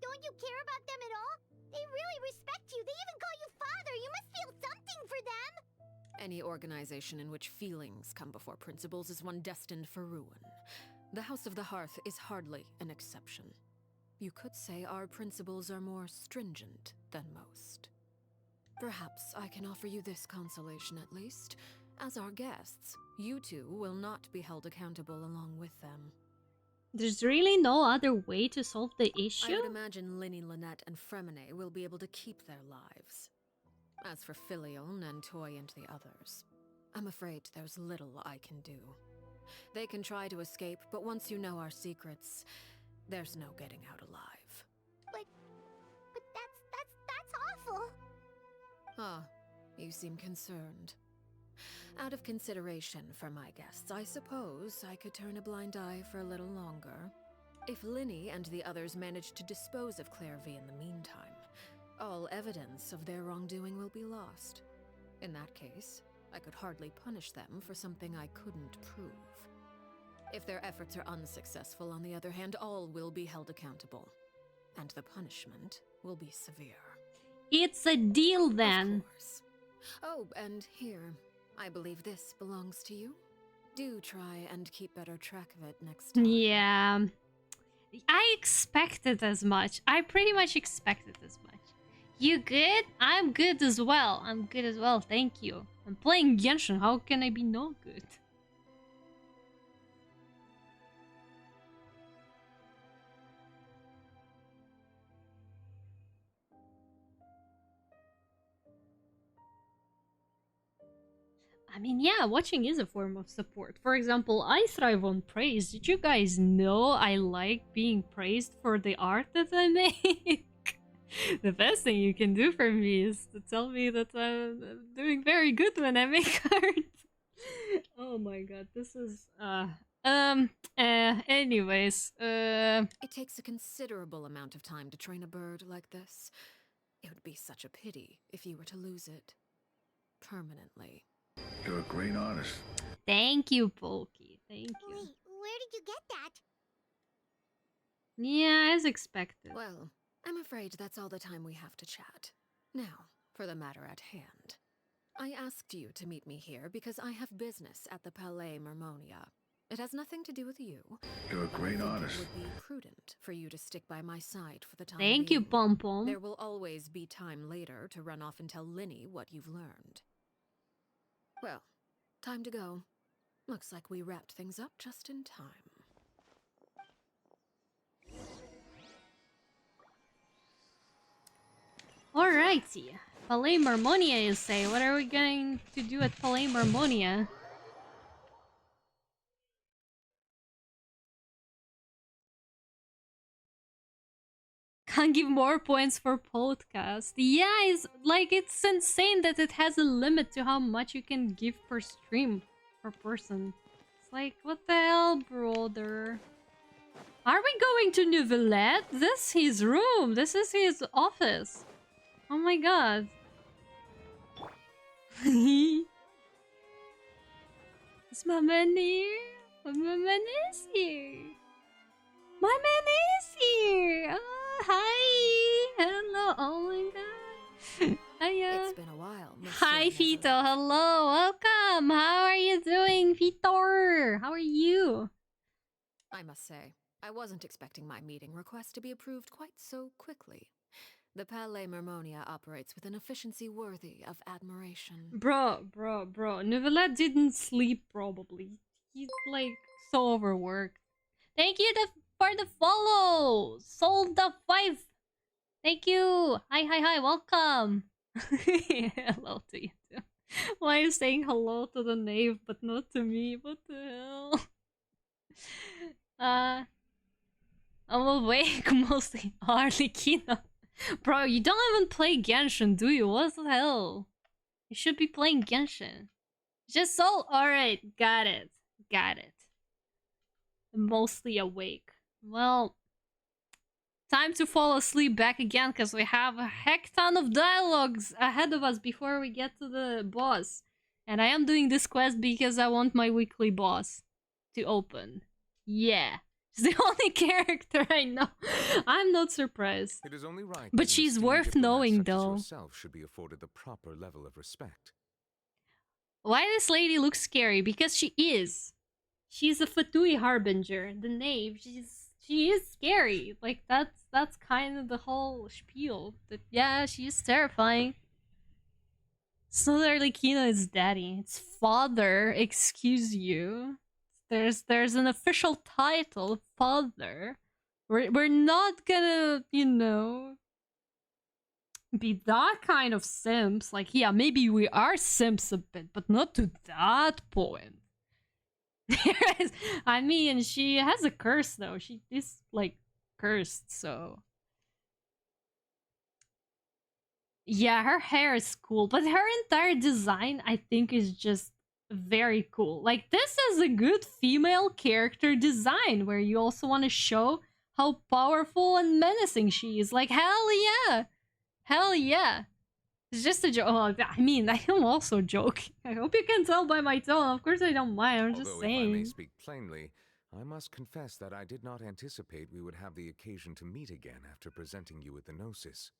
don't you care about them at all? They really respect you. They even call you father. You must feel something for them. Any organization in which feelings come before principles is one destined for ruin. The House of the Hearth is hardly an exception. You could say our principles are more stringent than most. Perhaps I can offer you this consolation at least. As our guests, you two will not be held accountable along with them. There's really no other way to solve the issue? I would imagine Linny, Lynette, and Fremine will be able to keep their lives. As for Filial, Nentoy, and the others, I'm afraid there's little I can do. They can try to escape, but once you know our secrets, there's no getting out alive. But that's awful. Ah, you seem concerned. Out of consideration for my guests, I suppose I could turn a blind eye for a little longer. If Linny and the others manage to dispose of Clairvy in the meantime, all evidence of their wrongdoing will be lost. In that case, I could hardly punish them for something I couldn't prove. If their efforts are unsuccessful, on the other hand, all will be held accountable. And the punishment will be severe. It's a deal then. Of course. Oh, and here, I believe this belongs to you. Do try and keep better track of it next time. Yeah. I expected as much. I pretty much expected as much. You good? I'm good as well. I'm good as well, thank you. I'm playing Genshin, how can I be no good? I mean, yeah, watching is a form of support. For example, I thrive on praise. Did you guys know I like being praised for the art that I make? The best thing you can do for me is to tell me that I'm doing very good when I make art. Oh my god, this is... anyways, It takes a considerable amount of time to train a bird like this. It would be such a pity if you were to lose it. Permanently. You're a great artist. Thank you, Pokey. Thank you. Wait, where did you get that? Yeah, as expected. Well, I'm afraid that's all the time we have to chat. Now, for the matter at hand. I asked you to meet me here because I have business at the Palais Mermonia. It has nothing to do with you. You're a great I think artist. it would be prudent for you to stick by my side for the time Thank being. you, Pom Pom. There will always be time later to run off and tell Linny what you've learned. Well, time to go. Looks like we wrapped things up just in time. Alrighty. Palais Mermonia, you say? What are we going to do at Palais Mermonia? Can't give more points for podcast. Yeah, it's insane that it has a limit to how much you can give per stream, per person. It's like, what the hell, brother? Are we going to Neuvillette? This is his room. This is his office. Oh my god. Is my man here? My man is here. My man is here. Oh, hi. Hello. Oh my god. Hiya. It's been a while. Hi, Fito. Hello. Welcome. How are you doing, Fito? How are you? I must say, I wasn't expecting my meeting request to be approved quite so quickly. The Palais Mermonia operates with an efficiency worthy of admiration. Bro. Neuvillette didn't sleep, probably. He's, like, so overworked. Thank you for the follow! Sold the 5! Thank you! Hi, welcome! Hello to you too. Why are you saying hello to the knave but not to me? What the hell? I'm awake mostly. Arlecchino. Bro, you don't even play Genshin, do you? What the hell? You should be playing Genshin. Just so... Alright, got it. I'm mostly awake. Well, time to fall asleep back again because we have a heck ton of dialogues ahead of us before we get to the boss. And I am doing this quest because I want my weekly boss to open. Yeah. She's the only character I know. I'm not surprised. It is only right But that an she's esteemed worth diplomat knowing, such as though. yourself should be afforded the proper level of respect. Why this lady looks scary? Because she is. She's a Fatui Harbinger. The knave. She is scary. Like that's kind of the whole spiel. That yeah, she is terrifying. It's not Arlecchino, it's daddy. It's father, excuse you. There's an official title, father. We're not gonna, you know, be that kind of simps. Like, yeah, maybe we are simps a bit, but not to that point. I mean, she has a curse though. She is like cursed, so yeah, her hair is cool, but her entire design I think is just very cool. Like, this is a good female character design where you also want to show how powerful and menacing she is. Like, hell yeah. It's just a joke. Oh, I mean, I am also joking. I hope you can tell by my tone. Of course I don't mind. I'm just Although, if I may saying. speak plainly, I must confess that I did not anticipate we would have the occasion to meet again after presenting you with the Gnosis.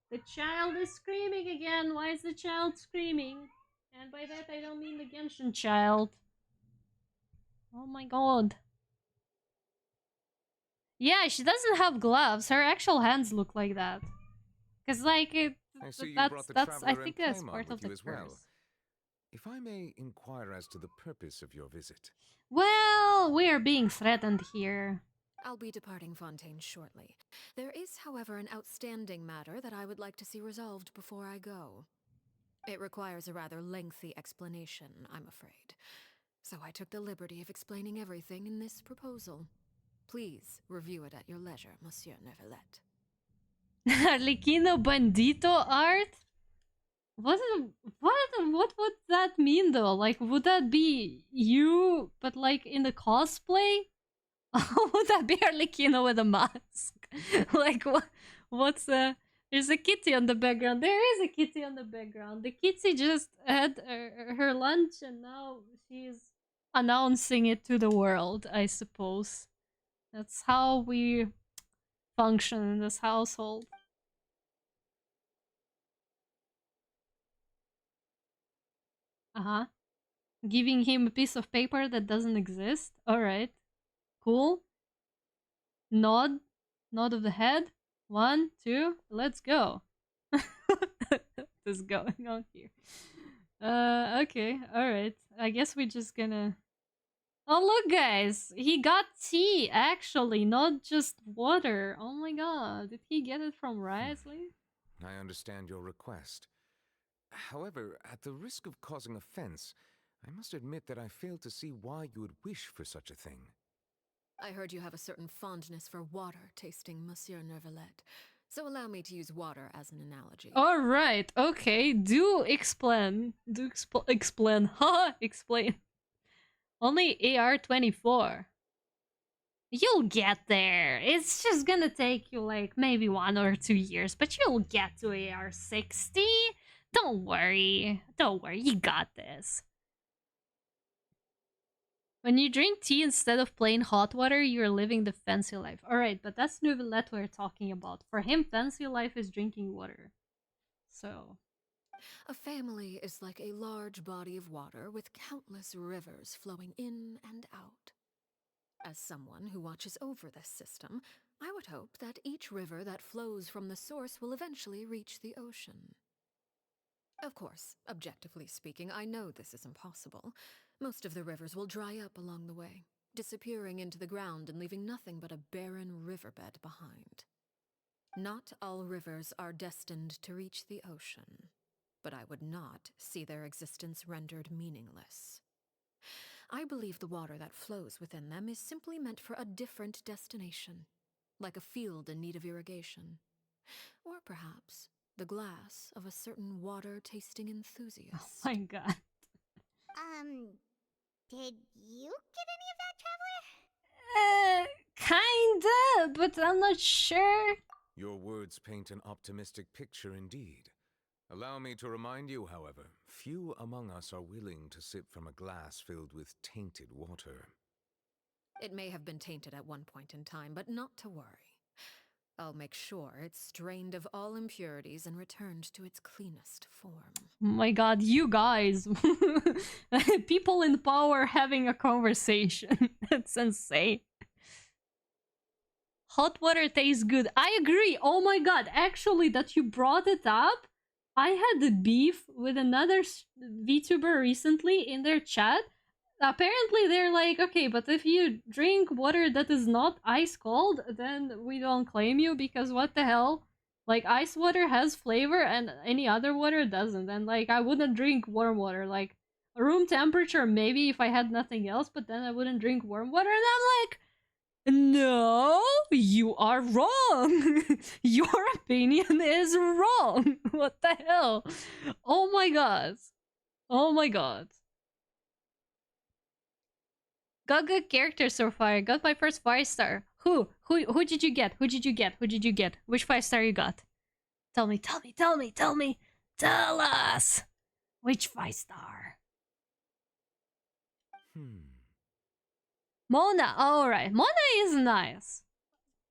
The child is screaming again. Why is the child screaming? And by that I don't mean the Genshin child. Oh my god. Yeah, she doesn't have gloves. Her actual hands look like that. Cause like it. I see you that's brought the that's. I traveler think and that's Paimon part with of the you as well. curse. If I may inquire as to the purpose of your visit. Well, we are being threatened here. I'll be departing Fontaine shortly. There is, however, an outstanding matter that I would like to see resolved before I go. It requires a rather lengthy explanation, I'm afraid. So I took the liberty of explaining everything in this proposal. Please review it at your leisure, Monsieur Neuvillette. Arlecchino Bandito art? What would that mean though? Like, would that be you, but like in the cosplay? Would that be Arlecchino with a mask? Like, what's there's a kitty on the background. There is a kitty on the background. The kitty just had her lunch and now she's announcing it to the world, I suppose. That's how we function in this household. Uh-huh. Giving him a piece of paper that doesn't exist. Alright. Cool. Nod. Nod of the head. 1, 2, let's go. What is going on here? Okay, alright. I guess we're just gonna... Oh, look, guys! He got tea, actually, not just water. Oh my god, did he get it from Risley? I understand your request. However, at the risk of causing offense, I must admit that I fail to see why you would wish for such a thing. I heard you have a certain fondness for water tasting, Monsieur Nervalet. So allow me to use water as an analogy. Alright, okay, do explain. Explain. Haha, explain. Only AR 24. You'll get there. It's just gonna take you like maybe 1 or 2 years, but you'll get to AR 60. Don't worry. Don't worry, you got this. When you drink tea instead of plain hot water, you're living the fancy life. Alright, but that's Nouvellette we're talking about. For him, fancy life is drinking water. So... A family is like a large body of water with countless rivers flowing in and out. As someone who watches over this system, I would hope that each river that flows from the source will eventually reach the ocean. Of course, objectively speaking, I know this is impossible. Most of the rivers will dry up along the way, disappearing into the ground and leaving nothing but a barren riverbed behind. Not all rivers are destined to reach the ocean, but I would not see their existence rendered meaningless. I believe the water that flows within them is simply meant for a different destination, like a field in need of irrigation. Or perhaps the glass of a certain water-tasting enthusiast. Oh my god. Did you get any of that, Traveler? Kinda, but I'm not sure. Your words paint an optimistic picture indeed. Allow me to remind you, however, few among us are willing to sip from a glass filled with tainted water. It may have been tainted at one point in time, but not to worry. I'll make sure it's strained of all impurities and returned to its cleanest form. Oh my god, you guys. People in power having a conversation. That's insane. Hot water tastes good. I agree. Oh my god, actually, that you brought it up. I had a beef with another VTuber recently in their chat. Apparently, they're like, okay, but if you drink water that is not ice cold, then we don't claim you because what the hell? Like, ice water has flavor and any other water doesn't. And, like, I wouldn't drink warm water. Like, room temperature, maybe if I had nothing else, but then I wouldn't drink warm water. And I'm like, no, you are wrong. Your opinion is wrong. What the hell? Oh my god. Oh my god. Got good characters so far. Got my first 5-star. Who did you get? Who did you get? Who did you get? Which 5-star you got? Tell me, tell me, tell me, tell me. Tell us. Which 5-star? Mona, alright. Mona is nice.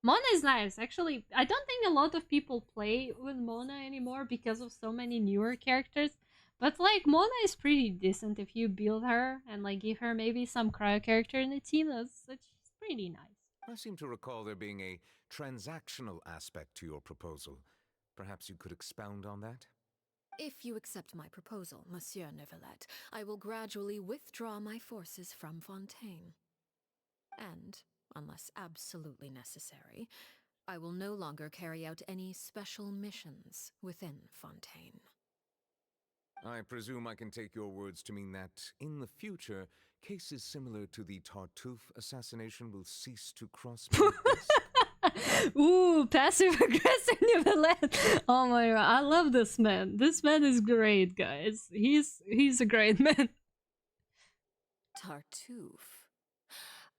Mona is nice. Actually, I don't think a lot of people play with Mona anymore because of so many newer characters. But, like, Mona is pretty decent if you build her and, like, give her maybe some cryo character in the team. That's pretty nice. I seem to recall there being a transactional aspect to your proposal. Perhaps you could expound on that? If you accept my proposal, Monsieur Neuvillette, I will gradually withdraw my forces from Fontaine. And, unless absolutely necessary, I will no longer carry out any special missions within Fontaine. I presume I can take your words to mean that, in the future, cases similar to the Tartuffe assassination will cease to cross my desk? Ooh, passive-aggressive Neuvillette. Oh my god, I love this man. This man is great, guys. He's a great man. Tartuffe?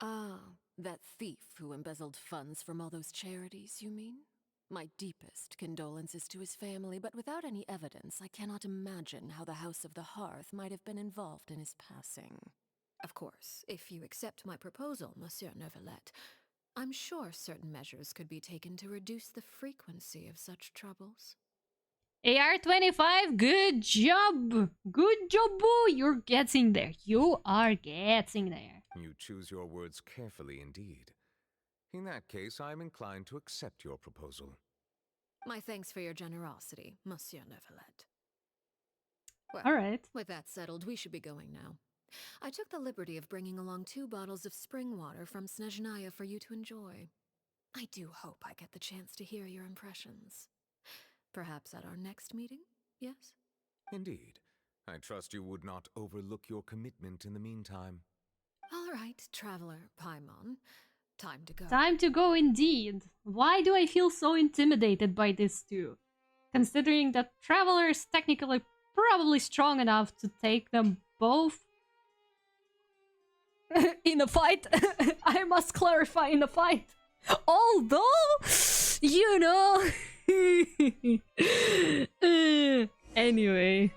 Ah, that thief who embezzled funds from all those charities, you mean? My deepest condolences to his family, but without any evidence, I cannot imagine how the House of the Hearth might have been involved in his passing. Of course, if you accept my proposal, Monsieur Neuvillette, I'm sure certain measures could be taken to reduce the frequency of such troubles. AR-25, good job! Good job, boo! You're getting there. You are getting there. You choose your words carefully indeed. In that case, I'm inclined to accept your proposal. My thanks for your generosity, Monsieur Neuvillette. Well, all right. With that settled, we should be going now. I took the liberty of bringing along 2 bottles of spring water from Snezhnaya for you to enjoy. I do hope I get the chance to hear your impressions. Perhaps at our next meeting, yes? Indeed. I trust you would not overlook your commitment in the meantime. All right, Traveler Paimon. Time to go. Time to go indeed. Why do I feel so intimidated by this too? Considering that Traveler is technically probably strong enough to take them both in a fight. I must clarify, in a fight. Although, you know... Anyway.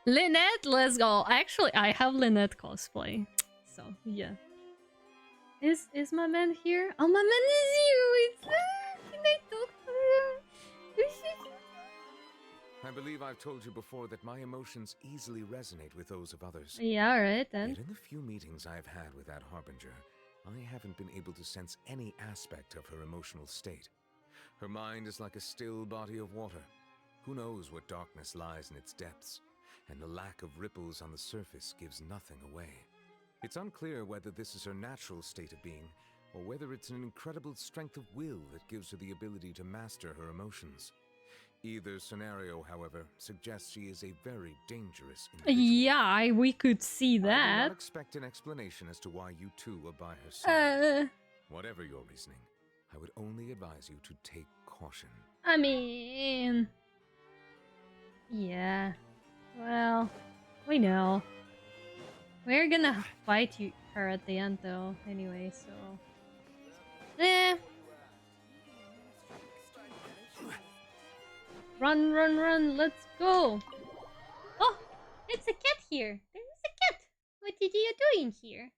Lynette, let's go. Actually, I have Lynette cosplay. So, yeah. Is my man here? Oh, my man is here! Can I talk to him? I believe I've told you before that my emotions easily resonate with those of others. Yeah, alright then. Yet in the few meetings I've had with that Harbinger, I haven't been able to sense any aspect of her emotional state. Her mind is like a still body of water. Who knows what darkness lies in its depths, and the lack of ripples on the surface gives nothing away. It's unclear whether this is her natural state of being, or whether it's an incredible strength of will that gives her the ability to master her emotions. Either scenario, however, suggests she is a very dangerous individual. Yeah, we could see I do that. not expect an explanation as to why you two are by her side. Whatever your reasoning, I would only advise you to take caution. I mean... Yeah. Well, we know. We're gonna fight her at the end though, anyway, so... Run, run, run, let's go! Oh! It's a cat here! There's a cat! What are you doing here?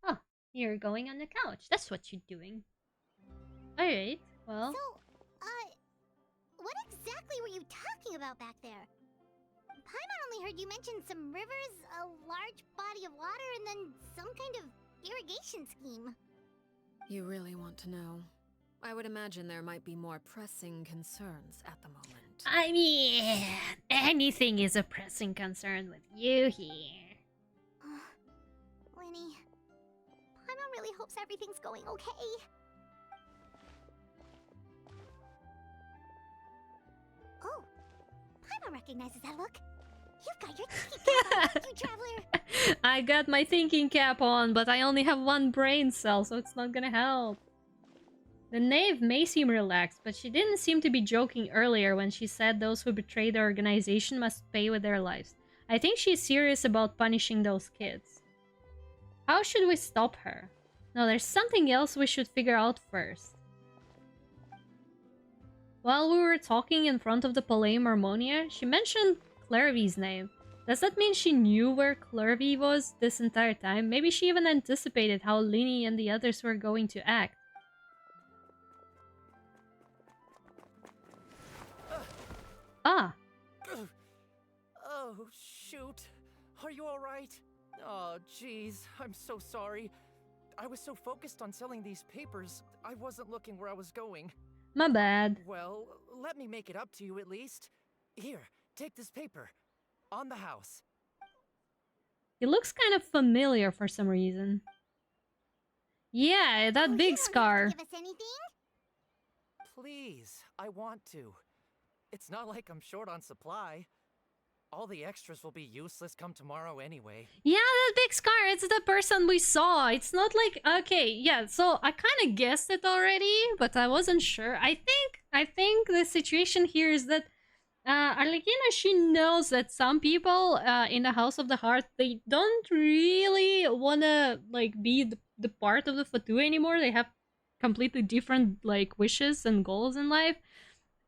Oh, you're going on the couch. That's what you're doing. Alright, well... So, what exactly were you talking about back there? Paimon only heard you mention some rivers, a large body of water, and then some kind of irrigation scheme. You really want to know? I would imagine there might be more pressing concerns at the moment. I mean, anything is a pressing concern with you here. Winnie, Paimon really hopes everything's going okay. Oh, Paimon recognizes that look. You've got your thinking cap on, don't you, Traveler? I got my thinking cap on, but I only have 1 brain cell, so it's not gonna help. The knave may seem relaxed, but she didn't seem to be joking earlier when she said those who betray the organization must pay with their lives. I think she's serious about punishing those kids. How should we stop her? No, there's something else we should figure out first. While we were talking in front of the Palais Marmonia, she mentioned Clervy's name. Does that mean she knew where Clervy was this entire time? Maybe she even anticipated how Lini and the others were going to act. Ah! Oh, shoot. Are you alright? Oh, jeez. I'm so sorry. I was so focused on selling these papers, I wasn't looking where I was going. My bad. Well, let me make it up to you at least. Here, take this paper. On the house. He looks kind of familiar for some reason. Yeah, that big scar. Give us anything? Please, I want to. It's not like I'm short on supply. All the extras will be useless come tomorrow anyway. Yeah, that big scar, it's the person we saw. It's not like... Okay, yeah, so I kind of guessed it already, but I wasn't sure. I think the situation here is that Arlecchina, she knows that some people in the House of the Hearth, they don't really want to like be the part of the Fatu anymore. They have completely different like wishes and goals in life.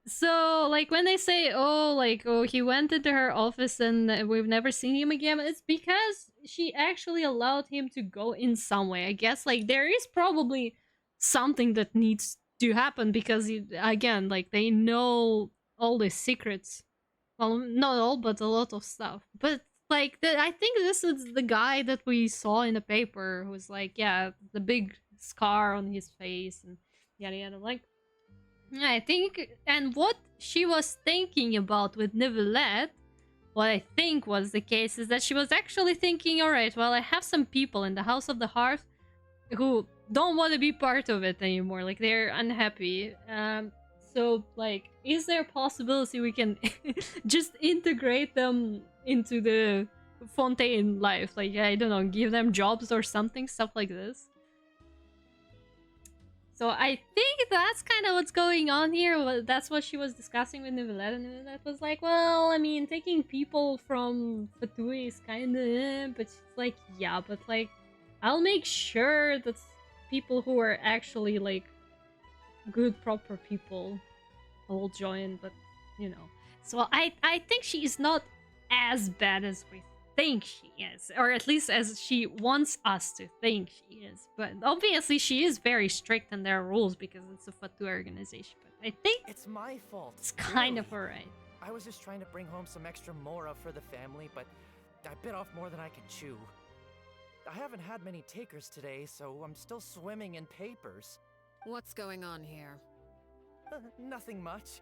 So, like, when they say, oh, he went into her office and we've never seen him again, it's because she actually allowed him to go in some way. I guess, like, there is probably something that needs to happen because again, like they know all the secrets. Well, not all, but a lot of stuff. But like, I think this is the guy that we saw in the paper who's like, yeah, the big scar on his face and yada yada. Like, I think, and what she was thinking about with Nivelette, what I think was the case is that she was actually thinking, all right, well, I have some people in the House of the Hearth who don't want to be part of it anymore. Like, they're unhappy. So, like, is there a possibility we can just integrate them into the Fontaine life? Like, I don't know, give them jobs or something, stuff like this. So I think that's kind of what's going on here. That's what she was discussing with Nivelette, and Nivelette was like, well, I mean, taking people from Fatui is kind of, but she's like, yeah, but like, I'll make sure that people who are actually like good, proper people will join, but you know. So I think she is not as bad as we think she is, or at least as she wants us to think she is. But obviously she is very strict in their rules because it's a Fatu organization. But I think it's my fault. It's kind of alright. I was just trying to bring home some extra mora for the family, but I bit off more than I could chew. I haven't had many takers today, so I'm still swimming in papers. What's going on here? Nothing much.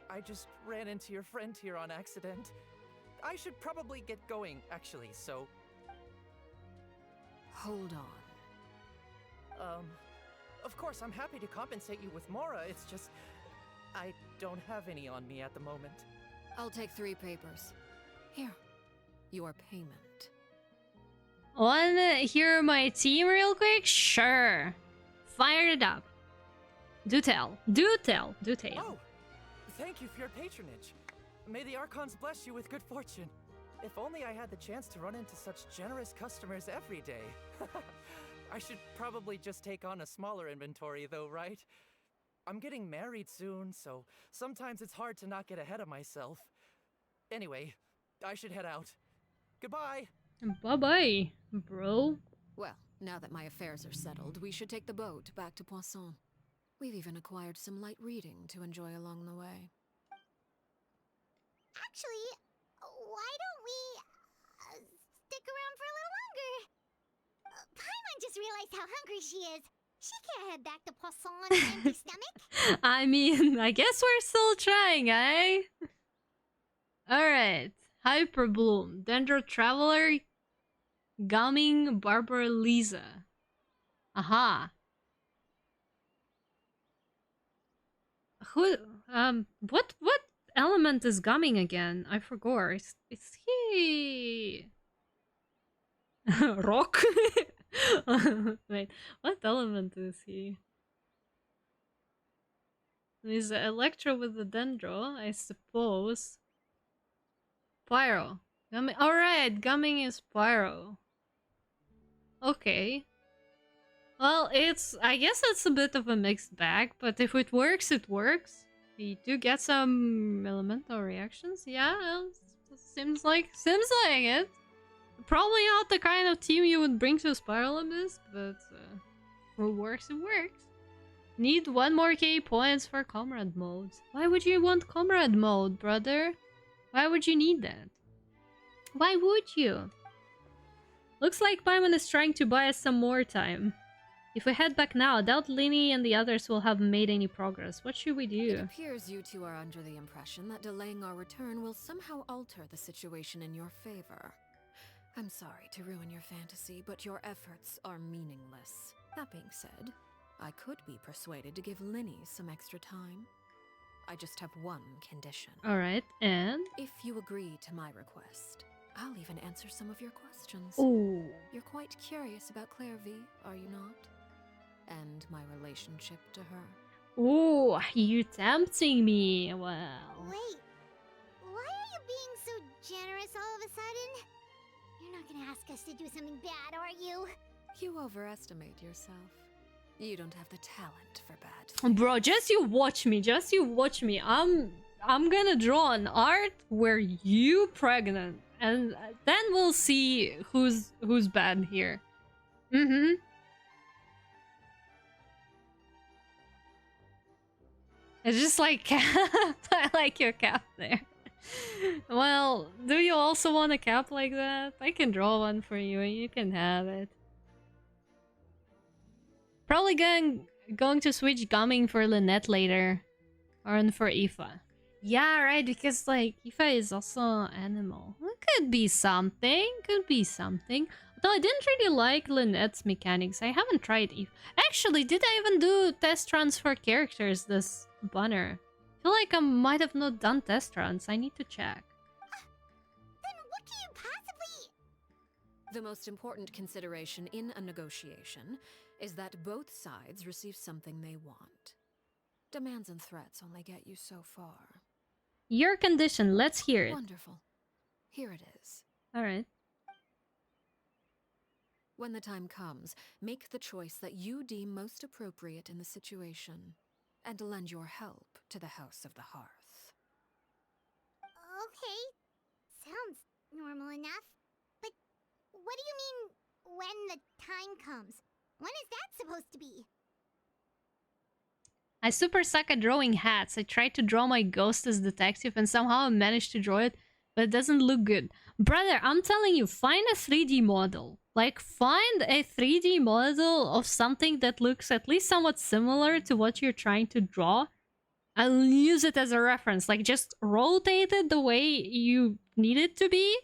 I just ran into your friend here on accident. I should probably get going, actually, so... Hold on. Of course, I'm happy to compensate you with mora, it's just... I don't have any on me at the moment. I'll take 3 papers. Here, your payment. Wanna hear my team real quick? Sure. Fire it up. Do tell. Do tell. Do tell. Oh! Thank you for your patronage. May the Archons bless you with good fortune. If only I had the chance to run into such generous customers every day. I should probably just take on a smaller inventory though, right? I'm getting married soon, so sometimes it's hard to not get ahead of myself. Anyway, I should head out. Goodbye! Bye-bye, bro. Well, now that my affairs are settled, we should take the boat back to Poisson. We've even acquired some light reading to enjoy along the way. Actually, why don't we stick around for a little longer? Paimon just realized how hungry she is. She can't head back to Poisson on an empty stomach. I mean, I guess we're still trying, eh? Alright. Hyperbloom, Dendro Traveler, Gumming, Barbara Lisa. Aha. Who, what element is Gumming again? I forgot. Is he... Rock? Wait, what element is he? He's Electro with the Dendro, I suppose. Pyro. Gumming. Alright, Gumming is Pyro. Okay. Well, I guess it's a bit of a mixed bag, but if it works, it works. We do get some elemental reactions. Yeah, seems like it. Probably not the kind of team you would bring to Spiral Abyss, but if it works, it works. Need 1 more K points for Comrade mode. Why would you want Comrade mode, brother? Why would you need that? Why would you? Looks like Paimon is trying to buy us some more time. If we head back now, I doubt Lini and the others will have made any progress. What should we do? It appears you two are under the impression that delaying our return will somehow alter the situation in your favor. I'm sorry to ruin your fantasy, but your efforts are meaningless. That being said, I could be persuaded to give Lini some extra time. I just have one condition. Alright, and? If you agree to my request, I'll even answer some of your questions. Ooh. You're quite curious about Claire V, are you not? And my relationship to her. Ooh, you tempting me. Well. Wait, why are you being so generous all of a sudden? You're not gonna ask us to do something bad, are you? You overestimate yourself. You don't have the talent for bad things. Bro, just you watch me. Just you watch me. I'm gonna draw an art where you pregnant, and then we'll see who's bad here. It's just like cap. I like your cap there. Well, do you also want a cap like that? I can draw one for you and you can have it. Probably going to switch gumming for Lynette later. Or for Aoife. Yeah, right, because like Aoife is also an animal. It could be something. Could be something. Though I didn't really like Lynette's mechanics. I haven't tried Aoife. Actually, did I even do test runs for characters this banner? I feel like I might have not done test runs. I need to check. Then what do you possibly... The most important consideration in a negotiation is that both sides receive something they want. Demands and threats only get you so far. Your condition, let's hear it. Wonderful. Here it is. Alright. When the time comes, make the choice that you deem most appropriate in the situation, and lend your help to the House of the Hearth. Okay. Sounds normal enough. But what do you mean, when the time comes? When is that supposed to be? I super suck at drawing hats. I tried to draw my ghost as detective and somehow I managed to draw it, but it doesn't look good. Brother, I'm telling you, find a 3D model. Like, find a 3D model of something that looks at least somewhat similar to what you're trying to draw. And use it as a reference. Like, just rotate it the way you need it to be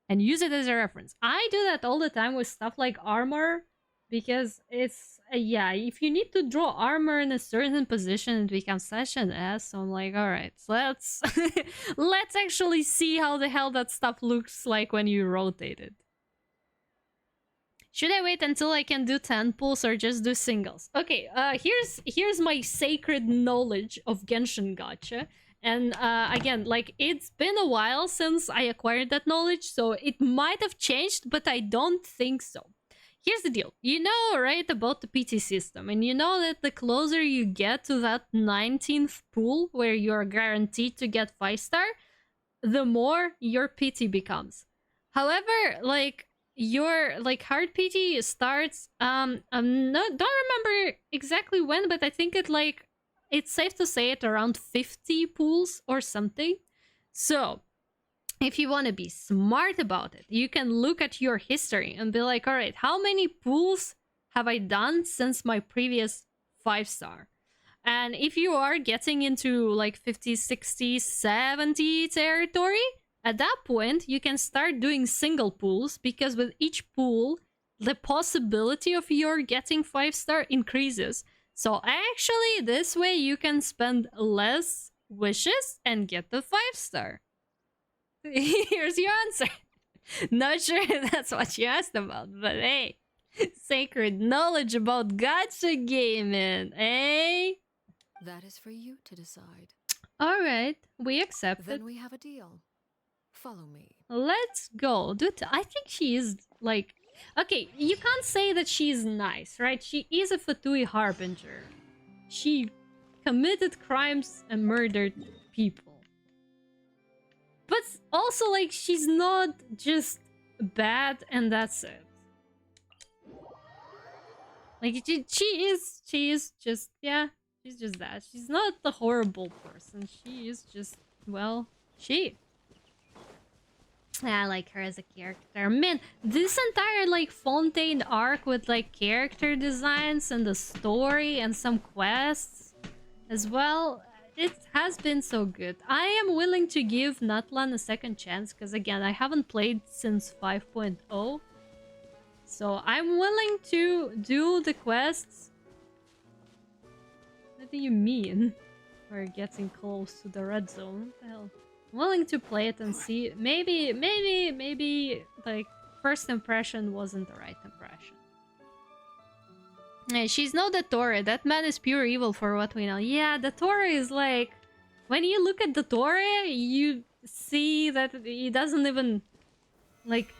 and use it as a reference. I do that all the time with stuff like armor. Because it's, yeah, if you need to draw armor in a certain position, it becomes such an ass. So I'm like, alright, so let's, let's actually see how the hell that stuff looks like when you rotate it. Should I wait until I can do 10 pulls or just do singles? Okay, here's my sacred knowledge of Genshin Gacha. And again, like, it's been a while since I acquired that knowledge, so it might have changed, but I don't think so. Here's the deal. You know, right, about the PT system. And you know that the closer you get to that 19th pool where you're guaranteed to get 5-star, the more your PT becomes. However, like, your, like, hard PT starts, don't remember exactly when, but I think it's safe to say it around 50 pools or something. So, if you want to be smart about it, you can look at your history and be like, all right, how many pools have I done since my previous 5-star? And if you are getting into like 50, 60, 70 territory, at that point, you can start doing single pools because with each pool, the possibility of your getting 5-star increases. So actually, this way you can spend less wishes and get the 5-star. Here's your answer. Not sure that's what you asked about, but hey, sacred knowledge about gacha gaming, eh? That is for you to decide. Alright, we accept it. Then we have a deal. Follow me. Let's go. I think she is, like... Okay, you can't say that she's nice, right? She is a Fatui Harbinger. She committed crimes and murdered people. But also, like, she's not just bad and that's it. Like, she is just, yeah, she's just that. She's not the horrible person. She is just, well, she. I like her as a character. Man, this entire, like, Fontaine arc with, like, character designs and the story and some quests as well, it has been so good. I am willing to give Natlan a second chance because, again, I haven't played since 5.0. So I'm willing to do the quests. What do you mean? We're getting close to the red zone. What the hell? I'm willing to play it and see. Maybe, like, first impression wasn't the right impression. Hey, she's no Dottore. That man is pure evil for what we know. Yeah, Dottore is like... When you look at Dottore, you see that he doesn't even, like,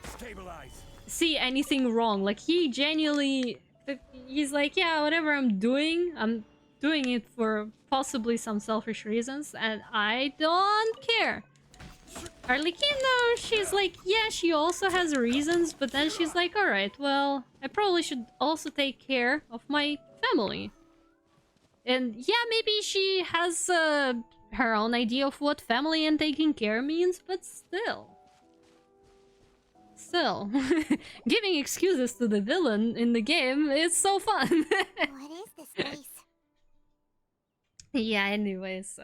see anything wrong. Like, he genuinely... He's like, yeah, whatever I'm doing it for possibly some selfish reasons, and I don't care. Arlecchino, she's like, yeah, she also has reasons, but then she's like, alright, well, I probably should also take care of my family. And yeah, maybe she has her own idea of what family and taking care means, but still. Still, giving excuses to the villain in the game is so fun. What is this place? Yeah, anyways,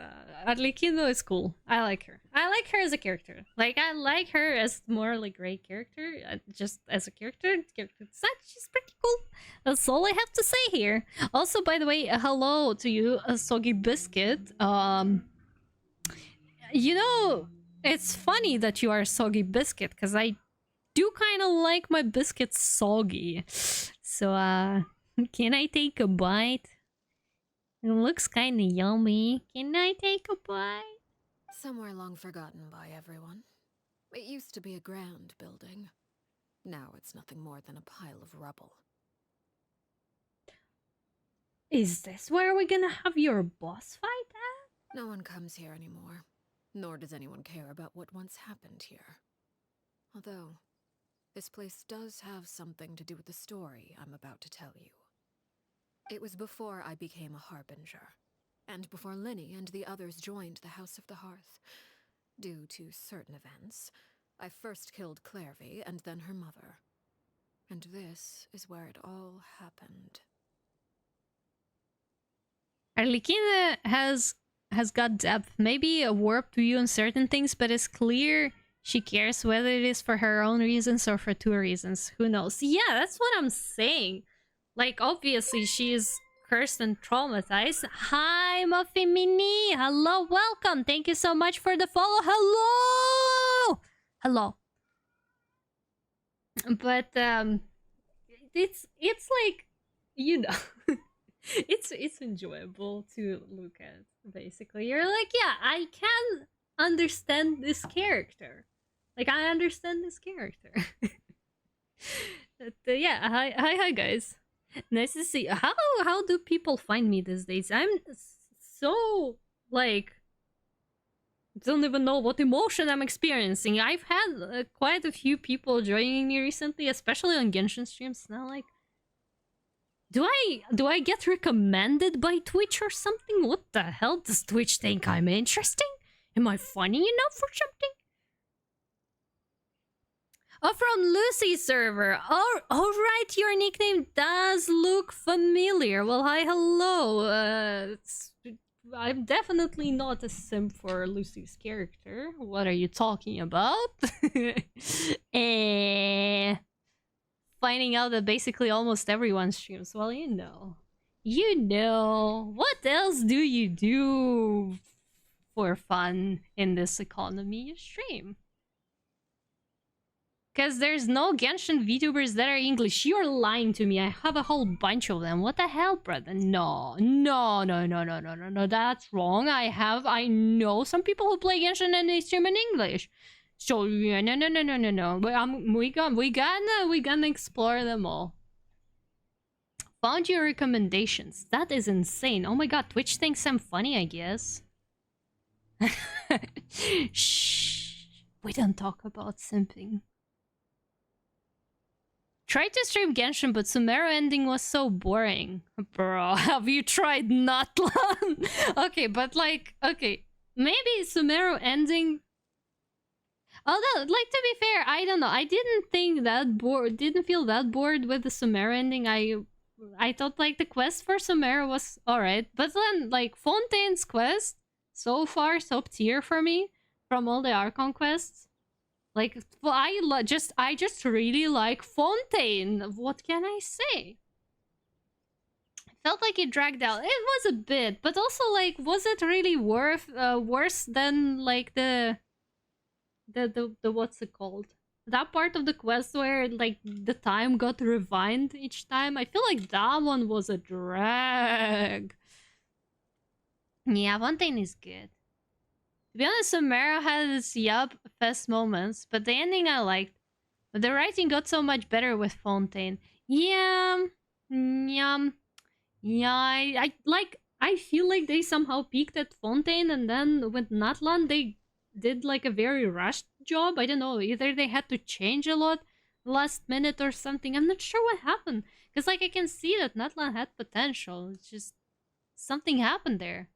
Arlecchino is cool. I like her. I like her as a character. Like, I like her as morally great character. Just as a character, she's pretty cool. That's all I have to say here. Also, by the way, hello to you, Soggy Biscuit. You know, it's funny that you are Soggy Biscuit, because I do kind of like my biscuits soggy. So, can I take a bite? It looks kind of yummy. Can I take a bite? Somewhere long forgotten by everyone. It used to be a grand building. Now it's nothing more than a pile of rubble. Is this where we're gonna have your boss fight at? No one comes here anymore. Nor does anyone care about what once happened here. Although, this place does have something to do with the story I'm about to tell you. It was before I became a Harbinger, and before Linny and the others joined the House of the Hearth. Due to certain events, I first killed Clairvy and then her mother. And this is where it all happened. Arlecchino has got depth. Maybe a warped view on certain things, but it's clear she cares whether it is for her own reasons or for two reasons. Who knows? Yeah, that's what I'm saying. Like, obviously, she is cursed and traumatized. Hi, Muffy Mini! Hello, welcome! Thank you so much for the follow. Hello! Hello. But, it's like, you know, it's enjoyable to look at, basically. You're like, yeah, I can understand this character. Like, I understand this character. But, yeah, hi, guys. Nice to see. How do people find me these days? I'm so, like, don't even know what emotion I'm experiencing. I've had quite a few people joining me recently, especially on Genshin streams. Now, like, do I get recommended by Twitch or something? What the hell? Does Twitch think I'm interesting? Am I funny enough for something? Oh, from Lucy's server. Oh, right, your nickname does look familiar. Well, hi, hello. I'm definitely not a simp for Lucy's character. What are you talking about? Finding out that basically almost everyone streams. Well, you know. You know. What else do you do for fun in this economy? You stream. Because there's no Genshin VTubers that are English. You're lying to me. I have a whole bunch of them. What the hell, brother? No. That's wrong. I know some people who play Genshin and they stream in English. So, yeah, no. We gonna explore them all. Found your recommendations. That is insane. Oh my god, Twitch thinks I'm funny, I guess. Shh. We don't talk about simping. Tried to stream Genshin, but Sumeru ending was so boring. Bro, have you tried Natlan? Okay, but like, okay, maybe Sumeru ending... Although, like, to be fair, I don't know. I didn't feel that bored with the Sumeru ending. I thought, like, the quest for Sumeru was alright. But then, like, Fontaine's quest, so far, top tier for me, from all the Archon quests. Like, I just really like Fontaine. What can I say? Felt like it dragged out. It was a bit, but also, like, was it really worse than, like, the what's it called? That part of the quest where, like, the time got refined each time? I feel like that one was a drag. Yeah, Fontaine is good. To be honest, Sumeru had its fest moments, but the ending I liked. But the writing got so much better with Fontaine. Yeah, I feel like they somehow peaked at Fontaine, and then with Natlan they did like a very rushed job. I don't know, either they had to change a lot last minute or something. I'm not sure what happened, because like I can see that Natlan had potential. It's just Something happened there.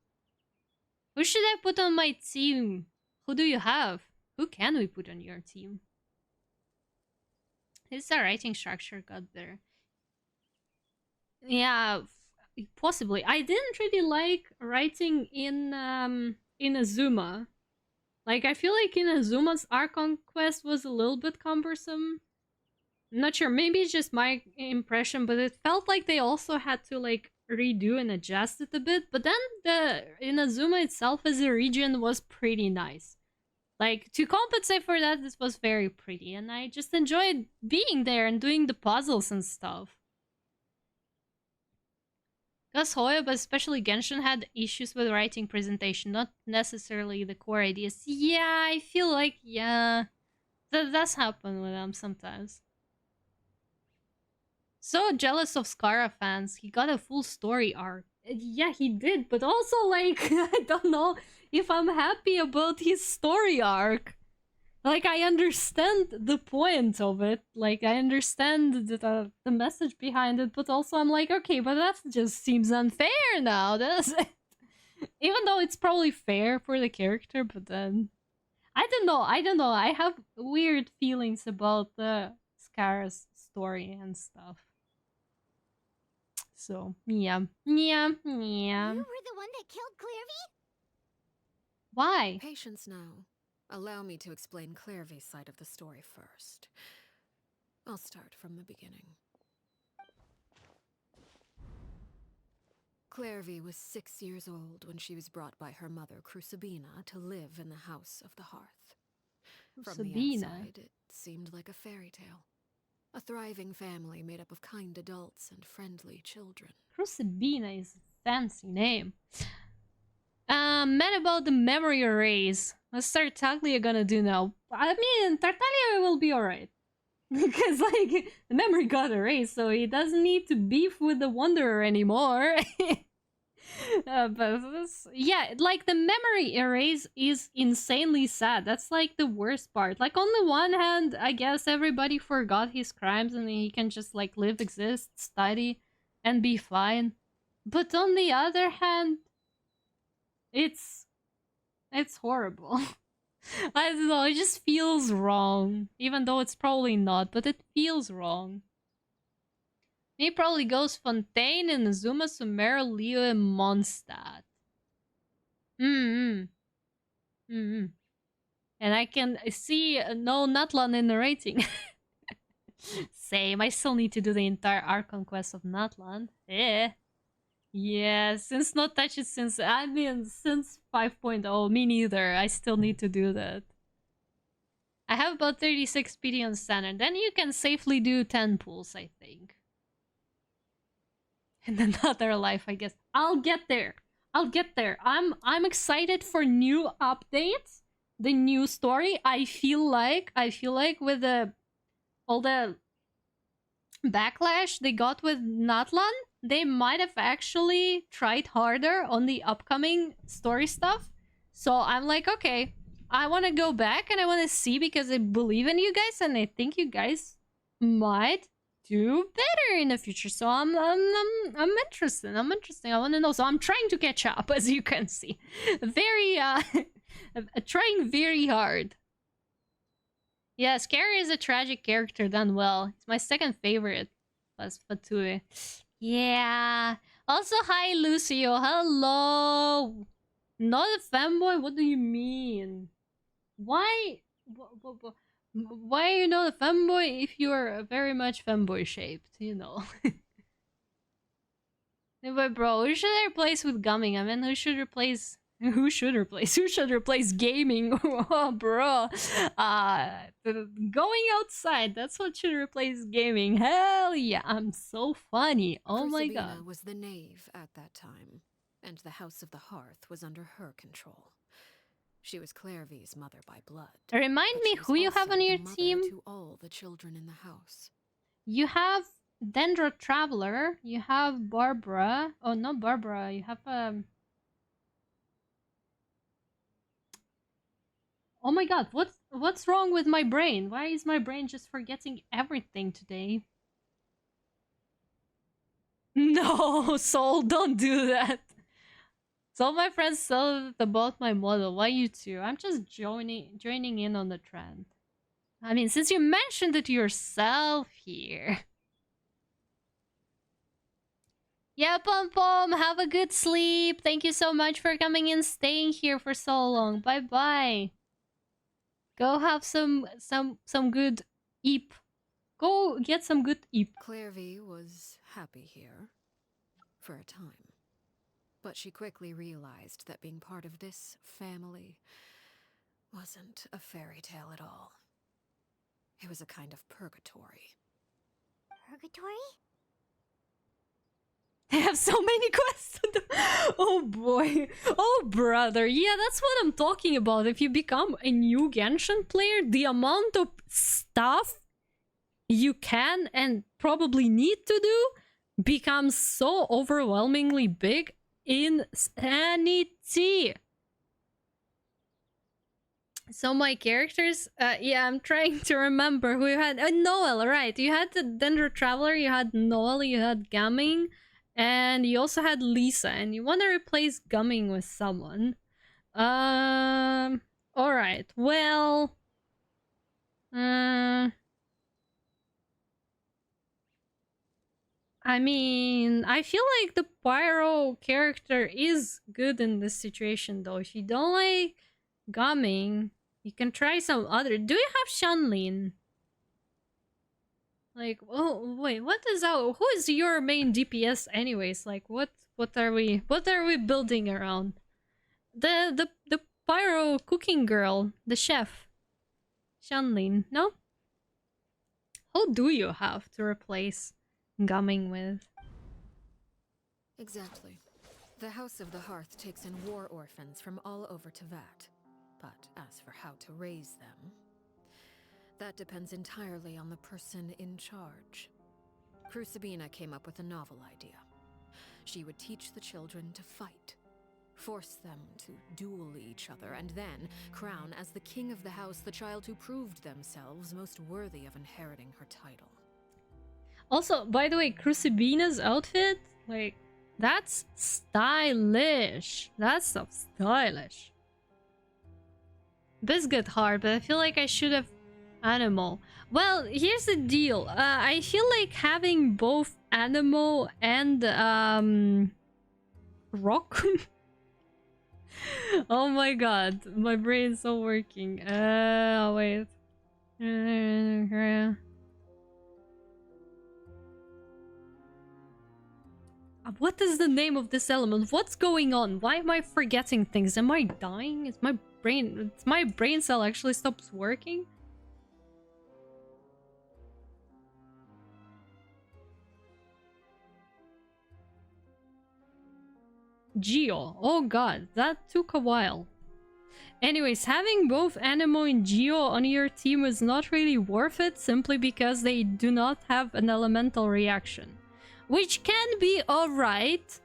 Who should I put on my team? Who do you have? Who can we put on your team? Is the writing structure got better? Yeah, possibly. I didn't really like writing in Azuma. Like, I feel like in Azuma's Archon quest was a little bit cumbersome. Not sure, maybe it's just my impression, but it felt like they also had to like redo and adjust it a bit. But then the Inazuma itself as a region was pretty nice. Like, to compensate for that, this was very pretty, and I just enjoyed being there and doing the puzzles and stuff. Because Hoya, but especially Genshin, had issues with writing presentation, not necessarily the core ideas. Yeah, I feel like, yeah, that does happen with them sometimes. So jealous of Skara fans. He got a full story arc. Yeah, he did, but also, like, I don't know if I'm happy about his story arc. Like, I understand the point of it. Like, I understand the message behind it, but also I'm like, okay, but that just seems unfair now, doesn't it? Even though it's probably fair for the character, but then... I don't know. I have weird feelings about the Skara's story and stuff. So, yeah. Yeah. You were the one that killed Clairvy? Why? Patience now. Allow me to explain Clairvy's side of the story first. I'll start from the beginning. Clairvy was 6 years old when she was brought by her mother, Crucibina, to live in the House of the Hearth. From the outside, it seemed like a fairy tale. A thriving family made up of kind adults and friendly children. Crucibina is a fancy name. Man about the memory erase. What's Tartaglia gonna do now? I mean, Tartaglia will be alright. Because, like, the memory got erased, so he doesn't need to beef with the Wanderer anymore. But this, yeah, like, the memory erase is insanely sad. That's, like, the worst part. Like, on the one hand, I guess everybody forgot his crimes and he can just, like, live, exist, study, and be fine. But on the other hand, it's horrible. I don't know, it just feels wrong. Even though it's probably not, but it feels wrong. He probably goes Fontaine and Azuma, Sumer, Leo, and Mondstadt. And I can see no Natlan in the rating. Same, I still need to do the entire Archon quest of Natlan. Yeah, since not touched it since 5.0, me neither. I still need to do that. I have about 36 PD on standard. Then you can safely do 10 pulls, I think. In another life, I guess. I'll get there. I'm excited for new updates. The new story. I feel like with all the backlash they got with Natlan, they might have actually tried harder on the upcoming story stuff. So I'm like, okay, I want to go back and I want to see because I believe in you guys and I think you guys might do better in the future. So I'm interested. I want to know. So I'm trying to catch up, as you can see. Very trying very hard. Yeah, Scary is a tragic character done well. It's my second favorite, plus Fatui. Yeah. Also, hi, Lucio. Hello. Not a fanboy? What do you mean? Why? Why are you not a fanboy if you are very much fanboy shaped? You know. But bro, who should I replace with gumming? I mean, who should replace gaming? Oh, bro. Going outside, that's what should replace gaming. Hell yeah, I'm so funny. Oh my god. Was the knave at that time, and the House of the Hearth was under her control. She was Clairvy's mother by blood. Remind me who you have on your team? To all the children in the house. You have Dendro Traveler, you have Barbara. Oh, not Barbara, you have Oh my god, what's wrong with my brain? Why is my brain just forgetting everything today? No, Soul, don't do that. So my friends said about my model. Why you two? I'm just joining in on the trend. I mean, since you mentioned it yourself here. Yeah, Pom Pom, have a good sleep. Thank you so much for coming and staying here for so long. Bye bye. Go have some good eep. Go get some good eep. Clairvy was happy here for a time, but she quickly realized that being part of this family wasn't a fairy tale at all. It was a kind of purgatory. Purgatory? I have so many questions. Oh boy. Oh brother. Yeah, that's what I'm talking about. If you become a new Genshin player, the amount of stuff you can and probably need to do becomes so overwhelmingly big. Insanity. So my characters, yeah, I'm trying to remember who you had. Noel, right? You had the Dendro Traveler, you had Noel, you had Gaming, and you also had Lisa, and you want to replace Gumming with someone. Alright, well... I mean, I feel like the Pyro character is good in this situation, though. If you don't like Gumming, you can try some other... Do you have Shanlin? Like, oh wait, what is out? Who is your main DPS anyways? Like, what are we building around? The Pyro cooking girl, the chef, Shanlin. No. Who do you have to replace Gumming with? Exactly. The House of the Hearth takes in war orphans from all over Teyvat. But as for how to raise them, that depends entirely on the person in charge. Crucibina came up with a novel idea. She would teach the children to fight, force them to duel each other, and then crown as the king of the house the child who proved themselves most worthy of inheriting her title. Also, by the way, Crucibina's outfit, like, that's stylish. That's so stylish. Biscuit hard, but I feel like I should have Animal. Well, here's the deal. I feel like having both Animal and Rock. Oh my god, my brain's so working. Wait. What is the name of this element? What's going on? Why am I forgetting things? Am I dying? Is my brain cell actually stops working? Geo. Oh god, that took a while. Anyways, having both Anemo and Geo on your team is not really worth it simply because they do not have an elemental reaction. Which can be alright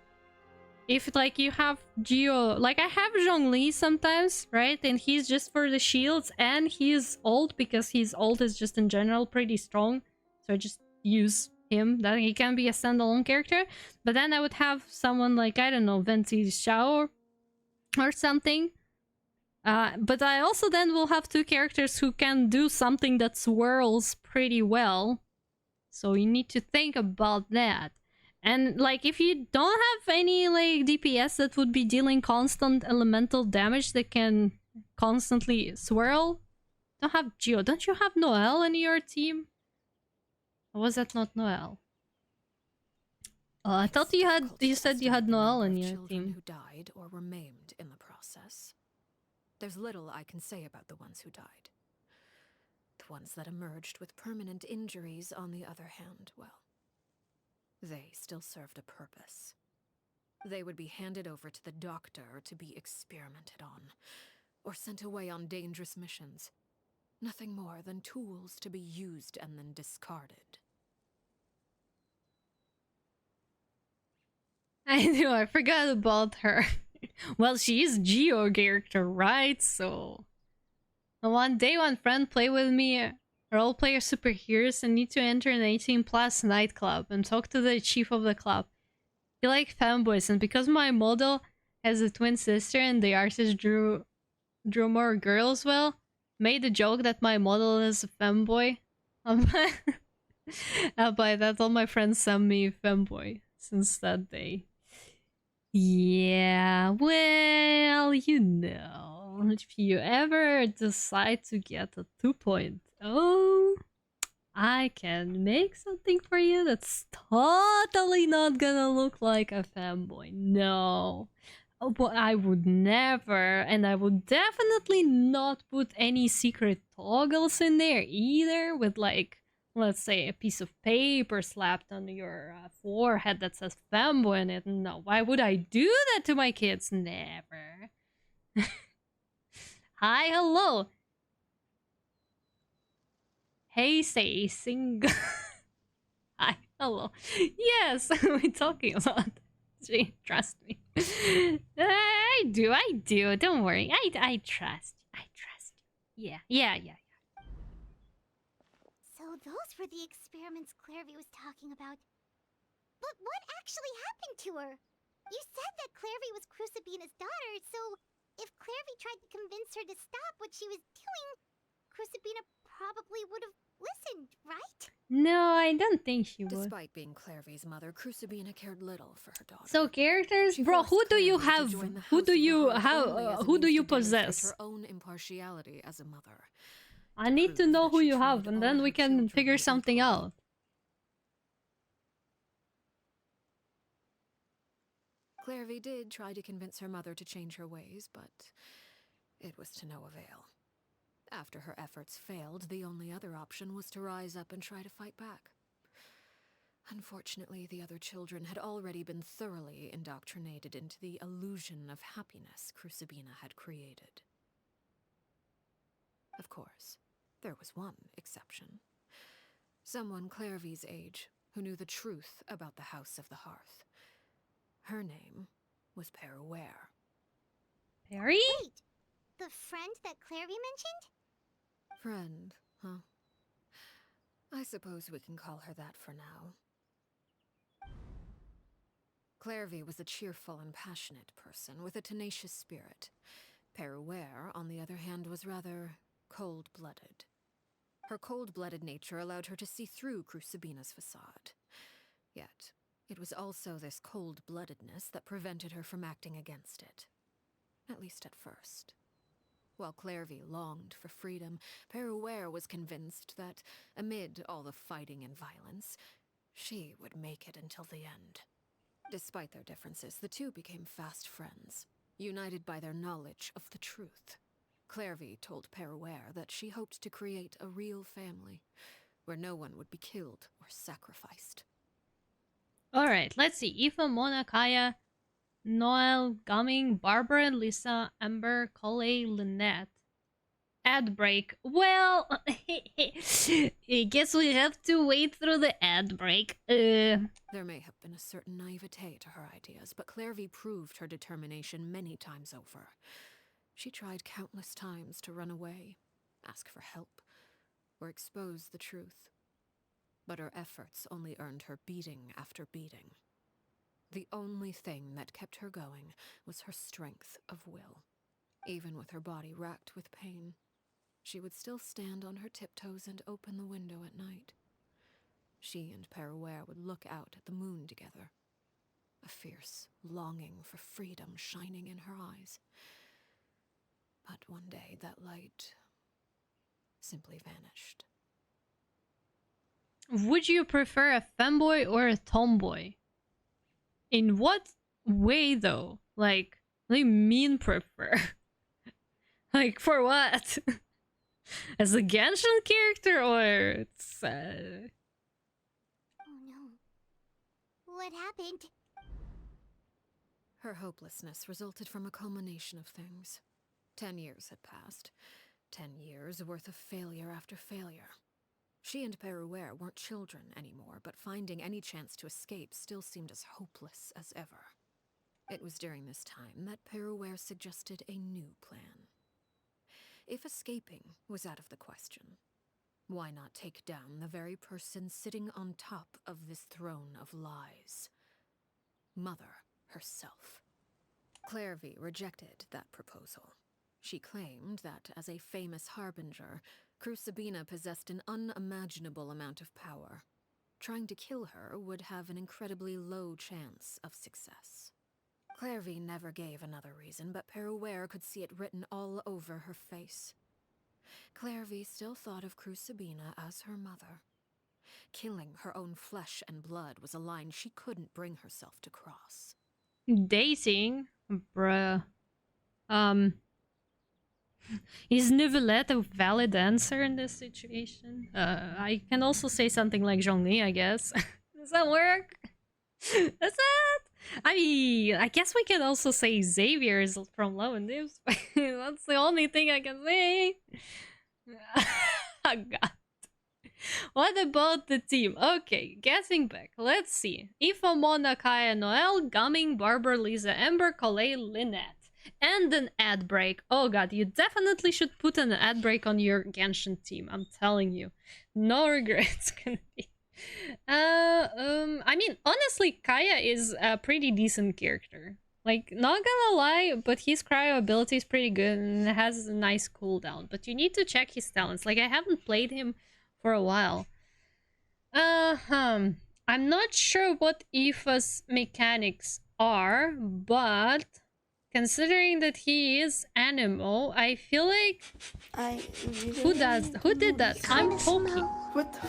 if, like, you have Geo... Like, I have Zhongli sometimes, right? And he's just for the shields, and he's ult because his ult is just in general pretty strong. So I just use him. That he can be a standalone character. But then I would have someone like, I don't know, Venti Xiao or something. But I also then will have two characters who can do something that swirls pretty well. So you need to think about that. And, like, if you don't have any, like, DPS that would be dealing constant elemental damage that can constantly swirl, don't have Geo. Don't you have Noel in your team? Or was that not Noel? Oh, I thought you said you had Noel in your team. Who died or were maimed in the process. There's little I can say about the ones who died. The ones that emerged with permanent injuries, on the other hand, well, they still served a purpose. They would be handed over to the doctor to be experimented on, or sent away on dangerous missions. Nothing more than tools to be used and then discarded. I know, I forgot about her. Well, she is Geo character, right? So... One day one friend played with me roleplayer superheroes and need to enter an 18+ nightclub and talk to the chief of the club. He liked fanboys, and because my model has a twin sister, and the artist drew more girls. Well, made the joke that my model is a femboy. By that, all my friends send me femboy since that day. Yeah, well, you know, if you ever decide to get a 2.0, I can make something for you that's totally not gonna look like a fanboy. No. But I would never, and I would definitely not put any secret toggles in there either, with like, let's say, a piece of paper slapped on your forehead that says fanboy on it. No, why would I do that to my kids? Never. Hi, hello. Hey, say, sing. Hi, hello. Yes, we're talking about. Gee, trust me. I do. Don't worry. I trust. I trust. Yeah. So those were the experiments Clairvy was talking about. But what actually happened to her? You said that Clairvy was Crucibina's daughter, so if Clairvy tried to convince her to stop what she was doing, Crucibina probably would have listened, right? No, I don't think she would. Despite being Clairvy's mother, Crucibina cared little for her daughter. So characters, She bro, forced who do you Clairvy to have? join the Who House do of the you Hearth only as a who do means you to demonstrate possess? her own impartiality as a mother. I need to know that who she you have, treated and all then her we can children figure something out. Clairvy did try to convince her mother to change her ways, but it was to no avail. After her efforts failed, the only other option was to rise up and try to fight back. Unfortunately, the other children had already been thoroughly indoctrinated into the illusion of happiness Crucibina had created. Of course, there was one exception. Someone Clairvy's age who knew the truth about the House of the Hearth. Her name was Peruere. Perry? Wait, the friend that Clairvy mentioned? Friend, huh? I suppose we can call her that for now. Clairvy was a cheerful and passionate person with a tenacious spirit. Peruere, on the other hand, was rather cold-blooded. Her cold-blooded nature allowed her to see through Crucibina's facade. Yet, it was also this cold-bloodedness that prevented her from acting against it. At least at first. While Clairvy longed for freedom, Peruere was convinced that, amid all the fighting and violence, she would make it until the end. Despite their differences, the two became fast friends, united by their knowledge of the truth. Clairvy told Peruere that she hoped to create a real family, where no one would be killed or sacrificed. Alright, let's see. Aoife, Mona, Kaya, Noel, Gumming, Barbara, Lisa, Amber, Coley, Lynette. Ad break. Well, I guess we have to wait through the ad break. There may have been a certain naivete to her ideas, but Clairvy proved her determination many times over. She tried countless times to run away, ask for help, or expose the truth. But her efforts only earned her beating after beating. The only thing that kept her going was her strength of will. Even with her body racked with pain, she would still stand on her tiptoes and open the window at night. She and Peruere would look out at the moon together, a fierce longing for freedom shining in her eyes. But one day that light simply vanished. Would you prefer a femboy or a tomboy? In what way, though? Like, what do you mean prefer? Like, for what? As a Genshin character, or it's, Oh no. What happened? Her hopelessness resulted from a culmination of things. 10 years had passed. 10 years worth of failure after failure. She and Peruere weren't children anymore, but finding any chance to escape still seemed as hopeless as ever. It was during this time that Peruere suggested a new plan. If escaping was out of the question, why not take down the very person sitting on top of this throne of lies? Mother herself. Clairvy rejected that proposal. She claimed that, as a famous harbinger, Crucibina possessed an unimaginable amount of power. Trying to kill her would have an incredibly low chance of success. Clairvy never gave another reason, but Peruere could see it written all over her face. Clairvy still thought of Crucibina as her mother. Killing her own flesh and blood was a line she couldn't bring herself to cross. Dating? Bruh. Is Neuvillette a valid answer in this situation? I can also say something like Zhongli, I guess. Does that work? Does that? I mean, I guess we can also say Xavier is from Love and Dips. That's the only thing I can say. Oh, God. What about the team? Okay, getting back. Let's see. Aoife, Mona, Kaya, Noelle, Gumming, Barbara, Lisa, Ember, Colette, Lynette. And an ad break. Oh god, you definitely should put an ad break on your Genshin team. I'm telling you. No regrets gonna be. I mean, honestly, Kaya is a pretty decent character. Like, not gonna lie, but his cryo ability is pretty good and has a nice cooldown. But you need to check his talents. Like, I haven't played him for a while. I'm not sure what Aoife's mechanics are, but considering that he is animal, I feel like who did that? I'm talking. What the?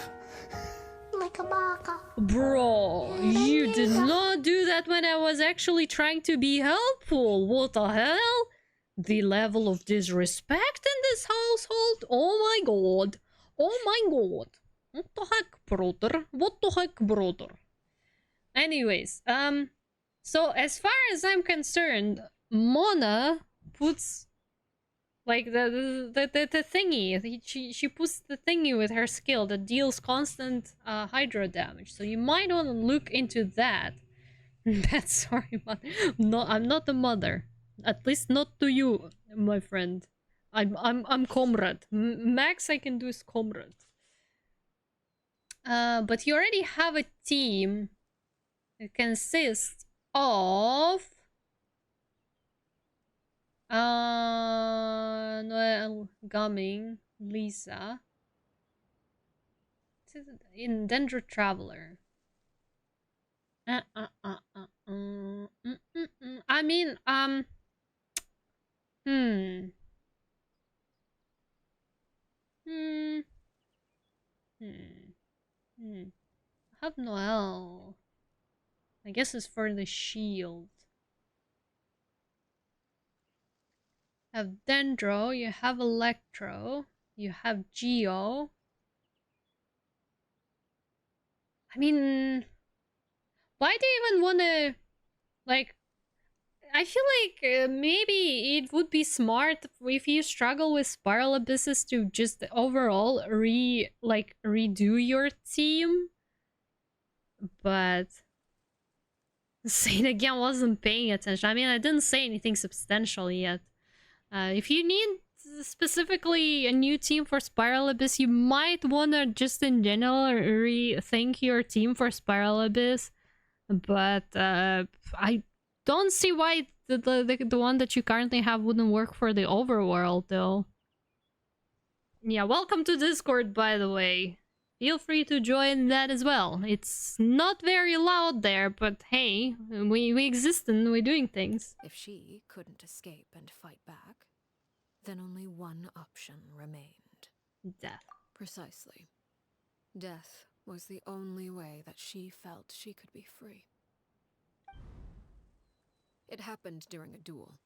Like a baka. Bro, you did not do that when I was actually trying to be helpful. What the hell? The level of disrespect in this household? Oh my god. Oh my god. What the heck, brother? What the heck, brother? Anyways, so as far as I'm concerned, Mona puts like the thingy. She puts the thingy with her skill that deals constant hydro damage. So you might want to look into that. That's sorry, mother. No, I'm not a mother. At least not to you, my friend. I'm comrade. Max I can do is comrade. But you already have a team that consists of Noelle, Gumming, Lisa, in Dendro Traveler. I mean, have Noelle. I guess it's for the shield. Have Dendro, you have Electro, you have Geo. I mean, why do you even want to, like, I feel like maybe it would be smart if you struggle with Spiral Abysses to just overall redo your team. But saying again, wasn't paying attention. I mean, I didn't say anything substantial yet. If you need specifically a new team for Spiral Abyss, you might want to just in general rethink your team for Spiral Abyss. But I don't see why the one that you currently have wouldn't work for the overworld, though. Yeah, welcome to Discord, by the way. Feel free to join that as well. It's not very loud there, but hey, we exist and we're doing things. If she couldn't escape and fight back, then only one option remained. Death. Precisely. Death was the only way that she felt she could be free. It happened during a duel.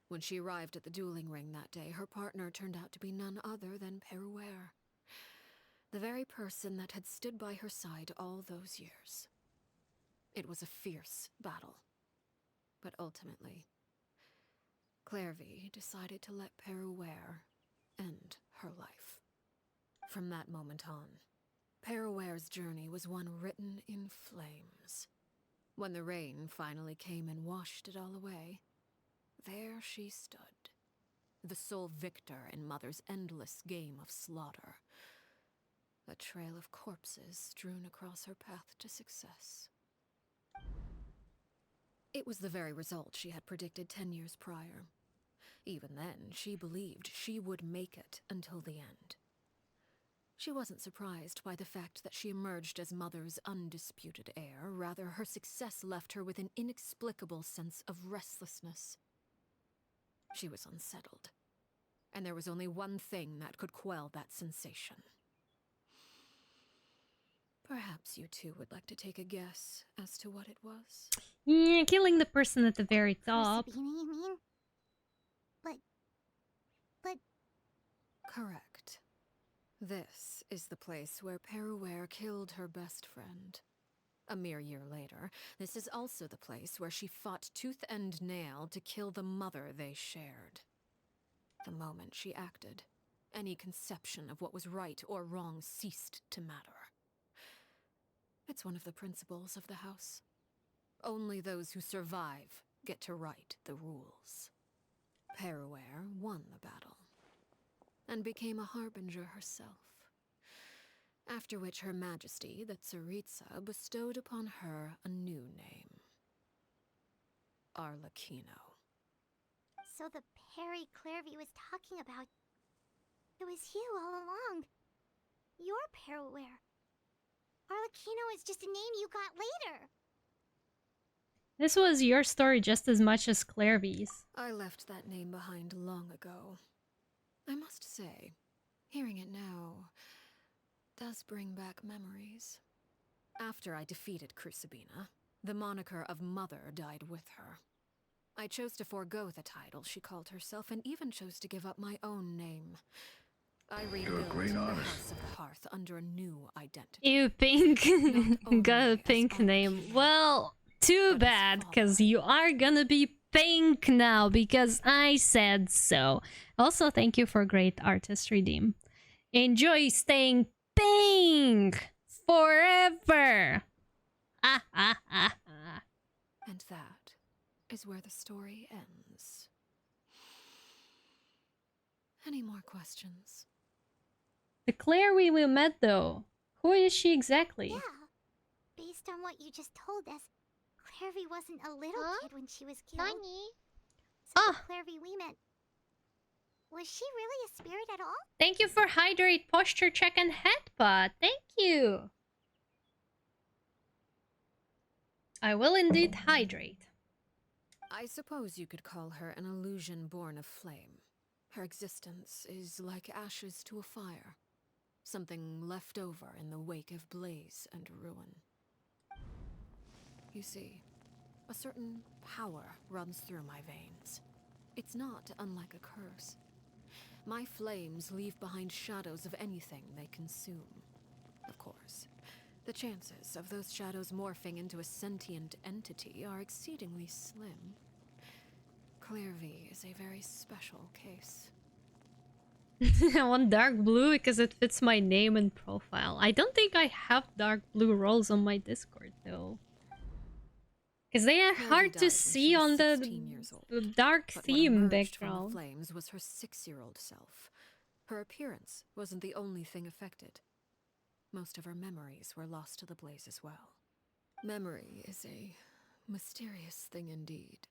When she arrived at the dueling ring that day, her partner turned out to be none other than Peruere. The very person that had stood by her side all those years. It was a fierce battle. But ultimately, Clairvy decided to let Peruere end her life. From that moment on, Peruere's journey was one written in flames. When the rain finally came and washed it all away, there she stood, the sole victor in Mother's endless game of slaughter. A trail of corpses strewn across her path to success. It was the very result she had predicted 10 years prior. Even then, she believed she would make it until the end. She wasn't surprised by the fact that she emerged as Mother's undisputed heir. Rather, her success left her with an inexplicable sense of restlessness. She was unsettled, and there was only one thing that could quell that sensation. Perhaps you two would like to take a guess as to what it was? Yeah, killing the person at the very top. Sabina, you mean? But... Correct. This is the place where Peruware killed her best friend. A mere year later, this is also the place where she fought tooth and nail to kill the mother they shared. The moment she acted, any conception of what was right or wrong ceased to matter. It's one of the principles of the house. Only those who survive get to write the rules. Peruware won the battle, and became a harbinger herself. After which Her Majesty, the Tsaritsa, bestowed upon her a new name. Arlecchino. So the Perry Clairvy was talking about... It was you all along. You're Peruware. Arlecchino is just a name you got later. This was your story just as much as Clairvy's. I left that name behind long ago. I must say, hearing it now does bring back memories. After I defeated Crucibina, the moniker of Mother died with her. I chose to forego the title she called herself, and even chose to give up my own name. I rebuilt the House of the Hearth under a new identity. Ew, Pink. Got a pink name. Well, too bad, because you are gonna be pink now, because I said so. Also, thank you for great artistry, Deem. Enjoy staying pink forever. Ah, ah, ah, ah. And that is where the story ends. Any more questions? The Claire we met, though. Who is she exactly? Yeah. Based on what you just told us, Clairvy wasn't a little kid when she was killed. So the Clairvy we met... Was she really a spirit at all? Thank you for hydrate, posture check, and headbutt. Thank you. I will indeed hydrate. I suppose you could call her an illusion born of flame. Her existence is like ashes to a fire. Something left over in the wake of blaze and ruin. You see, a certain power runs through my veins. It's not unlike a curse. My flames leave behind shadows of anything they consume. Of course, the chances of those shadows morphing into a sentient entity are exceedingly slim. Clairvy is a very special case. I want dark blue because it fits my name and profile. I don't think I have dark blue rolls on my Discord, though. Because they are hard to see on the dark theme background. From the flames was her 6-year-old self. Her appearance wasn't the only thing affected. Most of her memories were lost to the blaze as well. Memory is a mysterious thing indeed.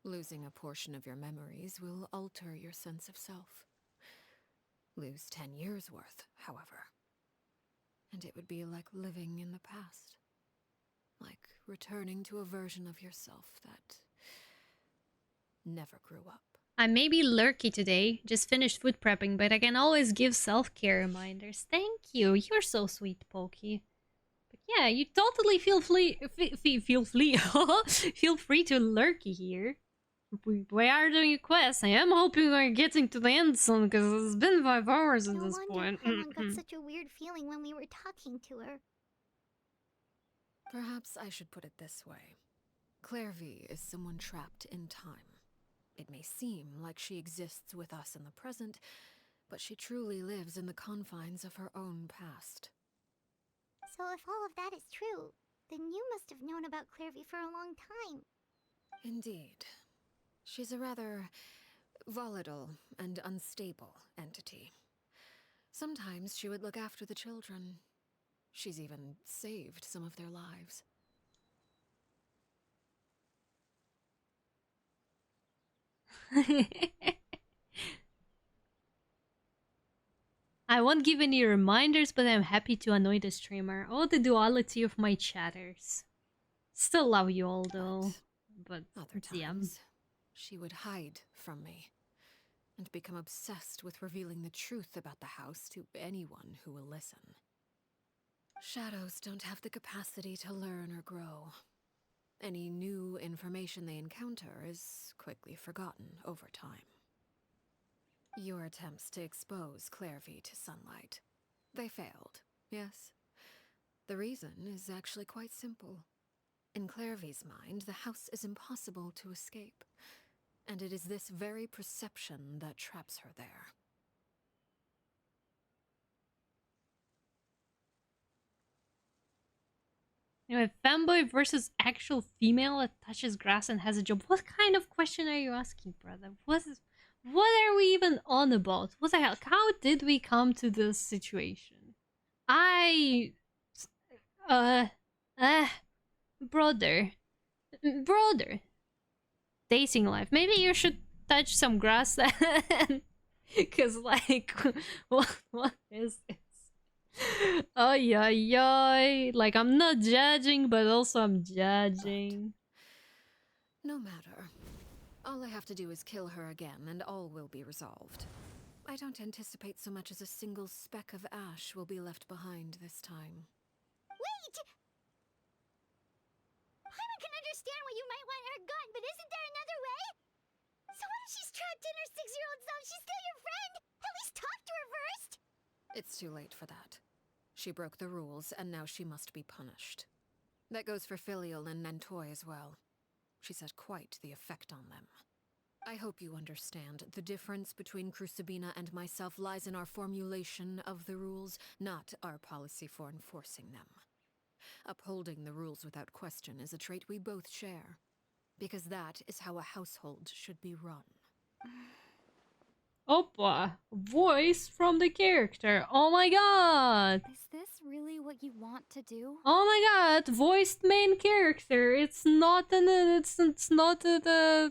Losing a portion of your memories will alter your sense of self. Lose 10 years worth, however, and it would be like living in the past. Like returning to a version of yourself that never grew up. I may be lurky today, just finished food prepping, but I can always give self-care reminders. Thank you, you're so sweet, Pokey. But yeah, you totally feel free to lurky here. We are doing a quest. I am hoping we're getting to the end soon, because it's been 5 hours at this point. Paimon got such a weird feeling when we were talking to her. Perhaps I should put it this way. Clairvy is someone trapped in time. It may seem like she exists with us in the present, but she truly lives in the confines of her own past. So if all of that is true, then you must have known about Clairvy for a long time. Indeed. She's a rather volatile and unstable entity. Sometimes she would look after the children. She's even saved some of their lives. I won't give any reminders, but I'm happy to annoy the streamer. Oh, the duality of my chatters. Still love you all though. But Other times, she would hide from me and become obsessed with revealing the truth about the house to anyone who will listen. Shadows don't have the capacity to learn or grow. Any new information they encounter is quickly forgotten over time. Your attempts to expose Clairvy to sunlight. They failed, yes? The reason is actually quite simple. In Clairvy's mind, the house is impossible to escape, and it is this very perception that traps her there. Anyway, fanboy versus actual female that touches grass and has a job. What kind of question are you asking, brother? What are we even on about? What the hell? How did we come to this situation? Brother. Dating life. Maybe you should touch some grass then. Cause like, what is this? Ay, ay, ay. Like, I'm not judging, but also I'm judging. No matter. All I have to do is kill her again, and all will be resolved. I don't anticipate so much as a single speck of ash will be left behind this time. Wait! Paimon can understand why you might want her gun, but isn't there another way? So what if she's trapped in her 6-year-old self? She's still your friend! At least talk to her first! It's too late for that. She broke the rules, and now she must be punished. That goes for Filial and Nantoy as well. She's had quite the effect on them. I hope you understand. The difference between Crucibina and myself lies in our formulation of the rules, not our policy for enforcing them. Upholding the rules without question is a trait we both share, because that is how a household should be run. Oppa! Voice from the character. Oh my god! Is this really what you want to do? Oh my god! Voiced main character. It's not it's not a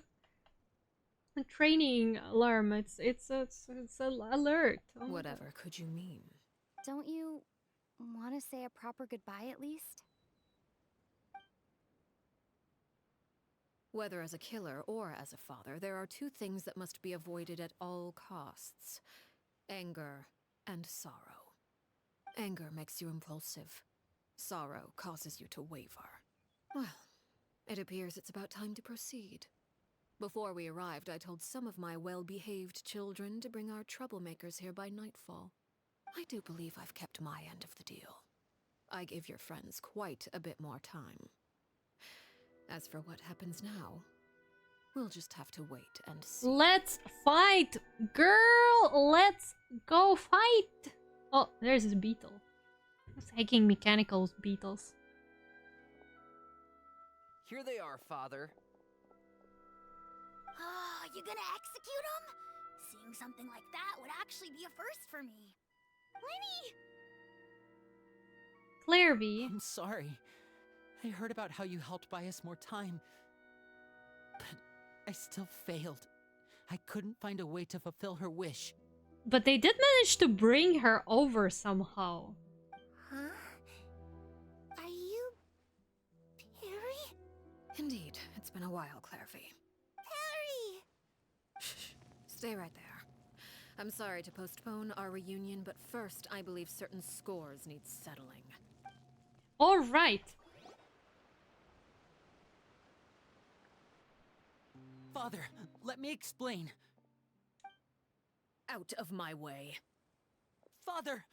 training alarm. It's an alert. Oh Whatever could you mean? Don't you want to say a proper goodbye at least? Whether as a killer or as a father, there are two things that must be avoided at all costs: anger and sorrow. Anger makes you impulsive. Sorrow causes you to waver. Well, it appears it's about time to proceed. Before we arrived, I told some of my well-behaved children to bring our troublemakers here by nightfall. I do believe I've kept my end of the deal. I give your friends quite a bit more time. As for what happens now, we'll just have to wait and see. Let's fight, girl! Let's go fight! Oh, there's this beetle. It's hacking mechanical beetles. Here they are, Father. Oh, you gonna execute him? Seeing something like that would actually be a first for me. Lenny! Clairvy. I'm sorry. I heard about how you helped buy us more time. But I still failed. I couldn't find a way to fulfill her wish. But they did manage to bring her over somehow. Huh? Are you... Perry? Indeed, it's been a while, Clairvy. Perry! Shh, stay right there. I'm sorry to postpone our reunion, but first I believe certain scores need settling. All right. Father, let me explain. Out of my way. Father!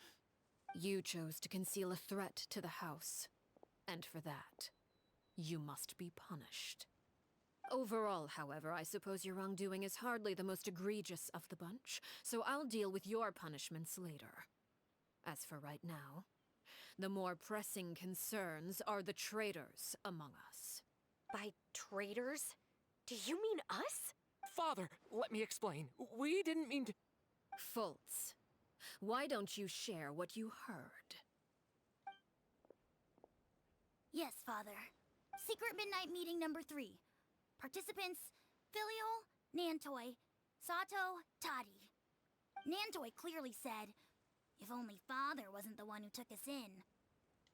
You chose to conceal a threat to the house. And for that, you must be punished. Overall, however, I suppose your wrongdoing is hardly the most egregious of the bunch, so I'll deal with your punishments later. As for right now, the more pressing concerns are the traitors among us. By traitors? Do you mean us? Father, let me explain. We didn't mean to... Fultz, why don't you share what you heard? Yes, Father. Secret Midnight Meeting number 3. Participants: Filial, Nantoi, Sato, Tadi. Nantoi clearly said, if only father wasn't the one who took us in.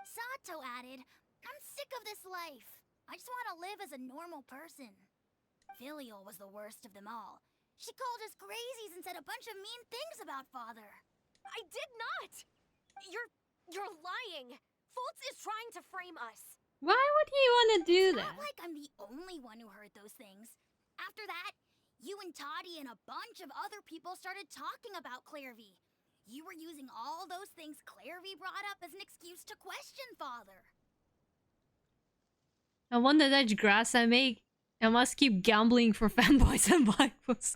Sato added, I'm sick of this life. I just want to live as a normal person. Filial was the worst of them all. She called us crazies and said a bunch of mean things about father. I did not! You're lying! Fultz is trying to frame us! Why would he want to do It's that? not like I'm the only one who heard those things. After that, you and Toddy and a bunch of other people started talking about Clairvy. You were using all those things Clairvy brought up as an excuse to question father. I wonder that grass I make. I must keep gambling for fanboys and waifus.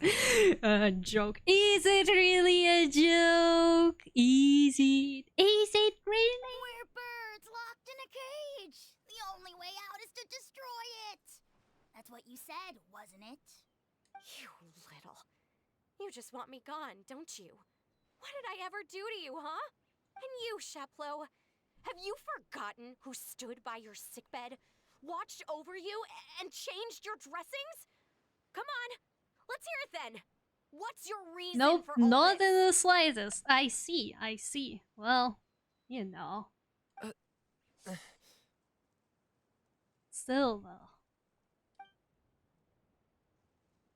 Joke. Is it really a joke? Is it really? We're birds locked in a cage. The only way out is to destroy it. That's what you said, wasn't it? You little. You just want me gone, don't you? What did I ever do to you, huh? And you, Sheplo, have you forgotten who stood by your sickbed, watched over you, and changed your dressings? Come on, let's hear it then. What's your reason Nope, for all not this? in the slightest. I see. Well, you know. Still, though.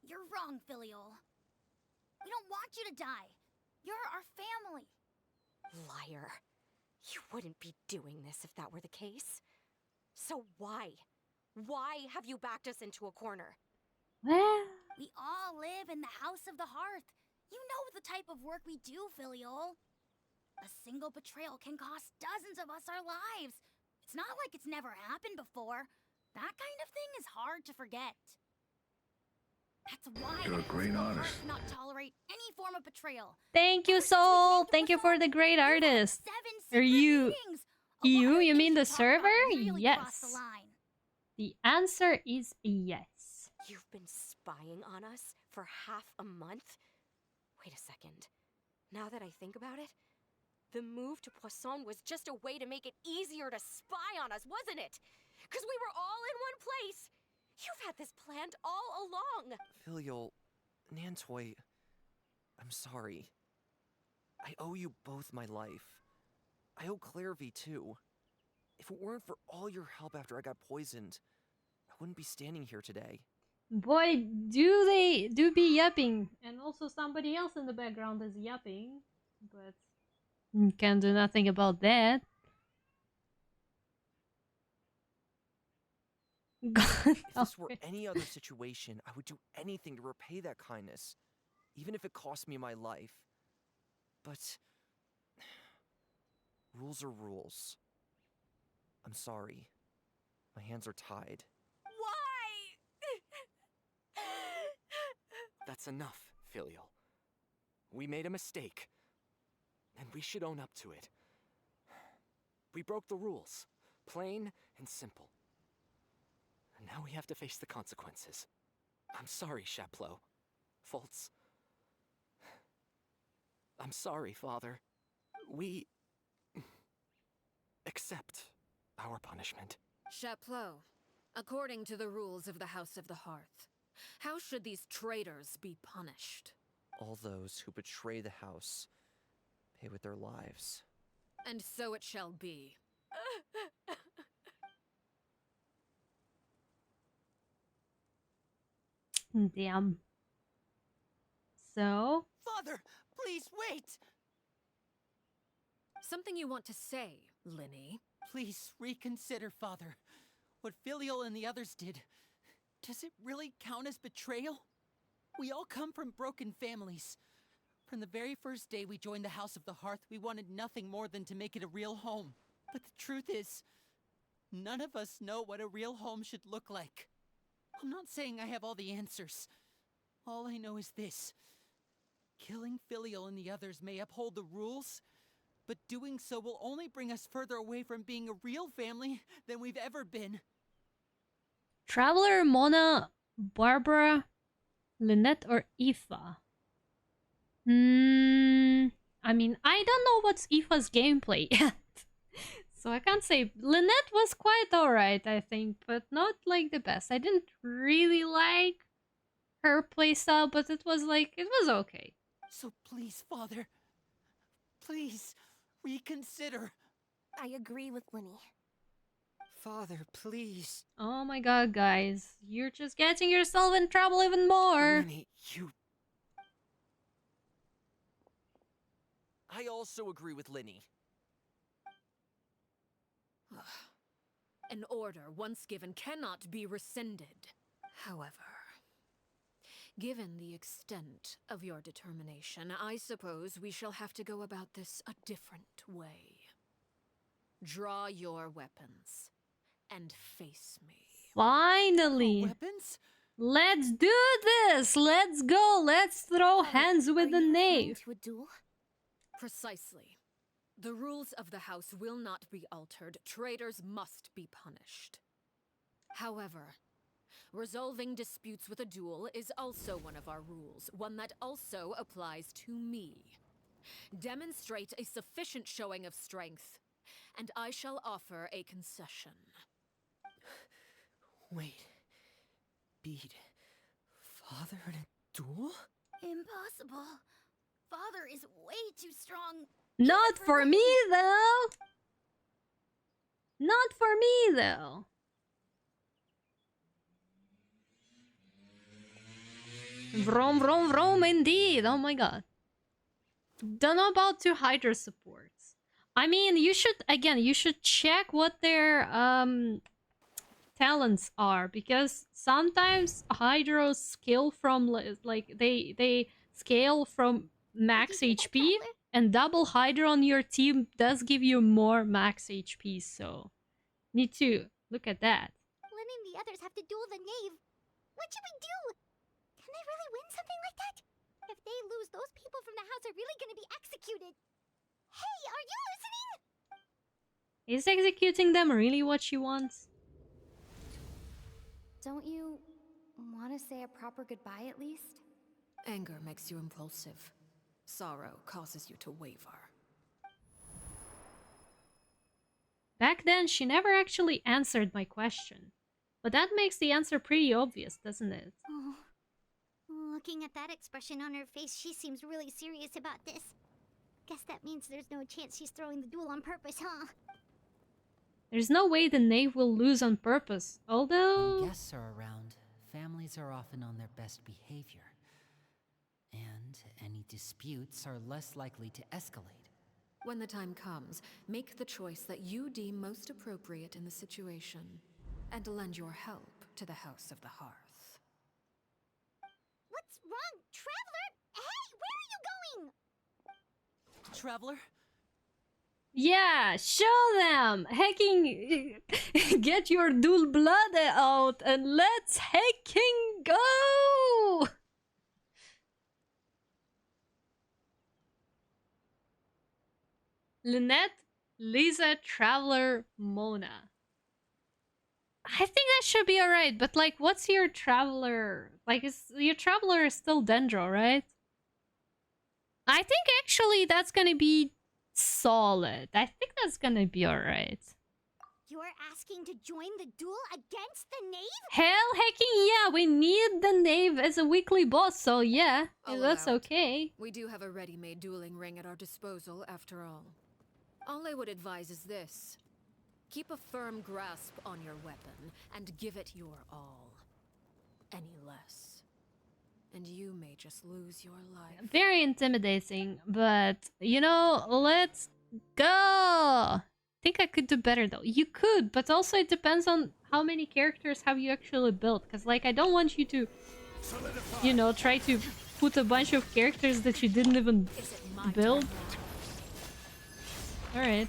You're wrong, Filial. We don't want you to die. You're our family. Liar. You wouldn't be doing this if that were the case. So why? Why have you backed us into a corner? Well, We all live in the House of the Hearth. You know the type of work we do, Filial. A single betrayal can cost dozens of us our lives. It's not like it's never happened before. That kind of thing is hard to forget. That's why You're a great artist. not tolerate any form of betrayal. thank you, Soul. Thank you for the great artist. Are you EU? You mean the server? Yes. The answer is yes. You've been spying on us for half a month? Wait a second. Now that I think about it, the move to Poisson was just a way to make it easier to spy on us, wasn't it? Because we were all in one place. You've had this planned all along. Filial, Nantoi, I'm sorry. I owe you both my life. I owe Clairvy too. If it weren't for all your help after I got poisoned, I wouldn't be standing here today. Boy, do be yapping. And also somebody else in the background is yapping. But can't do nothing about that. If this were any other situation, I would do anything to repay that kindness, even if it cost me my life. But rules are rules. I'm sorry. My hands are tied. Why? That's enough, Filial. We made a mistake, and we should own up to it. We broke the rules, plain and simple. And now we have to face the consequences. I'm sorry, Sheplo. Fultz. I'm sorry, Father. We accept our punishment. Chapleau, according to the rules of the House of the Hearth, how should these traitors be punished? All those who betray the house pay with their lives. And so it shall be. Damn. So? Father, please wait! Something you want to say, Linny? Please reconsider, Father. What Filial and the others did, does it really count as betrayal? We all come from broken families. From the very first day we joined the House of the Hearth, we wanted nothing more than to make it a real home. But the truth is, none of us know what a real home should look like. I'm not saying I have all the answers. All I know is this. Killing Filial and the others may uphold the rules, but doing so will only bring us further away from being a real family than we've ever been. Traveler, Mona, Barbara, Lynette, or Aoife? I mean, I don't know what's Aoife's gameplay yet. So I can't say. Lynette was quite alright, I think, but not like the best. I didn't really like her playstyle, but it was like, it was okay. So please, Father, please reconsider. I agree with Linny. Father, please. Oh my god, guys. You're just getting yourself in trouble even more. Linny, you... I also agree with Linny. An order once given cannot be rescinded. However, given the extent of your determination, I suppose we shall have to go about this a different way. Draw your weapons and face me. Finally. Weapons? Let's do this. Let's go. Let's throw hands with the knave. To a duel? Precisely. The rules of the house will not be altered. Traitors must be punished. However, resolving disputes with a duel is also one of our rules, one that also applies to me. Demonstrate a sufficient showing of strength, and I shall offer a concession. Wait. Beat Father in a duel? Impossible. Father is way too strong. Not for me, though. Not for me, though. Vroom, vroom, vroom, indeed. Oh my god. Don't know about two Hydra supports. I mean, you should, again, you should check what their talents are, because sometimes Hydras scale from, like, they scale from max HP, and double Hydra on your team does give you more max HP, so need to look at that. Lynn and the others have to duel the knave. What should we do? Can they really win something like that? If they lose, those people from the house are really gonna be executed. Hey, are you listening? Is executing them really what she wants? Don't you want to say a proper goodbye at least? Anger makes you impulsive. Sorrow causes you to waver. Back then, she never actually answered my question. But that makes the answer pretty obvious, doesn't it? Oh. Looking at that expression on her face, she seems really serious about this. Guess that means there's no chance she's throwing the duel on purpose, huh? There's no way the knave will lose on purpose, although... When guests are around, families are often on their best behavior. And any disputes are less likely to escalate. When the time comes, make the choice that you deem most appropriate in the situation, and lend your help to the House of the Hearth. What's wrong, Traveler? Hey, where are you going? Traveler? Yeah, show them! Hacking... Get your dual blood out and let's hacking go! Lynette, Lisa, Traveler, Mona. I think that should be alright, but like, what's your Traveler? Like, your Traveler is still Dendro, right? I think actually that's gonna be solid. I think that's gonna be alright. You're asking to join the duel against the knave? Hell hacking, yeah, we need the knave as a weekly boss, so yeah, that's Allowed. okay. We do have a ready-made dueling ring at our disposal, after all. All I would advise is this. Keep a firm grasp on your weapon, and give it your all. Any less, and you may just lose your life. Very intimidating, but, you know, let's go! I think I could do better, though. You could, but also it depends on how many characters have you actually built, because, like, I don't want you to, you know, try to put a bunch of characters that you didn't even build. Alright.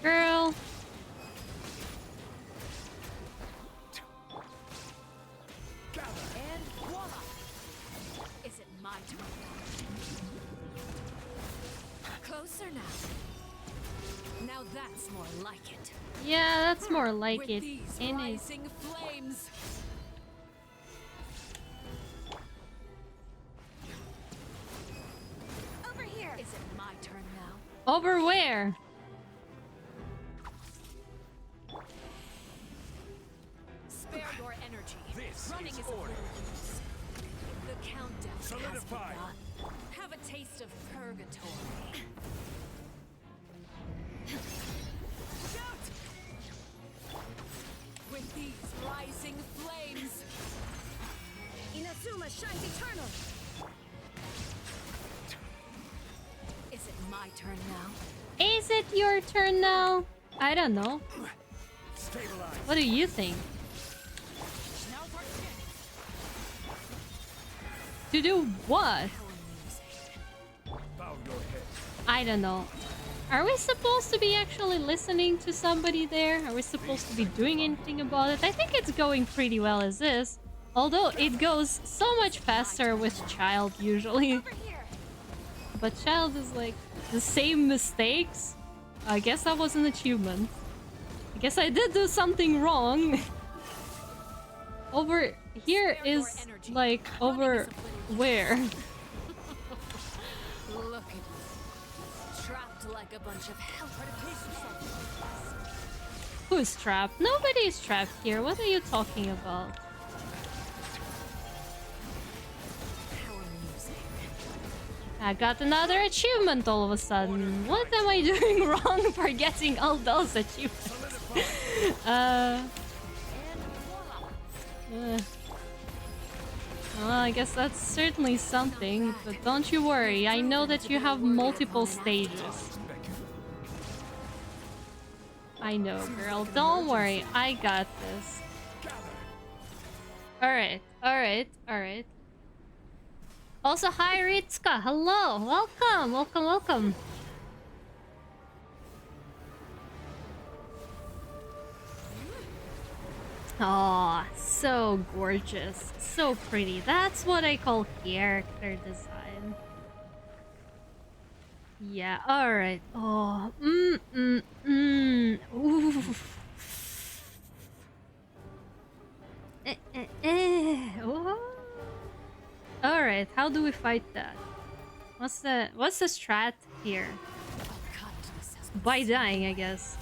Girl. And voila! Is it my turn? Closer now. Now that's more like it. Yeah, that's more like With it. these And it. rising flames. Over here. Is it my turn now? Over where? Spare your energy. This Running is is order. countdown has Solidify. begun. Have a taste of purgatory. With these rising flames, Inazuma shines eternal. Is it my turn now? Is it your turn now? I don't know. Stabilize. What do you think? To do what? Bow your head. I don't know. Are we supposed to be actually listening to somebody there? Are we supposed to be doing anything about it? I think it's going pretty well as is. Although it goes so much faster with Child usually. But Child is like the same mistakes. I guess that was an achievement. I guess I did do something wrong. Over here is like over where? Look at you. Trapped like a bunch of hell. Who's trapped? Nobody is trapped here. What are you talking about? I got another achievement all of a sudden. What am I doing wrong for getting all those achievements? Well, I guess that's certainly something, but don't you worry. I know that you have multiple stages. I know, girl. Don't worry. I got this. Alright, alright, alright. Also, hi Ritska. Hello. Welcome, welcome, welcome. Aw, so gorgeous. So pretty. That's what I call character design. Yeah, alright. Oh, Ooh. Oh. Alright, how do we fight that? What's the strat here? By dying, I guess.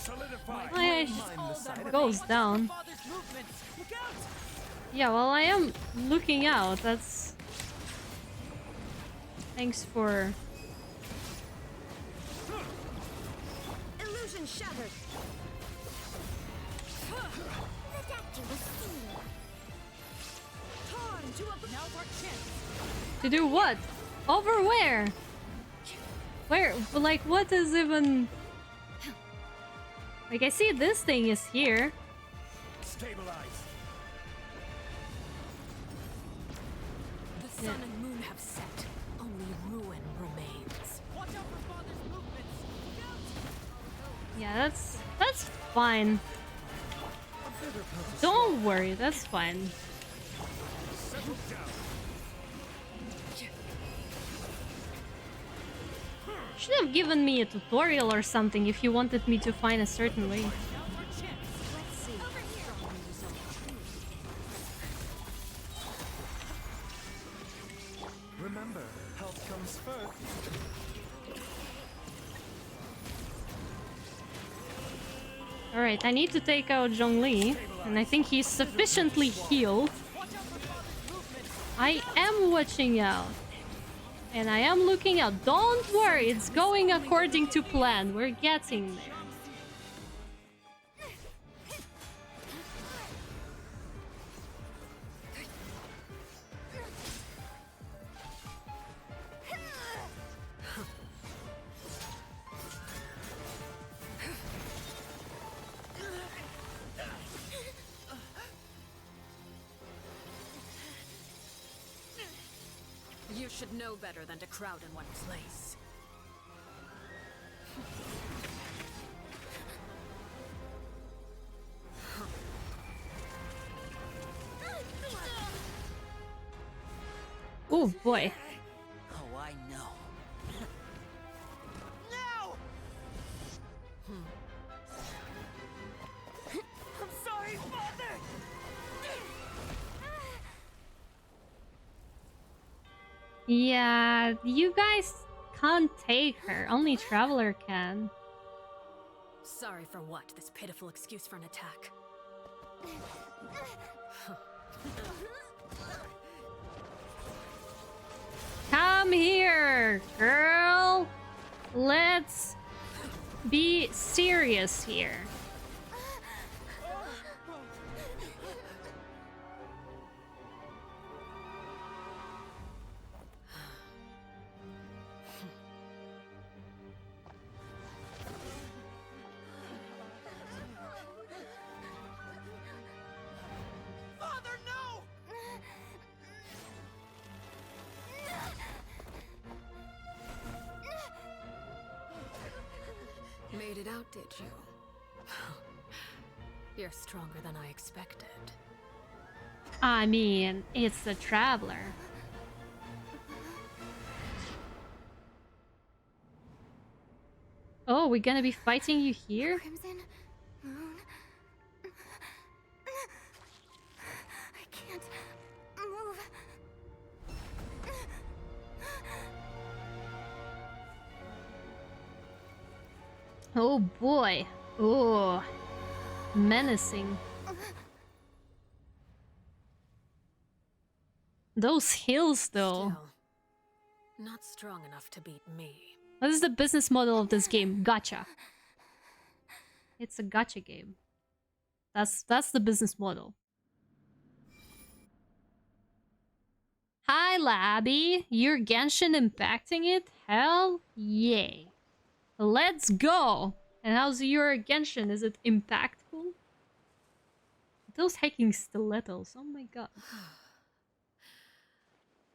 Oh, yeah, it goes down. Yeah, well, I am looking out. That's... Thanks for... Illusion shattered. To do what? Over where? Where? Like, what is even... Like, I see this thing is here. Stabilize. The sun and moon have set. Only ruin remains. Watch out for father's movements. Yeah, that's fine. Don't worry, that's fine. Should have given me a tutorial or something if you wanted me to find a certain way. Remember, health comes first. Alright, I need to take out Zhongli, and I think he's sufficiently healed. I am watching out. And I am looking out. Don't worry, it's going according to plan. We're getting there. You should know better than to crowd in one place. Oh boy. Oh, I know. No! I'm sorry, Father! Yeah, you guys can't take her. Only Traveler can. Sorry for what? This pitiful excuse for an attack. Come here, girl. Let's be serious here. Father, no! Made it out, did you? You're stronger than I expected. I mean, it's the traveler. Oh, we're gonna be fighting you here? Crimson Moon. I can't move. Oh boy. Oh. Menacing. Those hills, though. Still, not strong enough to beat me. What is the business model of this game? Gacha. It's a gacha game. That's the business model. Hi, Labby. You're Genshin impacting it? Hell yay. Let's go! And how's your Genshin? Is it impactful? Those hiking stilettos, oh my god.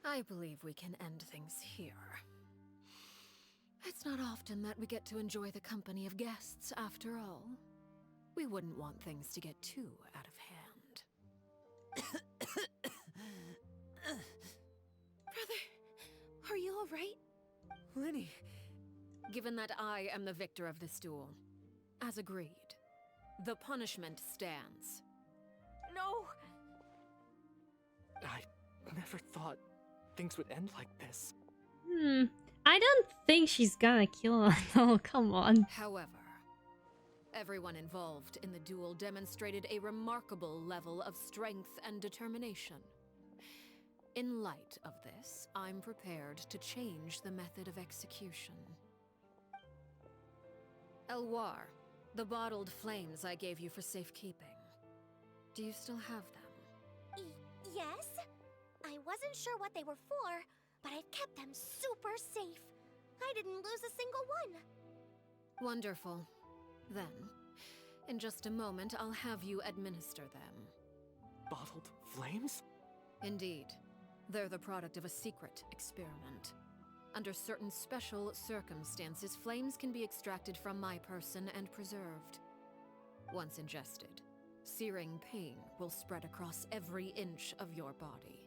I believe we can end things here. It's not often that we get to enjoy the company of guests, after all. We wouldn't want things to get too out of hand. Brother, are you alright? Lenny. Given that I am the victor of this duel, as agreed, the punishment stands. No! I never thought things would end like this. I don't think she's gonna kill him. Oh, come on. However, everyone involved in the duel demonstrated a remarkable level of strength and determination. In light of this, I'm prepared to change the method of execution. Elwar, the bottled flames I gave you for safekeeping. Do you still have them? Yes? I wasn't sure what they were for, but I've kept them super safe. I didn't lose a single one. Wonderful. Then, in just a moment, I'll have you administer them. Bottled flames? Indeed. They're the product of a secret experiment. Under certain special circumstances, flames can be extracted from my person and preserved. Once ingested, searing pain will spread across every inch of your body.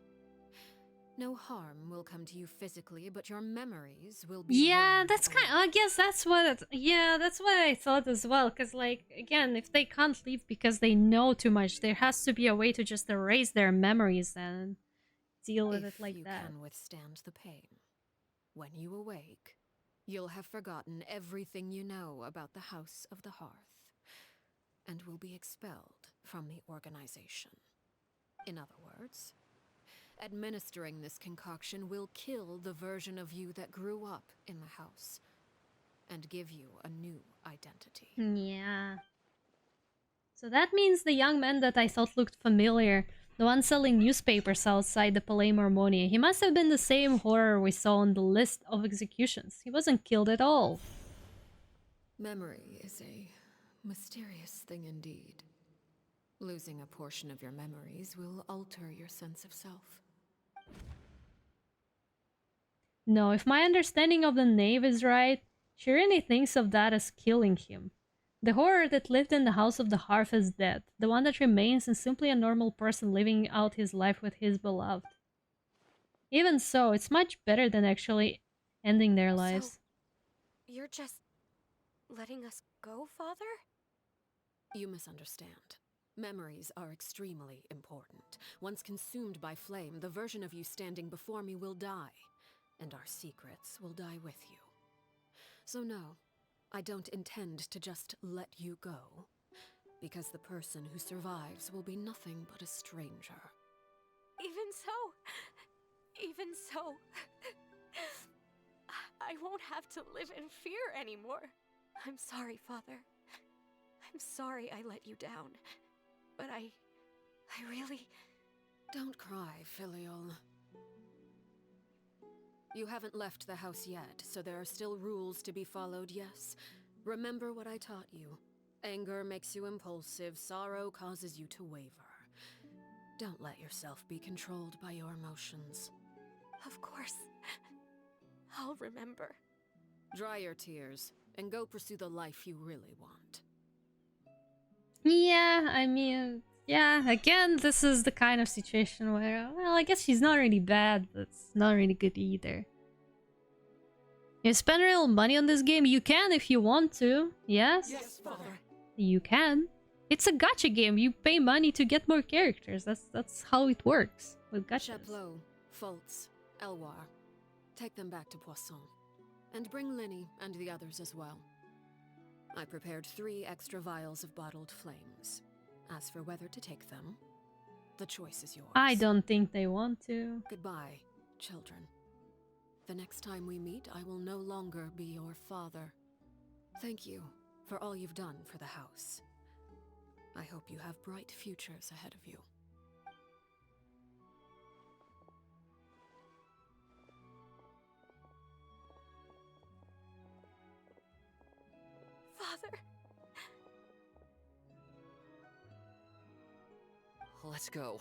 No harm will come to you physically, but your memories will be... Yeah, that's kind of, I guess that's what it, yeah, that's what I thought as well. Because, like, again, if they can't leave because they know too much, there has to be a way to just erase their memories and deal with it like that. If you can withstand the pain, when you awake, you'll have forgotten everything you know about the House of the Hearth, and will be expelled from the organization. In other words, administering this concoction will kill the version of you that grew up in the house, and give you a new identity. Yeah. So that means the young man that I thought looked familiar, the one selling newspapers outside the Palais Mormonia, he must have been the same horror we saw on the list of executions. He wasn't killed at all. Memory is a mysterious thing indeed. Losing a portion of your memories will alter your sense of self. No, if my understanding of the knave is right, she really thinks of that as killing him. The horror that lived in the House of the Hearth is dead. The one that remains is simply a normal person living out his life with his beloved. Even so, it's much better than actually ending their lives. So, you're just letting us go, Father? You misunderstand. Memories are extremely important. Once consumed by flame, the version of you standing before me will die, and our secrets will die with you. So no, I don't intend to just let you go, because the person who survives will be nothing but a stranger. Even so, I won't have to live in fear anymore. I'm sorry, Father. I'm sorry I let you down. But I really... Don't cry, Filial. You haven't left the house yet, so there are still rules to be followed, yes? Remember what I taught you. Anger makes you impulsive, sorrow causes you to waver. Don't let yourself be controlled by your emotions. Of course. I'll remember. Dry your tears, and go pursue the life you really want. Yeah, I mean, yeah, again, this is the kind of situation where, well, I guess she's not really bad, but it's not really good either. You spend real money on this game? You can if you want to, yes? Yes, Father. You can. It's a gacha game, you pay money to get more characters, that's how it works with gachas. Chaplot, Fultz, Elwar. Take them back to Poisson. And bring Linny and the others as well. I prepared 3 extra vials of bottled flames. As for whether to take them, the choice is yours. I don't think they want to. Goodbye, children. The next time we meet, I will no longer be your father. Thank you for all you've done for the house. I hope you have bright futures ahead of you. Father. Let's go.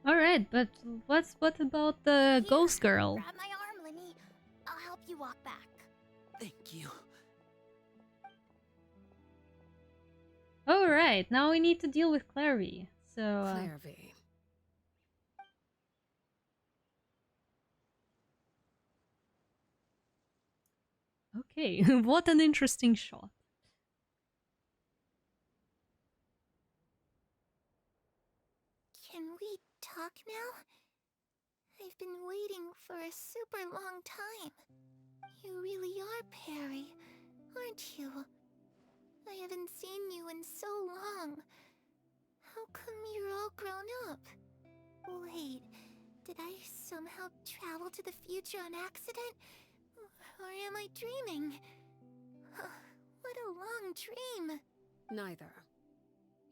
Alright, but what about the ghost girl? Grab my arm, Linny. I'll help you walk back. Thank you. Alright, now we need to deal with Clairvy. So, Clairvy. okay, what an interesting shot. Can we talk now? I've been waiting for a super long time. You really are Perry, aren't you? I haven't seen you in so long. How come you're all grown up? Wait, did I somehow travel to the future on accident? Or am I dreaming? What a long dream. Neither.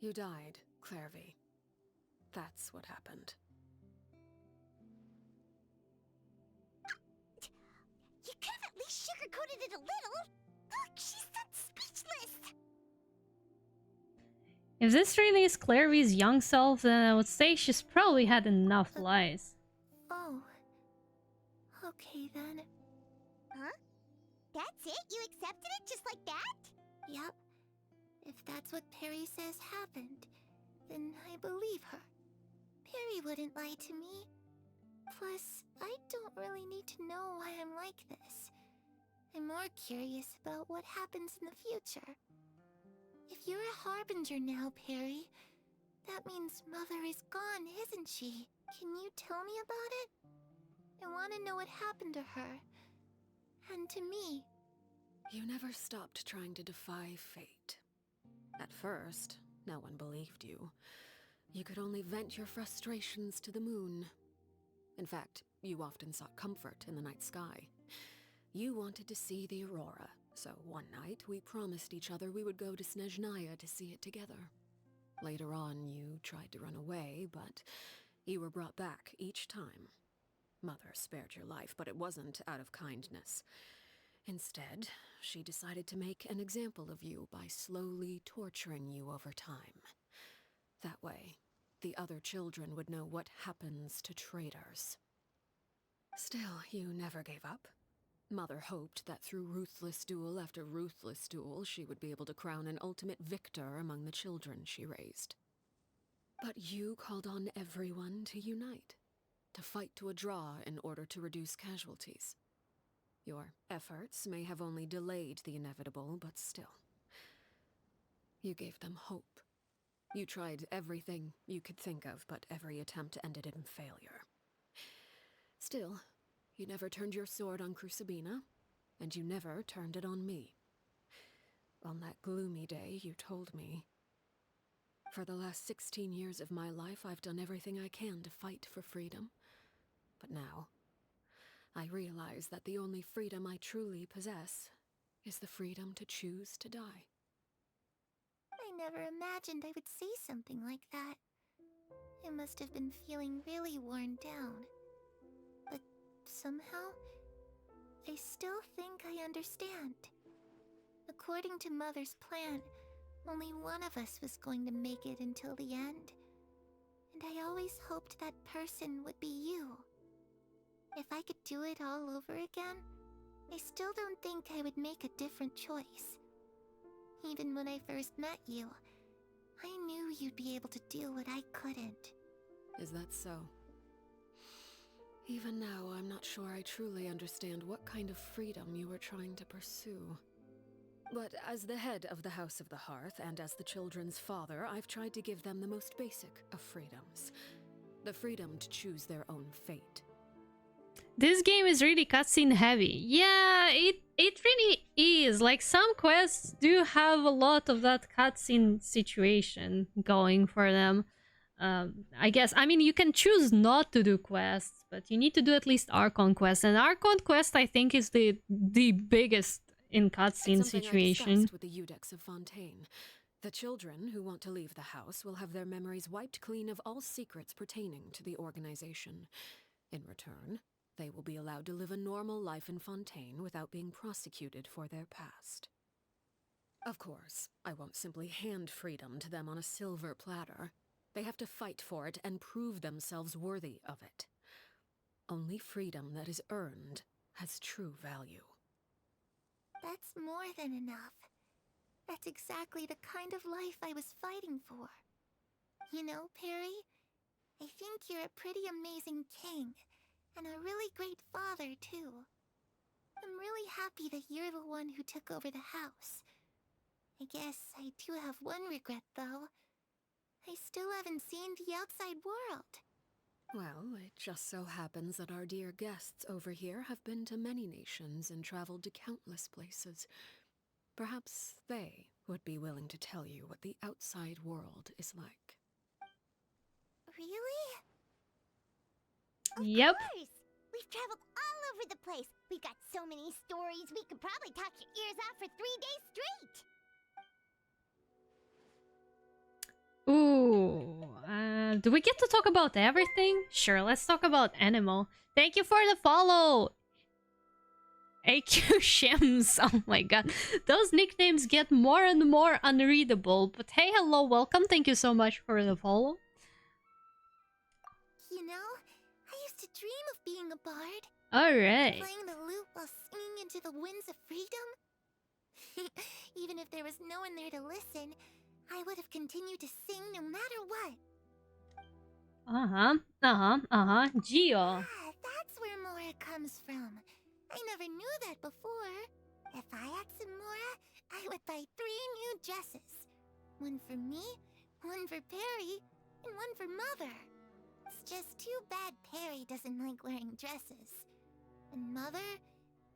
You died, Clairvy. That's what happened. You could have at least sugarcoated it a little. Look, she's done speechless. If this really is Clairvy's young self, then I would say she's probably had enough lies. Oh. Okay then. Huh? That's it? You accepted it just like that? Yep. If that's what Perry says happened, then I believe her. Perry wouldn't lie to me. Plus, I don't really need to know why I'm like this. I'm more curious about what happens in the future. If you're a Harbinger now, Perry, that means Mother is gone, isn't she? Can you tell me about it? I want to know what happened to her. And to me. You never stopped trying to defy fate. At first, no one believed you. You could only vent your frustrations to the moon. In fact, you often sought comfort in the night sky. You wanted to see the aurora, so one night we promised each other we would go to Snezhnaya to see it together. Later on, you tried to run away, but you were brought back each time. Mother spared your life, but it wasn't out of kindness. Instead, she decided to make an example of you by slowly torturing you over time. That way, the other children would know what happens to traitors. Still, you never gave up. Mother hoped that through ruthless duel after ruthless duel, she would be able to crown an ultimate victor among the children she raised. But you called on everyone to unite, to fight to a draw in order to reduce casualties. Your efforts may have only delayed the inevitable, but still. You gave them hope. You tried everything you could think of, but every attempt ended in failure. Still, you never turned your sword on Crucibina, and you never turned it on me. On that gloomy day, you told me, For the last 16 years of my life, I've done everything I can to fight for freedom. But now, I realize that the only freedom I truly possess is the freedom to choose to die. I never imagined I would say something like that. I must have been feeling really worn down. But somehow, I still think I understand. According to Mother's plan, only one of us was going to make it until the end. And I always hoped that person would be you. If I could do it all over again, I still don't think I would make a different choice. Even when I first met you, I knew you'd be able to do what I couldn't. Is that so? Even now, I'm not sure I truly understand what kind of freedom you were trying to pursue. But as the head of the House of the Hearth, and as the children's father, I've tried to give them the most basic of freedoms. The freedom to choose their own fate. This game is really cutscene heavy. Yeah, it really is. Like, some quests do have a lot of that cutscene situation going for them. I guess, I mean, you can choose not to do quests, but you need to do at least Archon quests. And Archon quest, I think, is the biggest in cutscene situation. I discussed with the Eudex of Fontaine. The children who want to leave the house will have their memories wiped clean of all secrets pertaining to the organization. In return, they will be allowed to live a normal life in Fontaine without being prosecuted for their past. Of course, I won't simply hand freedom to them on a silver platter. They have to fight for it and prove themselves worthy of it. Only freedom that is earned has true value. That's more than enough. That's exactly the kind of life I was fighting for. You know, Perry, I think you're a pretty amazing king, and a really great father, too. I'm really happy that you're the one who took over the house. I guess I do have one regret, though. I still haven't seen the outside world. Well, it just so happens that our dear guests over here have been to many nations and traveled to countless places. Perhaps they would be willing to tell you what the outside world is like. Really? Yep. Of course! We've traveled all over the place. We've got so many stories, we could probably talk your ears off for 3 days straight. Ooh, do we get to talk about everything? Sure, let's talk about Animal. Thank you for the follow! AQ Shims. Oh my god. Those nicknames get more and more unreadable. But hey, hello, welcome. Thank you so much for the follow. You know, I used to dream of being a bard. Alright. Playing the lute while singing into the winds of freedom. Even if there was no one there to listen, I would have continued to sing no matter what. Gio. Ah, that's where Mora comes from. I never knew that before. If I had some Mora, I would buy 3 new dresses. One for me, one for Perry, and one for Mother. It's just too bad Perry doesn't like wearing dresses. And Mother,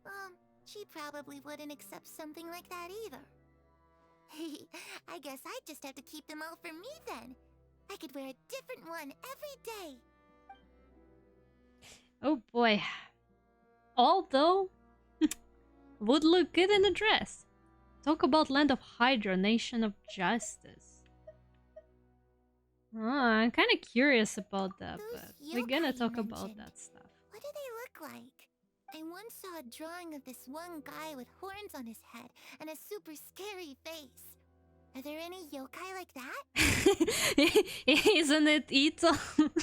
well, she probably wouldn't accept something like that either. I guess I'd just have to keep them all for me then. I could wear a different one every day. Oh boy. Although, would look good in a dress. Talk about Land of Hydra, Nation of Justice. I'm kind of curious about that, but we're gonna talk about that stuff. What do they look like? I once saw a drawing of this one guy with horns on his head and a super scary face. Are there any yokai like that? Isn't it Ito? Oh, sounds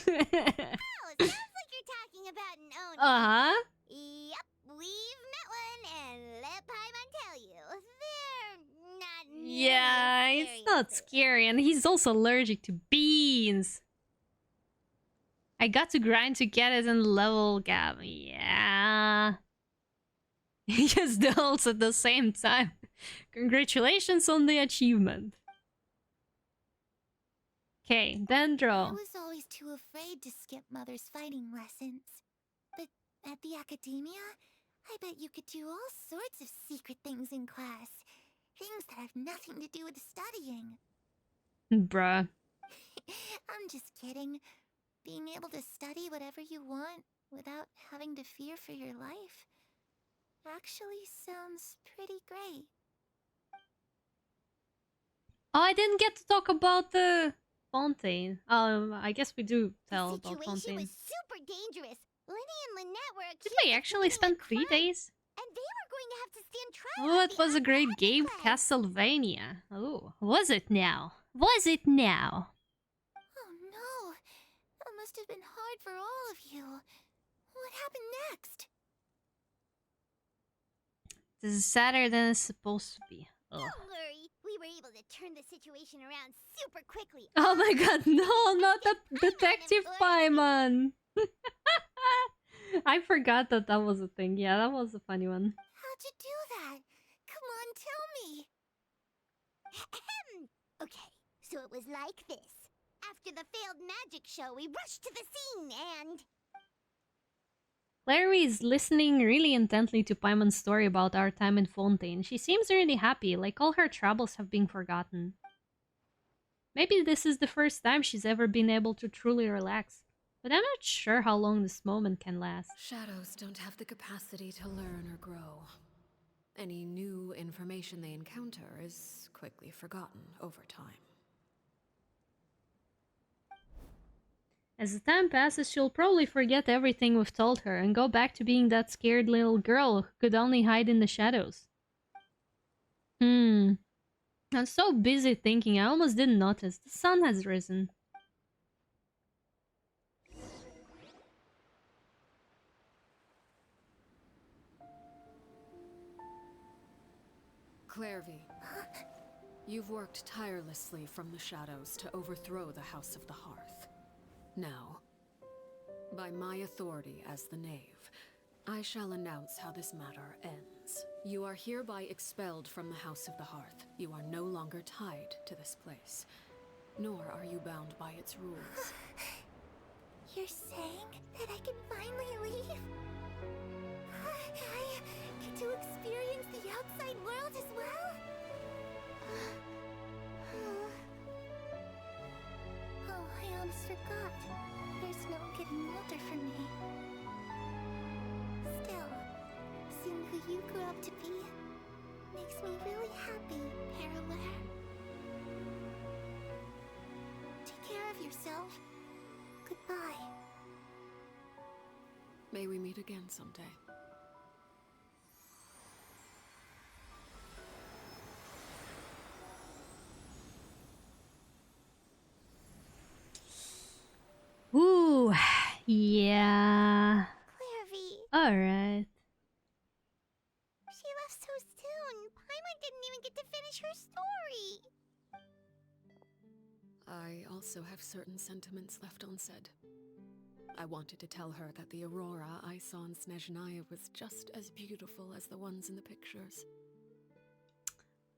like you're talking about an Oni. Uh-huh. Yep, we've met one, and let Paimon tell you, they're not nearly Yeah, as it's not scary, and he's also allergic to beans. I got to grind to get it in the level gap. Yeah. Use the ults at the same time. Congratulations on the achievement. Okay, Dendro. I was always too afraid to skip Mother's fighting lessons. But at the academia, I bet you could do all sorts of secret things in class. Things that have nothing to do with studying. Bruh. I'm just kidding. Being able to study whatever you want without having to fear for your life actually sounds pretty great. Oh, I didn't get to talk about the Fontaine. I guess we do tell about Situation Fontaine. was super dangerous. Lenny and Lynette were accused Did we of actually committing spend 3 days? and they were going to have to stand trial. Oh, it was a great game, Castlevania. Oh, was it now? Was it now? Oh no, that must have been hard for all of you. What happened next? This is sadder than it's supposed to be. Ugh. Don't worry, we were able to turn the situation around super quickly. Oh my god, no, not the Detective Paimon! I forgot that that was a thing. Yeah, that was a funny one. How'd you do that? Come on, tell me. Okay, so it was like this. After the failed magic show, we rushed to the scene and... Clary is listening really intently to Paimon's story about our time in Fontaine. She seems really happy, like all her troubles have been forgotten. Maybe this is the first time she's ever been able to truly relax. But I'm not sure how long this moment can last. Shadows don't have the capacity to learn or grow. Any new information they encounter is quickly forgotten over time. As the time passes, she'll probably forget everything we've told her and go back to being that scared little girl who could only hide in the shadows. I'm so busy thinking I almost didn't notice. The sun has risen. Clairvy, you've worked tirelessly from the shadows to overthrow the House of the Hearth. Now, by my authority as the Knave, I shall announce how this matter ends. You are hereby expelled from the House of the Hearth. You are no longer tied to this place, nor are you bound by its rules. You're saying that I can finally leave? I get to experience the outside world as well? Oh, I almost forgot. There's no getting older for me. Still, seeing who you grew up to be makes me really happy, Parallel. Take care of yourself. Goodbye. May we meet again someday. Ooh, yeah. Clairvy. Alright. She left so soon. Paimon didn't even get to finish her story. I also have certain sentiments left unsaid. I wanted to tell her that the aurora I saw in Snezhnaya was just as beautiful as the ones in the pictures.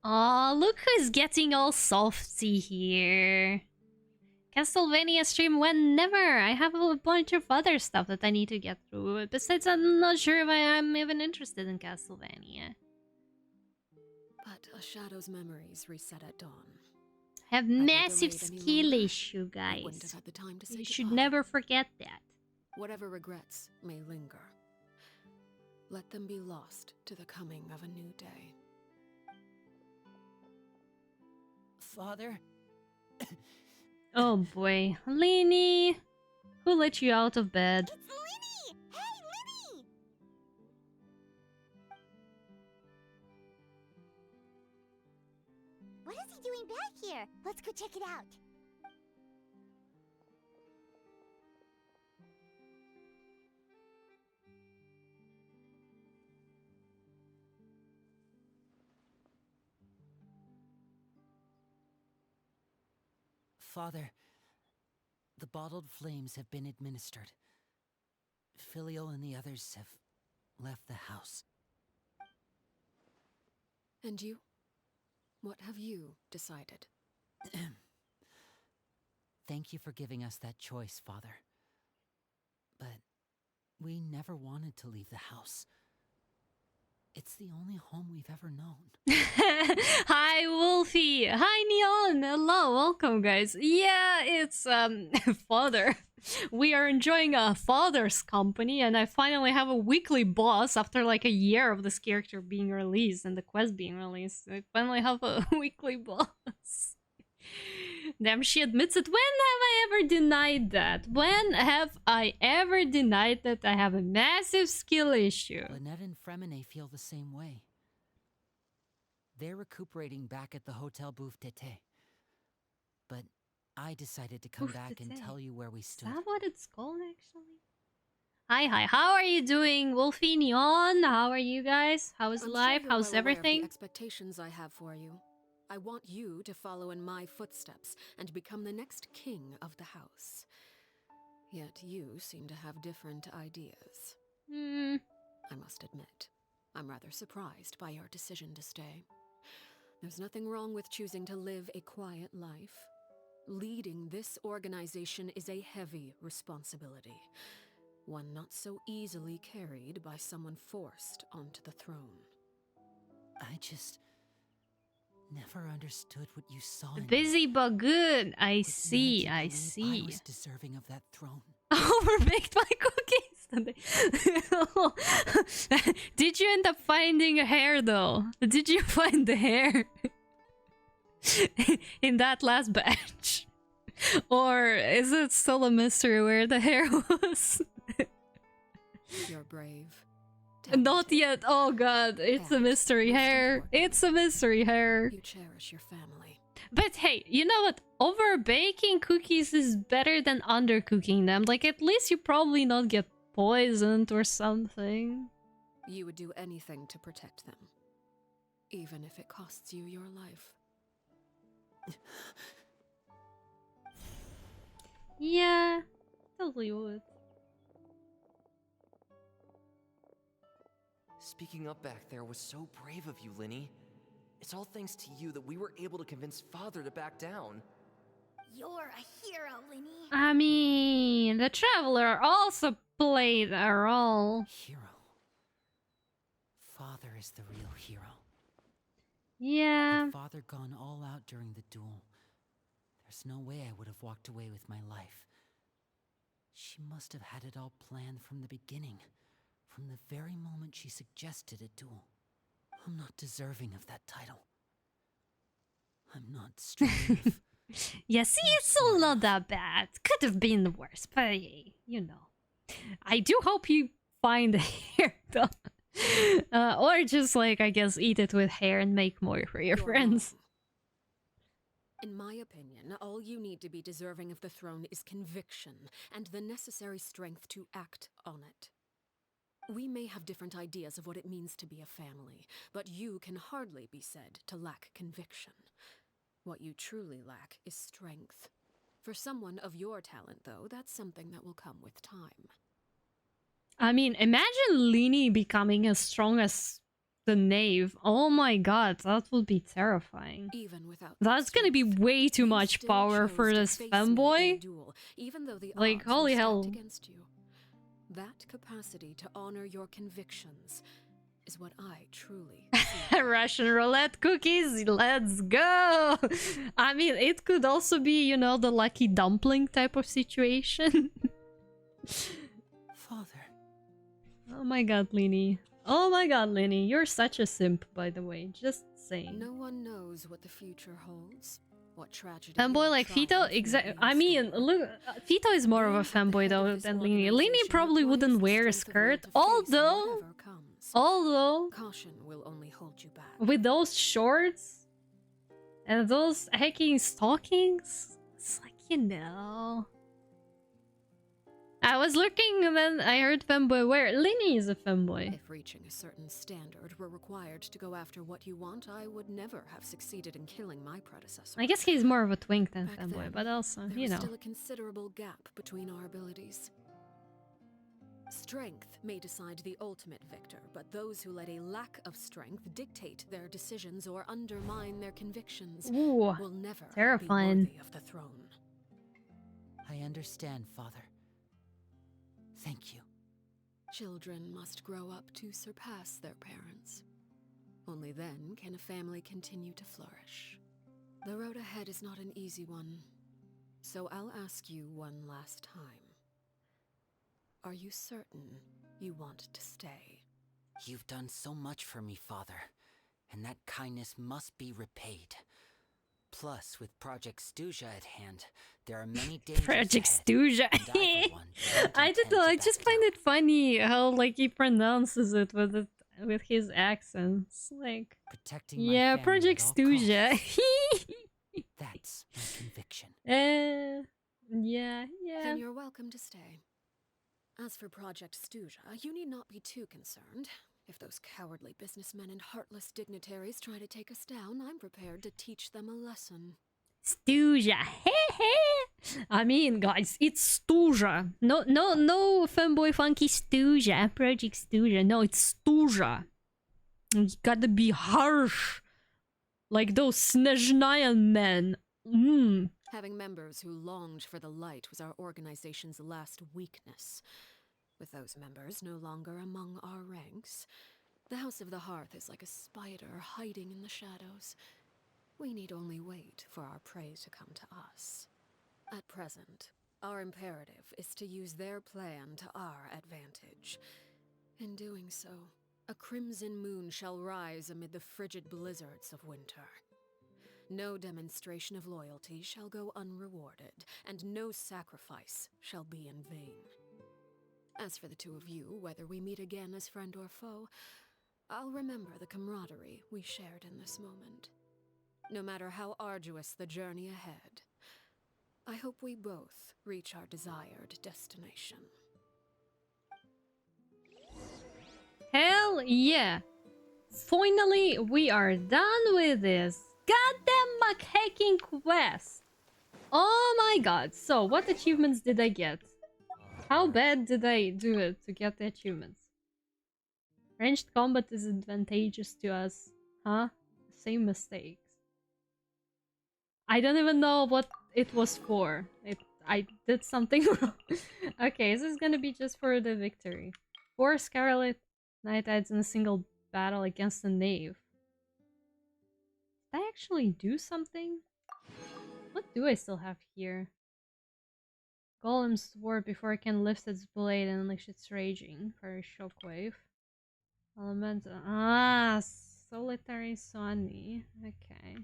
Aw, look who's getting all softy here. Castlevania stream whenever. I have a bunch of other stuff that I need to get through. Besides, I'm not sure if I'm even interested in Castlevania. But a shadow's memories reset at dawn. I have Had we massive delayed any skill longer, issue, I wouldn't have guys. had the time to say You should goodbye. never forget that. Whatever regrets may linger, let them be lost to the coming of a new day. Father? Oh boy. Lini! Who let you out of bed? It's Linny! Hey, Linny! What is he doing back here? Let's go check it out. Father, the bottled flames have been administered. Filial and the others have left the house. And you? What have you decided? Thank you for giving us that choice, Father. But we never wanted to leave the house. It's the only home we've ever known. Hi, Wolfie. Hi, Neon. Hello, welcome, guys. Yeah, it's father. We are enjoying a father's company, and I finally have a weekly boss after like a year of this character being released and the quest being released. I finally have a weekly boss. Damn, she admits it. When have I ever denied that? When have I ever denied that I have a massive skill issue? Lynette and Fremine feel the same way. They're recuperating back at the Hotel Bouffe d'été. But I decided to come back and tell you where we stood. Is that what it's called, actually? Hi. How are you doing, Wolfie, Neon? How are you guys? How's life? How's everything? The expectations I have for you. I want you to follow in my footsteps and become the next king of the house. Yet you seem to have different ideas. I must admit, I'm rather surprised by your decision to stay. There's nothing wrong with choosing to live a quiet life. Leading this organization is a heavy responsibility, one not so easily carried by someone forced onto the throne. I just never understood what you saw in Busy but good. I What see. made you I believe see. I was deserving of that throne. Overbaked my cookies. Did you end up finding a hair though? Did you find the hair in that last batch? Or is it still a mystery where the hair was? You're brave. Not yet. Oh god, it's a mystery hair. It's a mystery hair. You cherish your family. But hey, you know what? Overbaking cookies is better than undercooking them. Like, at least you probably not get poisoned or something. You would do anything to protect them, even if it costs you your life. Yeah, totally would. Speaking up back there was so brave of you, Linny. It's all thanks to you that we were able to convince Father to back down. You're a hero, Linny. I mean, the Traveler also played a role. Hero. Father is the real hero. Yeah. Had Father gone all out during the duel, there's no way I would have walked away with my life. She must have had it all planned from the beginning, from the very moment she suggested a duel. I'm not deserving of that title. I'm not strong enough. Yeah, see, it's still not that bad. Could have been worse, but hey, you know. I do hope you find hair, though. Or just, like, I guess, eat it with hair and make more for your friends. In my opinion, all you need to be deserving of the throne is conviction and the necessary strength to act on it. We may have different ideas of what it means to be a family, but you can hardly be said to lack conviction. What you truly lack is strength. For someone of your talent, though, that's something that will come with time. I mean, imagine Lini becoming as strong as the Knave. Oh my god, that would be terrifying. Even without That's gonna be way too much power for this femboy. Like, holy hell. Against you. That capacity to honor your convictions is what I truly Russian roulette cookies, let's go! I mean, it could also be, you know, the lucky dumpling type of situation. Father. Oh my god, Lini. Oh my god, Lini. You're such a simp, by the way. Just saying. No one knows what the future holds. What tragedy. Femboy like Fito? I mean, look, Fito is more of a femboy though than Lini. Lini probably wouldn't wear a skirt, although caution will only hold you back. With those shorts and those hacking stockings, it's like, you know. I was looking and then I heard femboy wear. Lini is a femboy. If reaching a certain standard were required to go after what you want, I would never have succeeded in killing my predecessor. I guess he's more of a twink than Back femboy, then, but also, there you was know. still a considerable gap between our abilities. Strength may decide the ultimate victor, but those who let a lack of strength dictate their decisions or undermine their convictions Ooh, will never terrifying. be worthy of the throne. I understand, Father. Thank you. Children must grow up to surpass their parents. Only then can a family continue to flourish. The road ahead is not an easy one, so I'll ask you one last time. Are you certain you want to stay? You've done so much for me, Father, and that kindness must be repaid. Plus, with Project Stuja at hand, there are many dangers Project ahead, Stuja. and I, for one, don't I don't intend know. to I back just find it funny how like he pronounces it with his accents. Like, Protecting my yeah, family Project at all Stuja. That's my conviction. Yeah. Then you're welcome to stay. As for Project Stuja, you need not be too concerned. If those cowardly businessmen and heartless dignitaries try to take us down, I'm prepared to teach them a lesson. Stuja. I mean, guys, it's Stuja. No, fanboy funky Stuja. Project Stuja. No, it's Stuja. You gotta be harsh. Like those Snezhnaya men. Having members who longed for the light was our organization's last weakness. With those members no longer among our ranks, the House of the Hearth is like a spider hiding in the shadows. We need only wait for our prey to come to us. At present, our imperative is to use their plan to our advantage. In doing so, a crimson moon shall rise amid the frigid blizzards of winter. No demonstration of loyalty shall go unrewarded, and no sacrifice shall be in vain. As for the two of you, whether we meet again as friend or foe, I'll remember the camaraderie we shared in this moment. No matter how arduous the journey ahead, I hope we both reach our desired destination. Hell yeah! Finally, we are done with this goddamn mug hacking quest! Oh my god, so what achievements did I get? How bad did I do it to get the achievements? Ranged combat is advantageous to us. Huh? Same mistakes. I don't even know what it was for. I did something wrong. Okay, this is gonna be just for the victory. 4 Scarlet Knight Knights in a single battle against the Knave. Did I actually do something? What do I still have here? Golem's Sword before it can lift its blade and unleash its raging for a shockwave. Elemental. Solitary Sunny. Okay.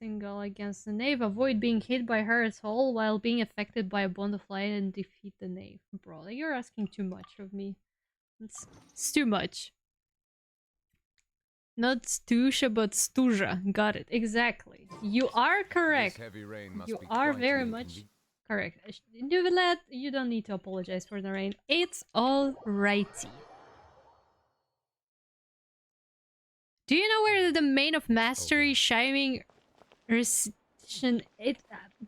Single against the Knave. Avoid being hit by her soul while being affected by a bond of light and defeat the Knave. Bro, you're asking too much of me. It's too much. Not Stusha, but Stuja. Got it. Exactly. You are correct. You are very much correct. Nuvelet, you don't need to apologize for the rain. It's alrighty. Do you know where the domain of mastery shining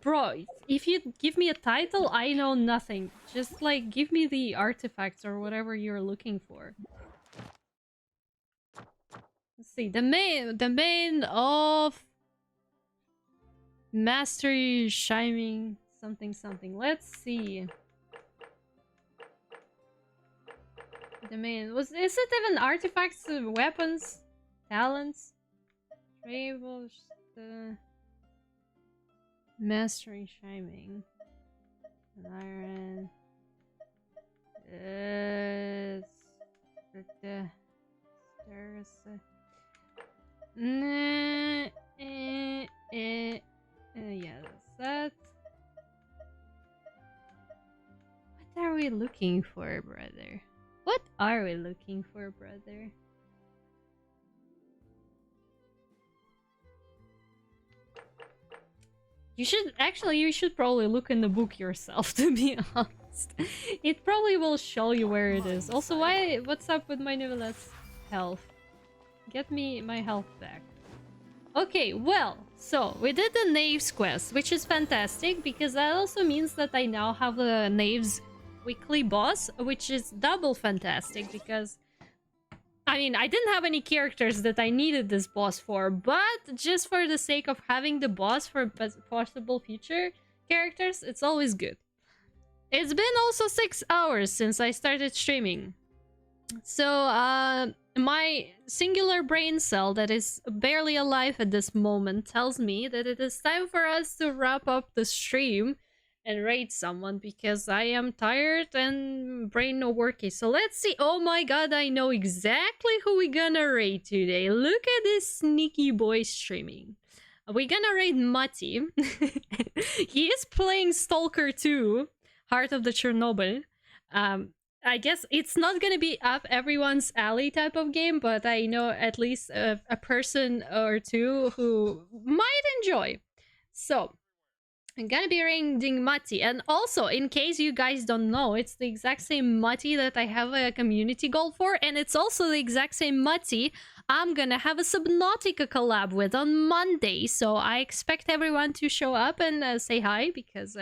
bro, if you give me a title, I know nothing. Just like give me the artifacts or whatever you're looking for. Let's see. The main of mastery shining something. Let's see. The main is it even artifacts, weapons, talents, tribals, the mastery shining, iron. Yeah, that's that. What are we looking for, brother? What are we looking for, brother? You should probably look in the book yourself, to be honest. It probably will show you where it is. Also, what's up with my Nivelet's health? Get me my health back. Okay, well, so we did the Knave's quest, which is fantastic, because that also means that I now have the Knave's weekly boss, which is double fantastic, because I mean, I didn't have any characters that I needed this boss for, but just for the sake of having the boss for possible future characters, it's always good. It's been also 6 hours since I started streaming. So, my singular brain cell that is barely alive at this moment tells me that it is time for us to wrap up the stream and raid someone because I am tired and brain no worky. So let's see. Oh my god, I know exactly who we gonna raid today. Look at this sneaky boy streaming. We're gonna raid Mati. He is playing Stalker 2, Heart of the Chernobyl. I guess it's not gonna be up everyone's alley type of game, but I know at least a person or two who might enjoy. So, I'm gonna be raiding Mati. And also, in case you guys don't know, it's the exact same Mati that I have a community goal for, and it's also the exact same Mati I'm gonna have a Subnautica collab with on Monday. So I expect everyone to show up and say hi, because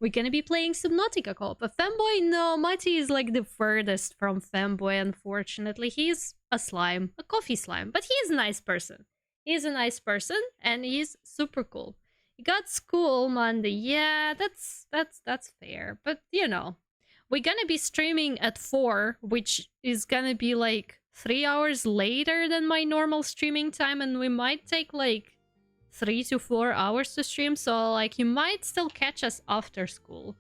we're gonna be playing Subnautica co-op. A Femboy? No, Mati is like the furthest from Femboy, unfortunately. He's a slime, a coffee slime, but he's a nice person. He's a nice person, and he's super cool. He got school Monday. Yeah, that's fair. But, you know, we're gonna be streaming at 4, which is gonna be like 3 hours later than my normal streaming time, and we might take like 3 to 4 hours to stream, so like you might still catch us after school.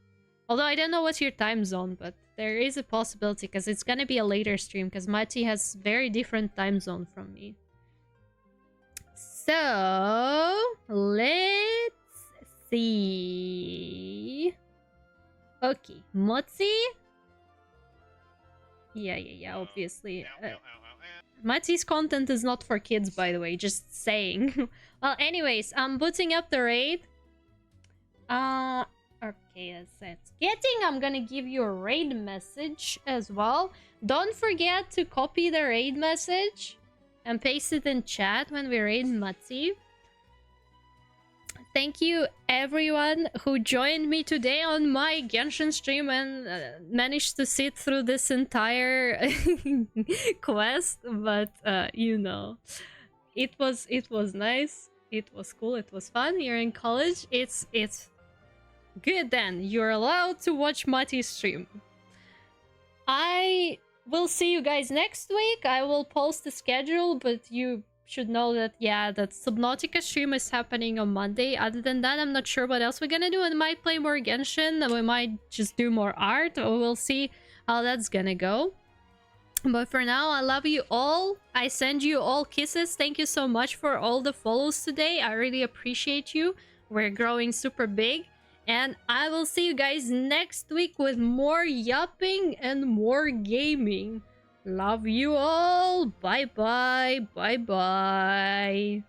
Although I don't know what's your time zone, but there is a possibility, because it's gonna be a later stream, because Mati has very different time zone from me. So, let's see. Okay, Motzi? Yeah, obviously. Mati's content is not for kids, by the way, just saying. Well, anyways, I'm booting up the raid. Okay, that's getting. I'm gonna give you a raid message as well. Don't forget to copy the raid message and paste it in chat when we raid Mati. Thank you everyone who joined me today on my Genshin stream and managed to sit through this entire quest. But you know, it was nice. It was cool. It was fun. You're in college. It's good. Then you're allowed to watch Mati's stream. I will see you guys next week. I will post the schedule, but you should know that, yeah, that Subnautica stream is happening on Monday. Other than that, I'm not sure what else we're gonna do. I might play more Genshin. We might just do more art. Or we'll see how that's gonna go. But for now, I love you all. I send you all kisses. Thank you so much for all the follows today. I really appreciate you. We're growing super big. And I will see you guys next week with more yapping and more gaming. Love you all. Bye bye. Bye bye.